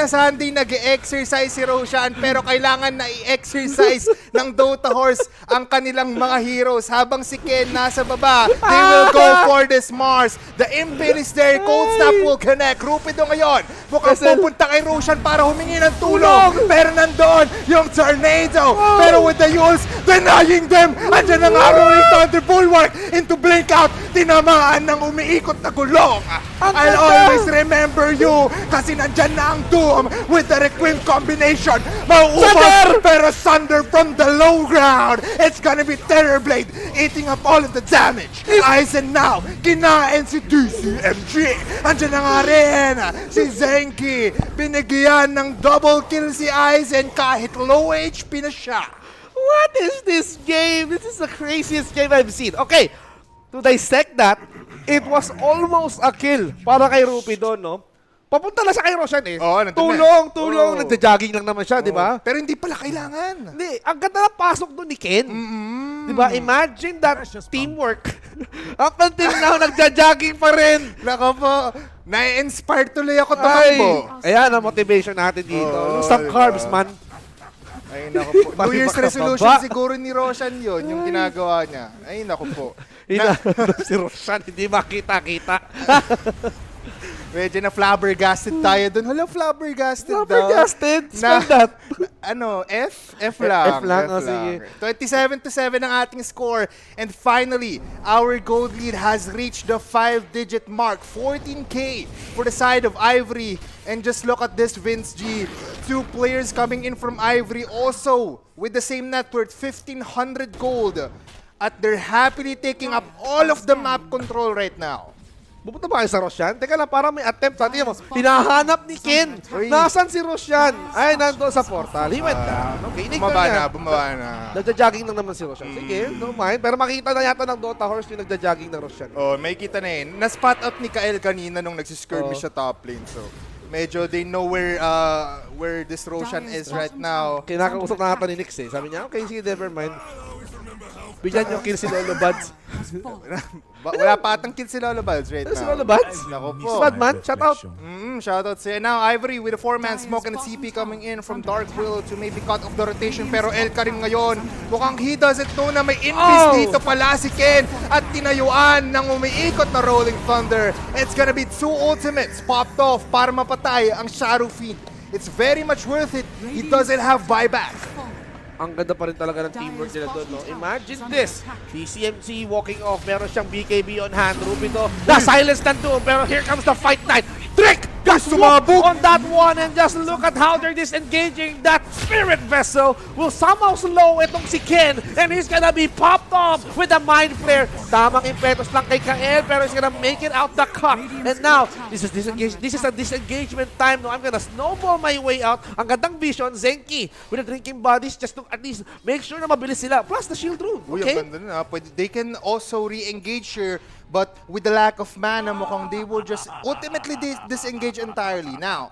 Sunday nag-exercise si Roshan pero kailangan na i-exercise ng Dota Horse ang kanilang mga heroes. Habang si Ken nasa baba, they will go for this Mars. The Impel is there. Cold Snap will connect. Rupido ngayon. Mukhang pupunta kay Roshan para humingi ng tulong. Pero nandoon yung Tornado. Pero with the Yules, denying them. Andyan ang Rolling Thunder Bulwark into blink out. Tinamaan ng umiikot na gulo. I'll always remember you kasi nandyan na ang Doom with the Requiem combination. Mauubos pero Thunder from the low ground. It's gonna be Terrorblade eating up all of the damage. Aizen now, kinain si DCMG. Andyan na nga rin si Zenki. Binigyan ng double kill si Aizen kahit low HP na siya. What is this game? This is the craziest game I've seen. Okay, to dissect that, it was almost a kill para kay Rupi doon, no? Papunta na siya kay Roshan eh. Tulong. Nagja-jogging lang naman siya, di ba? Pero hindi pala kailangan. Hindi, ang ganda ng pasok doon ni Ken. Di ba? Imagine that teamwork. Up until now, nagja-jogging pa rin. Nako po, na-inspire tuloy ako tumakbo. Ayan ang motivation natin dito. Stop carbs, man. Ay, naku po. New Year's resolution siguro ni Roshan yun, yung ginagawa niya. Ay, naku po. Si Roshan, hindi makita-kita. Medyo na flabbergasted tayo dun. Hala, flabbergasted daw. Flabbergasted? Spell that. F lang. F lang, sige. 27-7 ang ating score. And finally, our gold lead has reached the 5-digit mark. 14K for the side of Ivory. And just look at this, Vince G. 2 players coming in from Ivory also with the same net worth, 1,500 gold. At they're happily taking up all of the map control right now. Pupunta ba kayo sa Roshan? Teka lang, parang may attempt. Tingnan mo, hinahanap ni Ken. Nasaan si Roshan? Ay, nandoon sa portal. He went down. Okay, Bumaba na. Nagja-jogging lang naman si Roshan. Sige, no mind. Pero makita na yata ng Dota Horse yung nagja-jogging ng Roshan. May kita na yun. Na-spot up ni Kael kanina nung nagsiskirmish sa top lane. So, medyo they know where this Roshan is right now. Kinakausap na natin ni Nix eh. Sabi niya, okay, sige, never mind. Bigyan yung kill si Lolo Buds. Wala pa atang kill si Lolo Buds right now. Si Lolo Buds? Nako po. Badman, shout out. Shout out sa'yo. Now, Ivory with a 4-man smoke and a CP coming in from Dark Will to maybe cut off the rotation. Pero El Karim ngayon, mukhang he doesn't know na may invis dito pala si Ken at tinayuan ng umiikot na Rolling Thunder. It's gonna be 2 ultimates popped off para mapatay ang Shadow Fiend. It's very much worth it. He doesn't have buyback. ang ganda pa rin talaga ng teamwork nila doon, no? Imagine this. DCMC walking off. Meron siyang BKB on hand. Ruby to na-silence ng Doom. Pero here comes the fight night. Drake got sumabog on that one. And just look at how they're disengaging. That spirit vessel will somehow slow itong si Ken. And he's gonna be popped off with a mind flare. Tamang impetus lang kay Kael. Pero he's gonna make it out the cut. And now, this is a disengagement time. No, I'm gonna snowball my way out. Ang gandang vision, Zenki with the drinking bodies just to at least make sure na mabilis sila. Plus the shield rune. Uy, Okay? ang ganda na. They can also re-engage here, but with the lack of mana, mukhang they will just ultimately disengage entirely. Now,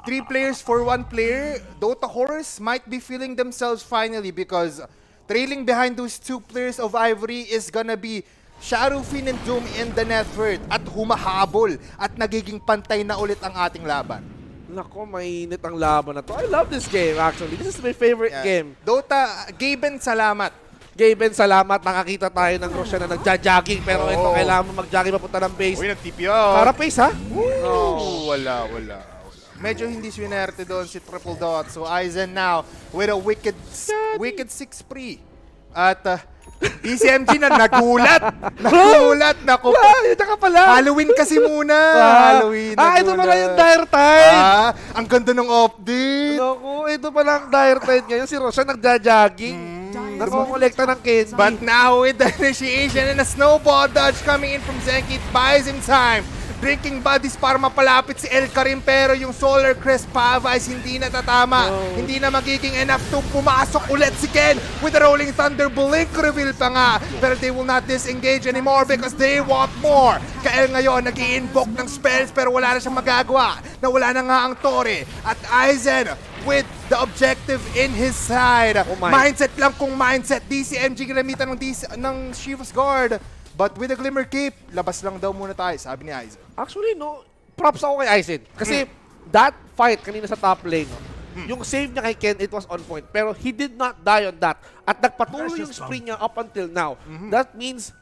3 players for 1 player, Dota Horse might be feeling themselves finally because trailing behind those 2 players of Ivory is gonna be Shadowfiend and Doom in the net worth at humahabol at nagiging pantay na ulit ang ating laban. Nako, mainit ang laban na to. I love this game actually. This is my favorite game. Dota, Gaben, salamat. Gaben, salamat. Nakakita tayo ng Roshan na nagja-jogging. Pero ito, kailangan mo mag-jogging papunta ng base. Uy, nag-TP out. Para pace, ha? No, wala. Medyo hindi swinerte doon si Triple Dot. So Aizen now with a wicked 6 pre. At DCMG na nagulat. Naku. Ito ka pala. Halloween kasi muna. Halloween. Ito pala yung dire tide. Ang ganda ng update. Naku, ito pala ang dire tide ngayon. Si Roshan nagja-jogging. Nakukolekta ng candy. But now with the initiation and a snowball dodge coming in from Zenki, it buys him time. Drinking bodies para mapalapit si El Karim, pero yung Solar Crest Pavice hindi na tatama. Hindi na magiging enough to pumasok ulit si Ken with the Rolling Thunder Blink reveal pa nga. Pero they will not disengage anymore because they want more. Kael ngayon nag-i-invoke ng spells pero wala na siyang magagawa. Nawala na nga ang Tore. At Aizen with the objective in his side. Mindset lang kung mindset. DCMG ginamitan ng Shiva's Guard. But with the Glimmer Cape, labas lang daw muna tayo, sabi ni Aizen. Actually, no. Props ako kay Aizen. Kasi that fight kanina sa top lane, yung save niya kay Ken, it was on point. Pero he did not die on that. At nagpatuloy yung spree niya up until now. That means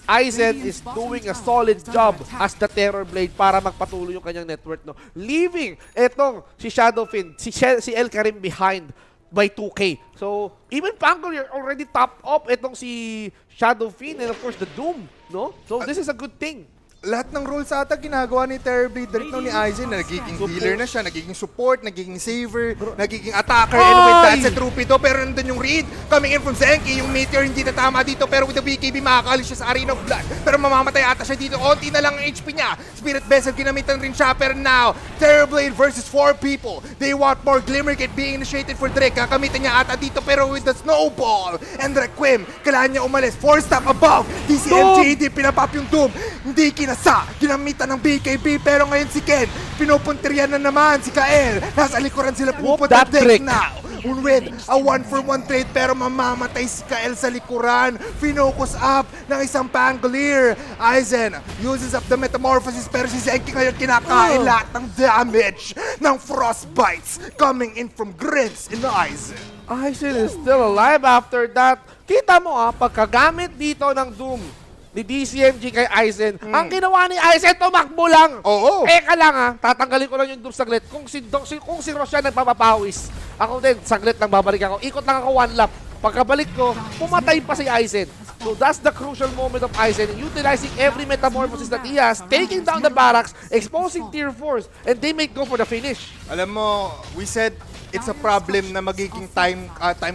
Aizen is doing a solid job as the Terror Blade para magpatuloy yung kanyang network, no? Leaving etong si Shadowfiend, si El Karim behind by 2K. So, even Pango, you're already top up etong si Shadowfiend and of course the Doom, no? So, this is a good thing. Lahat ng roles ata ginagawa ni Terrorblade direct ni Aizen na nagiging healer na siya, nagiging support, nagiging saver, nagiging attacker, and with that sa Trupido, pero nandun yung read coming in from Zenki, yung Meteor hindi na tama dito, pero with the BKB makakali siya sa Arena of Blood, pero mamamatay ata siya dito, onti na lang ang HP niya, Spirit Vessel ginamitan rin siya, pero now, Terrorblade versus 4 people, they want more Glimmer Gate being initiated for Drake, kakamitan niya ata dito, pero with the Snowball, and Requiem, kailangan niya umalis, 4 stop above, DCMG, hindi pinapap yung Doom, hindi ginamitan ng BKB, pero ngayon si Ken, pinupuntiryan na naman si Kael. Nasa likuran sila pupunta Drake now. With a 1-for-1 trade, pero mamamatay si Kael sa likuran. Finocus up ng isang Pangolier. Aizen uses up the Metamorphosis, pero si Zenki ngayon kinakain lahat ng damage ng Frostbites coming in from Grins in Aizen. Aizen is still alive after that. Kita mo pagkagamit dito ng Doom ni DCMG kay Aizen, ang ginawa ni Aizen, tumakbo lang. Oo. Eka lang tatanggalin ko lang yung Doom saglit. Kung si Roshan nagpapapawis, ako din, saglit lang babalik ako. Ikot lang ako 1 lap. Pagkabalik ko, pumatay pa si Aizen. So that's the crucial moment of Aizen, utilizing every metamorphosis that he has, taking down the barracks, exposing tier 4s, and they may go for the finish. Alam mo, we said it's a problem na magiging time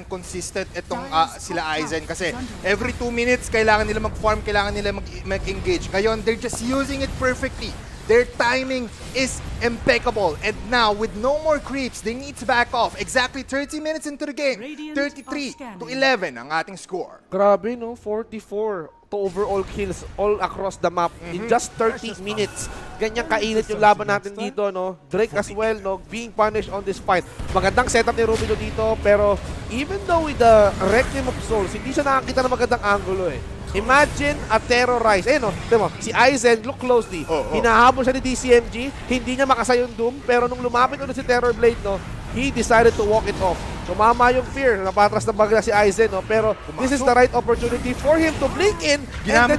consistent itong sila Aizen kasi every 2 minutes kailangan nila mag-farm, kailangan nila mag-engage. Ngayon, they're just using it perfectly. Their timing is impeccable. And now, with no more creeps, they need to back off. Exactly 30 minutes into the game. 33-11 ang ating score. Grabe, no? 44 to overall kills all across the map in just 30 minutes. Ganyan kainit yung laban natin dito, no? Drake as well, no? Being punished on this fight. Magandang setup ni Rubido dito, pero even though with the Requiem of Souls, hindi siya nakakita ng magandang angulo, Imagine a terrorize. No? Diba, si Aizen, look closely. Hinahabol siya ni DCMG, hindi niya makasay yung Doom, pero nung lumapit ulit si Terrorblade, no, he decided to walk it off. Tumama yung fear, napatras na bagla si Aizen, no, pero this is the right opportunity for him to blink in and then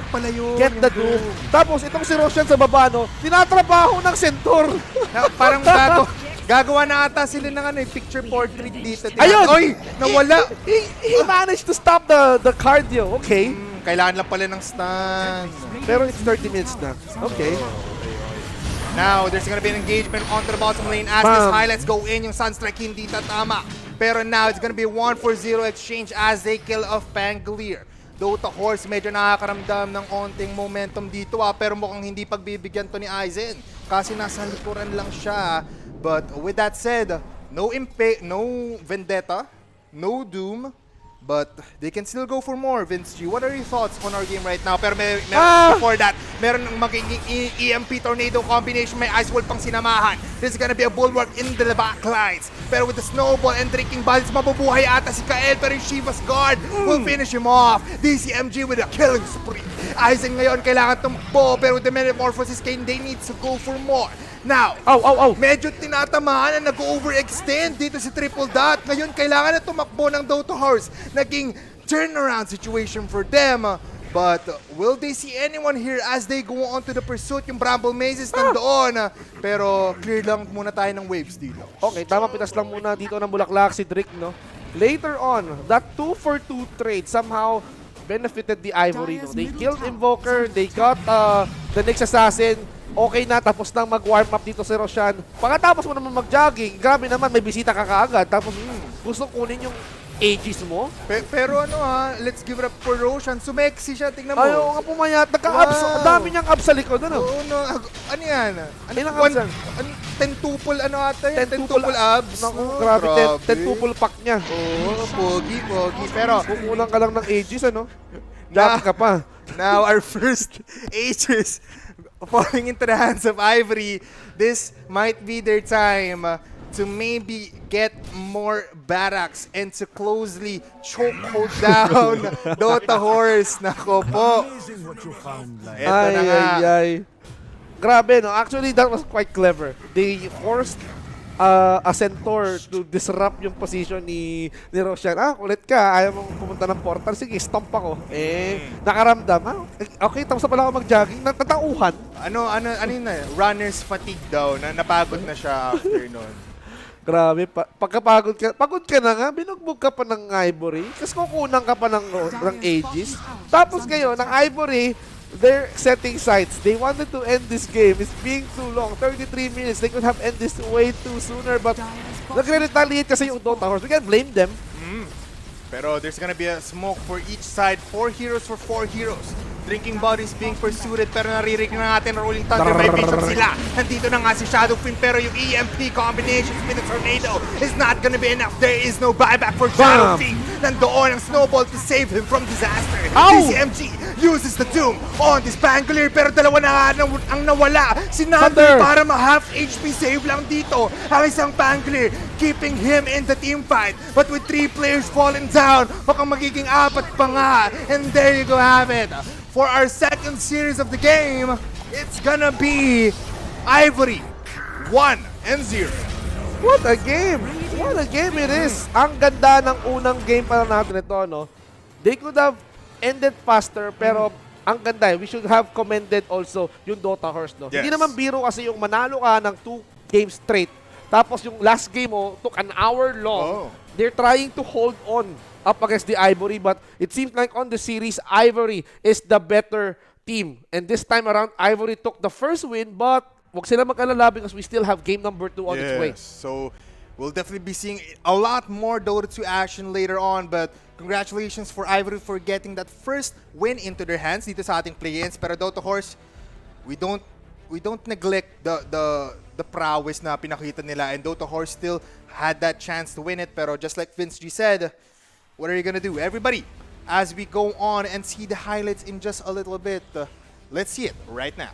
get the Doom. Tapos itong si Roshan sa baba, no, tinatrabaho ng Centaur. Parang bago. Gagawa na ata sila ng picture portrait dito. Ayun! Oy! Nawala! He managed to stop the cardio. Okay. Kailangan lang pala ng stun. Pero it's 30 minutes na. Okay. Now, there's gonna be an engagement onto the bottom lane as this Bam. highlights go in. Yung Sunstrike hindi tatama. Pero now, it's gonna be a 1-4-0 exchange as they kill off Pangolier. Dota Horse medyo nakakaramdam ng onting momentum dito pero mukhang hindi pagbibigyan to ni Aizen kasi nasa likuran lang siya. But with that said, no vendetta, no doom, but they can still go for more. Vince G, what are your thoughts on our game right now? Pero before that, meron ng magiging EMP Tornado combination. May Ice Wall pang sinamahan. This is gonna be a bulwark in the backlines. Pero with the Snowball and Drinking Bodies, mabubuhay ata si Kael. Pero yung Shiva's Guard will finish him off. DCMG with a killing spree. Aizen ngayon kailangan tumakbo. Pero with the Metamorphosis Kane, they need to go for more. Now, medyo tinatamaan na nag-overextend dito si Triple Dot. Ngayon, kailangan na tumakbo ng Dota Horse. Naging turnaround situation for them. But will they see anyone here as they go on to the pursuit? Yung Bramble Mazes nandoon. Pero clear lang muna tayo ng waves dito. Okay, tama, pitas lang muna dito ng Bulaklak si Drake, no? Later on, that 2-for-2 trade somehow benefited the Ivory, no? They killed Invoker, they got the next assassin. Okay na, tapos nang mag-warm up dito si Roshan. Pagkatapos mo naman mag-jogging, grabe naman, may bisita ka kaagad. Tapos gusto kunin yung Aegis mo. Pero let's give it up for Roshan. Sumexy siya, tingnan mo. Ayaw nga pumayat. Nagka-abs. Wow. Ang dami niyang abs sa likod. Ano? Oo, no. Ano yan? Ilang abs yan? 10 tuple ata yan? 10 10 tuple abs. Naku, grabe. 10 tuple pack niya. Oo, pogi. Pero, kukulang ka lang ng Aegis, ano? Dati ka pa. now our first Aegis falling into the hands of Ivory. This might be their time to maybe get more barracks and to closely chokehold down Dota Horse. Nako po. Eto na nga. Ay. Grabe, no? Actually, that was quite clever. They forced a centaur to disrupt yung position ni Roshan. Kulit ka. Ayaw mong pumunta ng portal. Sige, stomp ako. Nakaramdam. Okay, tapos na pala ako mag-jogging. Natatauhan. Ano yun na? Runner's fatigue daw. Napagod na siya after nun. Grabe, pagkapagod ka na nga, binugbog ka pa ng Ivory, kasi kukunan ka pa ng Aegis. Tapos ngayon, ng Ivory, they're setting sights. They wanted to end this game. It's being too long, 33 minutes. They could have ended this way too sooner, but nagre-retaliate kasi yung Dota Horse. We can't blame them. Pero there's gonna be a smoke for each side. 4 heroes for 4 heroes. Drinking Bodies being pursued, pero naririnig na natin Rolling Thunder may vision sila. Nandito na nga si Shadow Queen, pero yung EMP combination with the Tornado is not gonna be enough. There is no buyback for Shadow Queen. Nandoon ang Snowball to save him from disaster. DCMG uses the Doom on this Pangolier, pero dalawa na nga ang nawala. Si Thunder para ma-half HP save lang dito. Ang isang Pangolier keeping him in the team fight. But with 3 players falling down, baka magiging 4 pa nga. And there you go have it. For our second series of the game, it's gonna be Ivory 1-0. What a game! What a game it is! Ang ganda ng unang game para natin ito, no? They could have ended faster, pero ang ganda. We should have commended also yung Dota Horse, no? Yes. Hindi naman biro kasi yung manalo ka ng 2 games straight, tapos yung last game mo took an hour long. They're trying to hold on up against the Ivory, but it seems like on the series, Ivory is the better team. And this time around, Ivory took the first win, but wag sila mag-alala because we still have game number 2 on its way. So we'll definitely be seeing a lot more Dota 2 action later on, but congratulations for Ivory for getting that first win into their hands dito sa ating play-ins. Pero Dota Horse, we don't neglect the prowess na pinakita nila, and Dota Horse still had that chance to win it. Pero just like Vince G said, what are you gonna do? Everybody, as we go on and see the highlights in just a little bit, let's see it right now.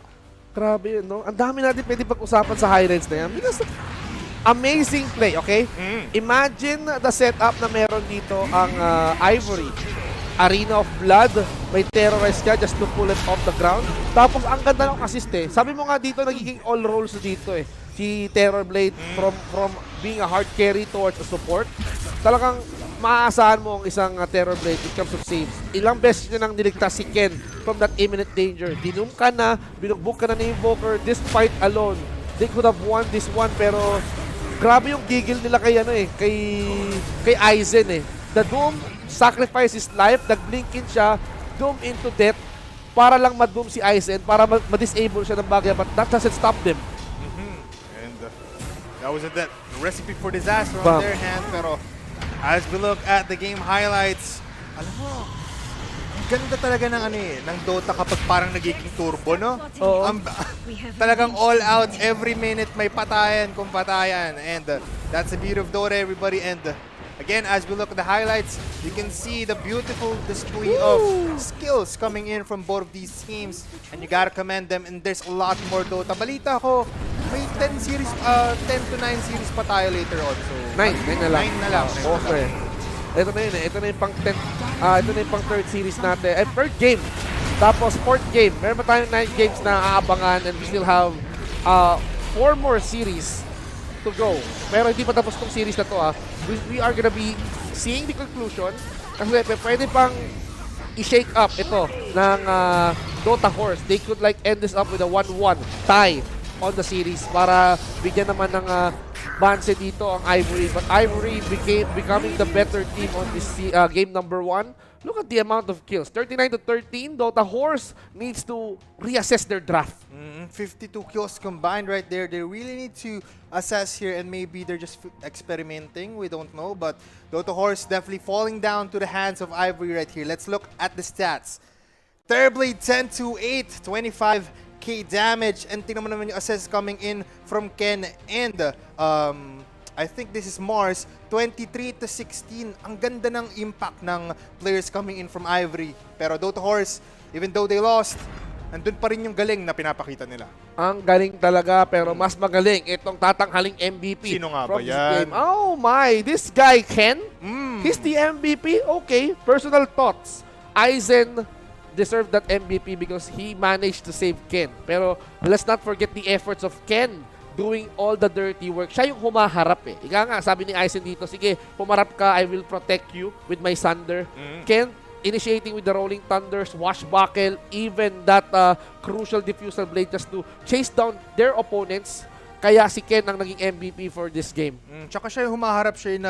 Grabe, no? Ang dami natin pwede pag-usapan sa highlights na yan. Because amazing play, okay? Imagine the setup na meron dito ang Ivory. Arena of Blood, may terrorize ka just to pull it off the ground. Tapos ang ganda ng assist eh. Sabi mo nga dito, nagiging all roles dito eh. Si Terrorblade from being a hard carry towards a support. Talagang maaasahan mo ang isang Terrorblade in terms of saves. Ilang beses niya nang niligtas si Ken from that imminent danger. Dinum ka na, binugbog ka na ni Invoker. This fight alone, they could have won this one, pero grabe yung giggle nila kay ano eh, kay Aizen eh. The Doom sacrificed his life, nag-blink in siya, Doom into death, para lang ma-doom si Aizen, para ma-disable siya ng bagay, but that doesn't stop them. And that was the recipe for disaster Bam. on their hand. Pero as we look at the game highlights, alam mo, ang ganda talaga ng ano eh, ng Dota kapag parang nagiging turbo, no? Oo. Talagang all out, every minute may patayan kung patayan. And that's the beauty of Dota, everybody. And again, as we look at the highlights, you can see the beautiful display of skills coming in from both of these teams. And you gotta commend them. And there's a lot more Dota. Balita ko, may 10 to 9 series pa tayo later on. So, 9 na lang. 9 na lang. Okay. Ito na yun eh. Ito na yung pang 10. Ito na yung pang third series natin. Third game. Tapos fourth game. Meron pa tayong 9 games na aabangan and we still have 4 more series to go. Pero hindi pa tapos tong series na to We are gonna be seeing the conclusion. Kasi pwede pang i-shake up ito ng Dota Horse. They could like end this up with a 1-1 tie on the series para bigyan naman ng banse dito ang Ivory. But Ivory becoming the better team on this game number 1. Look at the amount of kills. 39-13. Dota Horse needs to reassess their draft. 52 kills combined right there. They really need to assess here, and maybe they're just experimenting. We don't know. But Dota Horse definitely falling down to the hands of Ivory right here. Let's look at the stats. Thunderblade 10-8, 25k damage. And tingnan mo naman yung assess coming in from Ken and I think this is Mars, 23-16. Ang ganda ng impact ng players coming in from Ivory. Pero Dota Horse, even though they lost, nandun pa rin yung galing na pinapakita nila. Ang galing talaga, pero mas magaling itong tatanghaling MVP. Sino nga from ba this yan? game. Oh my, this guy Ken? He's the MVP? Okay, personal thoughts. Aizen deserved that MVP because he managed to save Ken. Pero let's not forget the efforts of Ken doing all the dirty work. Siya yung humaharap eh. Ika nga, sabi ni Aizen dito, sige, pumarap ka, I will protect you with my Thunder. Ken initiating with the Rolling Thunders, Washbuckle, even that crucial Diffusal Blade just to chase down their opponents. Kaya si Ken ang naging MVP for this game. Tsaka siya yung humaharap, siya yung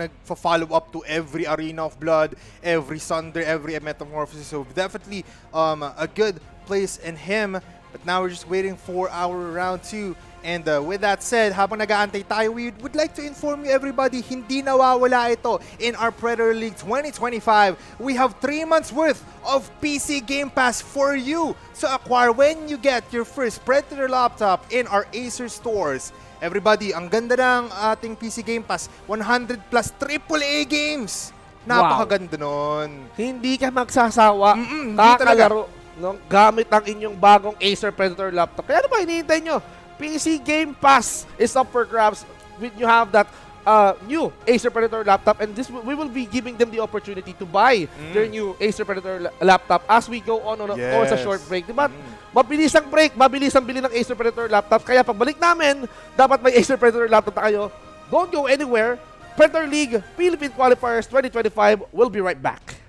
nag-follow up to every Arena of Blood, every Thunder, every Metamorphosis. So definitely a good place in him. But now we're just waiting for our round 2. And with that said, habang nag-aantay tayo, we would like to inform you everybody, hindi nawawala ito in our Predator League 2025. We have 3 months worth of PC Game Pass for you to acquire when you get your first Predator laptop in our Acer stores. Everybody, ang ganda ng ating PC Game Pass, 100 plus AAA games. Napakaganda nun. Hindi ka magsasawa. Hindi talaga. Kakalaro no, gamit ang inyong bagong Acer Predator laptop. Kaya ano ba hinihintay nyo? PC Game Pass is up for grabs when you have that new Acer Predator laptop, and we will be giving them the opportunity to buy their new Acer Predator laptop as we go on sa short break. Diba? Mabilis ang break, mabilis ang bili ng Acer Predator laptop, kaya pagbalik namin, dapat may Acer Predator laptop na kayo. Don't go anywhere. Predator League Philippine Qualifiers 2025 will be right back.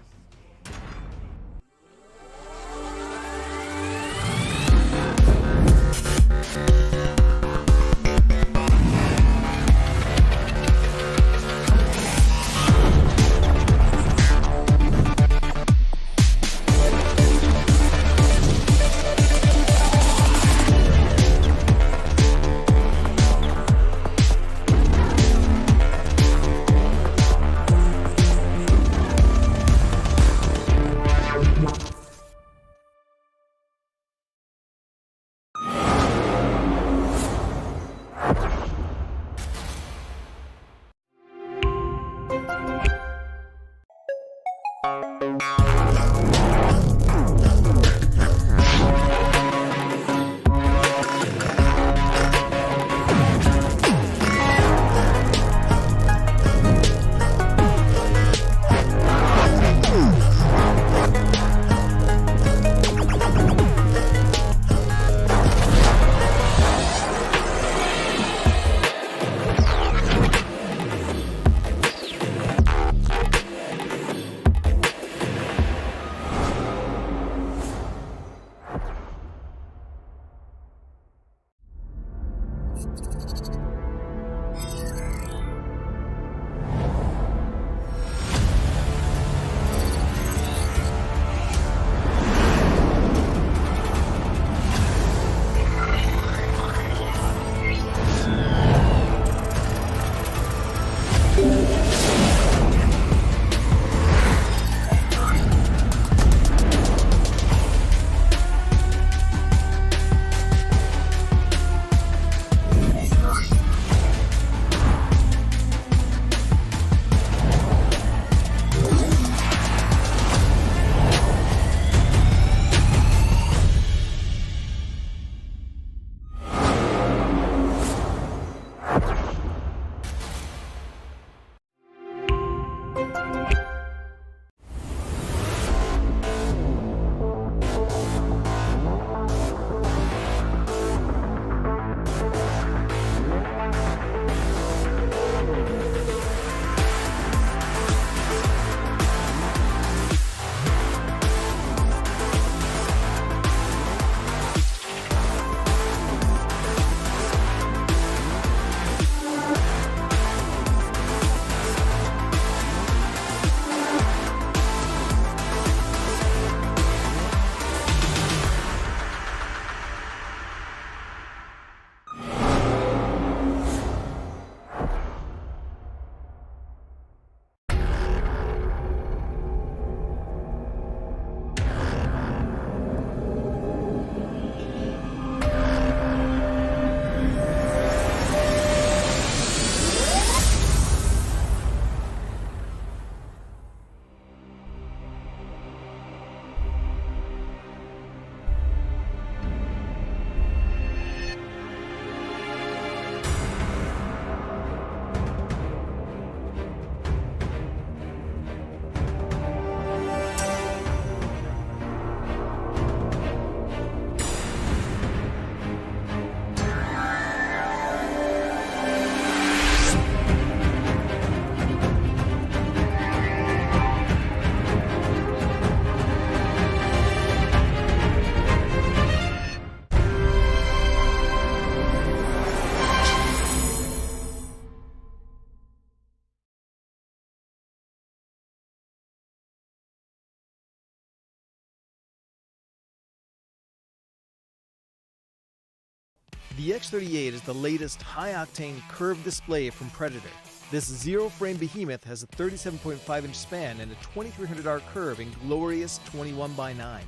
The X38 is the latest high-octane curved display from Predator. This zero-frame behemoth has a 37.5-inch span and a 2300R curve in glorious 21:9,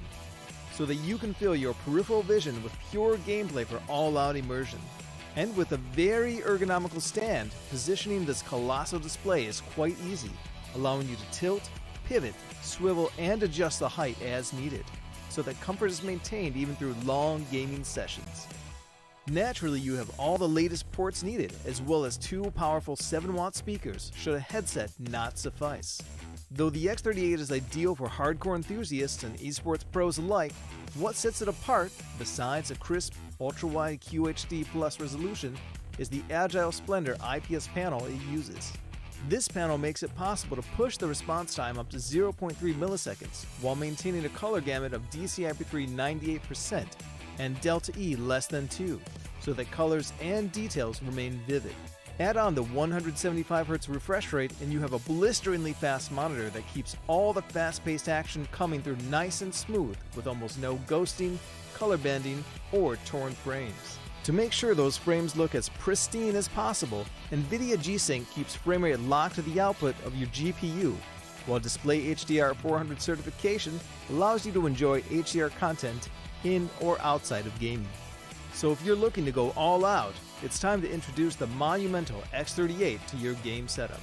so that you can fill your peripheral vision with pure gameplay for all-out immersion. And with a very ergonomical stand, positioning this colossal display is quite easy, allowing you to tilt, pivot, swivel, and adjust the height as needed, so that comfort is maintained even through long gaming sessions. Naturally, you have all the latest ports needed, as well as 2 powerful 7-watt speakers should a headset not suffice. Though the X38 is ideal for hardcore enthusiasts and esports pros alike, what sets it apart, besides a crisp, ultra-wide QHD Plus resolution, is the Agile Splendor IPS panel it uses. This panel makes it possible to push the response time up to 0.3 milliseconds while maintaining a color gamut of DCI-P3 98% and Delta E less than 2, so that colors and details remain vivid. Add on the 175Hz refresh rate and you have a blisteringly fast monitor that keeps all the fast-paced action coming through nice and smooth with almost no ghosting, color bending, or torn frames. To make sure those frames look as pristine as possible, NVIDIA G-Sync keeps frame rate locked to the output of your GPU, while Display HDR 400 certification allows you to enjoy HDR content in or outside of gaming. So if you're looking to go all out, it's time to introduce the monumental X38 to your game setup.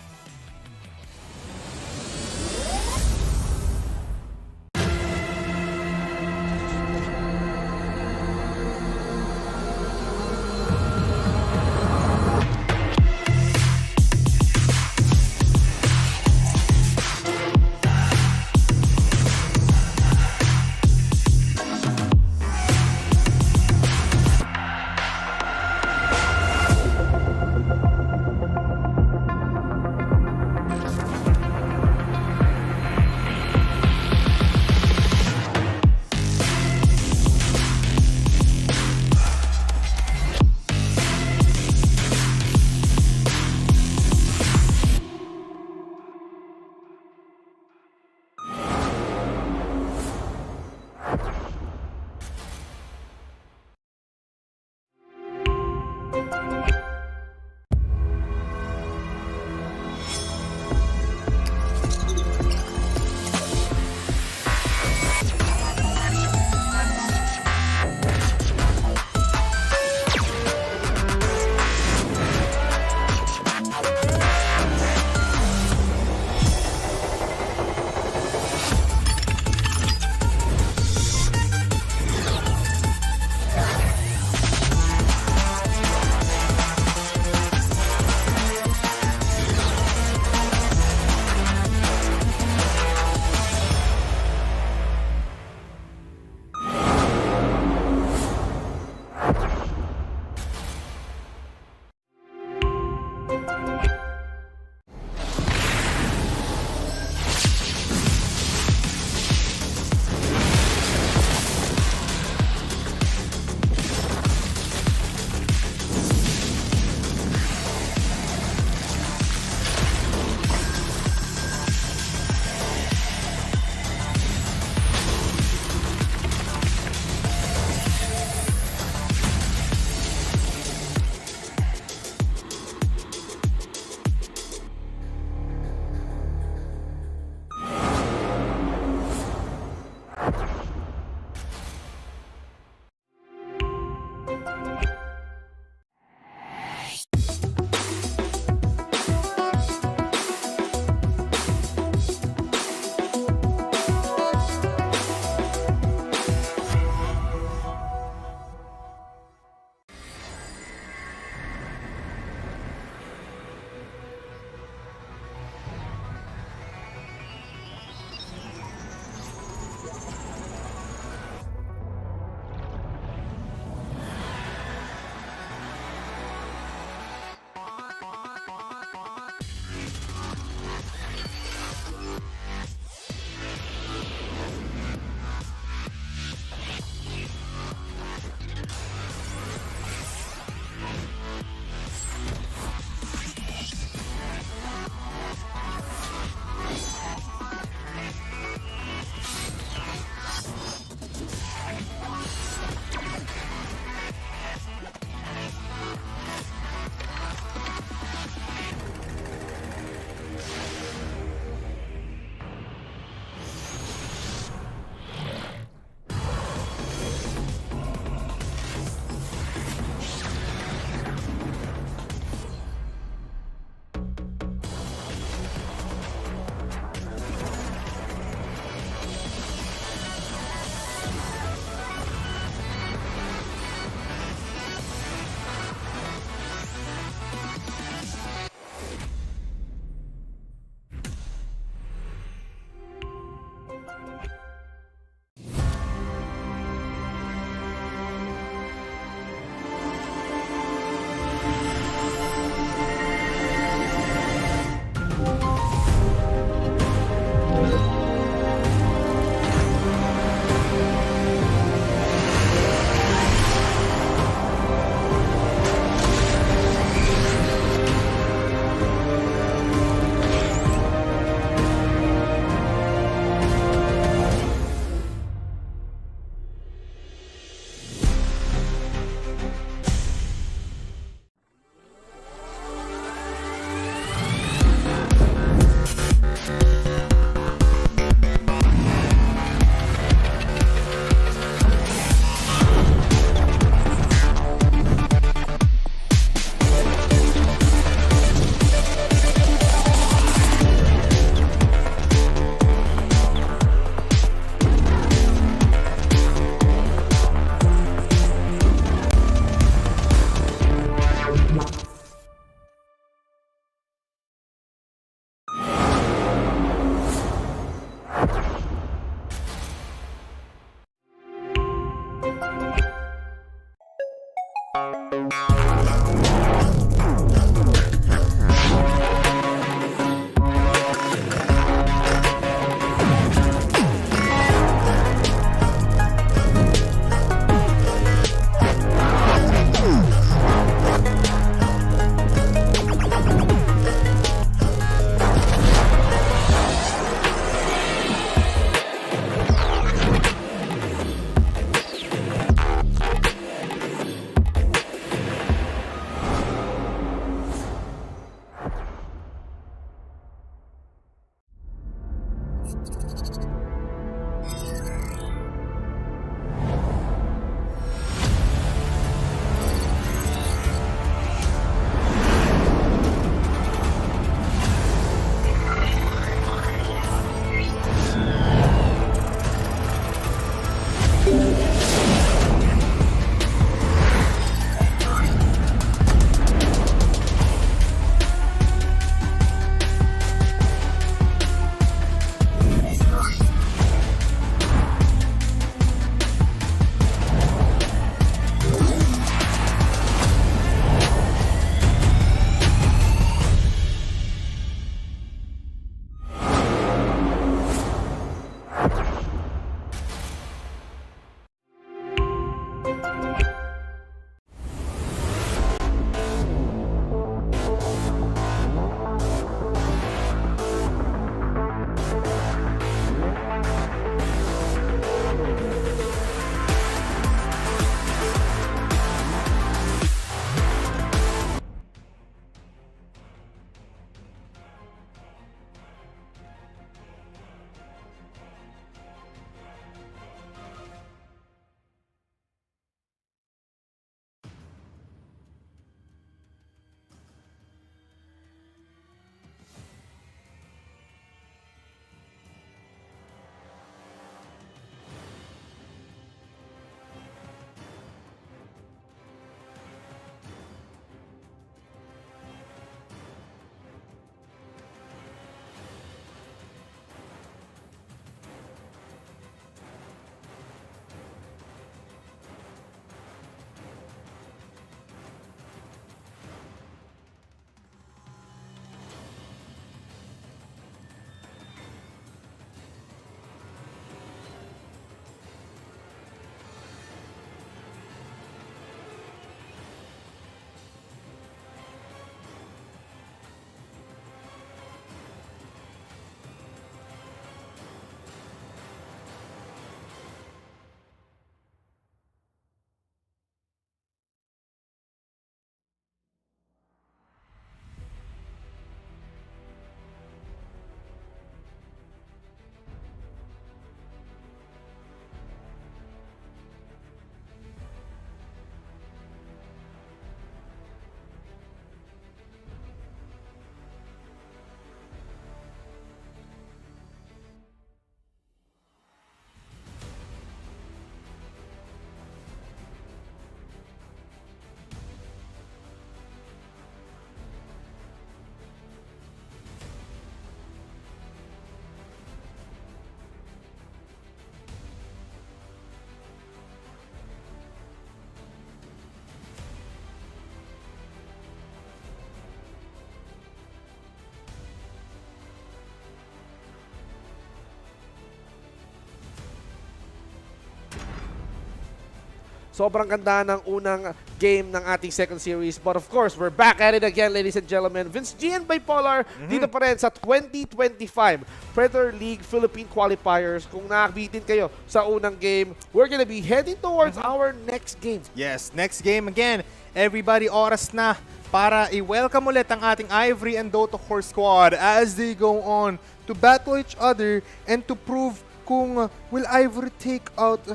Sobrang ganda ng unang game ng ating second series. But of course, we're back at it again, ladies and gentlemen. Vince G and Bipolar, dito pa rin sa 2025 Predator League Philippine Qualifiers. Kung nakabitin kayo sa unang game, we're gonna be heading towards our next game. Yes, next game again. Everybody, oras na para i-welcome ulit ang ating Ivory and Dota Horse squad as they go on to battle each other and to prove kung will Ivory take out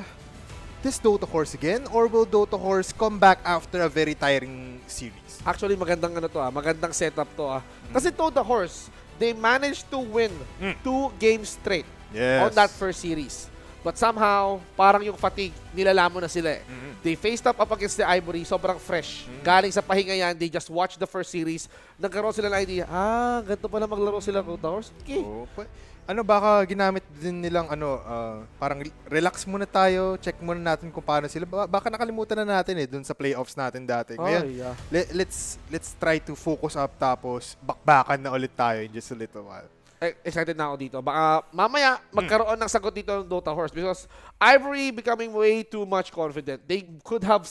this Dota Horse again or will Dota Horse come back after a very tiring series? Actually, magandang magandang setup to Kasi Dota Horse, they managed to win 2 games straight on that first series. But somehow, parang yung fatigue, nilalamon na sila They faced up against the Ivory, sobrang fresh. Galing sa pahinga yan, they just watched the first series. Nagkaroon sila ng idea, ganito pala maglaro sila Dota Horse. Okay. Baka ginamit din nilang parang relax muna tayo, check muna natin kung paano sila. Baka nakalimutan na natin dun sa playoffs natin dati. Ngayon, let's try to focus up tapos bakbakan na ulit tayo in just a little while. Excited na ako dito. Baka mamaya magkaroon ng sagot dito ng Dota Horse because Ivory becoming way too much confident. They could have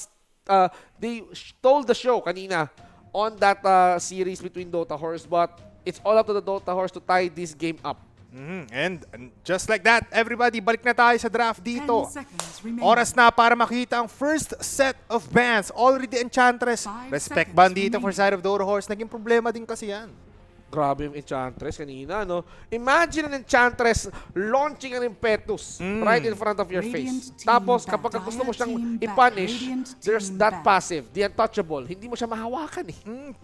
they stole the show kanina on that series between Dota Horse, but it's all up to the Dota Horse to tie this game up. And just like that, everybody, balik na tayo sa draft dito. Oras na para makita ang first set of bans. Already Enchantress. Respect ban dito for side of Dota Horse. Naging problema din kasi yan. Grabe yung Enchantress kanina, no? Imagine an Enchantress launching an Impetus right in front of your face. Tapos, kapag gusto mo siyang i-punish, there's that passive, the untouchable. Hindi mo siya mahawakan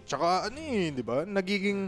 Tsaka di ba? Nagiging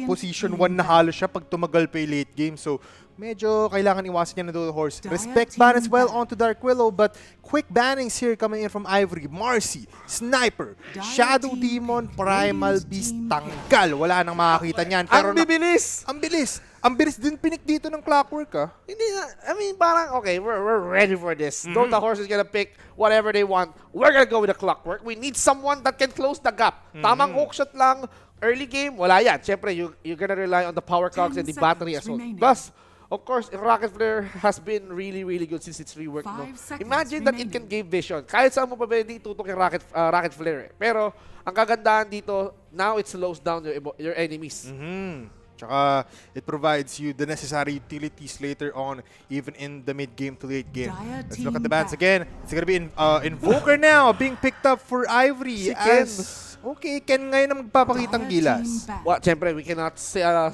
position 1 na halos siya pag tumagal pa yung late game. So, medyo kailangan iwasan niya na Dota Horse. Respect ban as well onto Dark Willow, but quick bannings here coming in from Ivory. Marcy, Sniper, Shadow Demon, Primal Beast, tanggal. Wala nang makakita niyan. Pero ang bibilis! Ang bilis! Ang bilis din pinik dito ng Clockwork, Hindi na, I mean, parang, okay, we're ready for this. Dota Horse is gonna pick whatever they want. We're gonna go with the Clockwork. We need someone that can close the gap. Tamang hookshot lang, early game, wala yan. Siyempre, you're gonna rely on the power cogs and the battery as well. Plus, of course, Rocket Flare has been really, really good since it's reworked. Imagine that it can give vision. Kahit saan mo pa pwede itutok yung Rocket Flare. Pero, ang kagandahan dito, now it slows down your enemies. Tsaka, it provides you the necessary utilities later on, even in the mid-game to late game. Let's look at the bans again. It's gonna be Invoker now, being picked up for Ivory. Si Ken. Okay, Ken ngayon na magpapakitang gilas. Siyempre, we cannot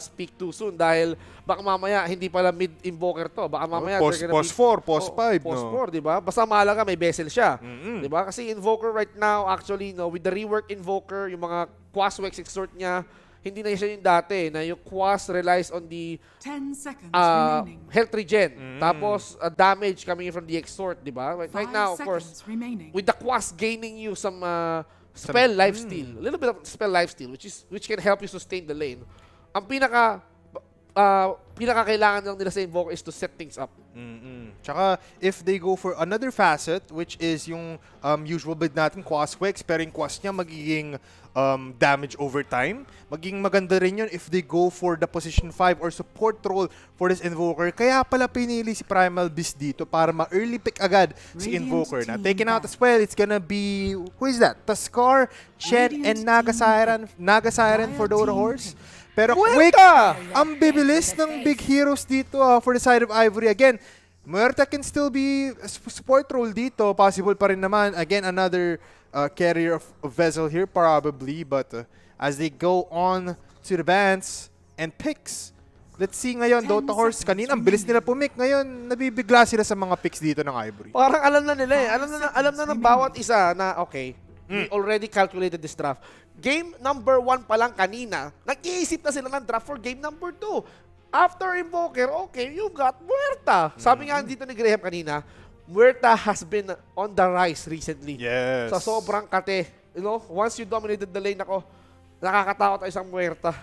speak too soon dahil baka mamaya hindi pala mid-invoker to. Baka mamaya Post 4, post 5. Post 4, di ba? Basta mahalaga may bezel siya. Di ba? Kasi invoker right now, actually, with the rework invoker, yung mga Quaswex extort niya, hindi na siya yung dati na yung Quas relies on the 10 seconds health regen. Tapos, damage coming from the extort, di ba? Right now, of course, with the Quas gaining you some spell lifesteal, a little bit of spell lifesteal, which can help you sustain the lane. Ang pinaka kailangan lang nila sa invoker is to set things up. Tsaka, if they go for another facet, which is yung usual build natin, Quaswex, pero yung Quas niya magiging damage over time, magiging maganda rin yun if they go for the position 5 or support role for this Invoker. Kaya pala pinili si Primal Beast dito para ma-early pick agad si Invoker. Na taken out as well, it's gonna be, who is that? Taskar, Chen, and Naga Siren for Dota Horse. Pero quick, ang bibilis ng big heroes dito for the side of Ivory. Again, Muerta can still be a support role dito. Possible pa rin naman. Again, another carrier of Vessel here probably. But as they go on to the bans and picks, let's see ngayon, Dota Horse, kanina ang bilis nila pumik. Ngayon, nabibigla sila sa mga picks dito ng Ivory. Parang alam na nila Alam na ng bawat isa na, okay, we already calculated this draft. Game number 1 pa lang kanina, nag-iisip na sila ng draft for game number 2. After Invoker, okay, you got Muerta. Sabi nga dito ni Graham kanina, Muerta has been on the rise recently. Yes. Sa sobrang kate. Once you dominated the lane, nakakatakot ay isang Muerta.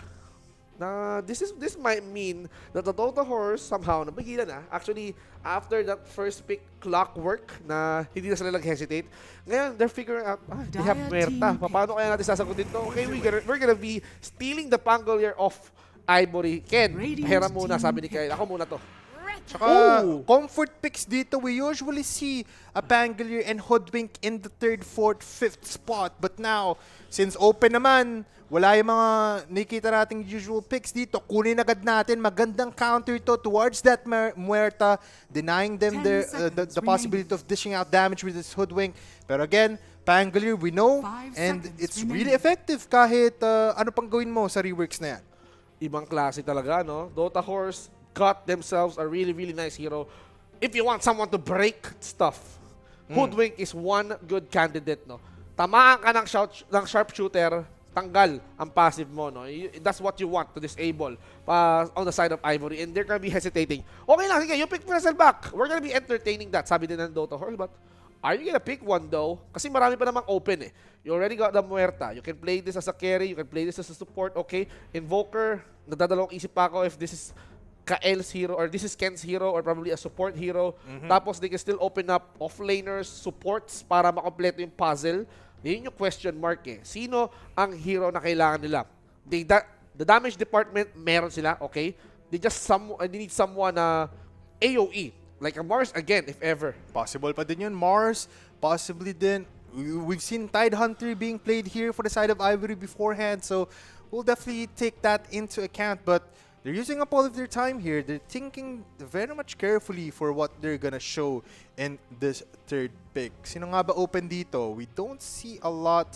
This might mean that the Dota Horse somehow nabigilan na. Actually, after that first pick Clockwork na hindi na sila nag-hesitate, ngayon they're figuring out, they have Muerta. Paano kaya natin sasagutin to? Okay, we're gonna be stealing the Pangolier of Ivory. Ken, pahira muna, sabi ni Kyle. Ako muna to. Tsaka, Ooh. comfort picks dito, we usually see a Pangolier and Hoodwink in the 3rd, 4th, 5th spot. But now, since open naman, wala yung mga nakikita nating usual picks dito. Kunin agad natin. Magandang counter to towards that Muerta, denying them 10 the possibility of dishing out damage with this Hoodwink. Pero again, Pangolier, we know, 5 and seconds it's remaining. really effective kahit ano pang gawin mo sa reworks na yan. Ibang klase talaga, no? Dota Horse got themselves a really, really nice hero. If you want someone to break stuff, Hoodwink is one good candidate, no? Tamaan ka ng sharpshooter, tanggal ang passive mo, no? That's what you want to disable on the side of Ivory, and they're gonna be hesitating. Okay lang, sige, you pick Vessel back. We're gonna be entertaining that, sabi din ng Dota Horse, but are you gonna pick one though? Kasi marami pa namang open eh. You already got the Muerta. You can play this as a carry, you can play this as a support, okay? Invoker, nadadalawang isip pa ako if this is Kael's hero or this is Ken's hero or probably a support hero. Tapos they can still open up offlaners, supports para makompleto yung puzzle. Yun yung question mark eh. Sino ang hero na kailangan nila? The damage department, meron sila, okay? They need someone na AoE. Like a Mars again, if ever. Possible pa din yun. Mars, possibly din. We've seen Tidehunter being played here for the side of Ivory beforehand, so we'll definitely take that into account. But they're using up all of their time here. They're thinking very much carefully for what they're gonna show in this 3rd pick. Sino nga ba open dito? We don't see a lot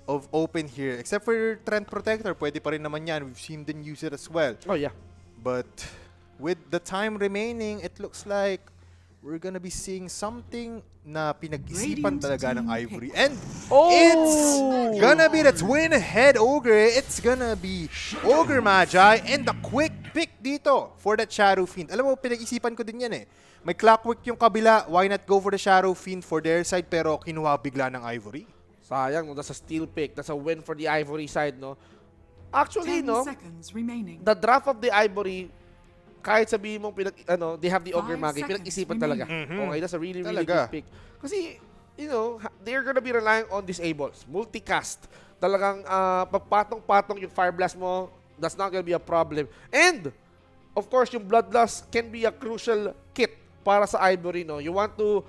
of open here. Except for Trend Protector, pwede pa rin naman yan. We've seen them use it as well. Oh yeah. But with the time remaining, it looks like we're gonna be seeing something na pinag-isipan Radiant talaga ng team Ivory. pick. And Oh! it's gonna be the twin head ogre. It's gonna be Ogre Magi and the quick pick dito for that Shadow Fiend. Alam mo, pinag-isipan ko din yan eh. May clockwork yung kabila. Why not go for the Shadow Fiend for their side? Pero kinuha bigla ng Ivory. Sayang, no? That's a steal pick. That's a win for the Ivory side, no? Actually, 10 no? seconds remaining. The draft of the Ivory, kahit sabihin mong they have the Ogre 5 Magi, seconds pinag-isipan remaining. talaga. Okay, that's a really, really Talaga. good pick. Kasi, they're gonna be relying on disables. Multicast. Talagang pagpatong-patong yung Fire Blast mo, that's not gonna be a problem. And, of course, yung Bloodlust can be a crucial kit para sa Ivory, no? You want to,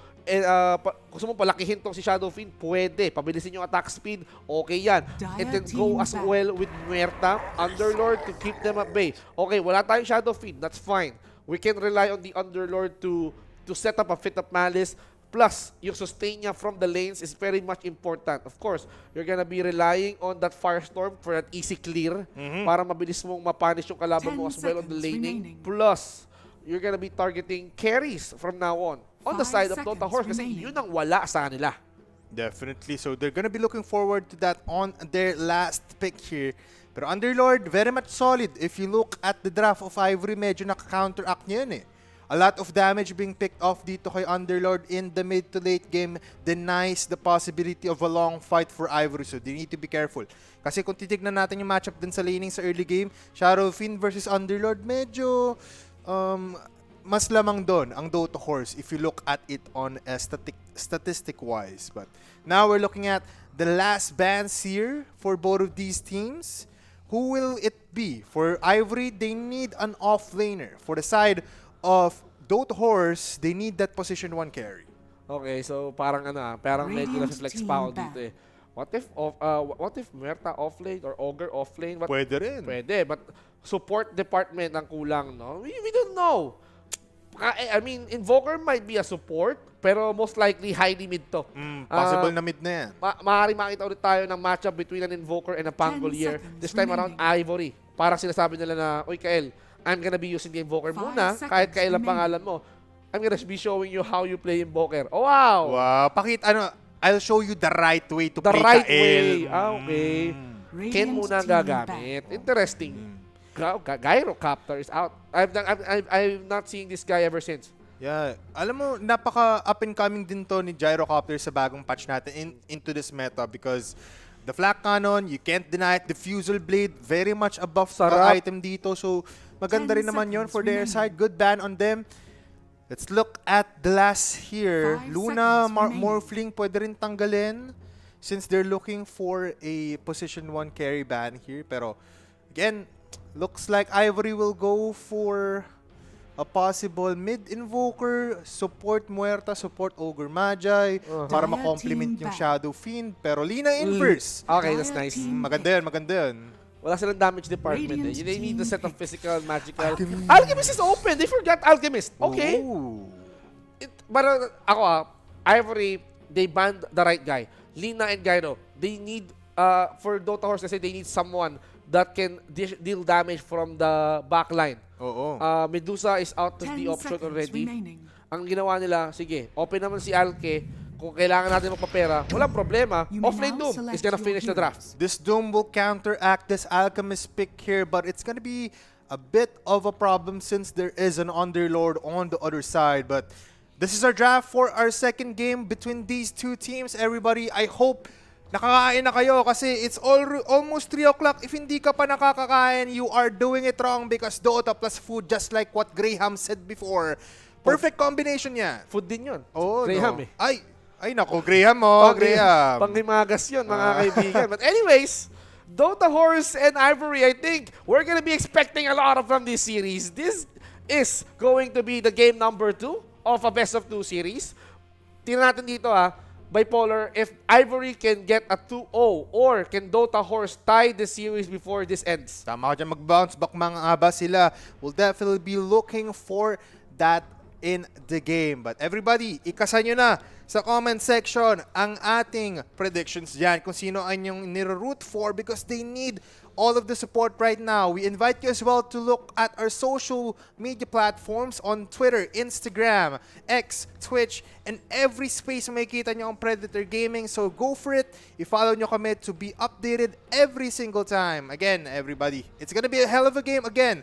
gusto mo palakihin tong si Shadow Fiend, pwede. Pabilisin yung attack speed, okay yan. And then go as well with Muerta, Underlord to keep them at bay. Okay, wala tayong Shadow Fiend, that's fine. We can rely on the Underlord to set up a Fit of Malice. Plus, yung sustain niya from the lanes is very much important. Of course, you're gonna be relying on that Firestorm for that easy clear para mabilis mong mapunish yung kalaban mo 10 as well on the seconds laning. remaining. Plus, you're gonna be targeting carries from now on the 5 side of Dota seconds Horse kasi remaining. yun ang wala sa kanila. Definitely. So they're gonna be looking forward to that on their last pick here. Pero Underlord, very much solid. If you look at the draft of Ivory, medyo naka-counteract niya yun eh. A lot of damage being picked off dito kay Underlord in the mid to late game denies the possibility of a long fight for Ivory. So they need to be careful. Kasi kung titignan natin yung matchup din sa laning sa early game, Shadow Fiend versus Underlord, medyo mas lamang doon ang Dota Horse if you look at it on a statistic-wise. But now we're looking at the last bans here for both of these teams. Who will it be? For Ivory, they need an offlaner. For the side of Dota Horse, they need that position 1 carry. Okay, so parang parang medyo Radiant na-flex team pa ako back. dito eh. What if Muerta offlane or Ogre offlane? Pwede rin. Pwede, but support department ang kulang, no? We don't know. I mean, Invoker might be a support, pero most likely highly mid to. Possible na mid na yan. Maaaring makita ulit tayo ng matchup between an Invoker and a Pangolier. 10 seconds This time around, remaining. Ivory. Parang sinasabi nila na, Uy, Kael, I'm gonna be using the Invoker 5 muna, seconds kahit kailan remaining. pangalan mo. I'm gonna be showing you how you play Invoker. Oh, wow! Wow. I'll show you the right way to The play right Kael. way. Okay. Radiant Ken muna ang team gagamit. back. Interesting. Gyrocopter is out. I've not seen this guy ever since. Yeah. Alam mo, napaka up and coming din to ni Gyrocopter sa bagong patch natin into this meta because the Flak Cannon, you can't deny it. The Fusel Blade, very much above Sarap. item dito. So, maganda 10 rin naman yon seconds for their remaining. side. Good ban on them. Let's look at the last here. 5 Luna, seconds remaining. Morphling, pwede rin tanggalin since they're looking for a position 1 carry ban here. Pero, again, looks like Ivory will go for a possible mid-invoker, support Muerta, support Ogre Magi, para ma-complement yung Shadow Fiend. Pero Lina in first. Okay, that's nice. Maganda yun, maganda yun. Wala silang damage department eh. They need the set of physical, magical. Alchemist is open. They forgot Alchemist. Okay. Ooh. Pero ako Ivory, they banned the right guy. Lina and Gyro, they need, for Dota Horse kasi they need someone that can deal damage from the backline. Oo. Medusa is out of the option already. Ang ginawa nila, sige, open naman si Alke. Kung kailangan natin magpapera, walang problema. Offlane Doom is gonna finish the draft. This Doom will counteract this Alchemist pick here, but it's gonna be a bit of a problem since there is an Underlord on the other side. But this is our draft for our second game between these two teams. Everybody, I hope nakakain na kayo kasi it's almost 3 o'clock. If hindi ka pa nakakakain, you are doing it wrong because Dota plus food, just like what Graham said before. Perfect combination yan. Food din yun. Oh, Graham no. eh. Ay nako, Graham mo, Graham. Panghimagas yun, mga kaibigan. But anyways, Dota Horse and Ivory, I think we're gonna be expecting a lot from this series. This is going to be the game number 2 of a best of 2 series. Tingnan natin dito Bipolar, if Ivory can get a 2-0 or can Dota Horse tie the series before this ends. Tama ka dyan, mag-bounce back mga aba sila. Will definitely be looking for that in the game. But everybody, ikasan nyo na sa comment section ang ating predictions dyan kung sino ang inyong nire-root for because they need all of the support right now. We invite you as well to look at our social media platforms on Twitter, Instagram, X, Twitch, and every space na makikita nyo ang Predator Gaming. So go for it. I-follow nyo kami to be updated every single time. Again, everybody, it's gonna be a hell of a game again.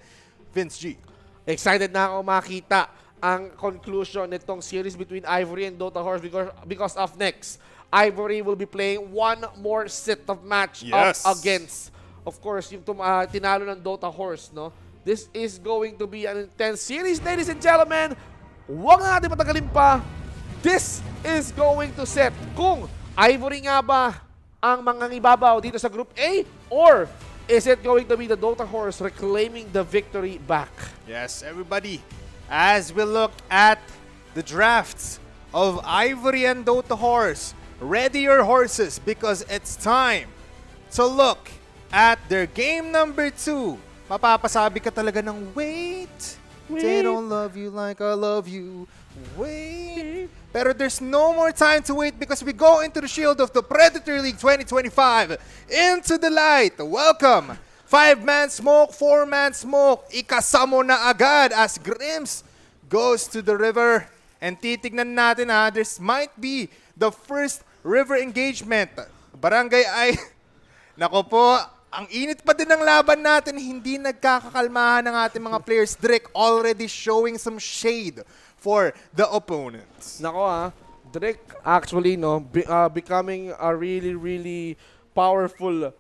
Vince G. Excited na ako makita ang conclusion nitong series between Ivory and Dota Horse because of next. Ivory will be playing one more set of match up against, of course, yung tinalo ng Dota Horse, no? This is going to be an intense series, ladies and gentlemen. Huwag na natin patagalin pa. This is going to set kung Ivory nga ba ang mangangibabaw dito sa Group A or is it going to be the Dota Horse reclaiming the victory back? Yes, everybody. As we look at the drafts of Ivory and Dota Horse, ready your horses because it's time to look at their game number 2. Mapapasabi ka talaga ng wait. They don't love you like I love you. Wait. Pero there's no more time to wait because we go into the shield of the Predator League 2025. Into the light. Welcome. 5-man smoke, 4-man smoke. Ikasamo na agad as Grims goes to the river. And titignan natin this might be the first river engagement. Barangay ay, nako po, ang init pa din ng laban natin, hindi nagkakakalmahan ng ating mga players. Drake already showing some shade for the opponents. Nako Drake actually becoming a really powerful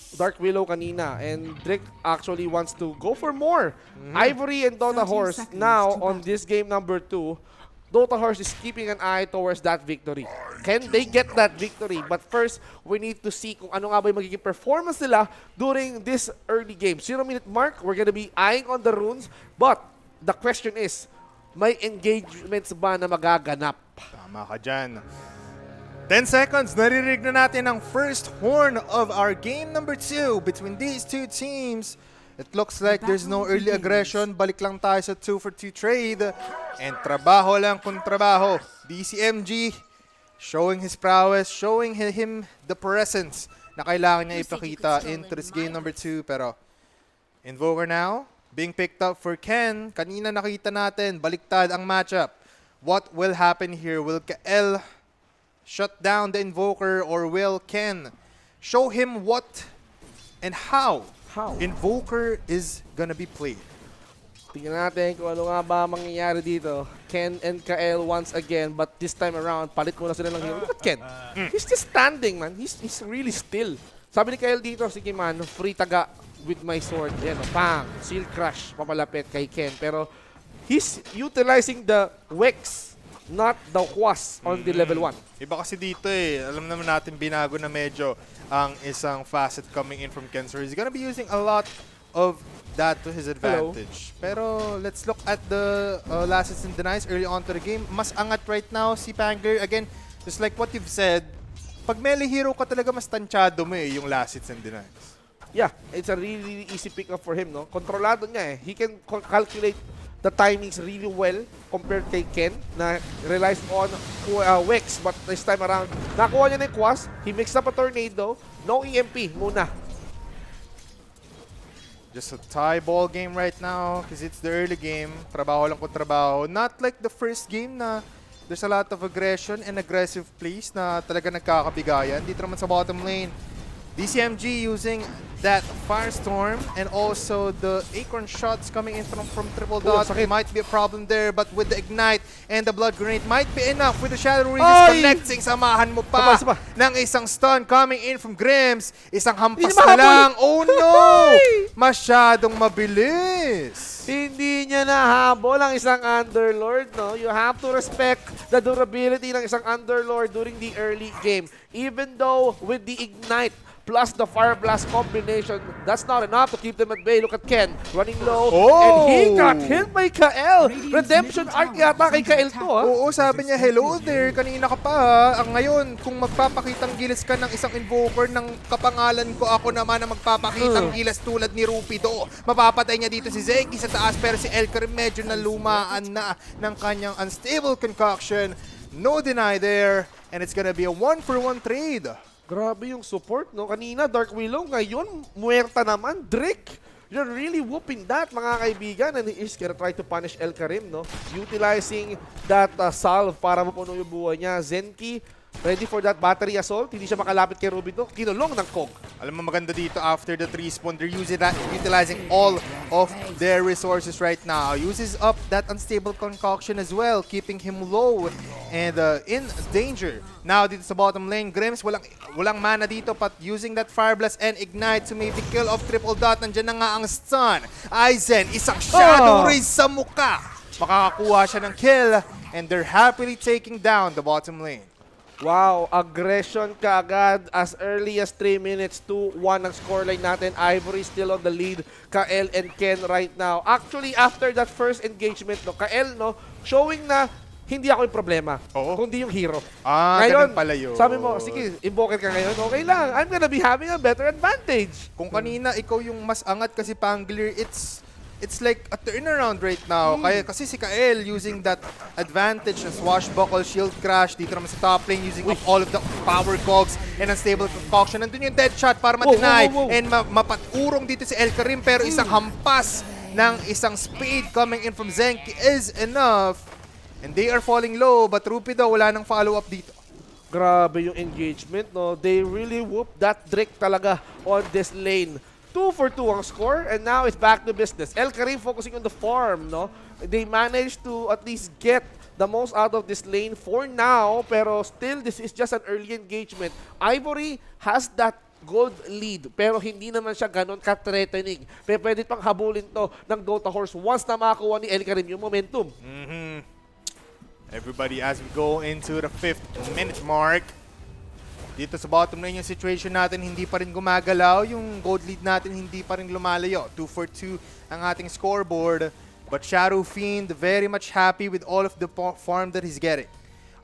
Dark Willow kanina, and Drake actually wants to go for more. Ivory and Dota Horse now on this game number 2. Dota Horse is keeping an eye towards that victory. Can they get that victory? But first, we need to see kung ano nga ba yung magiging performance nila during this early game. 0-minute mark, we're gonna be eyeing on the runes. But the question is, may engagements ba na magaganap? Tama ka dyan. 10 seconds, naririnig na natin ang first horn of our game number 2 between these two teams. It looks like there's no early aggression. Balik lang tayo sa 2-for-2 trade. And trabaho lang kung trabaho. DCMG showing his prowess, showing him the presence na kailangan niya ipakita into this game number 2. Pero Invoker now, being picked up for Ken. Kanina nakita natin, baliktad ang matchup. What will happen here? Will Kael shut down the Invoker or will Ken show him what and how Invoker is gonna be played? Tingnan natin kung ano nga ba mangyayari dito. Ken and Kael once again, but this time around, palit muna sila ng hero. Look at Ken. He's just standing, man. He's really still. Sabi ni Kael dito, sige man, free taga with my sword. Yan, bang! Seal crush, papalapit kay Ken. Pero he's utilizing the Wex, not the Huas on the level 1. Iba kasi dito alam naman natin binago na medyo ang isang facet coming in from Ken. So he's gonna be using a lot of that to his advantage. Pero let's look at the last hits and denies early on to the game. Mas angat right now si Pangler. Again, just like what you've said, pag melee hero ka talaga, mas tansyado mo yung last hits and denies. Yeah, it's a really easy pick-up for him, no? Kontrolado niya eh. He can calculate the timings really well compared kay Ken na relies on Wex, but this time around, nakuha niya na yung Quas, he mixed up a tornado, no EMP muna. Just a tie ball game right now because it's the early game. Trabaho lang kung trabaho. Not like the first game na there's a lot of aggression and aggressive plays na talaga nagkakabigayan. Dito naman sa bottom lane, DCMG using that Firestorm and also the Acorn shots coming in from Triple Dot. It might be a problem there, but with the Ignite and the Blood Grenade might be enough with the Shadow Resist connecting. Samahan mo pa ng isang stun coming in from Grims. Isang hampas na lang. Oh no! Masyadong mabilis. Hindi niya nahabol ang isang Underlord, no? You have to respect the durability ng isang Underlord during the early game. Even though with the Ignite plus the Fire Blast combination, that's not enough to keep them at bay. Look at Ken, running low, and he got hit by Kael. Redemption arc yata kay Kael to, ha? Oo, sabi niya, hello there, kanina ka pa, ha? Ang ngayon, kung magpapakitang gilas ka ng isang invoker ng kapangalan ko, ako naman na magpapakitang gilas tulad ni Rupido. Mapapatay niya dito si Zenki sa taas, pero si Elkarim medyo nalumaan na ng kanyang unstable concoction. No deny there, and it's gonna be a 1-for-1 trade. Grabe yung support, no? Kanina, Dark Willow. Ngayon, muerta naman. Drake, you're really whooping that, mga kaibigan. And he is gonna try to punish Elkarim, no? Utilizing that salve para mapuno yung buhay niya. Zenki, ready for that battery assault. Hindi siya makalapit kay Ruby to. Kinulong ng Kog. Alam mo maganda dito after the 3-spawn, they're utilizing all of their resources right now. Uses up that unstable concoction as well, keeping him low and in danger. Now dito sa bottom lane, Grims walang mana dito, but using that Fire Blast and Ignite to maybe kill off Triple Dot. Nandiyan na nga ang stun. Aizen, isang Shadow Raise sa muka. Makakakuha siya ng kill, and they're happily taking down the bottom lane. Wow, aggression kaagad as early as 3 minutes to 1 ang scoreline natin. Ivory still on the lead. Kael and Ken right now. Actually, after that first engagement, no, Kael, no, showing na hindi ako yung problema, kundi yung hero. Ngayon, pala yun. Sabi mo, sige, invoker ka ngayon, okay lang. I'm gonna be having a better advantage. Kung kanina ikaw yung mas angat kasi Pangler, it's like a turnaround right now. Kasi si Kael using that advantage na swashbuckle, shield crash, dito naman sa top lane using up all of the power cogs and unstable concoction. Nandun yung dead shot para ma-deny and mapaturong dito si Elkarim, pero isang hampas ng isang spade coming in from Zenki is enough. And they are falling low, but Rupido wala nang follow-up dito. Grabe yung engagement, no? They really whooped that Drake talaga on this lane. 2 for 2 ang score, and now it's back to business. Elkarim focusing on the farm, no? They managed to at least get the most out of this lane for now, pero still, this is just an early engagement. Ivory has that gold lead, pero hindi naman siya ganun ka-threatening. Pwede pang habulin to ng Dota Horse once na makakuha ni Elkarim yung momentum. Everybody, as we go into the 5th minute mark, dito sa bottom lane yung situation natin, hindi pa rin gumagalaw. Yung gold lead natin, hindi pa rin lumalayo. 2 for 2 ang ating scoreboard. But Shadow Fiend, very much happy with all of the farm that he's getting.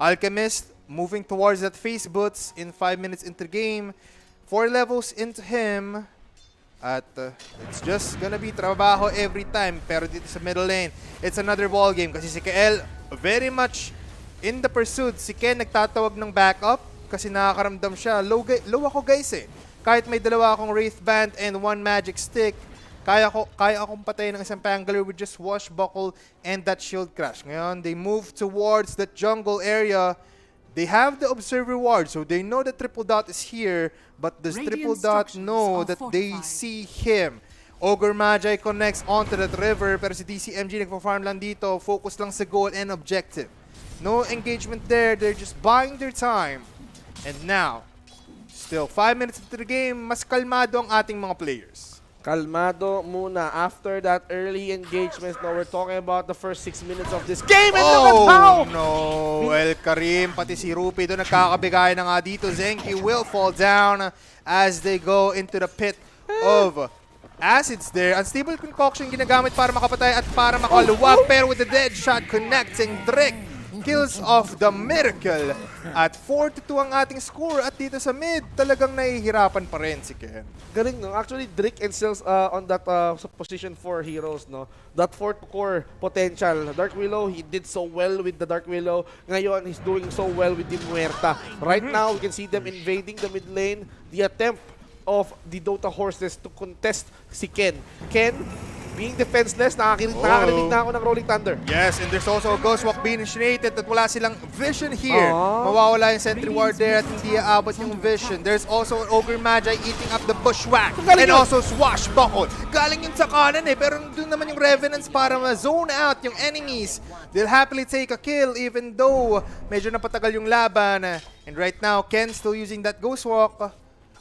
Alchemist, moving towards that face boots in 5 minutes into the game. 4 levels into him. At it's just gonna be trabaho every time. Pero dito sa middle lane, it's another ball game. Kasi si Kael, very much in the pursuit. Si Ken nagtatawag ng backup kasi nakakaramdam siya. Low ako guys eh. Kahit may dalawa akong Wraith Band and 1 Magic Stick, kaya akong patayin ng isang Pangler with just Swashbuckle and that Shield Crash. Ngayon, they move towards that jungle area. They have the Observer Ward, so they know that Triple Dot is here, but does Triple Dot know that they see him? Ogre Magi connects onto that river, pero si DCMG nagpa-farm lang dito, focus lang sa goal and objective. No engagement there, they're just buying their time. And now, still 5 minutes into the game, mas kalmado ang ating mga players. Kalmado muna after that early engagement. Now we're talking about the first 6 minutes of this game, and look at how! No! Elkarim, pati si Rupi doon nagkakabigay na nga dito. Zenki will fall down as they go into the pit of acids there. Unstable concoction ginagamit para makapatay at para makaluwag. Pero with the dead shot connecting, Drake kills off the Miracle. At 4-2 ang ating score. At dito sa mid, talagang nahihirapan pa rin si Ken. Galing, no? Actually, Drake excels on that position 4 heroes, no? That 4th core potential. Dark Willow, he did so well with the Dark Willow. Ngayon, he's doing so well with the Muerta. Right now, we can see them invading the mid lane. The attempt of the Dota horses to contest si Ken. Ken, being defenseless, nakakarinig na ako ng Rolling Thunder. Yes, and there's also a Ghost Walk being initiated at wala silang vision here. Mawawala yung sentry ward there at hindi aabot yung vision. There's also an Ogre Magi eating up the Bushwhack. And also Swashbuckle. Galing yun sa kanan pero doon naman yung Revenants para ma-zone out yung enemies. They'll happily take a kill even though medyo napatagal yung laban. And right now, Ken still using that Ghost Walk.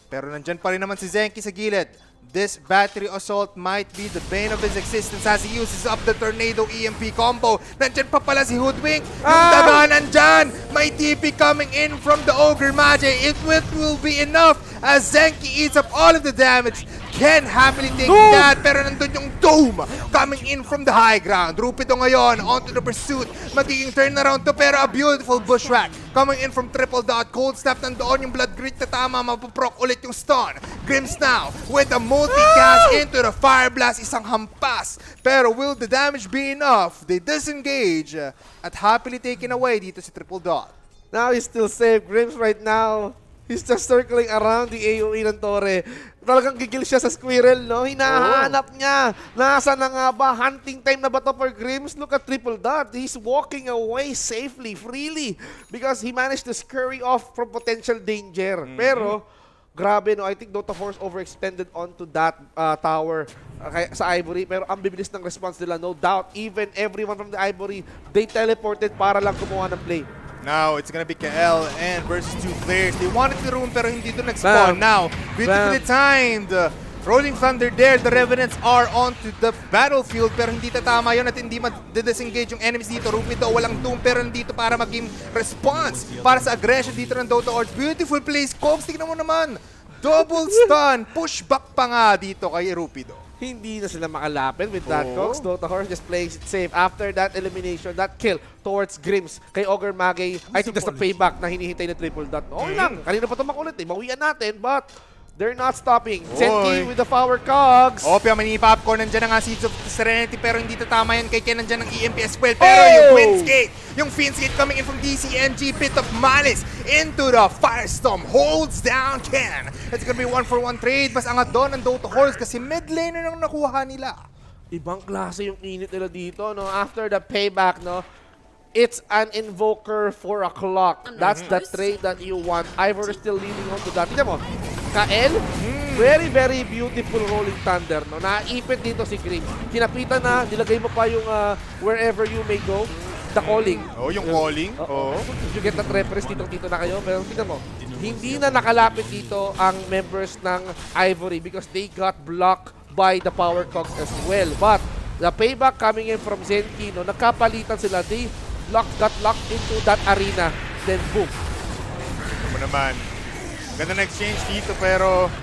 Pero nandyan pa rin naman si Zenki sa gilid. This battery assault might be the bane of his existence as he uses up the Tornado EMP combo. Nandyan pa pala si Hoodwink. Yung dama nandyan. May TP coming in from the Ogre Magi. It will be enough as Zenki eats up all of the damage. Ken happily taking that, pero nandun yung Dome coming in from the high ground. Rupido ngayon onto the pursuit. Magiging turnaround to, pero a beautiful Bushwhack coming in from Triple Dot. Cold Snap nandoon yung Blood Grit na tama, mapuproc ulit yung stun. Grims now with a multicast into the Fire Blast, isang hampas. Pero will the damage be enough? They disengage at happily taken away dito si Triple Dot. Now he's still safe. Grims right now, he's just circling around the AoE ng Torre. Talagang gigil siya sa Squirrel, no? Hinahanap niya. Nasa na nga ba? Hunting time na ba to for Grims? Look at Triple Dot. He's walking away safely, freely. Because he managed to scurry off from potential danger. Pero, grabe, no? I think Dota Force overextended onto that tower sa Ivory. Pero ang bibilis ng response nila, no doubt. Even everyone from the Ivory, they teleported para lang gumawa ng play. Now, it's gonna be KL and versus 2 players. They wanted the room pero hindi doon nag-spawn. Now, beautifully timed. Rolling Thunder there. The Revenants are onto the battlefield pero hindi tatama yun at hindi ma-disengage yung enemies dito. Rupido, walang Doom pero nandito para maging response para sa aggression dito ng Dota Ords. Beautiful play. Scopes, tignan mo naman. Double stun. Pushback pa nga dito kay Rupido. Hindi na sila makalapit with that Cox. Dota Horse just plays it safe. After that elimination, that kill towards Grims kay Ogre Magi, I think that's the payback na hinihintay na Triple Dot. Okay lang, kanina pa ito makulit eh. Mawian natin, but they're not stopping. Zenki with the power cogs. Opia, mani popcorn. Nandiyan na nga Seeds of Serenity pero hindi tatama yan kay Ken. Nandiyan ng EMP as well. Pero yung Fiend's Gate coming in from DCNG. Pit of Malice into the Firestorm. Holds down Ken. It's gonna be 1-for-1 trade. Mas angat doon ng Dota Horse kasi mid laner nang nakuha nila. Ibang klase yung init nila dito, no? After the payback, no? It's an Invoker for a clock. That's the trade that you want. Ivory still leading on to that. Tignan mo, Kael, very, very beautiful Rolling Thunder, no? Naipit dito si Grims. Kinapitan na, nilagay mo pa yung wherever you may go, the calling. Oh, yung calling? You get that reference, dito na kayo. Pero tignan mo, hindi na nakalapit dito ang members ng Ivory because they got blocked by the power cogs as well. But the payback coming in from Zenki, no? Nagkapalitan sila. They got locked into that arena. Then boom. Ano naman? Ganda na exchange dito pero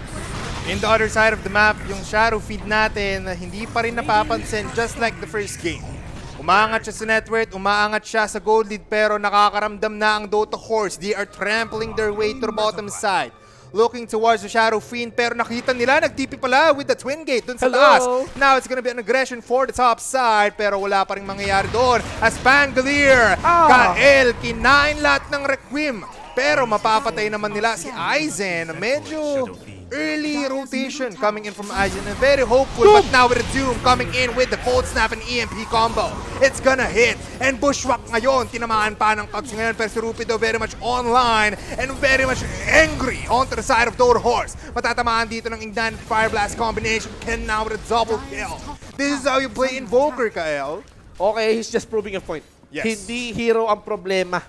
in the other side of the map, yung shadow feed natin hindi pa rin napapansin just like the first game. Umaangat siya sa net worth, umaangat siya sa gold lead pero nakakaramdam na ang Dota Horse. They are trampling their way to the bottom side. Looking towards the Shadow Fiend pero nakita nila, nag-TP pala with the Twin Gate dun sa taas. Now it's gonna be an aggression for the top side pero wala pa rin mangyayari doon. As Pangolier, Kael, kinain lahat ng Requiem. Pero mapapatay naman nila si Aizen. Medyo early rotation coming in from Aizen and very hopeful. But now with the Doom coming in with the Cold Snap and EMP combo. It's gonna hit. And Bushwhack ngayon, tinamaan pa ng Cogs ngayon. Pero si Rupido very much online and very much angry onto the side of Dota Horse. Matatamaan dito ng Ignited Fire Blast combination. Ken now with a double kill. This is how you play Invoker, Kael. Okay, he's just proving a point. Yes. Hindi hero ang problema.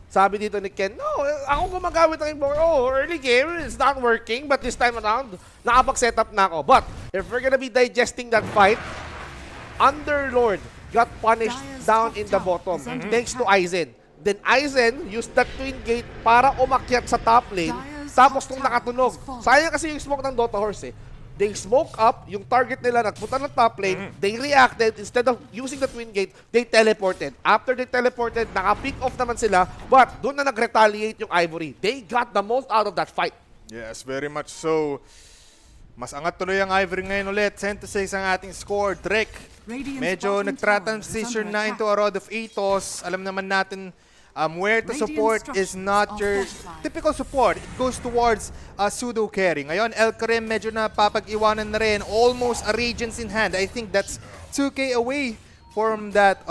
Sabi dito ni Ken, no, ako gumagamit ng Invoker. Oh, early game, it's not working. But this time around, nakapag-setup na ako. But if we're gonna be digesting that fight, Underlord got punished down in the bottom thanks to Aizen. Then Aizen used that Twin Gate para umakyat sa top lane. Tapos nung nakatunog, sayang kasi yung smoke ng Dota Horse eh. they smoke up, yung target nila nagpunta ng top lane, they reacted, instead of using the twin gate, they teleported. After they teleported, naka-pick off naman sila, but doon na nag-retaliate yung Ivory. They got the most out of that fight. Yes, very much so. Mas angat tuloy ang Ivory ngayon ulit. 10-6 ang ating score. Drake, medyo nag-transition na into a Rod of Athos. Alam naman natin, where to support is not your typical support. It goes towards pseudo carry. Ngayon, El Karim medyo napapag-iwanan na rin. Almost a Radiance in hand. I think that's 2k away from that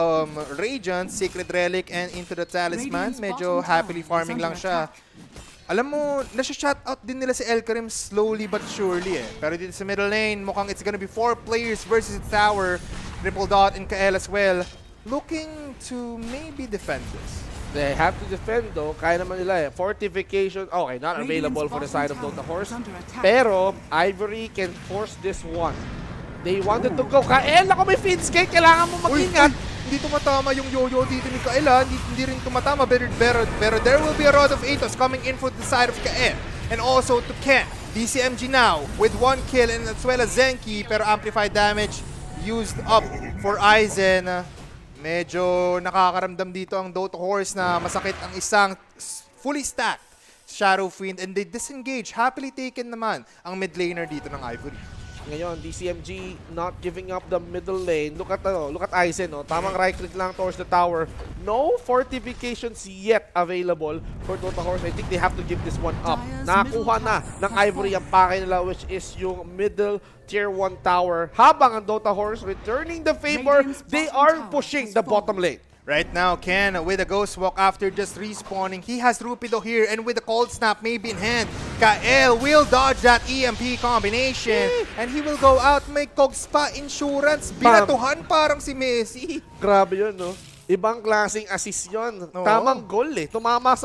Radiance, Sacred Relic, and into the Talisman. Medyo happily farming lang siya. Alam mo, nasa-shoutout din nila si El Karim slowly but surely eh. Pero dito sa middle lane, mukhang it's gonna be 4 players versus the tower. Triple Dot and Kael as well. Looking to maybe defend this. They have to defend though. Kaya naman nila eh. Fortification, okay, not available for the side of Dota Horse. Pero Ivory can force this one. They wanted to go. Kael, ako may Finskate. Kailangan mo mag-ingat. Hindi tumatama yung yo-yo dito ni Kael ha. Hindi rin tumatama. Pero there will be a Rod of Athos coming in for the side of Kael. And also to Ken. DCMG now with 1 kill and as well as Zenki. Pero amplified damage used up for Aizen. Medyo nakakaramdam dito ang Dota Horse na masakit ang isang fully stacked Shadow Fiend and they disengage. Happily taken naman ang mid laner dito ng Ivory. Ngayon, DCMG not giving up the middle lane. Look at Aizen, no? Tamang right click lang towards the tower. No fortifications yet available for Dota Horse. I think they have to give this one up. Nakakuha na ng Ivory ang pakay nila, which is yung middle tier 1 tower. Habang ang Dota Horse returning the favor, they are pushing the bottom lane. Right now, Ken with a Ghost Walk after just respawning. He has Rupido here and with a Cold Snap maybe in hand. Kael will dodge that EMP combination and he will go out. May Cogs pa insurance. Binatuhan parang si Messi. Grabe yun, no? Ibang klaseng assist yun. Oo. Tamang goal eh. Tumama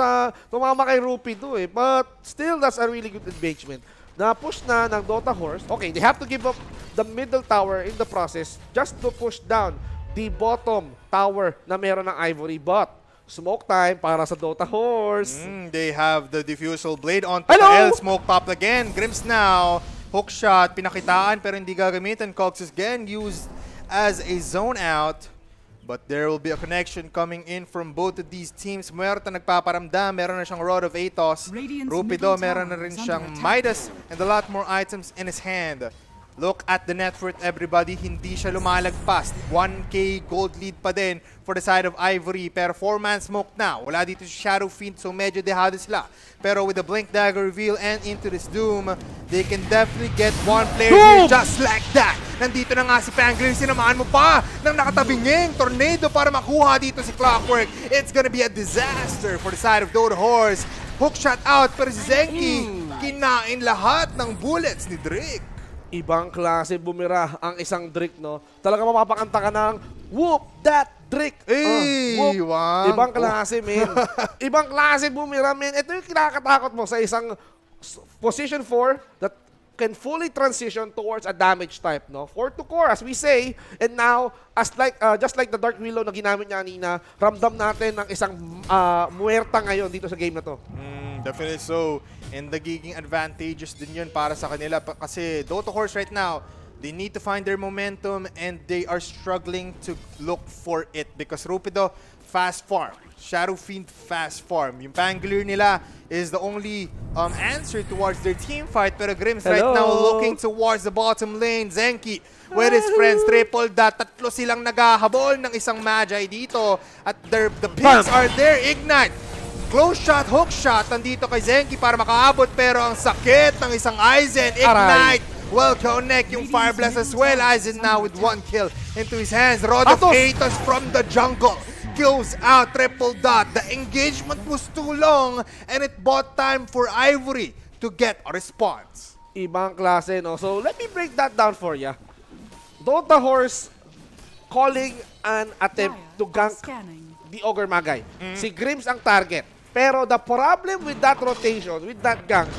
kay Rupido eh. But still, that's a really good engagement. Na-push na ng Dota Horse. Okay, they have to give up the middle tower in the process just to push down the bottom tower na meron ng Ivory. But smoke time para sa Dota Horse. They have the Diffusal Blade on Hello! Kael. Smoke pop again. Grims now. Hook shot. Pinakitaan pero hindi gagamitan. Cogs is again used as a zone out. But there will be a connection coming in from both of these teams. Muerta nagpaparamdam. Meron na siyang Rod of Athos. Rupido meron na rin siyang Midas and a lot more items in his hand. Look at the net worth, everybody. Hindi siya lumalagpas. 1k gold lead pa din for the side of Ivory. Pero 4-man smoke na. Wala dito si Shadow Fiend, so medyo dehado sila. Pero with the Blink Dagger reveal and into this Doom, they can definitely get one player here just like that. Nandito na nga si Pangler. Sinamahan mo pa ng nakatabinging tornado para makuha dito si Clockwork. It's gonna be a disaster for the side of Dota Horse. Hook shot out, pero si Zenki kinain lahat ng bullets ni Drake. Ibang klase bumira ang isang Drake, no? Talaga mapapakanta ka ng whoop that Drake. Hey, wow. Ibang klase, man. Ibang klase bumira, man. Ito yung kinakatakot mo sa isang position 4 that can fully transition towards a damage type, no? 4 to core, as we say. And now, just like the Dark Willow na ginamit niya kanina, ramdam natin ng isang muerta ngayon dito sa game na to. Definitely so. And nagiging advantageous din yun para sa kanila. Kasi Dota Horse right now, they need to find their momentum and they are struggling to look for it. Because Rupido, fast farm. Shadow Fiend, fast farm. Yung Pangolier nila is the only answer towards their team fight. Pero Grims right now looking towards the bottom lane. Zenki with his friends, triple dot. Tatlo silang naghahabol ng isang Magi dito. At the picks are there. Ignite. Close shot, hook shot, nandito kay Zenki para makaabot pero ang sakit ng isang Aizen. Ignite, well connect yung Fire Blast as well. Aizen now with 1 kill into his hands. Rod of Athos from the jungle. Kills out, triple dot. The engagement was too long and it bought time for Ivory to get a response. Ibang klase, no? So, let me break that down for ya. Dota Horse calling an attempt to gank the Ogre Magi. Si Grims ang target. Pero the problem with that rotation, with that gank,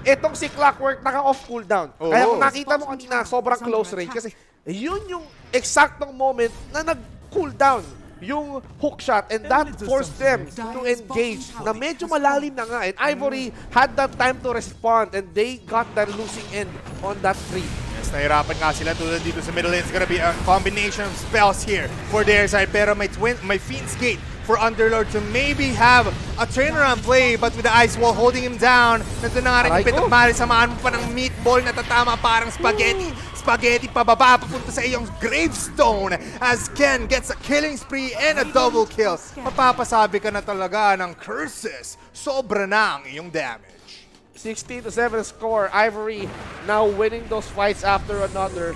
itong si Clockwork naka-off cooldown. Kaya kung nakita mo kanina, sobrang close range. Kasi yun yung eksaktong moment na nag-cooldown yung hook shot and that forced them to engage na medyo malalim na nga. And Ivory had that time to respond and they got the losing end on that free. Yes, nahirapan nga sila tulad dito sa middle lane. It's gonna be a combination of spells here for their side. Pero may Fiend's Gate for Underlord to maybe have a turnaround play, but with the Ice Wall holding him down. Nandun na nga rin yung Pitok Mali, samahan mo pa ng meatball na tatama parang spaghetti. Spaghetti pababa, papunta sa iyong gravestone as Ken gets a killing spree and a double kill. Mapapasabi ka na talaga ng curses. Sobra na ang iyong damage. 16-7 score. Ivory now winning those fights after another.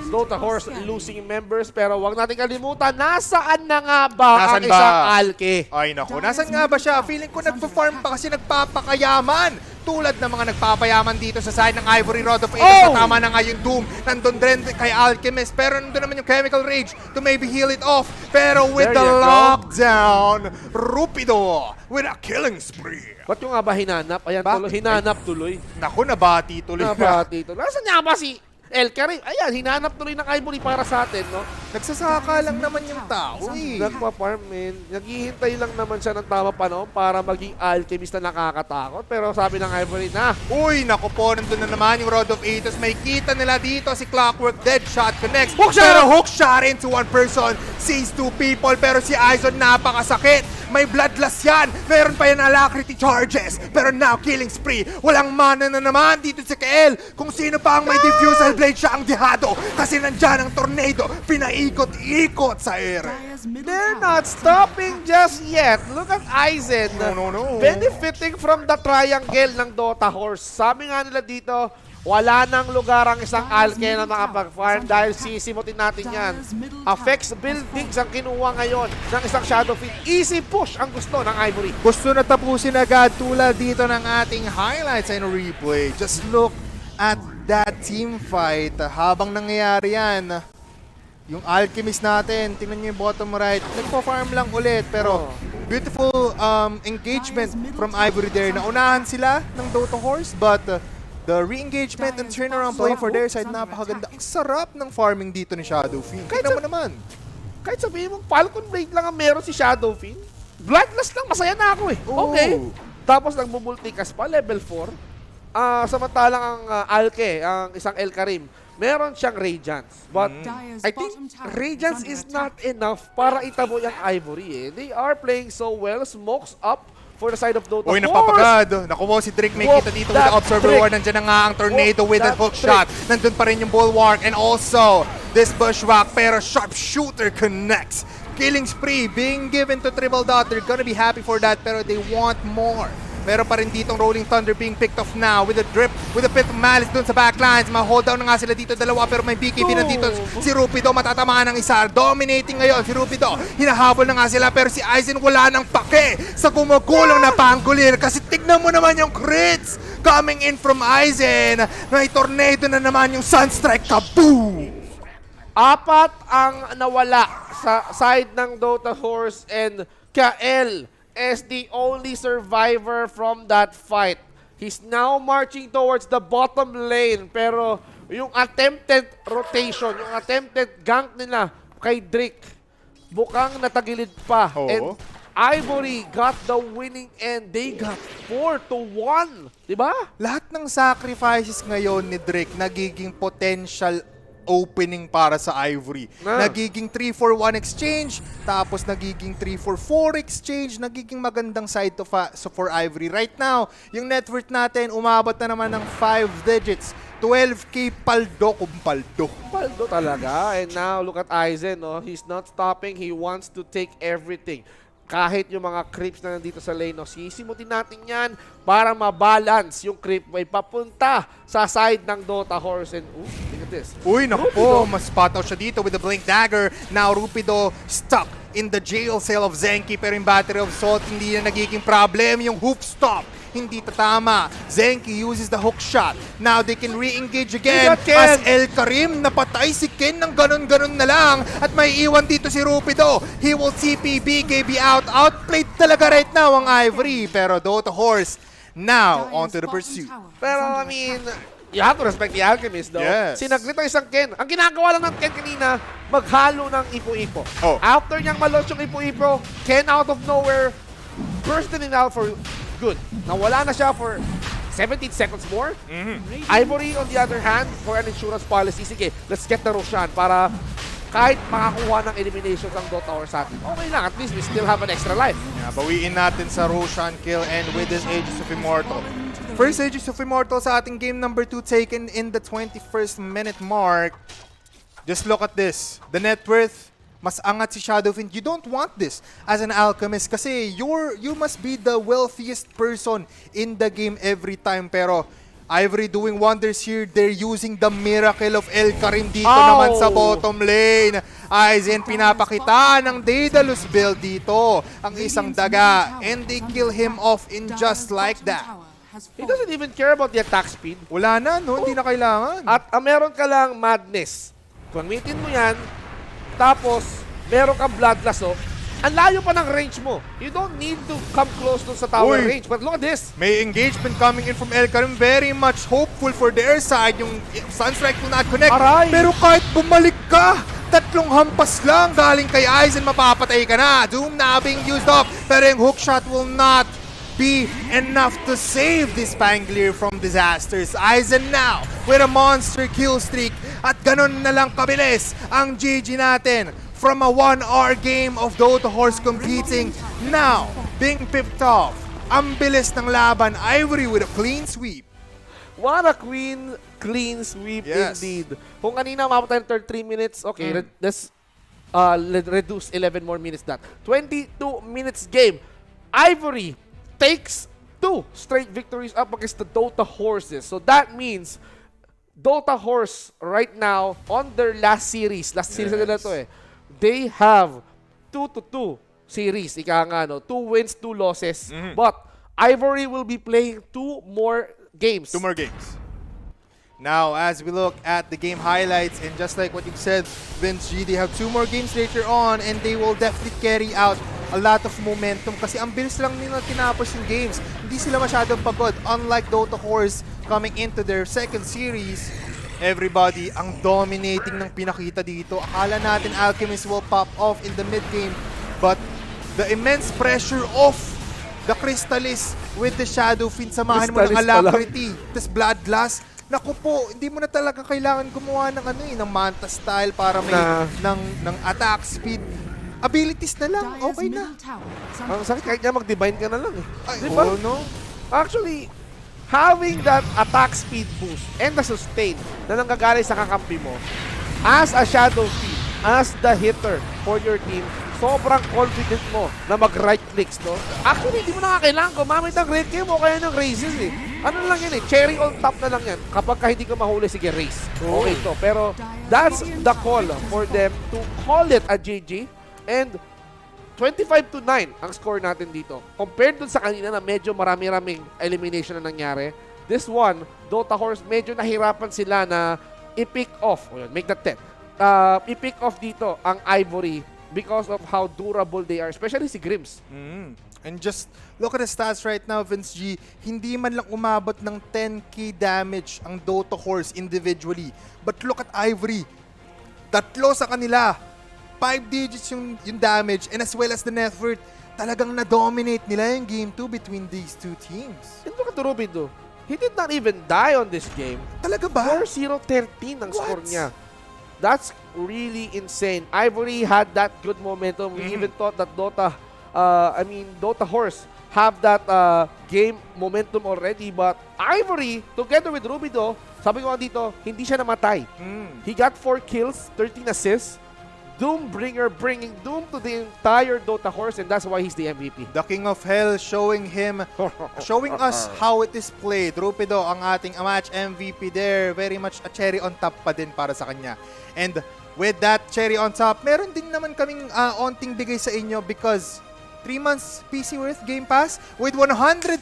Dota Horse losing members, pero wag natin kalimutan, nasaan na nga ba ang Nasaan isang ba? Alke? Ay nako, nasan nga ba siya? Feeling ko nagpa-farm pa kasi nagpapakayaman. Tulad ng mga nagpapayaman dito sa side ng Ivory Rod of Ages. Oh! Tama na nga yung Doom. Nandun din kay Alchemist. Pero nandun naman yung Chemical Rage to maybe heal it off. Pero with There the you go. lockdown, Rupido with a killing spree. Ba't yung nga ba hinanap? Ayan, Bakit? tuloy, hinanap tuloy. Naku, nabati tuloy. Nabati tuloy. Nasaan nga ba si El Karim? Ayan, hinanap tuloy ng Ivory para sa atin, no? Nagsasaka lang naman yung tao eh. Nagpa-farm, man. Naghihintay lang naman siya ng tama panahon para maging alchemist na nakakatakot. Pero sabi ng Ivory na, Uy, naku po, nandun na naman yung Rod of Ages. May kita nila dito si Clockwork, Deadshot connects. Hook shot! Pero hook shot into one person, sees two people. Pero si Aizon napakasakit. May bloodlust yan. Meron pa yan alacrity charges. Pero now, killing spree. Walang mana na naman dito si KL. Kung sino pa ang may diffusal blade, siya ang dihado. Kasi nandyan ang tornado. Pinaikot-ikot sa ere. they're not stopping just yet. Look at Aizen. No. Benefiting from the triangle ng Dota Horse. Sabi nga nila dito, wala nang lugar ang isang Alke na makapag-farm dahil sisimutin natin yan. Affects buildings ang kinuha ngayon ng isang Shadow Fiend. Easy push ang gusto ng Ivory. Gusto na tapusin agad tulad dito ng ating highlights and replay. Just look at that team fight. Habang nangyayari yan, yung Alchemist natin, tingnan nyo yung bottom right, nagpa-farm lang ulit. Pero beautiful engagement from Ivory there. Naunahan sila ng Dota Horse, but the re-engagement and turnaround play for their side, napakaganda. Ang sarap ng farming dito ni Shadow Fiend. Kahit Tingnan mo naman. Kahit sabihin mong Falcon Blade lang ang meron si Shadow Fiend, Bloodlust lang, masaya na ako eh. Okay. Tapos nagmumulticast pa, level 4. Samantalang ang Alke, ang isang El Karim, meron siyang Radiance. But I think Radiance is not enough para itabo yung Ivory eh. They are playing so well, smokes up for the side of Dota. Uy, Horse. napapagad. Naku mo, si Drake may Whoop kita dito with that the Observer Drake. War. Nandiyan na nga ang Tornado Whoop with a that hook Drake. shot. Nandun pa rin yung Bulwark and also this Bushwhack. Pero Sharpshooter connects. Killing spree being given to Triple Dot. They're gonna be happy for that pero they want more. Meron pa rin ditong Rolling Thunder being picked off now with a drip, with a bit of malice dun sa backlines. Ma-hold down na nga sila dito dalawa pero may BKB na dito. Si Rupido matatamaan ng isa. Dominating ngayon si Rupido. Hinahabol na nga sila pero si Aizen wala nang pake sa gumugulong na Pangolier kasi tignan mo naman yung crits coming in from Aizen. May tornado na naman yung Sunstrike. Kaboom! 4 ang nawala sa side ng Dota Horse and Kael is the only survivor from that fight. He's now marching towards the bottom lane pero yung attempted rotation, yung attempted gank nila kay Drake, bukang natagilid pa. Oo. And Ivory got the winning and they got 4-1. Diba? Lahat ng sacrifices ngayon ni Drake nagiging potential opening para sa Ivory. Nagiging 3-4-1 exchange, tapos nagiging 3-4-4 exchange, nagiging magandang side to so for Ivory. Right now, yung net worth natin umabot na naman ng 5 digits. 12k paldo kung paldo. Paldo talaga. And now, look at Aizen, no? He's not stopping. He wants to take everything. Kahit yung mga creeps na nandito sa lane, no? Sisimutin natin yan para ma-balance yung creep way papunta sa side ng Dota Horse. And, look at this. Uy, naku po, mas spot out siya dito with the Blink Dagger. Now, Rupido stuck in the jail cell of Zenki, pero yung Battery of Salt hindi na nagiging problem. Yung Hoof Stop, hindi tatama. Zenki uses the hook shot. Now they can re-engage again as El Karim napatay si Ken ng ganon-ganon na lang at may iwan dito si Rupido. He will CP BKB out. Outplayed talaga right now ang Ivory. Pero Dota Horse now onto the pursuit. Pero, I mean, you have to respect the Alchemist, though. Yes. Sinaglit ang isang Ken. Ang ginagawa lang ng Ken kanina, maghalo ng ipo-ipo. Oh. After niyang malos yung ipo-ipo, Ken out of nowhere, bursting it out for good. Nawala na siya for 17 seconds more. Ivory, on the other hand, for an insurance policy, sige, let's get the Roshan para kahit makakuha ng eliminations ang Dota or sa atin. Okay lang, at least we still have an extra life. Yeah, bawiin natin sa Roshan kill and with this Aegis of Immortal. First Aegis of Immortal sa ating game number 2 taken in the 21st minute mark. Just look at this. The net worth, mas angat si Shadowfiend. You don't want this as an alchemist kasi you must be the wealthiest person in the game every time. Pero Ivory doing wonders here. They're using the miracle of El Karim dito naman sa bottom lane. Aizen pinapakita ng Daedalus build dito. Ang isang daga. And they kill him off in just like that. He doesn't even care about the attack speed. Wala na, no? Hindi na kailangan. At meron ka lang madness. Gamitin mo yan, tapos meron kang bloodlust, oh. Ang layo pa ng range mo. You don't need to come close dun sa tower Uy. range. But look at this. May engagement coming in from El Karim. Very much hopeful for their side. Yung Sunstrike will not connect. Aray. Pero kahit bumalik ka, tatlong hampas lang galing kay Aizen, mapapatay ka na. Doom na being used off. Pero yung hookshot will not be enough to save this Spangler from disasters. Aizen now with a monster kill streak. At ganun na lang kabilis ang GG natin. From a 1-hour game of Dota Horse competing, now being picked off. Ang bilis ng laban, Ivory with a clean sweep. What a clean sweep indeed. Kung kanina mapatay ng 3 minutes, okay, let's reduce 11 more minutes that. 22 minutes game. Ivory takes 2 straight victories up against the Dota Horses. So that means Dota Horse right now on their last series na nila to eh. They have 2-2 series, ika nga, no? 2 wins, 2 losses. But Ivory will be playing 2 more games. 2 more games. Now, as we look at the game highlights, and just like what you said, Vince G, they have 2 more games later on, and they will definitely carry out a lot of momentum kasi ang bilis lang nila tinapos yung games. Hindi sila masyadong pagod. Unlike Dota Horse coming into their second series, everybody ang dominating ng pinakita dito. Akala natin Alchemist will pop off in the mid game, but the immense pressure of the Crystallis with the Shadowfiend, samahan mo ng Alacrity, tas Bloodlust. Naku po, hindi mo na talaga kailangan gumawa ng ng Manta style para may ng attack speed. Abilities na lang, okay na. Ang sakit, kahit nga mag-divine ka na lang eh. Ay, diba? oh, no? Actually, having that attack speed boost and the sustain na nanggagaling sa kakampi mo, as a Shadowfiend, as the hitter for your team, sobrang confident mo na mag-right clicks, no? Actually, hindi mo na kailangan gumamit ng red game o kaya ng races eh. Ano lang yan eh, cherry on top na lang yan. Kapag ka hindi ka mahuli, sige, race. Okay to. Pero that's the call for them to call it a GG. And 25-9 ang score natin dito. Compared dun sa kanina na medyo marami-raming elimination na nangyari, this one, Dota Horse, medyo nahirapan sila na i-pick off. O yun, make that 10. I-pick off dito ang Ivory because of how durable they are, especially si Grims. And just look at the stats right now, Vince G. Hindi man lang umabot ng 10k damage ang Dota Horse individually. But look at Ivory. Tatlo sa kanila. 5 digits yung damage, and as well as the net worth, talagang na-dominate nila yung game 2 between these two teams. And look at Rubido. He did not even die on this game. Talaga ba? 4-0-13 ang score niya. That's really insane. Ivory had that good momentum. We even thought that Dota Horse have that game momentum already, but Ivory, together with Rubido, sabi ko nga dito, hindi siya namatay. He got 4 kills, 13 assists, Doombringer bringing doom to the entire Dota Horse, and that's why he's the MVP. The King of Hell showing us how it is played. Rupido ang ating match MVP there. Very much a cherry on top pa din para sa kanya. And with that cherry on top, meron din naman kaming onting bigay sa inyo because 3 months PC worth Game Pass with 100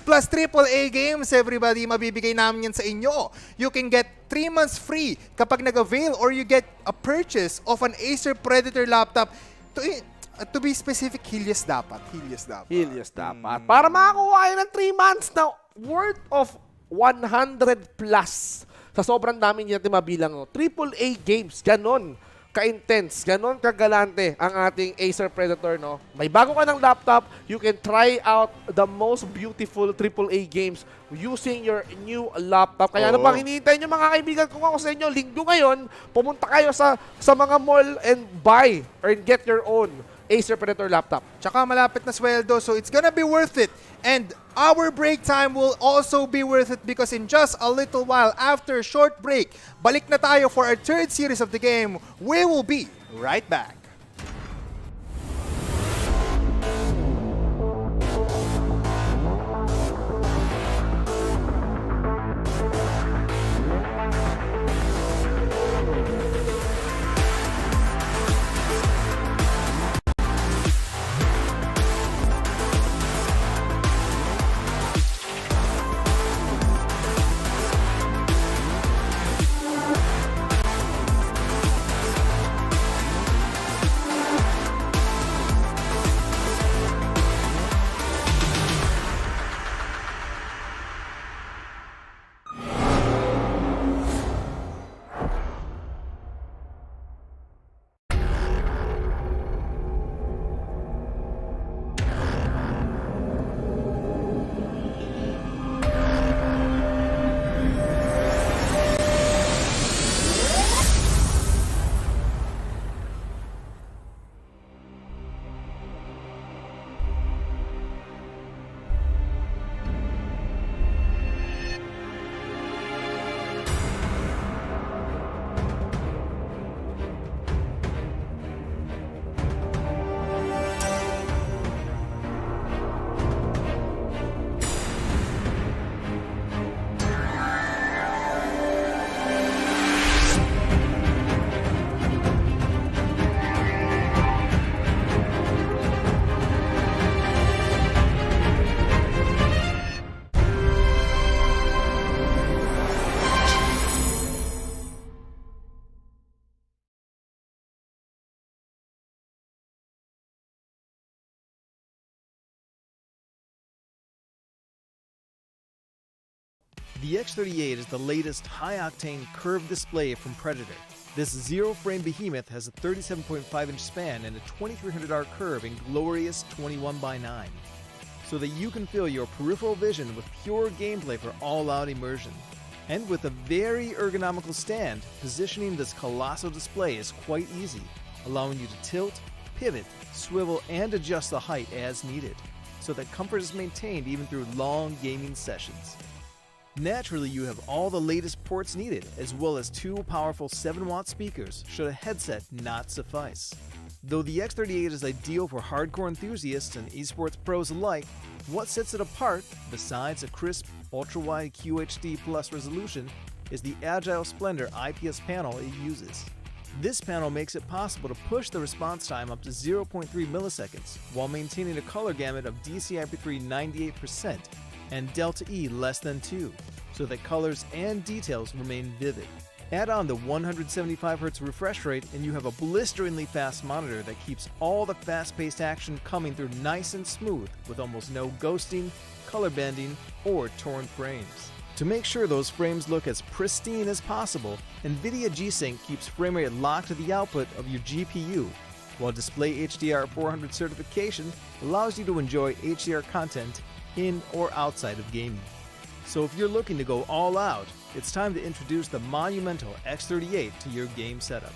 plus AAA games, everybody, mabibigay namin yan sa inyo. You can get 3 months free kapag nag-avail or you get a purchase of an Acer Predator laptop. To be specific, Helios dapat. Helios dapat. Para makakuha kayo ng 3 months na worth of 100 plus. Sa sobrang dami niya natin mabilang. AAA games, ganon. ka-intense, ganon kagalante ang ating Acer Predator, no? May bago ka ng laptop, you can try out the most beautiful AAA games using your new laptop. Kaya ano Oo. bang hinihintay nyo mga kaibigan? Kung ako sa inyo, linggo ngayon, pumunta kayo sa mga mall and buy or get your own Acer Predator laptop. Tsaka malapit na sweldo, so it's gonna be worth it. And our break time will also be worth it because in just a little while after a short break, balik na tayo for our third series of the game. We will be right back. The X38 is the latest high-octane curved display from Predator. This zero-frame behemoth has a 37.5-inch span and a 2300R curve in glorious 21:9, so that you can fill your peripheral vision with pure gameplay for all-out immersion. And with a very ergonomical stand, positioning this colossal display is quite easy, allowing you to tilt, pivot, swivel, and adjust the height as needed, so that comfort is maintained even through long gaming sessions. Naturally, you have all the latest ports needed, as well as two powerful 7-watt speakers should a headset not suffice. Though the X38 is ideal for hardcore enthusiasts and esports pros alike, what sets it apart, besides a crisp, ultra-wide QHD Plus resolution, is the Agile Splendor IPS panel it uses. This panel makes it possible to push the response time up to 0.3 milliseconds while maintaining a color gamut of DCI-P3 98% and Delta E less than 2, so that colors and details remain vivid. Add on the 175Hz refresh rate and you have a blisteringly fast monitor that keeps all the fast-paced action coming through nice and smooth with almost no ghosting, color bending, or torn frames. To make sure those frames look as pristine as possible, NVIDIA G-Sync keeps frame rate locked to the output of your GPU, while Display HDR 400 certification allows you to enjoy HDR content in or outside of gaming. So if you're looking to go all out, it's time to introduce the monumental X38 to your game setup.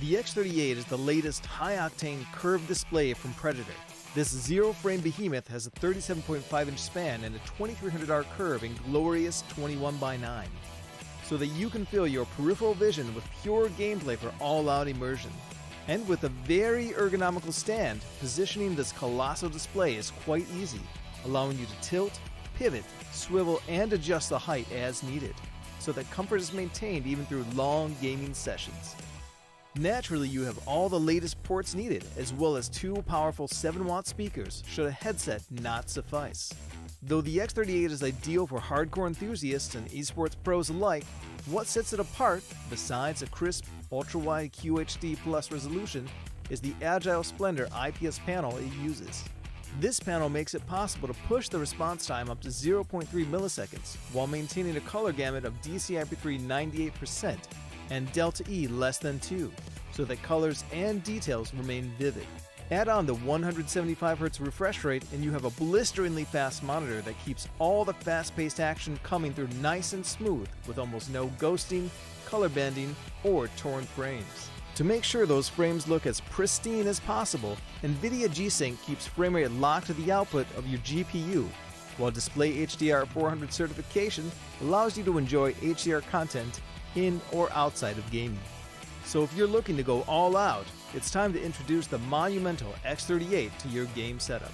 The X38 is the latest high-octane curved display from Predator. This zero-frame behemoth has a 37.5-inch span and a 2300R curve in glorious 21:9, so that you can fill your peripheral vision with pure gameplay for all-out immersion. And with a very ergonomical stand, positioning this colossal display is quite easy, allowing you to tilt, pivot, swivel, and adjust the height as needed, so that comfort is maintained even through long gaming sessions. Naturally, you have all the latest ports needed, as well as 2 powerful 7-watt speakers should a headset not suffice. Though the X38 is ideal for hardcore enthusiasts and esports pros alike, what sets it apart, besides a crisp, ultra-wide QHD Plus resolution, is the Agile Splendor IPS panel it uses. This panel makes it possible to push the response time up to 0.3 milliseconds while maintaining a color gamut of DCI-P3 98% and Delta E less than 2, so that colors and details remain vivid. Add on the 175Hz refresh rate and you have a blisteringly fast monitor that keeps all the fast-paced action coming through nice and smooth with almost no ghosting, color bending, or torn frames. To make sure those frames look as pristine as possible, NVIDIA G-Sync keeps frame rate locked to the output of your GPU, while Display HDR 400 certification allows you to enjoy HDR content in or outside of gaming. So if you're looking to go all out, it's time to introduce the monumental X38 to your game setup.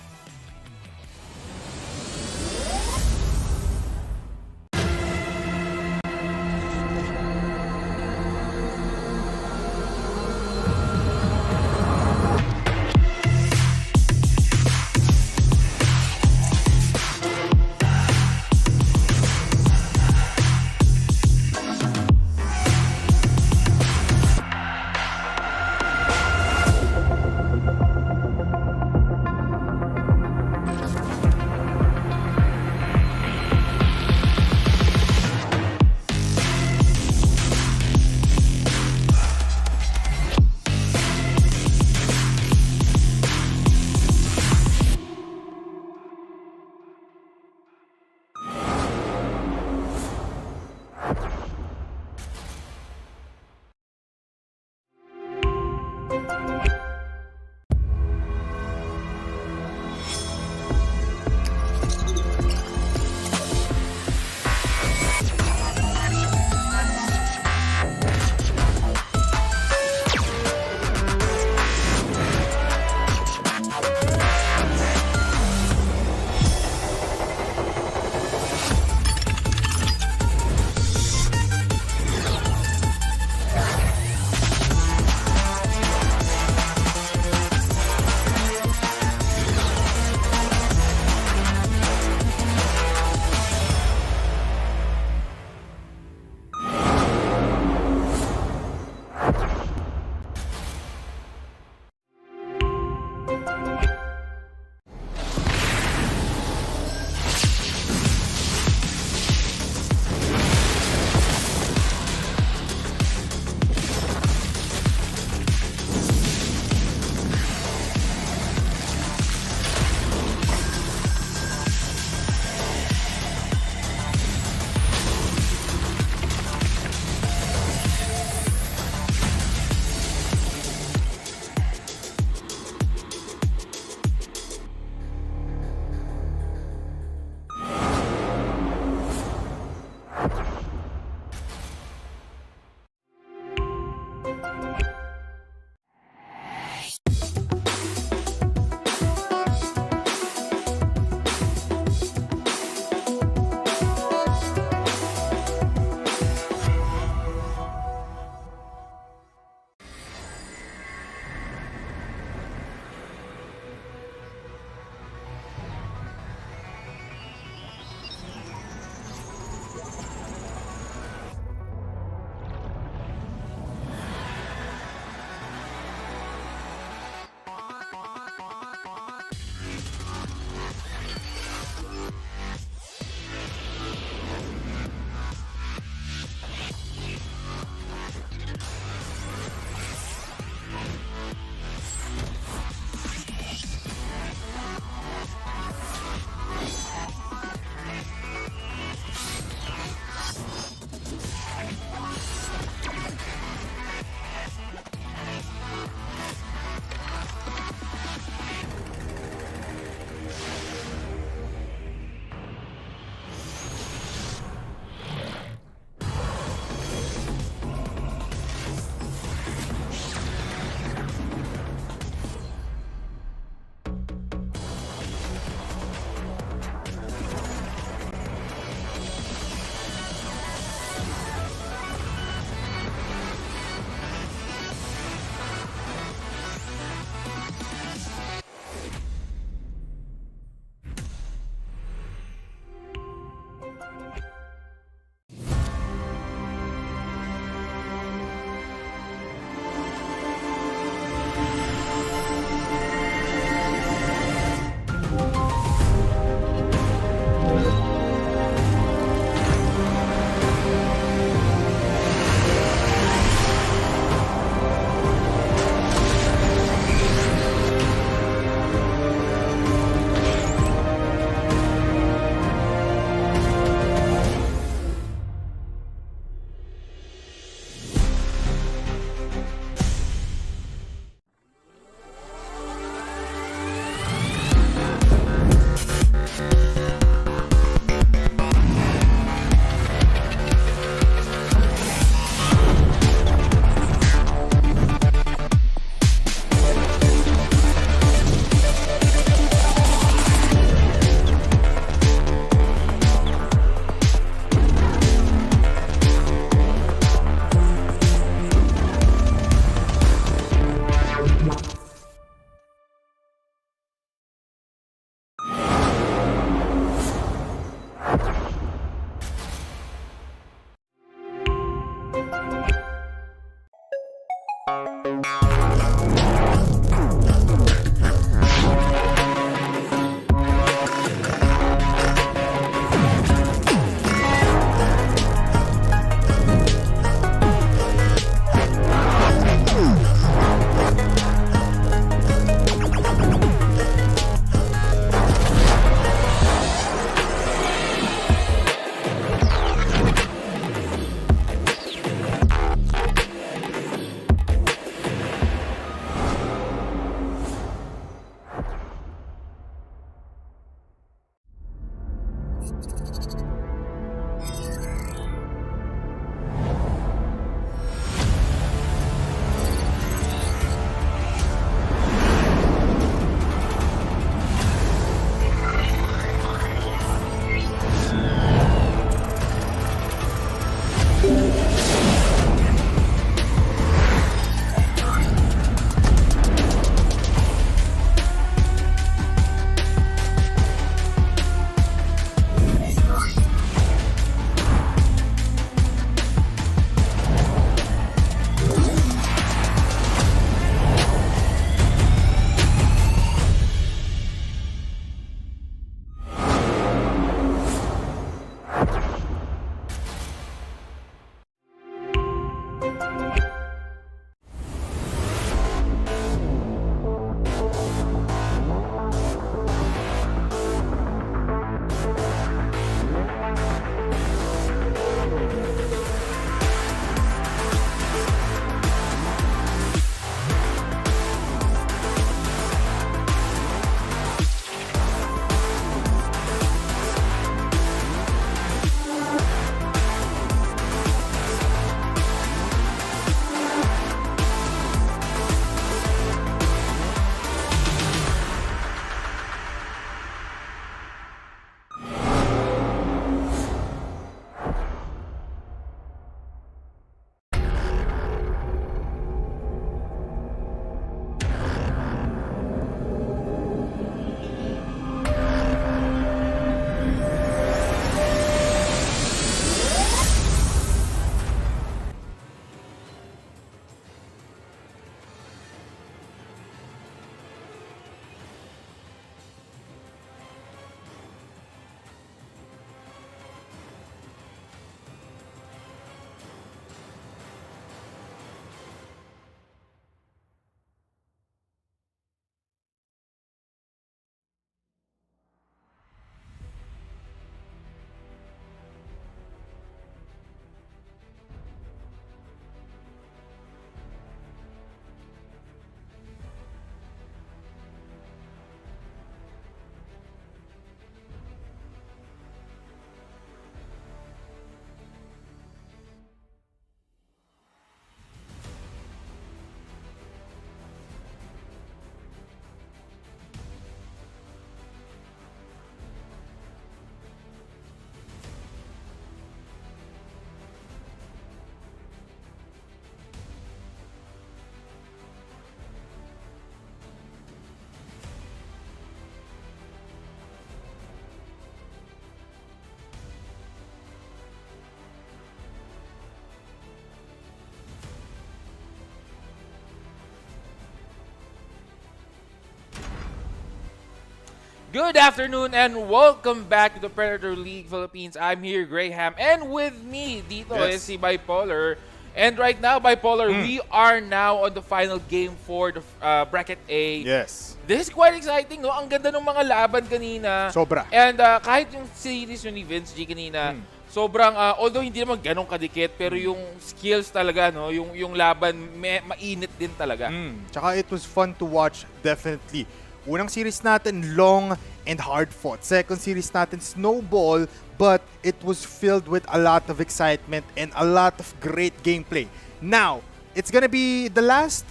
Good afternoon and welcome back to the Predator League Philippines. I'm here, Graham, and with me dito is si Bipolar. And right now, Bipolar, we are now on the final game for the Bracket A. Yes. This is quite exciting, no? Ang ganda ng mga laban kanina. Sobra. And kahit yung series yun ni Vince G kanina, sobrang, although hindi naman ganong kadikit, pero yung skills talaga, no? Yung laban, mainit din talaga. Tsaka it was fun to watch, definitely. Unang series natin, long and hard fought. Second series natin, snowball, but it was filled with a lot of excitement and a lot of great gameplay. Now, it's gonna be the last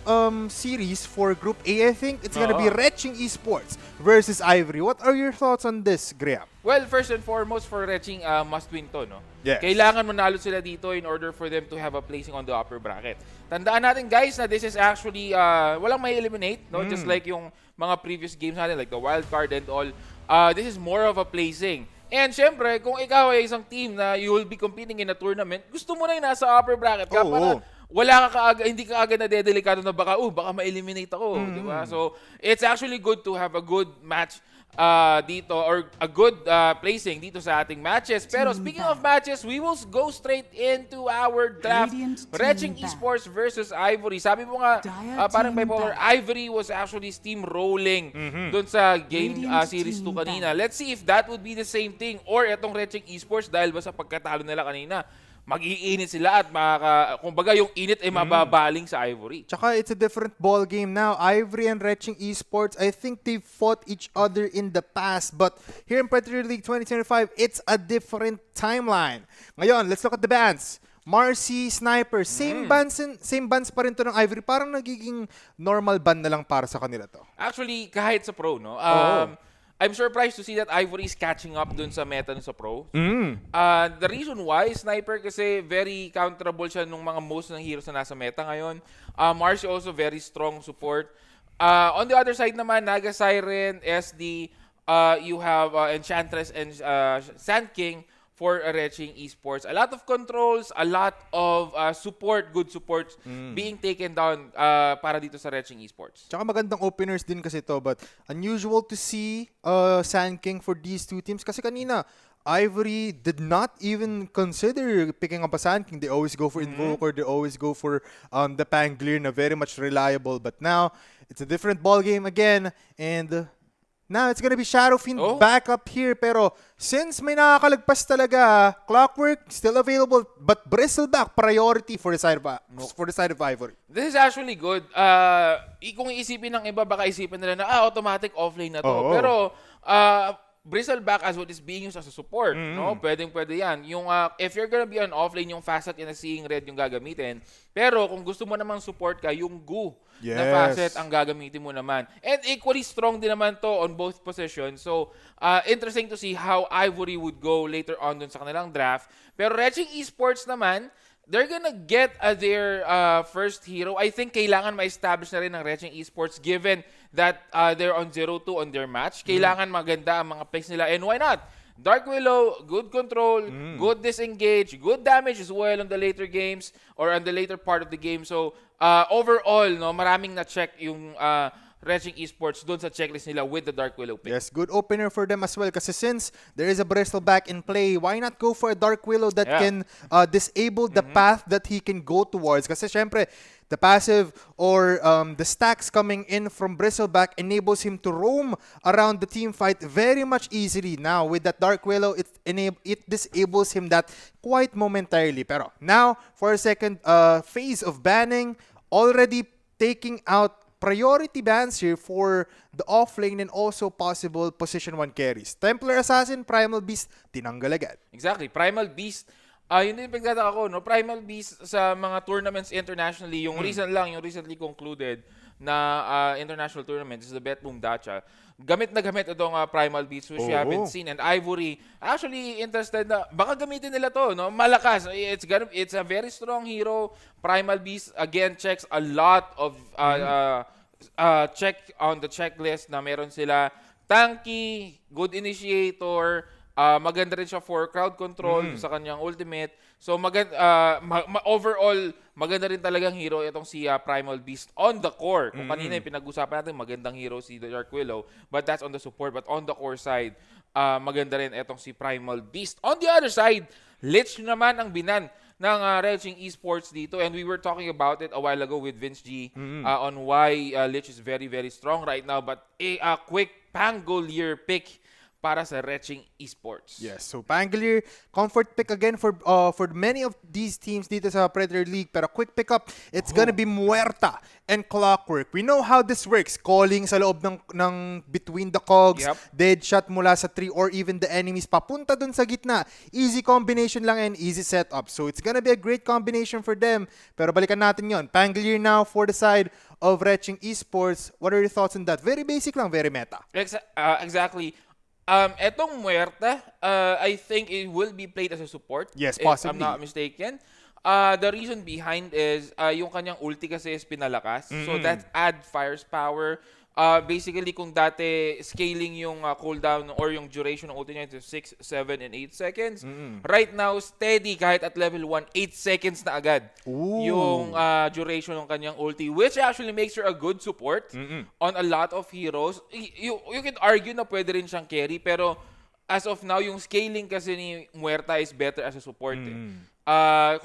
series for Group A, I think. It's gonna be Retching Esports versus Ivory. What are your thoughts on this, Graham? Well, first and foremost, for Retching, must win to, no? Yes. Kailangan manalo sila dito in order for them to have a placing on the upper bracket. Tandaan natin, guys, na this is actually, walang may eliminate, no? Just like yung mga previous games natin, like the wild card and all. This is more of a placing. And syempre, kung ikaw ay isang team na you will be competing in a tournament, gusto mo na yung nasa upper bracket ka para wala ka hindi ka agad na dedelikado na baka ma-eliminate ako, di ba? So, it's actually good to have a good match dito or a good placing dito sa ating matches. Pero speaking of matches, we will go straight into our draft. Retching Esports versus Ivory. Sabi mo nga, parang Bipolar, Ivory was actually steamrolling dun sa game series 2 kanina. Let's see if that would be the same thing or itong Retching Esports dahil ba sa pagkatalo nila kanina, mag-iinit sila at kumbaga yung init ay mababaling sa Ivory. Tsaka it's a different ball game now. Ivory and Retching Esports, I think they've fought each other in the past, but here in Predator League 2025, it's a different timeline. Ngayon, let's look at the bans. Marcy, Sniper, same bans pa rin to ng Ivory. Parang nagiging normal ban na lang para sa kanila to. Actually, kahit sa pro, no? I'm surprised to see that Ivory is catching up dun sa meta sa pro. The reason why, Sniper, kasi very counterable siya nung mga most ng heroes na nasa meta ngayon. Marcy also very strong support. On the other side naman, Naga Siren, SD, you have Enchantress and Sand King for Retching Esports. A lot of controls, a lot of support, good supports being taken down para dito sa Retching Esports. Tsaka magandang openers din kasi to, but unusual to see Sand King for these two teams kasi kanina Ivory did not even consider picking up a Sand King. They always go for Invoker, they always go for the Pangolier na very much reliable, but now it's a different ball game again and now it's gonna be Shadow Fiend back up here, pero since may nakakalagpas talaga, Clockwork still available, but Bristleback priority for the side of Ivory. This is actually good. Kung iisipin ng iba, baka isipin nila na automatic offlane na to. Pero Bristleback as what is being used as a support, no? Pwede yan. Yung if you're gonna be on offlane, yung Facet and Seeing Red yung gagamitin. Pero kung gusto mo namang support ka, yung Goo na Facet ang gagamitin mo naman. And equally strong din naman to on both positions. So, interesting to see how Ivory would go later on dun sa kanilang draft. Pero Retching Esports naman, they're gonna get their first hero. I think kailangan ma-establish na rin ng Retching Esports given that they're on 0-2 on their match. Kailangan maganda ang mga picks nila. And why not? Dark Willow, good control, good disengage, good damage as well on the later games or on the later part of the game. So, overall, no, maraming na-check yung Retching Esports doon sa checklist nila with the Dark Willow pick. Yes, good opener for them as well kasi since there is a Bristleback in play, why not go for a Dark Willow that can disable the path that he can go towards? Kasi syempre, the passive or the stacks coming in from Bristleback enables him to roam around the team fight very much easily. Now, with that Dark Willow, it disables him that quite momentarily. Pero now, for a second phase of banning, already taking out priority bans here for the offlane and also possible position 1 carries. Templar Assassin, Primal Beast, tinanggal agad. Exactly. Primal Beast, yun din pagkataka ko, no? Primal Beast sa mga tournaments internationally, yung recently concluded na international tournament is the Betboom Dacha. Gamit na gamit itong Primal Beast which we haven't seen. And Ivory, actually interested na, baka gamitin nila to, no? Malakas. It's a very strong hero. Primal Beast, again, checks a lot of check on the checklist na meron sila. Tanky, good initiator, Maganda rin siya for crowd control sa kanyang ultimate. So overall, maganda rin talagang hero itong si Primal Beast on the core. Kung kanina yung pinag-usapan natin, magandang hero si Dark Willow, but that's on the support. But on the core side, maganda rin itong si Primal Beast. On the other side, Lich naman ang binan ng Raging Esports dito, and we were talking about it a while ago with Vince G on why Lich is very, very strong right now. But a quick Pangolier pick para sa Raging Esports. Yes, so Pangolier, comfort pick again for many of these teams dito sa Predator League. Pero quick pickup, it's gonna be Muerta and Clockwork. We know how this works. Calling sa loob ng between the cogs, dead shot mula sa tree or even the enemies papunta dun sa gitna. Easy combination lang and easy setup. So it's gonna be a great combination for them. Pero balikan natin yon. Pangolier now for the side of Raging Esports. What are your thoughts on that? Very basic lang, very meta. Exactly. Etong Muerta, I think it will be played as a support. Yes, if possibly. I'm not mistaken. The reason behind is yung kanyang ulti kasi is pinalakas. So that add fires power. Basically, kung dati scaling yung cooldown or yung duration ng ulti niya to 6, 7, and 8 seconds. Right now, steady kahit at level 1, 8 seconds na agad yung duration ng kanyang ulti, which actually makes her a good support on a lot of heroes. You can argue na pwede rin siyang carry, pero as of now, yung scaling kasi ni Muerta is better as a support.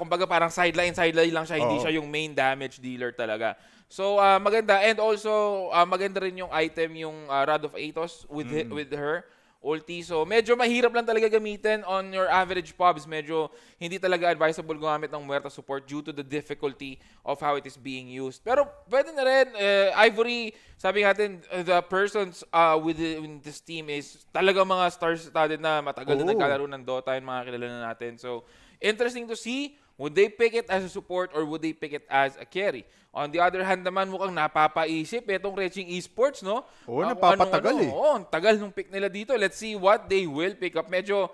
Kumbaga parang sideline lang siya, hindi siya yung main damage dealer talaga. So maganda, and also maganda rin yung item, yung Rod of Athos with her ulti. So medyo mahirap lang talaga gamitin on your average pubs. Medyo hindi talaga advisable gumamit ng Muerta support due to the difficulty of how it is being used. Pero pwede na rin. Ivory, sabi natin, the persons within this team is talaga mga star-studded na matagal na naglalaro ng Dota, yung mga kilala na natin. So interesting to see. Would they pick it as a support or would they pick it as a carry? On the other hand naman, mukhang napapaisip itong Raging Esports, no? Napapatagal eh. Ang tagal nung pick nila dito. Let's see what they will pick up. Medyo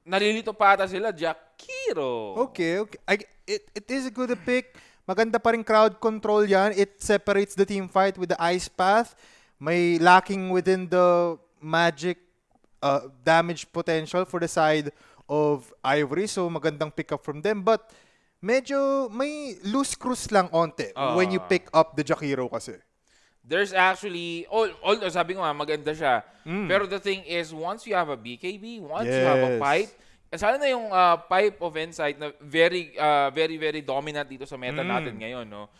nalilito pa ata sila. Jakiro. Okay. It is a good pick. Maganda pa rin crowd control yan. It separates the team fight with the ice path. May lacking within the magic damage potential for the side of Ivory. So magandang pick up from them. But medyo may loose screws lang onte when you pick up the Jakiro kasi. There's actually, although sabi ko nga, maganda siya. Pero the thing is, once you have a BKB, once you have a pipe, sana na yung pipe of insight na very, very dominant dito sa meta natin ngayon, no?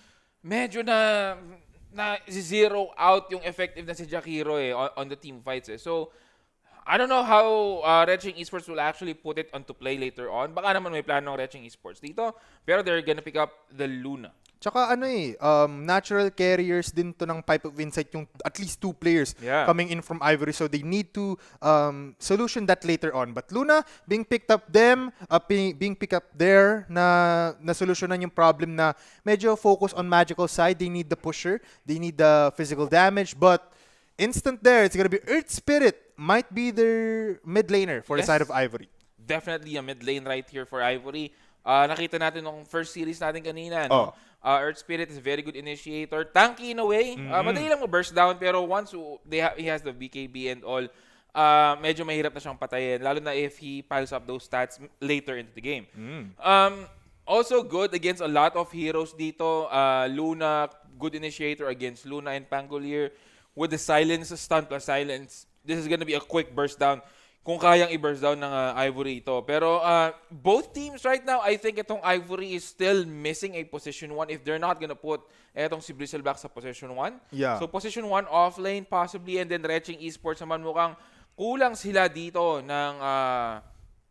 Medyo na zero out yung effectiveness si Jakiro on the team fights. So, I don't know how Raging Esports will actually put it onto play later on. Baka naman may plano ng Raging Esports dito. Pero they're gonna pick up the Luna. Tsaka natural carriers din to ng Pipe of Insight, yung at least 2 players coming in from Ivory. So they need to solution that later on. But Luna being picked up there na solusyonan yung problem na medyo focus on magical side. They need the pusher. They need the physical damage. But instant there, it's gonna be Earth Spirit. Might be their mid laner for the side of Ivory. Definitely a mid lane right here for Ivory. Nakita natin nung first series natin kanina, no? Earth Spirit is a very good initiator. Tanky in a way. Madali lang ma-burst down, pero once he has the BKB and all, medyo mahirap na siyang patayin, lalo na if he piles up those stats later into the game. Also good against a lot of heroes dito. Luna, good initiator against Luna and Pangolier. With the silence, stun plus silence, this is gonna be a quick burst down. Kung kayang i-burst down ng Ivory ito. Pero both teams right now, I think itong Ivory is still missing a position 1 if they're not gonna put etong si Bristleback sa position 1. Yeah. So position 1 offlane possibly, and then Raging Esports naman mukhang kulang sila dito ng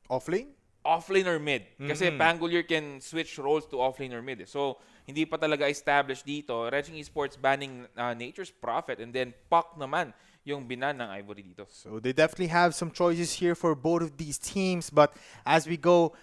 Offlane? Offlane or mid. Kasi Pangolier can switch roles to offlane or mid. So hindi pa talaga established dito. Raging Esports banning Nature's Prophet, and then Puck naman yung binan ng Ivory dito. So they definitely have some choices here for both of these teams. But as we go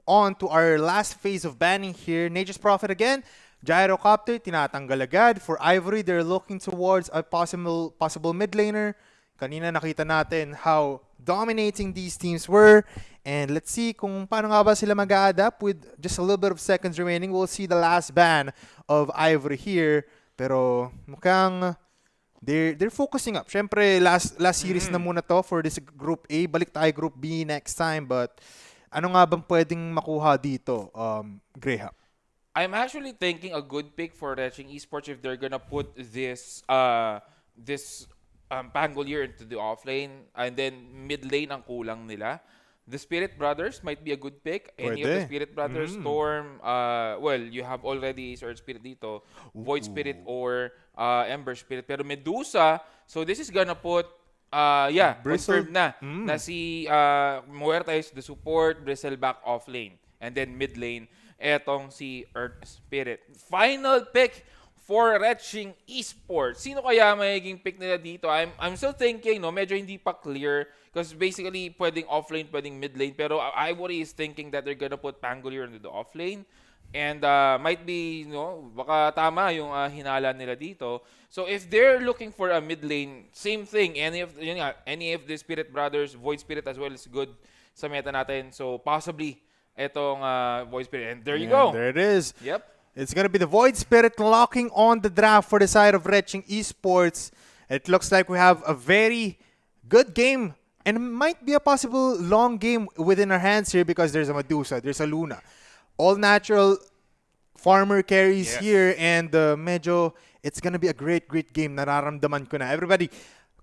on to our last phase of banning here, Nature's Prophet again, Gyrocopter, tinatanggal agad. For Ivory, they're looking towards a possible mid laner. Kanina nakita natin how dominating these teams were. And let's see kung paano nga ba sila mag-a-adapt with just a little bit of seconds remaining. We'll see the last ban of Ivory here. Pero mukhang they're focusing up. Syempre, last series na muna to for this Group A. Balik tayo Group B next time. But ano nga bang pwedeng makuha dito, Graham? I'm actually thinking a good pick for Retching Esports if they're gonna put this Pangolier into the offlane and then mid lane ang kulang nila. The Spirit Brothers might be a good pick. Any of the Pwede. Spirit Brothers, Storm, well, you have already Sword Spirit dito, Void Spirit or Ember Spirit. Pero Medusa, so this is gonna put, Bristle. confirmed na si Muerta is the support, Bristleback off lane. And then mid lane, etong si Earth Spirit. Final pick for Retching Esports. Sino kaya magiging pick nila dito? I'm still thinking, no, medyo hindi pa clear because basically pwedeng offlane, pwedeng mid lane, pero Ivory is thinking that they're gonna put Pangolier into the offlane and might be, no, baka tama yung hinala nila dito. So if they're looking for a mid lane, same thing. Any of the Spirit Brothers, Void Spirit as well is good sa meta natin. So possibly etong Void Spirit. And there you go. There it is. Yep. It's going to be the Void Spirit locking on the draft for the side of Retching Esports. It looks like we have a very good game and might be a possible long game within our hands here because there's a Medusa, there's a Luna. All natural farmer carries here and medyo it's going to be a great game. Nararamdaman ko na. Everybody,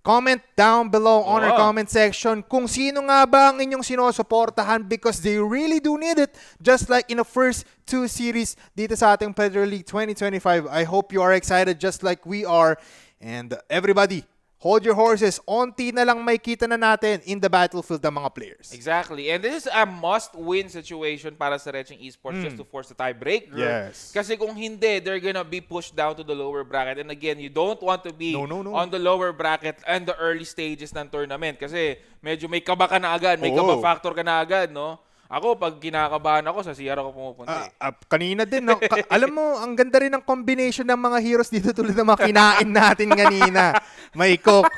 comment down below on our comment section kung sino nga ba ang inyong sinusuportahan because they really do need it just like in the first 2 series dito sa ating Predator League 2025. I hope you are excited just like we are. And everybody, hold your horses. Onti na lang may kita na natin in the battlefield ng mga players. Exactly. And this is a must-win situation para sa Retching Esports just to force the tiebreaker. Yes. Kasi kung hindi, they're gonna be pushed down to the lower bracket. And again, you don't want to be No. on the lower bracket and the early stages ng tournament. Kasi medyo may kaba ka na agad, may kaba factor ka na agad, no? Ako, pag kinakabahan ako, sa CR ako pumupunta. Kanina din, no? Alam mo, ang ganda rin ng combination ng mga heroes dito tulad ng mga kinain natin kanina. May Coke,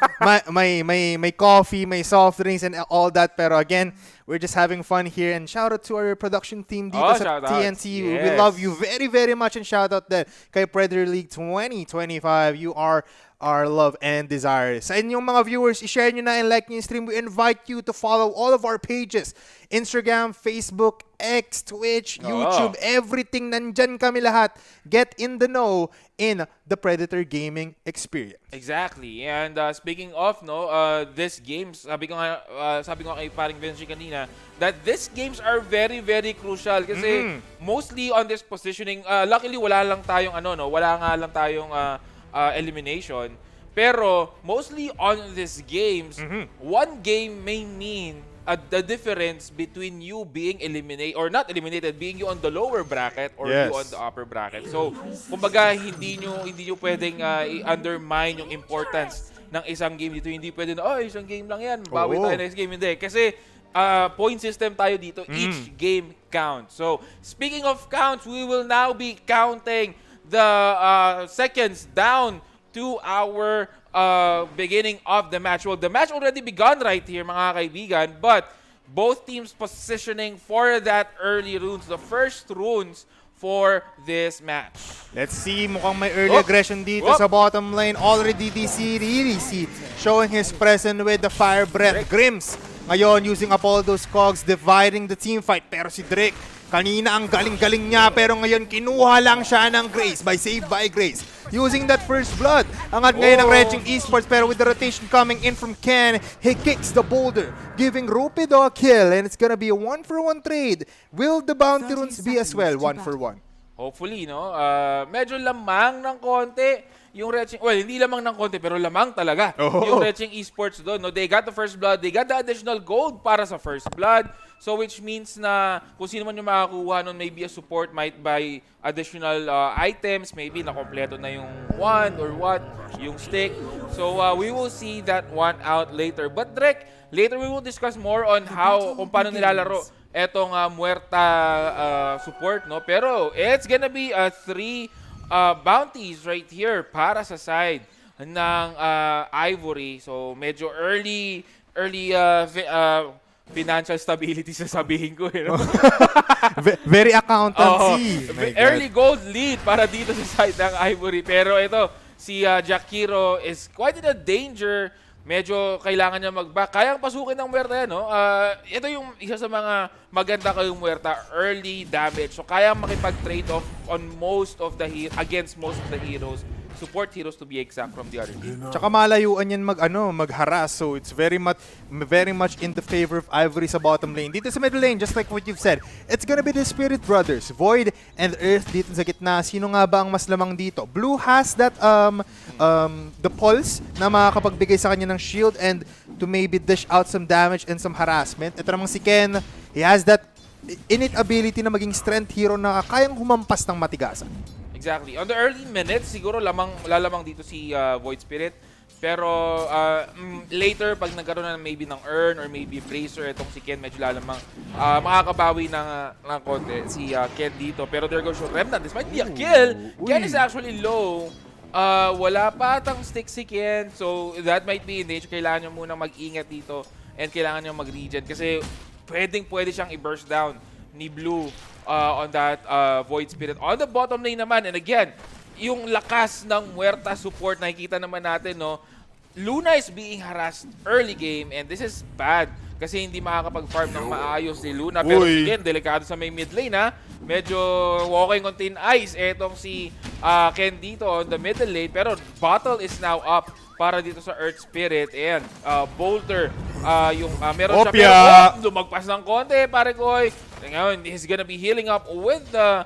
may coffee, may soft drinks and all that. Pero again, we're just having fun here. And shout out to our production team dito sa TNT. Yes. We love you very, very much. And shout out din kay Predator League 2025. You are our love and desire. Sa inyong mga viewers, i-share nyo na and like nyo yung stream. We invite you to follow all of our pages. Instagram, Facebook, X, Twitch, YouTube, everything. Nandyan kami lahat. Get in the know in the Predator gaming experience. Exactly. And speaking of, no, this games, sabi ko nga kay paring Benji kanina, that these games are very, very crucial kasi mostly on this positioning, luckily wala nga lang tayong elimination. Pero mostly on these games, one game may mean the difference between you being eliminated or not eliminated, being you on the lower bracket or you on the upper bracket. So, kumbaga hindi nyo pwedeng i-undermine yung importance ng isang game dito. Hindi pwede na, isang game lang yan, bawi tayo next game. Hindi. Kasi point system tayo dito. Each game counts. So, speaking of counts, we will now be counting the seconds down to our beginning of the match. Well, the match already begun right here, mga kaibigan, but both teams positioning for that early runes, the first runes for this match. Let's see, mukhang may early aggression dito sa bottom lane. Already DC showing his presence with the Fire Breath. Grims ngayon using up all those cogs, dividing the team fight. Pero si Drake, kanina ang galing-galing niya, pero ngayon kinuha lang siya ng Grace by Save by Grace. Using that first blood. Angat ngayon ng Retching Esports, pero with the rotation coming in from Ken, he kicks the boulder, giving Rupido a kill, and it's gonna be a 1-for-1 trade. Will the bounty runes be as well 1-for-1? Hopefully, no? Medyo lamang ng konti yung Retching, well, hindi lamang ng konti, pero lamang talaga yung Retching Esports doon. No? They got the first blood, they got the additional gold para sa first blood. So which means na kung sino man yung makakuha nun, maybe a support might buy additional items, maybe nakompleto na yung wand or what, yung stick. So we will see that one out later. But Drek, later we will discuss more on how, kung paano nilalaro etong Muerta support, no? Pero it's gonna be 3 bounties right here para sa side ng Ivory. So medyo early financial stability sasabihin ko. Very accountancy. Early gold lead para dito sa side ng Ivory. Pero ito, si Jakiro is quite in a danger. Medyo kailangan niya mag-back. Kayang pasukin ng Muerta yan, no? Ito yung isa sa mga maganda kayong Muerta, early damage. So kayang makipag-trade off on most of the against most of the heroes. Support heroes to be exact from the other team. Tsaka malayuan yan mag-harass. So it's very much in the favor of Ivory sa bottom lane. Dito sa middle lane, just like what you've said, it's gonna be the Spirit Brothers. Void and Earth dito sa gitna. Sino nga ba ang mas lamang dito? Blue has that the pulse na makakapagbigay sa kanya ng shield and to maybe dish out some damage and some harassment. Ito namang si Ken, he has that innate ability na maging strength hero na kayang humampas ng matigasan. Exactly. On the early minutes, siguro lalamang dito si Void Spirit. Pero later, pag nagkaroon na maybe ng Earn or maybe Bracer, itong si Ken medyo lalamang makakabawi ng konti si Ken dito. Pero there goes your Remnant. This might be a kill. Ken is actually low. Wala pa atang stick si Ken. So that might be in danger. Kailangan nyo munang mag-ingat dito. And kailangan nyo mag-regen. Kasi pwede siyang i-burst down ni Blue on that Void Spirit. On the bottom lane naman, and again, yung lakas ng Muerta support, nakikita naman natin, no? Luna is being harassed early game, and this is bad kasi hindi makakapag-farm ng maayos si Luna. Pero again, delikado sa may mid lane, ha? Medyo walking on thin ice etong si Ken dito on the middle lane. Pero bottle is now up para dito sa Earth Spirit. And Bolter, meron siya, pero lumagpas ng konti, pare koy. Ngayon, he's gonna be healing up with the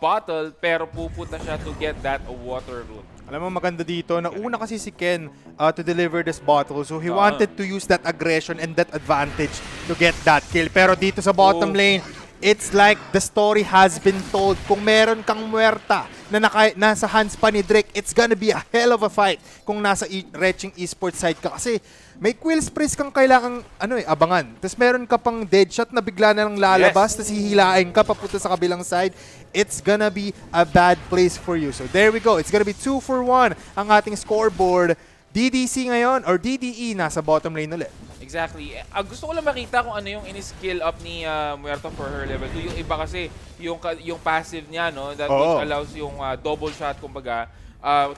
bottle, pero pupunta siya to get that water rune. Alam mo, maganda dito, nauna kasi si Ken to deliver this bottle. So he wanted to use that aggression and that advantage to get that kill. Pero dito sa bottom lane, it's like the story has been told. Kung meron kang Muerta na nasa hands pa ni Drake, it's gonna be a hell of a fight kung nasa Retching Esports side ka. Kasi may Quill Sprays kang kailangang abangan. Tapos meron ka pang dead shot na bigla na lang lalabas, tapos hihilain ka papunta sa kabilang side. It's gonna be a bad place for you. So there we go. It's gonna be 2 for 1 ang ating scoreboard. DDC ngayon, or DDE, nasa bottom lane ulit. Exactly. Gusto ko lang makita kung ano yung in-skill up ni Muerta for her level 2. Yung iba kasi, yung passive niya, no? That which allows yung double shot, kumbaga,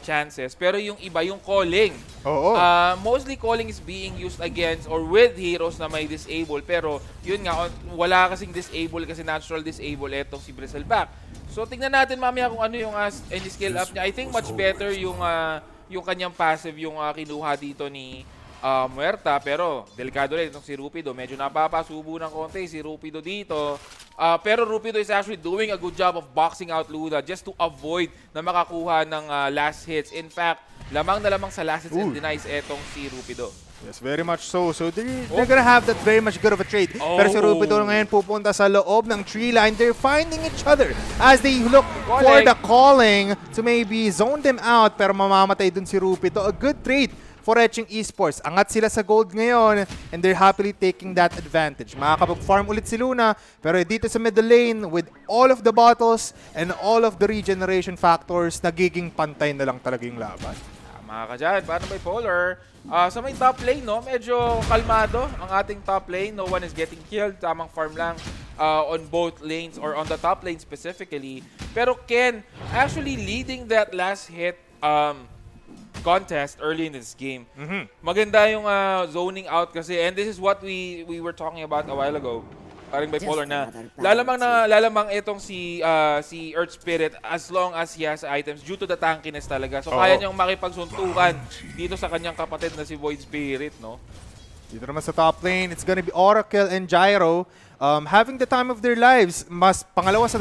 chances. Pero yung iba, yung calling. Mostly calling is being used against or with heroes na may disable. Pero yun nga, wala kasing disable kasi natural disable etong si Bristleback. So tingnan natin mamaya kung ano yung in-skill up niya. I think much better yung kanyang passive yung kinuha dito ni Muerta. Pero delikado rin itong si Rupido. Medyo napapasubo ng konti si Rupido dito. Pero Rupido is actually doing a good job of boxing out Luna just to avoid na makakuha ng last hits. In fact, lamang na lamang sa last hits and denies etong si Rupido. Yes, very much so. So they're gonna have that very much good of a trade. Pero si Rupido ngayon pupunta sa loob ng tree line. They're finding each other as they look for the calling to maybe zone them out. Pero mamamatay dun si Rupido. A good trade for Retching Esports. Angat sila sa gold ngayon and they're happily taking that advantage. Makakapag-farm ulit si Luna, pero dito sa middle lane with all of the bottles and all of the regeneration factors, nagiging pantay na lang talaga yung laban. Tama ka dyan. Paano by Polar? Sa may top lane, no? Medyo kalmado ang ating top lane. No one is getting killed. Tamang farm lang on both lanes or on the top lane specifically. Pero Ken actually leading that last hit contest early in this game. Maganda yung zoning out kasi, and this is what we were talking about a while ago. Paring bipolar na lalamang itong si Earth Spirit as long as he has items due to the tankiness talaga. So kaya niyang makipagsuntukan dito sa kanyang kapatid na si Void Spirit, no? Dito naman sa top lane, it's gonna be Oracle and Gyro having the time of their lives. Mas pangalawa sa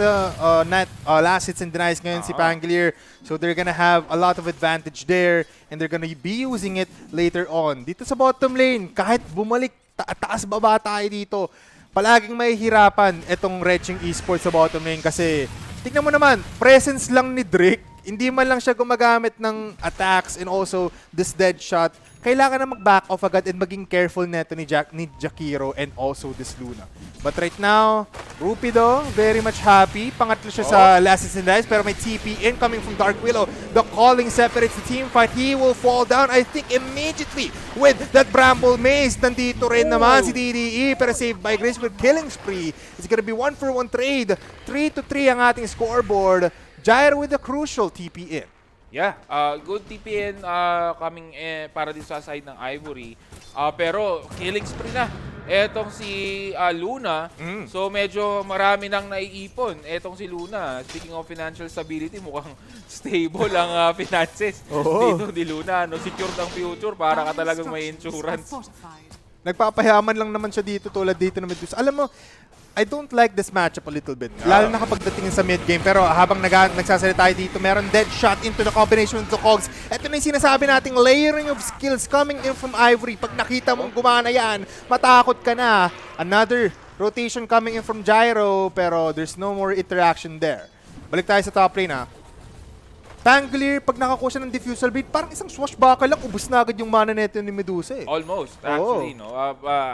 last hits and denies ngayon si Pangolier. So they're gonna have a lot of advantage there and they're gonna be using it later on. Dito sa bottom lane, kahit bumalik taas baba tayo dito, palaging may hirapan itong Retching Esports sa bottom lane kasi tignan mo naman, presence lang ni Drake, hindi man lang siya gumagamit ng attacks and also this dead shot. Kailangan na mag-back off agad and maging careful neto ni Jakiro and also this Luna. But right now, Rupido, very much happy. Pangatlo siya sa last and dice, pero may TP incoming from Dark Willow. The calling separates the team fight. He will fall down, I think, immediately with that Bramble Maze. Nandito rin naman si DDE, pero saved by Grace with killing spree. It's gonna be 1 for 1 trade. 3-3 ang ating scoreboard. Gyro with the crucial TP in. Yeah, good TPN coming para din sa side ng Ivory. Pero killing spree na. Etong si Luna, so medyo marami nang naiipon. Etong si Luna, speaking of financial stability, mukhang stable ang finances dito ni Luna. No? Secured ang future para ka talagang may insurance. Nagpapayaman lang naman siya dito tulad dito na Medusa. Alam mo, I don't like this matchup a little bit. Lalo na kapag dating sa mid-game. Pero habang nagsasalita tayo dito, meron dead shot into the combination of the cogs. Ito na yung sinasabi nating layering of skills coming in from Ivory. Pag nakita mong gumana yan, matakot ka na. Another rotation coming in from Gyro, pero there's no more interaction there. Balik tayo sa top lane, ha. Tangler, pag nakakuha siya ng diffusal blade, parang isang swashbuckle lang, ubus na agad yung mana neto ni Medusa eh. Almost, actually, no?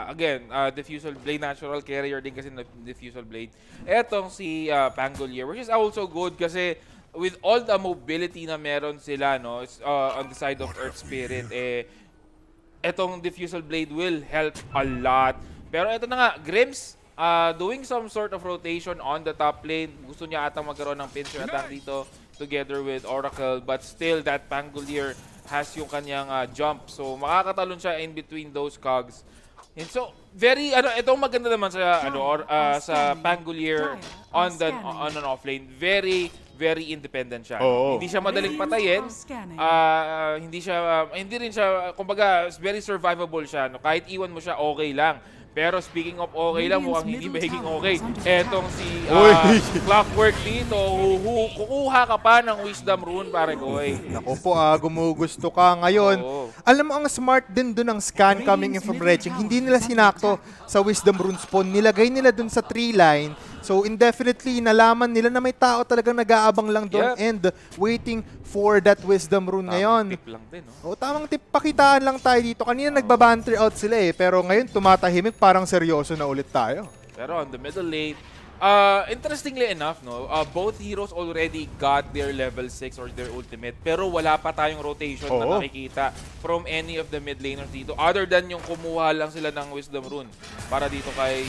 Again, diffusal blade, natural carrier din kasi na diffusal blade. Etong si Pangolier, which is also good kasi with all the mobility na meron sila, no, on the side of Earth Spirit, etong diffusal blade will help a lot. Pero eto na nga, Grims, doing some sort of rotation on the top lane. Gusto niya atang magkaroon ng pincer attack dito together with Oracle, but still that Pangolier has yung kanyang jump. So makakatalon siya in between those cogs. And so itong maganda naman sa sa Pangolier on an offlane. Very independent siya. Hindi siya madaling patayin. Hindi rin siya kumbaga very survivable siya. No? Kahit iwan mo siya okay lang. Pero speaking of okay lang, mukhang hindi magiging okay. Etong si Clockwork dito, kukuha ka pa ng Wisdom Rune, pare ko. Naku po, gumugusto ka ngayon. Alam mo, ang smart din dun ang scan coming in from Reching. Hindi nila sinakto sa Wisdom Rune spawn. Nilagay nila dun sa tree line. So indefinitely, nalaman nila na may tao talagang nag-aabang lang doon and waiting for that Wisdom Rune ngayon. Tamang tip lang din, no? Tamang tip. Pakitaan lang tayo dito. Kanina nagbabanter out sila pero ngayon tumatahimik, parang seryoso na ulit tayo. Pero on the middle lane, interestingly enough, no, both heroes already got their level 6 or their ultimate, pero wala pa tayong rotation na nakikita from any of the mid laners dito other than yung kumuha lang sila ng Wisdom Rune para dito kay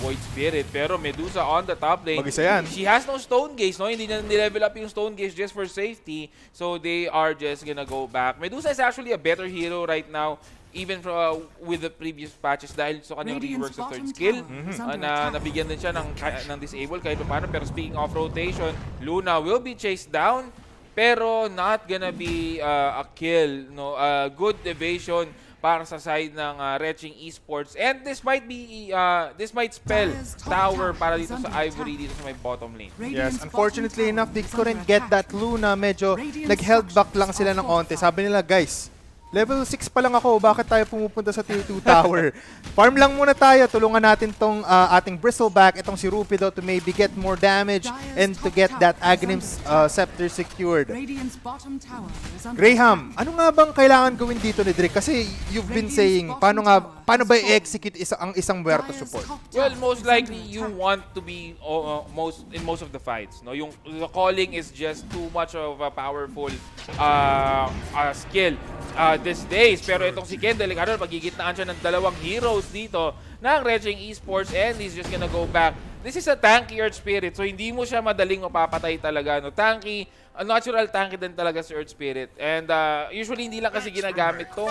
Void Spirit. Pero Medusa on the top lane, she has no Stone Gaze, no? Hindi na nilevel up yung Stone Gaze just for safety, so they are just gonna go back. Medusa is actually a better hero right now, even with the previous patches dahil sa kanyang rework sa third skill, na nabigyan din siya ng disable kahit paano. Pero speaking of rotation, Luna will be chased down, pero not gonna be a kill. No, good evasion para sa side ng Reching Esports, and this might spell tower para dito sa Ivory dito sa may bottom lane. Yes, unfortunately enough, they couldn't get that Luna. Medyo nag-held back lang sila ng onte. Sabi nila, guys, level 6 pa lang ako, bakit tayo pumupunta sa tier 2 tower? Farm lang muna tayo, tulungan natin tong ating Bristleback, itong si Rupido to maybe get more damage and to get that Aghanim's scepter secured. Graham, ano nga bang kailangan gawin dito ni Drake? Kasi you've been saying, paano ba i-execute ang isang Muerto support? Well, most likely you want to be in most of the fights. No, the calling is just too much of a powerful skill these days. Pero itong si Ken, delikado, pagigitnaan siya ng dalawang heroes dito ng Reching Esports, and he's just gonna go back. This is a tanky Earth Spirit, so hindi mo siya madaling mapapatay talaga. No? Tanky, natural tanky din talaga si Earth Spirit. And usually hindi lang kasi ginagamit to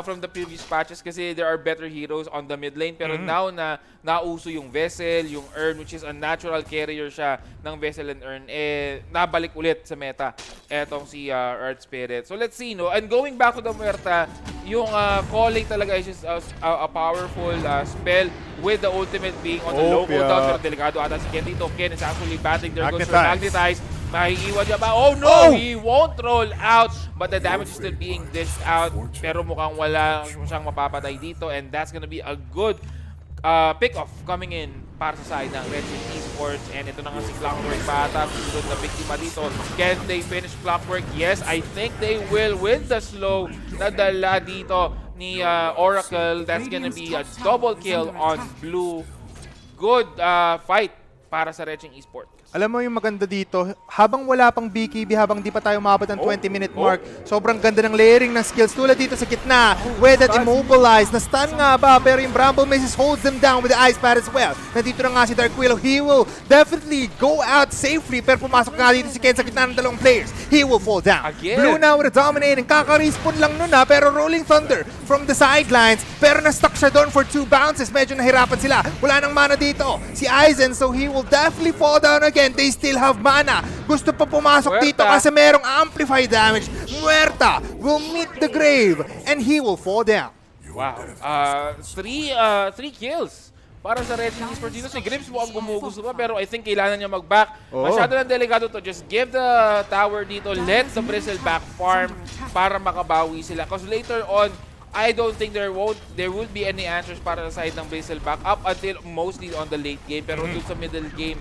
from the previous patches kasi there are better heroes on the mid lane. Pero now na nauso yung Vessel, yung Urn, which is a natural carrier siya ng Vessel and Urn, nabalik ulit sa meta etong si Earth Spirit. So let's see, no? And going back to the Muerta, yung calling talaga is just a powerful spell with the ultimate being on the low cooldown. Pero delikado ata si Ken dito. Ken is actually batting. There goes for Magnetize. Mahiiwan niya ba? Oh no! He won't roll out, but the damage is still being dished out. Pero mukhang wala siyang mapapatay dito, and that's gonna be a good pick-off coming in para sa side ng Reching Esports. And ito na nga si Clockwork Bata, susunod na biktima dito. Can they finish Clockwork? Yes, I think they will with the slow na dala dito ni Oracle. That's gonna be a double kill on Blue. Good fight para sa Reching Esports. Alam mo yung maganda dito, habang wala pang BKB, habang di pa tayo umabot ng 20-minute mark, sobrang ganda ng layering ng skills. Tulad dito sa gitna, with that immobilized, na-stun nga ba, pero yung Bramble Maces holds them down with the Ice Pad as well. Nandito na nga si Dark Willow, he will definitely go out safely, pero pumasok nga dito si Ken sa gitna ng dalawang players. He will fall down. Again. Blue now with a dominating, kaka-respawn lang nun pero Rolling Thunder from the sidelines, pero na-stuck siya doon for 2 bounces. Medyo nahirapan sila. Wala nang mana dito. Si Aizen, so he will definitely fall down again. They still have mana. Gusto pa pumasok Muerta dito kasi merong amplified damage. Muerta will meet the grave and he will fall down. Wow. Three kills para sa Reching Esports dito. Si Grips mo ang gumugusto pa, pero I think kailangan niya mag-back. Masyado ng delikado to. Just give the tower dito. Let the Bristleback farm para makabawi sila. Because later on, I don't think there will be any answers para sa side ng Bristleback up until mostly on the late game. Pero dun sa middle game,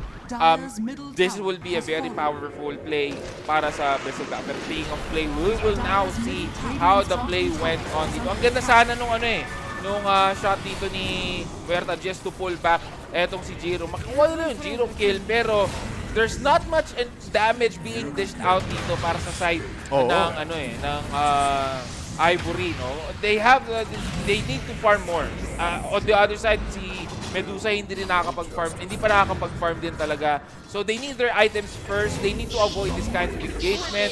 this will be a very powerful play para sa Bristleback. But speaking of play, we will now see how the play went on dito. Ang ganda sana nung shot dito ni Huerta just to pull back etong si Jiro. Makuha nila yung Jiro kill, pero there's not much damage being dished out dito para sa side ng Ivory, no? They need to farm more. On the other side, si Medusa hindi rin nakakapag-farm. Hindi pa nakakapag-farm din talaga. So they need their items first. They need to avoid this kind of engagement.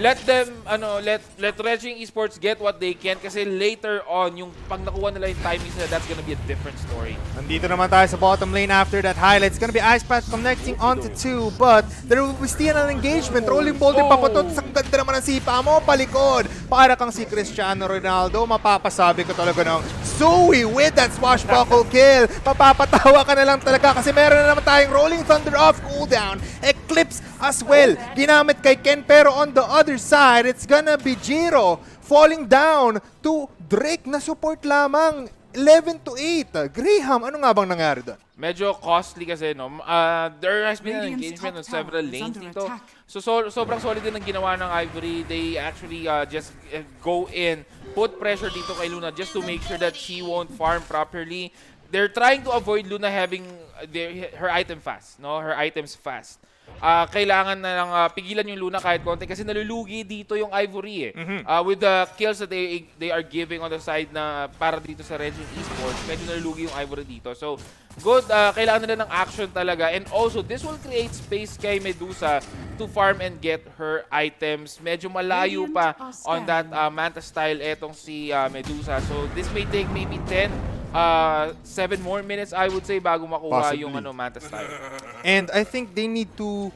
Let them, let Reching Esports get what they can kasi later on, yung pag nakuha nila yung timings nila, that's gonna be a different story. Nandito naman tayo sa bottom lane after that highlight. It's gonna be Ice Patch connecting onto 2, but there will be still an engagement. Rolling Boulder papatot. Sa ganda naman ang sipa mo, palikod. Para kang si Cristiano Ronaldo, mapapasabi ko talaga ng Zoe with that swashbuckle kill. Mapapatawa ka na lang talaga kasi meron na naman tayong Rolling Thunder off cooldown. Eclipse as well. Ginamit kay Ken, pero on the other side, it's gonna be Jiro falling down to Drake na support lamang. 11 to 8. Graham, ano nga bang nangyari doon? Medyo costly kasi, no? There has been an engagement on several lanes dito. So sobrang solid din ang ginawa ng Ivory. They actually just go in, put pressure dito kay Luna just to make sure that she won't farm properly. They're trying to avoid Luna having her item fast, no? Her items fast. Kailangan na lang pigilan yung Luna kahit konti kasi nalulugi dito yung Ivory with the kills that they are giving on the side na para dito sa Reching Esports, medyo nalulugi yung Ivory dito. So good, kailangan nila ng action talaga, and also this will create space kay Medusa to farm and get her items. Medyo malayo pa on that Manta style etong si Medusa. So this may take maybe 7 more minutes, I would say, bago makuha yung Manta style. And I think they need to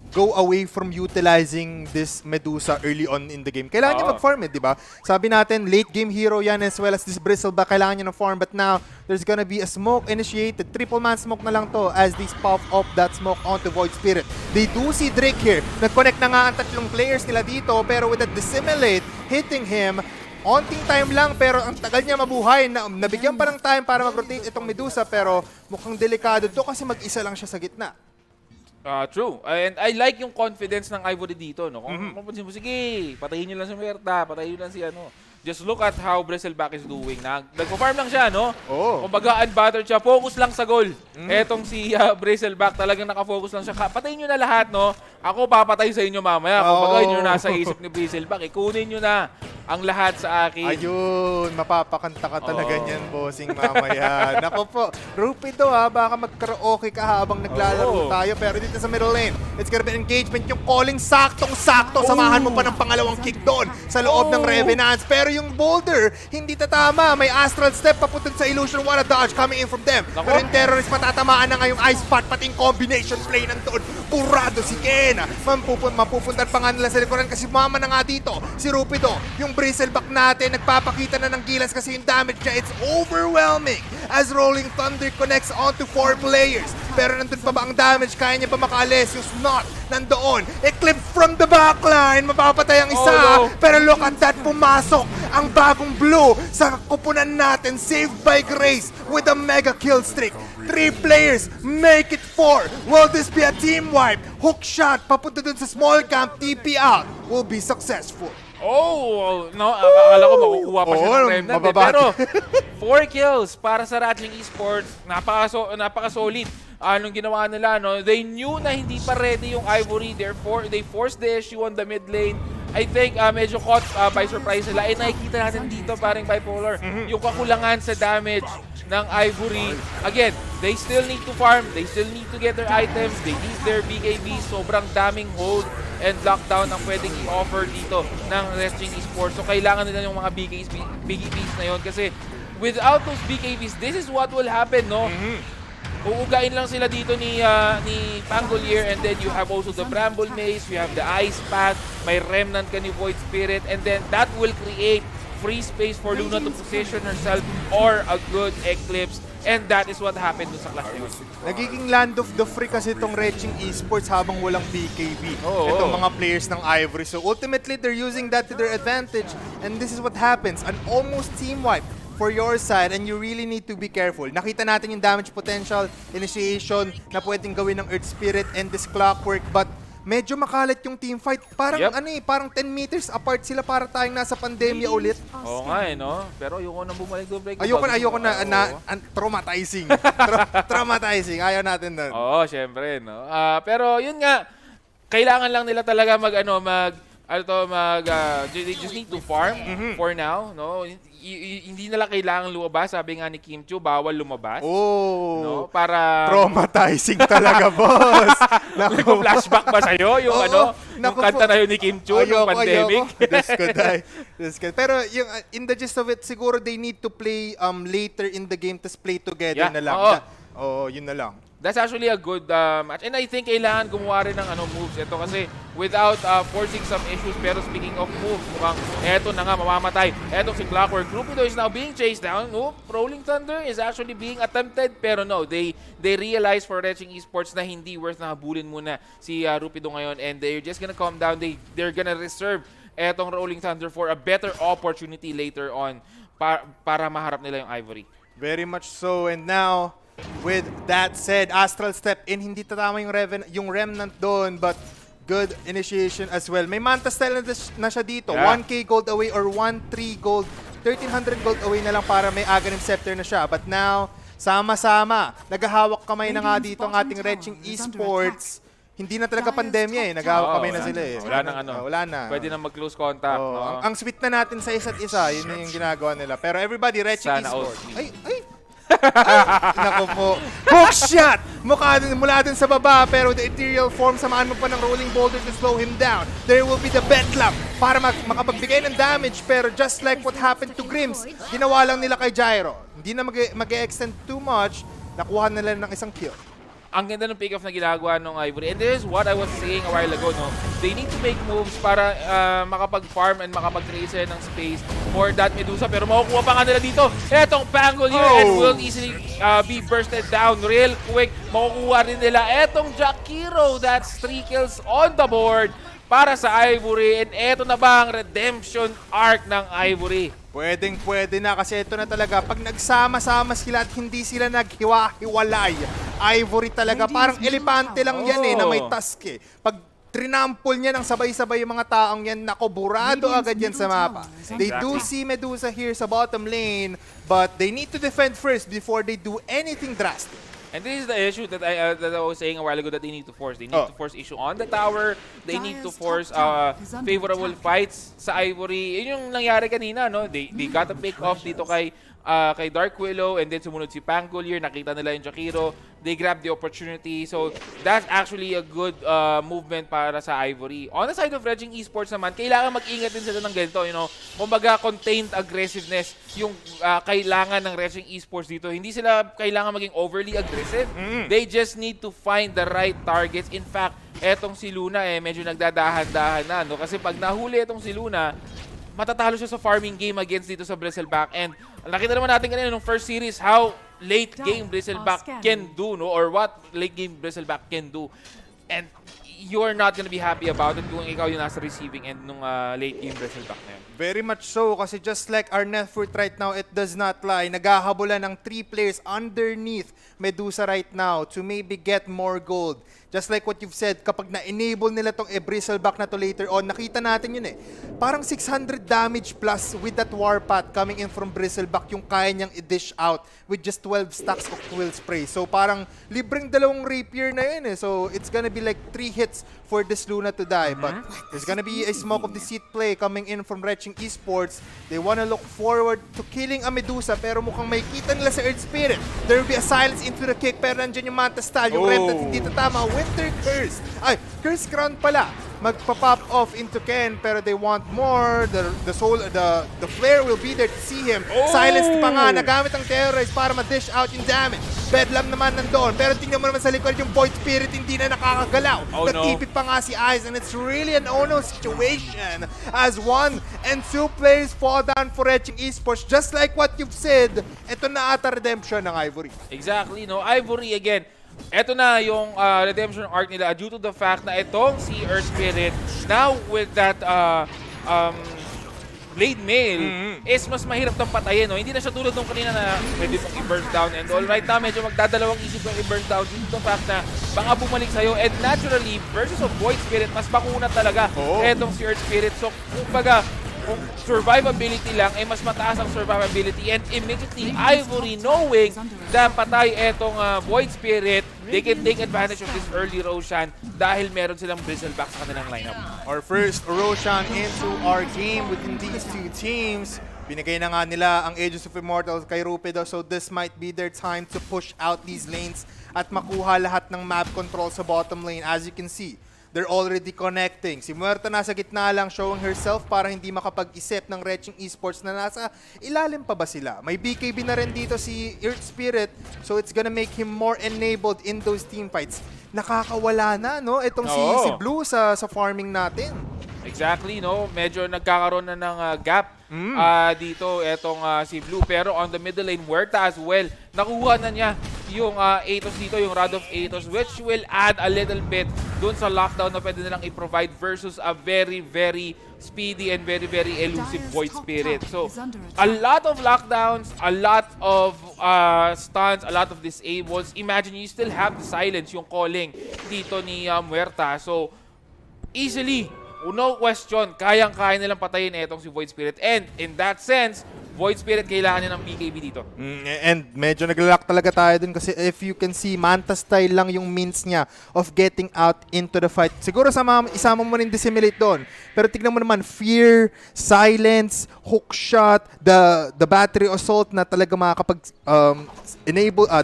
go away from utilizing this Medusa early on in the game. Kailangan niya mag-farm di ba? Sabi natin, late game hero yan as well as this Bristleback, kailangan niya ng farm. But now, there's gonna be a smoke initiated. Triple man smoke na lang to as they pop up that smoke onto Void Spirit. They do see Drake here. Nag-connect na nga ang tatlong players nila dito, pero with that dissimulate, hitting him, onting time lang, pero ang tagal niya mabuhay. Nabigyan pa ng time para mag-rotate itong Medusa, pero mukhang delikado to kasi mag-isa lang siya sa gitna. True. And I like yung confidence ng Ivory dito, no? Kung mapansin mo, sige, patayin nyo lang si Huerta, patayin nyo lang si Just look at how Bristleback is doing. Nagpo-farm lang siya, no? Kumbaga, unbattered siya. Focus lang sa goal. Etong si Bristleback, talagang nakafocus lang siya. Patayin nyo na lahat, no? Ako papatay sa inyo mamaya. Kumbaga, yun yung nasa isip ni Bristleback. Ikunin nyo na ang lahat sa akin. Ayun, mapapakanta ka talaga niyan, bossing mamaya. Nako po, Rupido baka mag-karaoke ka habang naglalaro tayo. Pero dito sa middle lane, it's gonna be engagement. Yung calling saktong-sakto. Samahan mo pa ng pangalawang kick doon sa loob ng Revenants. Pero yung boulder, hindi tatama. May astral step papunta sa illusion. What a dodge coming in from them. Pero yung terrorist matatamaan na ngayong ice spot, pati yung combination play nandun. Purado si Ken. Mapupuntan pa nga nila sa likuran kasi mama na nga dito. Si Rupido, yung Bristleback natin, nagpapakita na ng gilas kasi yung damage niya, it's overwhelming as Rolling Thunder connects onto 4 players. Pero nandun pa ba ang damage? Kaya niya ba makaalis? Yung Snot, nandoon. Eclipse from the backline. Mapapatay ang isa. Pero look at that, pumasok ang bagong blue sa kupunan natin. Saved by Grace with a mega kill streak. 3 players, make it 4. Will this be a team wipe? Hook shot, papunta dun sa small camp, TP out. Will be successful. No, akala ko makukuha pa siya ng Remnant. Pero 4 kills para sa Reching Esports. Napaka-solid. anong ginawa nila, no? They knew na hindi pa ready yung Ivory, therefore they forced the issue on the mid lane. I think medyo caught by surprise nila. Nakikita natin dito paring bipolar, yung kakulangan sa damage ng Ivory. Again, they still need to farm, they still need to get their items, they need their BKB. Sobrang daming hold and lockdown ang pwedeng i-offer dito ng Wrestling Esports. So kailangan nila yung mga BKBs na yon kasi without those BKBs, this is what will happen, no? Uugain lang sila dito ni Pangolier, and then you have also the Bramble Maze, you have the Ice Path, may Remnant ka ni Void Spirit, and then that will create free space for Luna to position herself or a good Eclipse, and that is what happened dun sa class na yun. Nagiging land of the free kasi itong Wrestling Esports habang walang BKB. Itong mga players ng Ivory. So ultimately, they're using that to their advantage, and this is what happens. An almost team wipe for your side, and you really need to be careful. Nakita natin yung damage potential, initiation na pwedeng gawin ng Earth Spirit and this Clockwork, but medyo makalat yung team fight. Parang parang 10 meters apart sila, para tayong nasa pandemya ulit. Oo nga no? Pero ayoko na bumalik doon, break. Ayoko na traumatizing. Traumatizing. Ayaw natin nun. Oo, syempre, no? Pero yun nga, kailangan lang nila talaga they just need to farm for now, no? Hindi nila kailangan lumabas, sabi nga ni Kim Chiu, bawal lumabas. Oh, no? Para traumatizing talaga, boss. Flashback ba sa'yo yung yung kanta na yun ni Kim Chiu nung pandemic? This could. Pero yung in the gist of it, siguro they need to play later in the game, tas play together na lang. Yun na lang. That's actually a good match. And I think kailangan gumawa rin ng moves. Ito kasi without forcing some issues. Pero speaking of moves, mukhang eto na nga, mamamatay. Eto si Clockwork. Rupido is now being chased down. No, Rolling Thunder is actually being attempted. Pero no, they realize for Wrestling Esports na hindi worth na habulin muna si Rupido ngayon. And they're just gonna calm down. They're gonna reserve etong Rolling Thunder for a better opportunity later on para maharap nila yung Ivory. Very much so. And now, with that said, Astral Step in, hindi tatama yung Remnant doon, but good initiation as well. May Manta Style na siya dito. 1k gold away or 1-3 gold. 1,300 gold away na lang para may Aghanim Scepter na siya. But now, sama-sama, naghahawak kamay na nga dito ang ating Wrestling Esports. Hindi na talaga pandemya naghahawak kamay na sila Wala na. Pwede na mag-close contact. No? Ang sweet na natin sa isa't isa, yun na yung ginagawa nila. Pero everybody, Wrestling Esports. Nako po. Hookshot! Mula dun sa baba, pero the ethereal form, samaan mo pa ng rolling boulder to slow him down. There will be the Bedlam para makapagbigay ng damage, pero just like what happened to Grims, ginawa lang nila kay Gyro. Hindi na mag-e-extend too much, nakuha nila ng isang kill. Ang ganda ng pick-off na ginagawa ng Ivory. And this is what I was saying a while ago, no? They need to make moves para makapag-farm and makapag-create sila ng space for that Medusa. Pero makukuha pa nga nila dito. Etong Pangolier and will easily be bursted down real quick. Makukuha rin nila etong Jakiro. That's 3 kills on the board para sa Ivory. And eto na ba ang redemption arc ng Ivory? Pwede na kasi ito na talaga. Pag nagsama-sama sila at hindi sila naghiwa-hiwalay, Ivory talaga, parang elepante lang yan na may tusk Pag trinampol niya ng sabay-sabay yung mga taong yan, nako, burado agad yan sa mapa. They do see Medusa here sa bottom lane, but they need to defend first before they do anything drastic. And this is the issue that I was saying a while ago that they need to force. They need to force issue on the tower. They need to force favorable fights sa Ivory. Yun yung nangyari kanina, no? They got a pick off dito kay Dark Willow, and then sumunod si Pangolier. Nakita nila yung Jakiro. They grabbed the opportunity. So that's actually a good movement para sa Ivory. On the side of Wrestling Esports naman, kailangan mag-ingat din sila ng ganito, kumbaga contained aggressiveness yung kailangan ng Wrestling Esports dito. Hindi sila kailangan maging overly aggressive. They just need to find the right targets. In fact, etong si Luna medyo nagdadahan-dahan na, no? Kasi pag nahuli etong si Luna, matatalo siya sa farming game against dito sa Bristleback. And nakita naman natin kanina nung first series how late game Bristleback can do, no? Or what late game Bristleback can do. And you're not gonna be happy about it kung ikaw yung nasa receiving end nung late game Bristleback na yun. Very much so, kasi just like our net worth right now, it does not lie. Naghahabulan ng 3 players underneath Medusa right now to maybe get more gold. Just like what you've said, kapag na-enable nila tong bristleback na to later on, nakita natin yun eh. Parang 600 damage plus with that warpath coming in from bristleback yung kaya niyang i-dish out with just 12 stacks of quill spray. So parang libreng dalawang rapier na yun eh. So it's gonna be like 3 hits for this Luna to die. But there's gonna be a smoke of deceit play coming in from Retching Esports. They wanna look forward to killing a Medusa, pero mukhang may kita nila sa Earth Spirit. There will be a silence into the kick, pero nandyan yung Manta Style, yung Remnant hindi tatama. Winter Curse! Ay, Curse Crown pala! Magpa-pop off into Ken, pero they want more. The soul, the flare will be there to see him. Silence pa nga, nagamit ang Terrorize para ma-dish out yung damage. Bedlam naman nandoon, pero tingnan mo naman sa likod yung Void Spirit hindi na nakakagalaw. Natipid pa nga si Ice, and it's really an oh-no situation as 1 and 2 players fall down for Retching Esports. Just like what you've said, ito na ata redemption ng Ivory. Exactly, no? Ivory, again, eto na yung redemption arc nila due to the fact na itong si Earth Spirit, now with that Blade Mail, is mas mahirap ng patayin. No? Hindi na siya tulad nung kanina na pwede mong i-burst down and all. Right now, medyo magdadalawang isip yung i-burst down due to the fact na baka bumalik sa'yo. And naturally, versus of Void Spirit, mas bakuna talaga etong si Earth Spirit. So, kumbaga, kung survivability lang, ay mas mataas ang survivability. And immediately, Ivory knowing na patay etong Void Spirit, they can take advantage of this early Roshan dahil meron silang bristleback sa kanilang lineup. Our first Roshan into our game within these two teams. Binigay na nga nila ang Aegis of Immortals kay Rupido, so this might be their time to push out these lanes at makuha lahat ng map control sa bottom lane. As you can see, they're already connecting. Si Muerta nasa gitna lang showing herself para hindi makapag-isip ng Retching Esports na nasa ilalim pa ba sila. May BKB na rin dito si Earth Spirit, so it's gonna make him more enabled in those team fights. Nakakawala na, no? Itong si Blue sa farming natin. Exactly, no? Medyo nagkakaroon na ng gap dito etong si Blue. Pero on the middle lane, Huerta as well, nakuha na niya yung Atos dito, yung Rod of Atos, which will add a little bit dun sa lockdown na pwede nilang i-provide versus a very, very speedy and very, very elusive Void Spirit. So, a lot of lockdowns, a lot of stuns, a lot of disables. Imagine you still have the silence, yung calling dito ni Huerta. So, easily, no question, kayang-kaya nilang patayin itong si Void Spirit. And in that sense, Void Spirit kailangan niya ng BKB dito. And medyo naglalak talaga tayo dun kasi if you can see, Manta Style lang yung means niya of getting out into the fight. Siguro isama mo rin dissimulate doon. Pero tignan mo naman, Fear, Silence, Hook Shot, the Battery Assault na talaga makakapag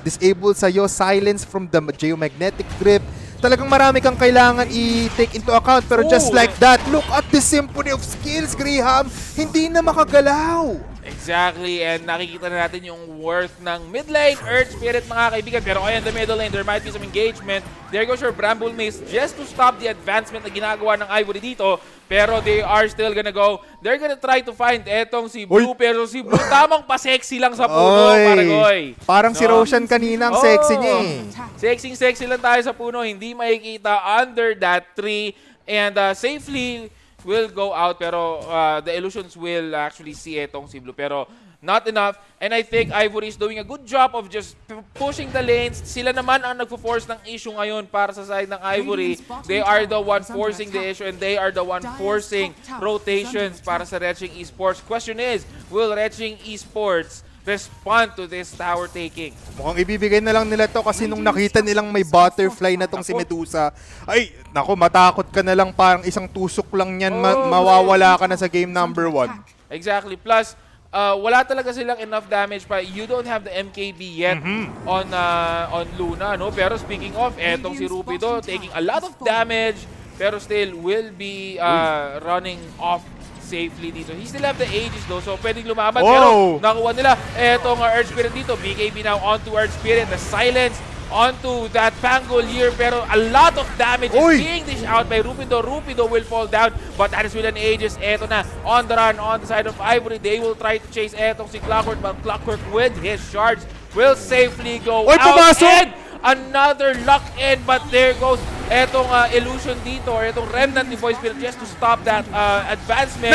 disable sa'yo, Silence from the Geomagnetic Grip. Talagang marami kang kailangan i-take into account. Pero just like that, look at the symphony of skills, Graham. Hindi na makagalaw. Exactly, and nakikita na natin yung worth ng mid lane, Earth Spirit mga kaibigan. Pero in the middle lane, there might be some engagement. There goes your Bramble Maze just to stop the advancement na ginagawa ng Ivory dito. Pero they are still gonna go. They're gonna try to find etong si Blue. Pero si Blue tamang pa-sexy lang sa puno, Paragoy. Parang si Roshan kanina ang sexy niya eh. Sexy lang tayo sa puno. Hindi makikita under that tree. And safely will go out, pero the illusions will actually see etong si Blue. Pero not enough. And I think Ivory is doing a good job of just pushing the lanes. Sila naman ang nagpo-force ng issue ngayon para sa side ng Ivory. They are the one forcing the issue and they are the one forcing rotations para sa Retching Esports. Question is, will Retching Esports respond to this tower taking? Mukhang ibibigay na lang nila to kasi nung nakita nilang may butterfly na tong si Medusa, ay, nako, matakot ka na lang, parang isang tusok lang yan, mawawala ka na sa game number 1. Exactly. Plus, wala talaga silang enough damage pa. You don't have the MKB yet on Luna, no? Pero speaking of, etong si Rupido taking a lot of damage, pero still will be running off safely dito. He still have the Aegis though, so pwedeng lumaban. Pero nakuha nila etong Earth Spirit dito. BKB now onto Earth Spirit. The silence onto that Pangolier, pero a lot of damage is being dished out by Rupido. Rupido will fall down, but that is with an Aegis. Eto na, on the run, on the side of Ivory. They will try to chase etong si Clockwork, but Clockwork with his shards will safely go out. And another lock-in, but there goes etong illusion dito, or etong remnant ni Void Spirit just to stop that advancement.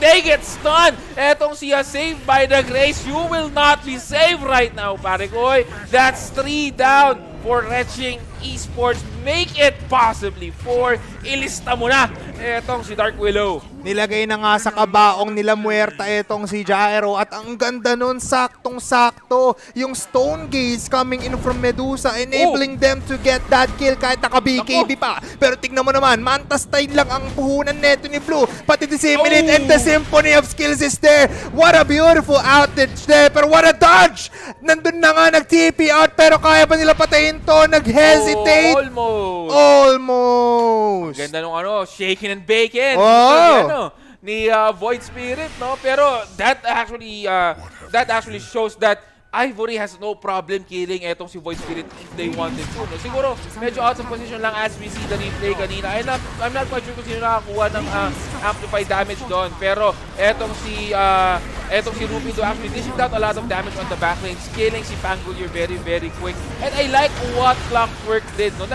They get stunned. Etong siya saved by the grace. You will not be saved right now, pare ko. That's 3 down for Retching Esports, make it possibly 4. Ilista mo na etong si Dark Willow. Nilagay na nga sa kabaong nila muerta itong si Jairo at ang ganda nun, saktong-sakto. Yung Stone Gaze coming in from Medusa, enabling them to get that kill kahit naka-BKB pa. Pero tignan mo naman, Manta style lang ang puhunan neto ni Blue. Pati disseminate and the symphony of skills is there. What a beautiful outage there. Pero what a dodge! Nandun na nga, nag-TP out pero kaya ba nila patayin to? Nag-hesitate. Almost. Ganda nung shaking and baking. Ni Void Spirit, no? Pero that actually shows that Ivory has no problem killing etong si Void Spirit if they wanted to. No? Siguro, medyo out of position lang as we see the replay kanina. I'm not quite sure kung sino nakakuha ng amplified damage doon. Pero etong si Rupido actually dishing out a lot of damage on the backlane, killing si Pangolier very, very quick. And I like what Clockwork did. No?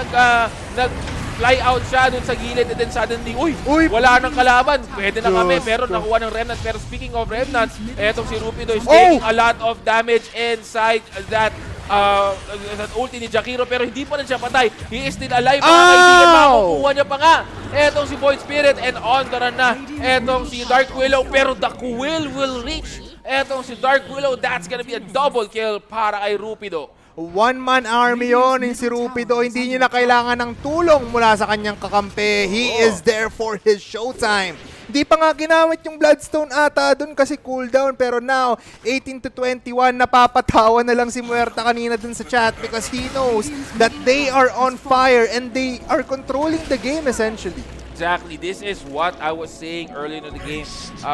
Fly out siya dun sa gilid and then suddenly, wala nang kalaban. Pwede na kami. Meron nakuha ng Remnant. Pero speaking of Remnants, etong si Rupido is taking a lot of damage inside that ulti ni Jakiro. Pero hindi pa rin siya patay. He is still alive. Mga kaibigan, makukuha niya pa nga. Etong si Void Spirit and on the run na. Etong si Dark Willow. Pero the Quill will reach. Etong si Dark Willow. That's gonna be a double kill para kay Rupido. One-man army yun yung si Rupido. Hindi niya na kailangan ng tulong mula sa kanyang kakampi. He is there for his showtime. Hindi pa nga ginamit yung Bloodstone ata dun kasi cooldown. Pero now, 18 to 21, napapatawa na lang si Muerta kanina dun sa chat because he knows that they are on fire and they are controlling the game essentially. Exactly. This is what I was saying early in the game.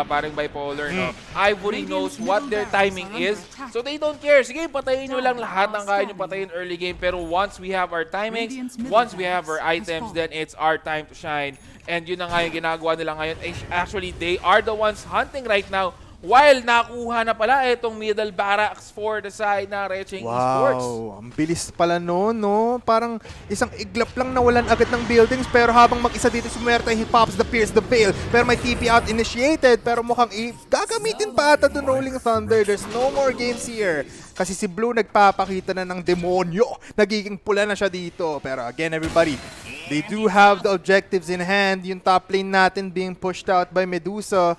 Parang bipolar, no? Ivory knows what their timing is. So they don't care. Sige, patayin nyo lang lahat ng kaya nyo patayin early game. Pero once we have our timings, once we have our items, then it's our time to shine. And yun na nga yung ginagawa nila ngayon. Actually, they are the ones hunting right now. While nakuha na pala itong middle barracks for the side na Recheng Esports. Wow, ang bilis pala no, no? Parang isang iglap lang nawalan agad ng buildings pero habang mag-isa dito si Muerta, he pops the Pierce the Veil. Pero may TP out initiated pero mukhang gagamitin pa ata dun Rolling Thunder. There's no more games here. Kasi si Blue nagpapakita na ng demonyo. Nagiging pula na siya dito. Pero again, everybody, they do have the objectives in hand. Yung top lane natin being pushed out by Medusa.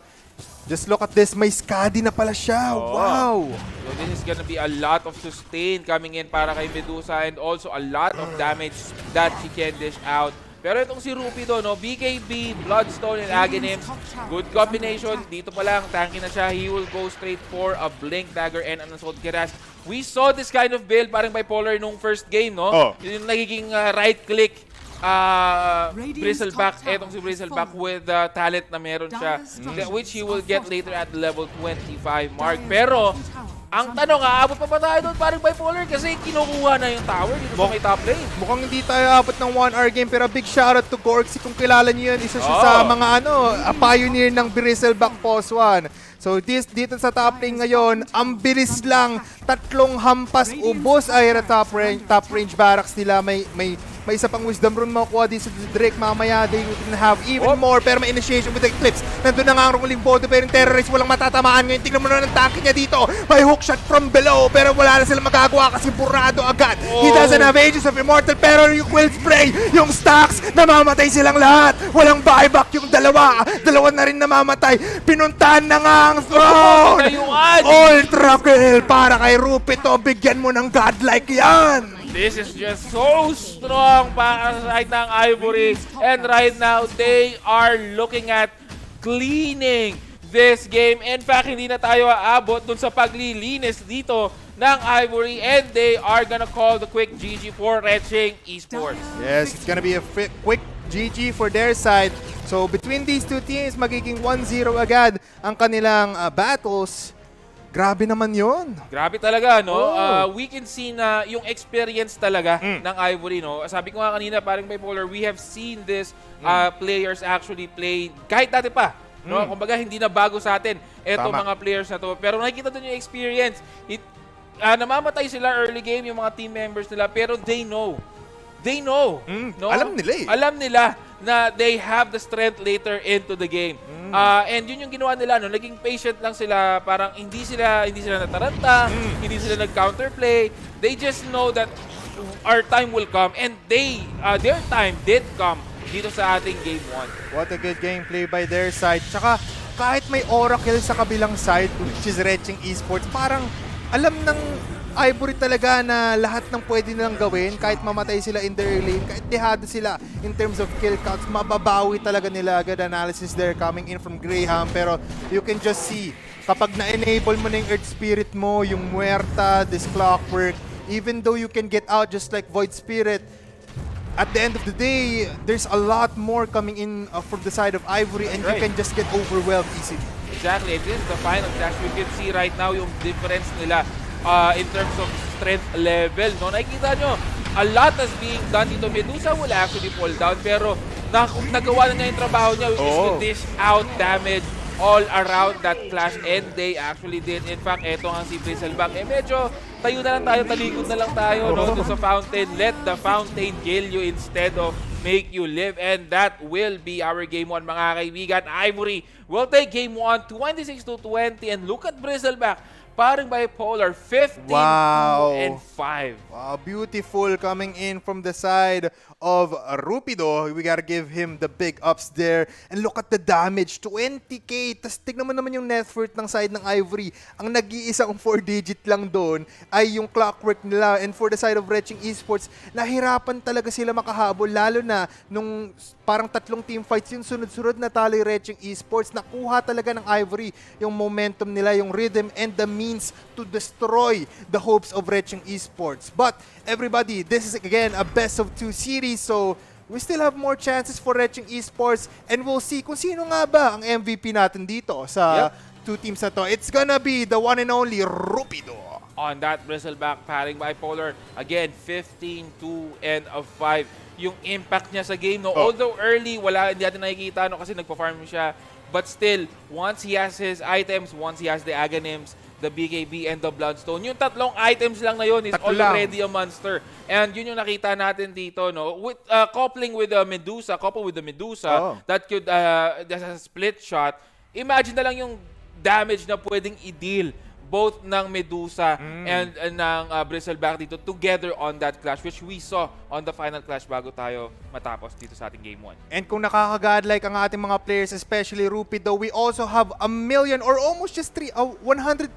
Just look at this, may Skadi na pala siya. Wow! So this is gonna be a lot of sustain coming in para kay Medusa and also a lot of damage that he can dish out. Pero itong si Rupido, no, BKB, Bloodstone, and Aghanim, good combination. Dito pa lang, tanky na siya. He will go straight for a Blink Dagger and an Assault Keras. We saw this kind of build parang bipolar nung first game, no? Yung nagiging right-click. Bristleback, etong si Bristleback with talent na meron siya, which he will get later at level 25 mark. Pero ang tanong, aabot pa ba tayo doon parang bipolar? Kasi kinukuha na yung tower dito sa may top lane. Mukhang hindi tayo aabot ng 1-hour game pero big shoutout to Gorksy. Kung kilala niyo yun, isa siya sa mga pioneer ng Bristleback Pos 1. So dito sa top lane ngayon, ang bilis lang, 3 hampas ubos ay top range barracks nila. May isa pang wisdom rune makukuha din sa Drake mamaya. They can have even more pero may initiation with the Eclipse. Nandun na nga ang rolling bodo pero yung terrorist walang matatamaan ngayon. Tingnan mo na ng tanke niya dito. May hook shot from below pero wala na sila magagawa kasi burado agad. He doesn't have Aegis of Immortal pero yung Quill Spray, yung stacks, namamatay silang lahat. Walang buyback yung dalawa na rin namamatay. Pinuntahan na nga ang throne. Ultra kill para kay Rupito. Bigyan mo ng godlike yan. This is just so strong para sa side ng Ivory. And right now, they are looking at cleaning this game. In fact, hindi na tayo aabot dun sa paglilinis dito ng Ivory. And they are gonna call the quick GG for Recheng Esports. Yes, it's gonna be a quick GG for their side. So, between these two teams, magiging 1-0 agad ang kanilang battles. Grabe naman yon. Grabe talaga, no? We can see na yung experience talaga ng Ivory, no? Sabi ko nga kanina, parang bipolar, we have seen this players actually play kahit dati pa. No? Kumbaga, hindi na bago sa atin eto mga players na to. Pero nakikita doon yung experience. Namamatay sila early game, yung mga team members nila, pero they know. They know. No? Alam nila eh. Alam nila na they have the strength later into the game. And yun yung ginawa nila, no? Naging patient lang sila, parang hindi sila nataranta, hindi sila nag-counterplay. They just know that our time will come, and their time did come dito sa ating Game 1. What a good gameplay by their side. Tsaka kahit may Oracle sa kabilang side, which is Retching Esports, parang alam ng Ivory talaga na lahat ng pwede nilang gawin, kahit mamatay sila in their lane, kahit dehado sila in terms of kill counts, mababawi talaga nila. Good analysis there coming in from Graham, pero you can just see, kapag na-enable mo na yung Earth Spirit mo, yung Muerta, this Clockwork, even though you can get out just like Void Spirit, at the end of the day, there's a lot more coming in from the side of Ivory, and you can just get overwhelmed easily. Exactly, and this is the final clash. We can see right now yung difference nila in terms of strength level. No? Nakikita nyo, a lot is being done dito. Medusa will actually fall down, pero nagawa na niya yung trabaho niya, which is to dish out damage all around that clash, and they actually did. In fact, eto nga si Bristleback, medyo tayo na lang tayo, talikod na lang tayo no, dun sa fountain. Let the fountain kill you instead of make you live, and that will be our Game 1, mga kaibigan. Ivory will take Game 1, 26-20, and look at Bristleback. Parang bipolar, 15-2-5. Wow, beautiful coming in from the side of Rupido. We gotta give him the big ups there. And look at the damage, 20k. Tapos tignan mo naman yung net worth ng side ng Ivory. Ang nag-iisang 4-digit lang doon ay yung Clockwork nila. And for the side of Retching Esports, nahirapan talaga sila makahabol. Lalo na nung parang tatlong team fights yung sunod-sunod na talo yung Retching Esports. Nakuha talaga ng Ivory yung momentum nila, yung rhythm, and the means to destroy the hopes of Retching Esports. But everybody, this is again a best of 2 series, so we still have more chances for Retching Esports, and we'll see kung sino nga ba ang MVP natin dito sa 2 teams na to. It's gonna be the one and only Rupido. On that Bristleback, paring bipolar, again, 15-2-5. Yung impact niya sa game, no? Although early, hindi natin nakikita no, kasi nagpa-farm siya. But still, once he has his items, once he has the Aghanims, the BKB, and the Bloodstone, yung tatlong items lang na yun is already a monster. And yun yung nakita natin dito, no? With, coupled with the Medusa, that could, that's a split shot. Imagine na lang yung damage na pwedeng i-deal both ng Medusa and ng Bristleback dito together on that clash, which we saw on the final clash bago tayo matapos dito sa ating Game 1. And kung nakaka-godlike ang ating mga players, especially Rupido, we also have 1 million or almost just 100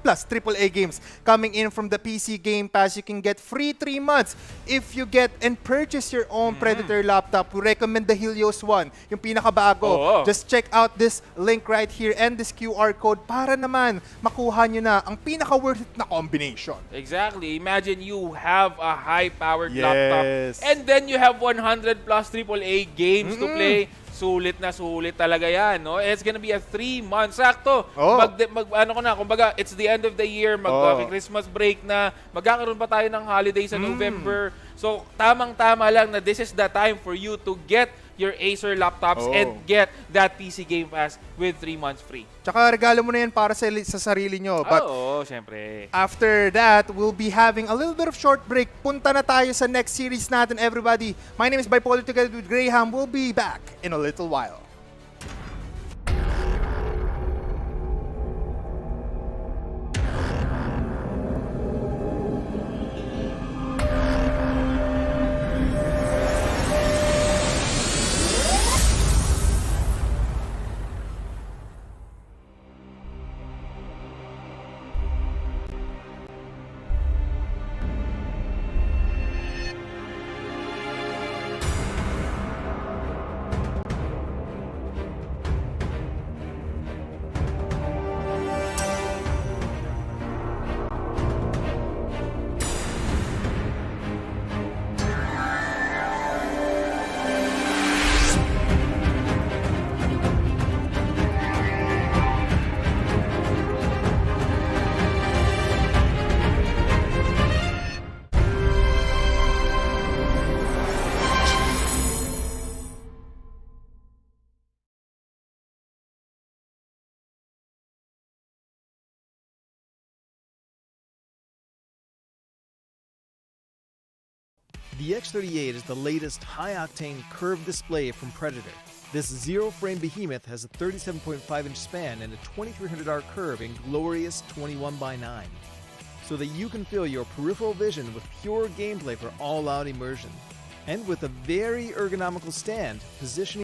plus AAA games coming in from the PC Game Pass. You can get free 3 months if you get and purchase your own Predator laptop. We recommend the Helios one, yung pinakabago. Just check out this link right here and this QR code para naman makuha nyo na ang pinaka-worth it na combination. Exactly. Imagine you have a high-powered laptop and then you have 100 plus AAA games to play. Sulit na sulit talaga yan, no? It's gonna be a 3-month. Sakto. Kumbaga, it's the end of the year, Christmas break na, magkakaroon pa tayo ng holiday sa November. So, tamang-tama lang na this is the time for you to get your Acer laptops and get that PC Game Pass with 3 months free. Tsaka regalo mo na yan para sa sarili nyo. But syempre. After that, we'll be having a little bit of short break. Punta na tayo sa next series natin, everybody. My name is Bipolar together with Graham. We'll be back in a little while. The X38 is the latest high-octane curved display from Predator. This zero-frame behemoth has a 37.5-inch span and a 2300R curve in glorious 21:9. so that you can fill your peripheral vision with pure gameplay for all-out immersion. And with a very ergonomical stand, positioning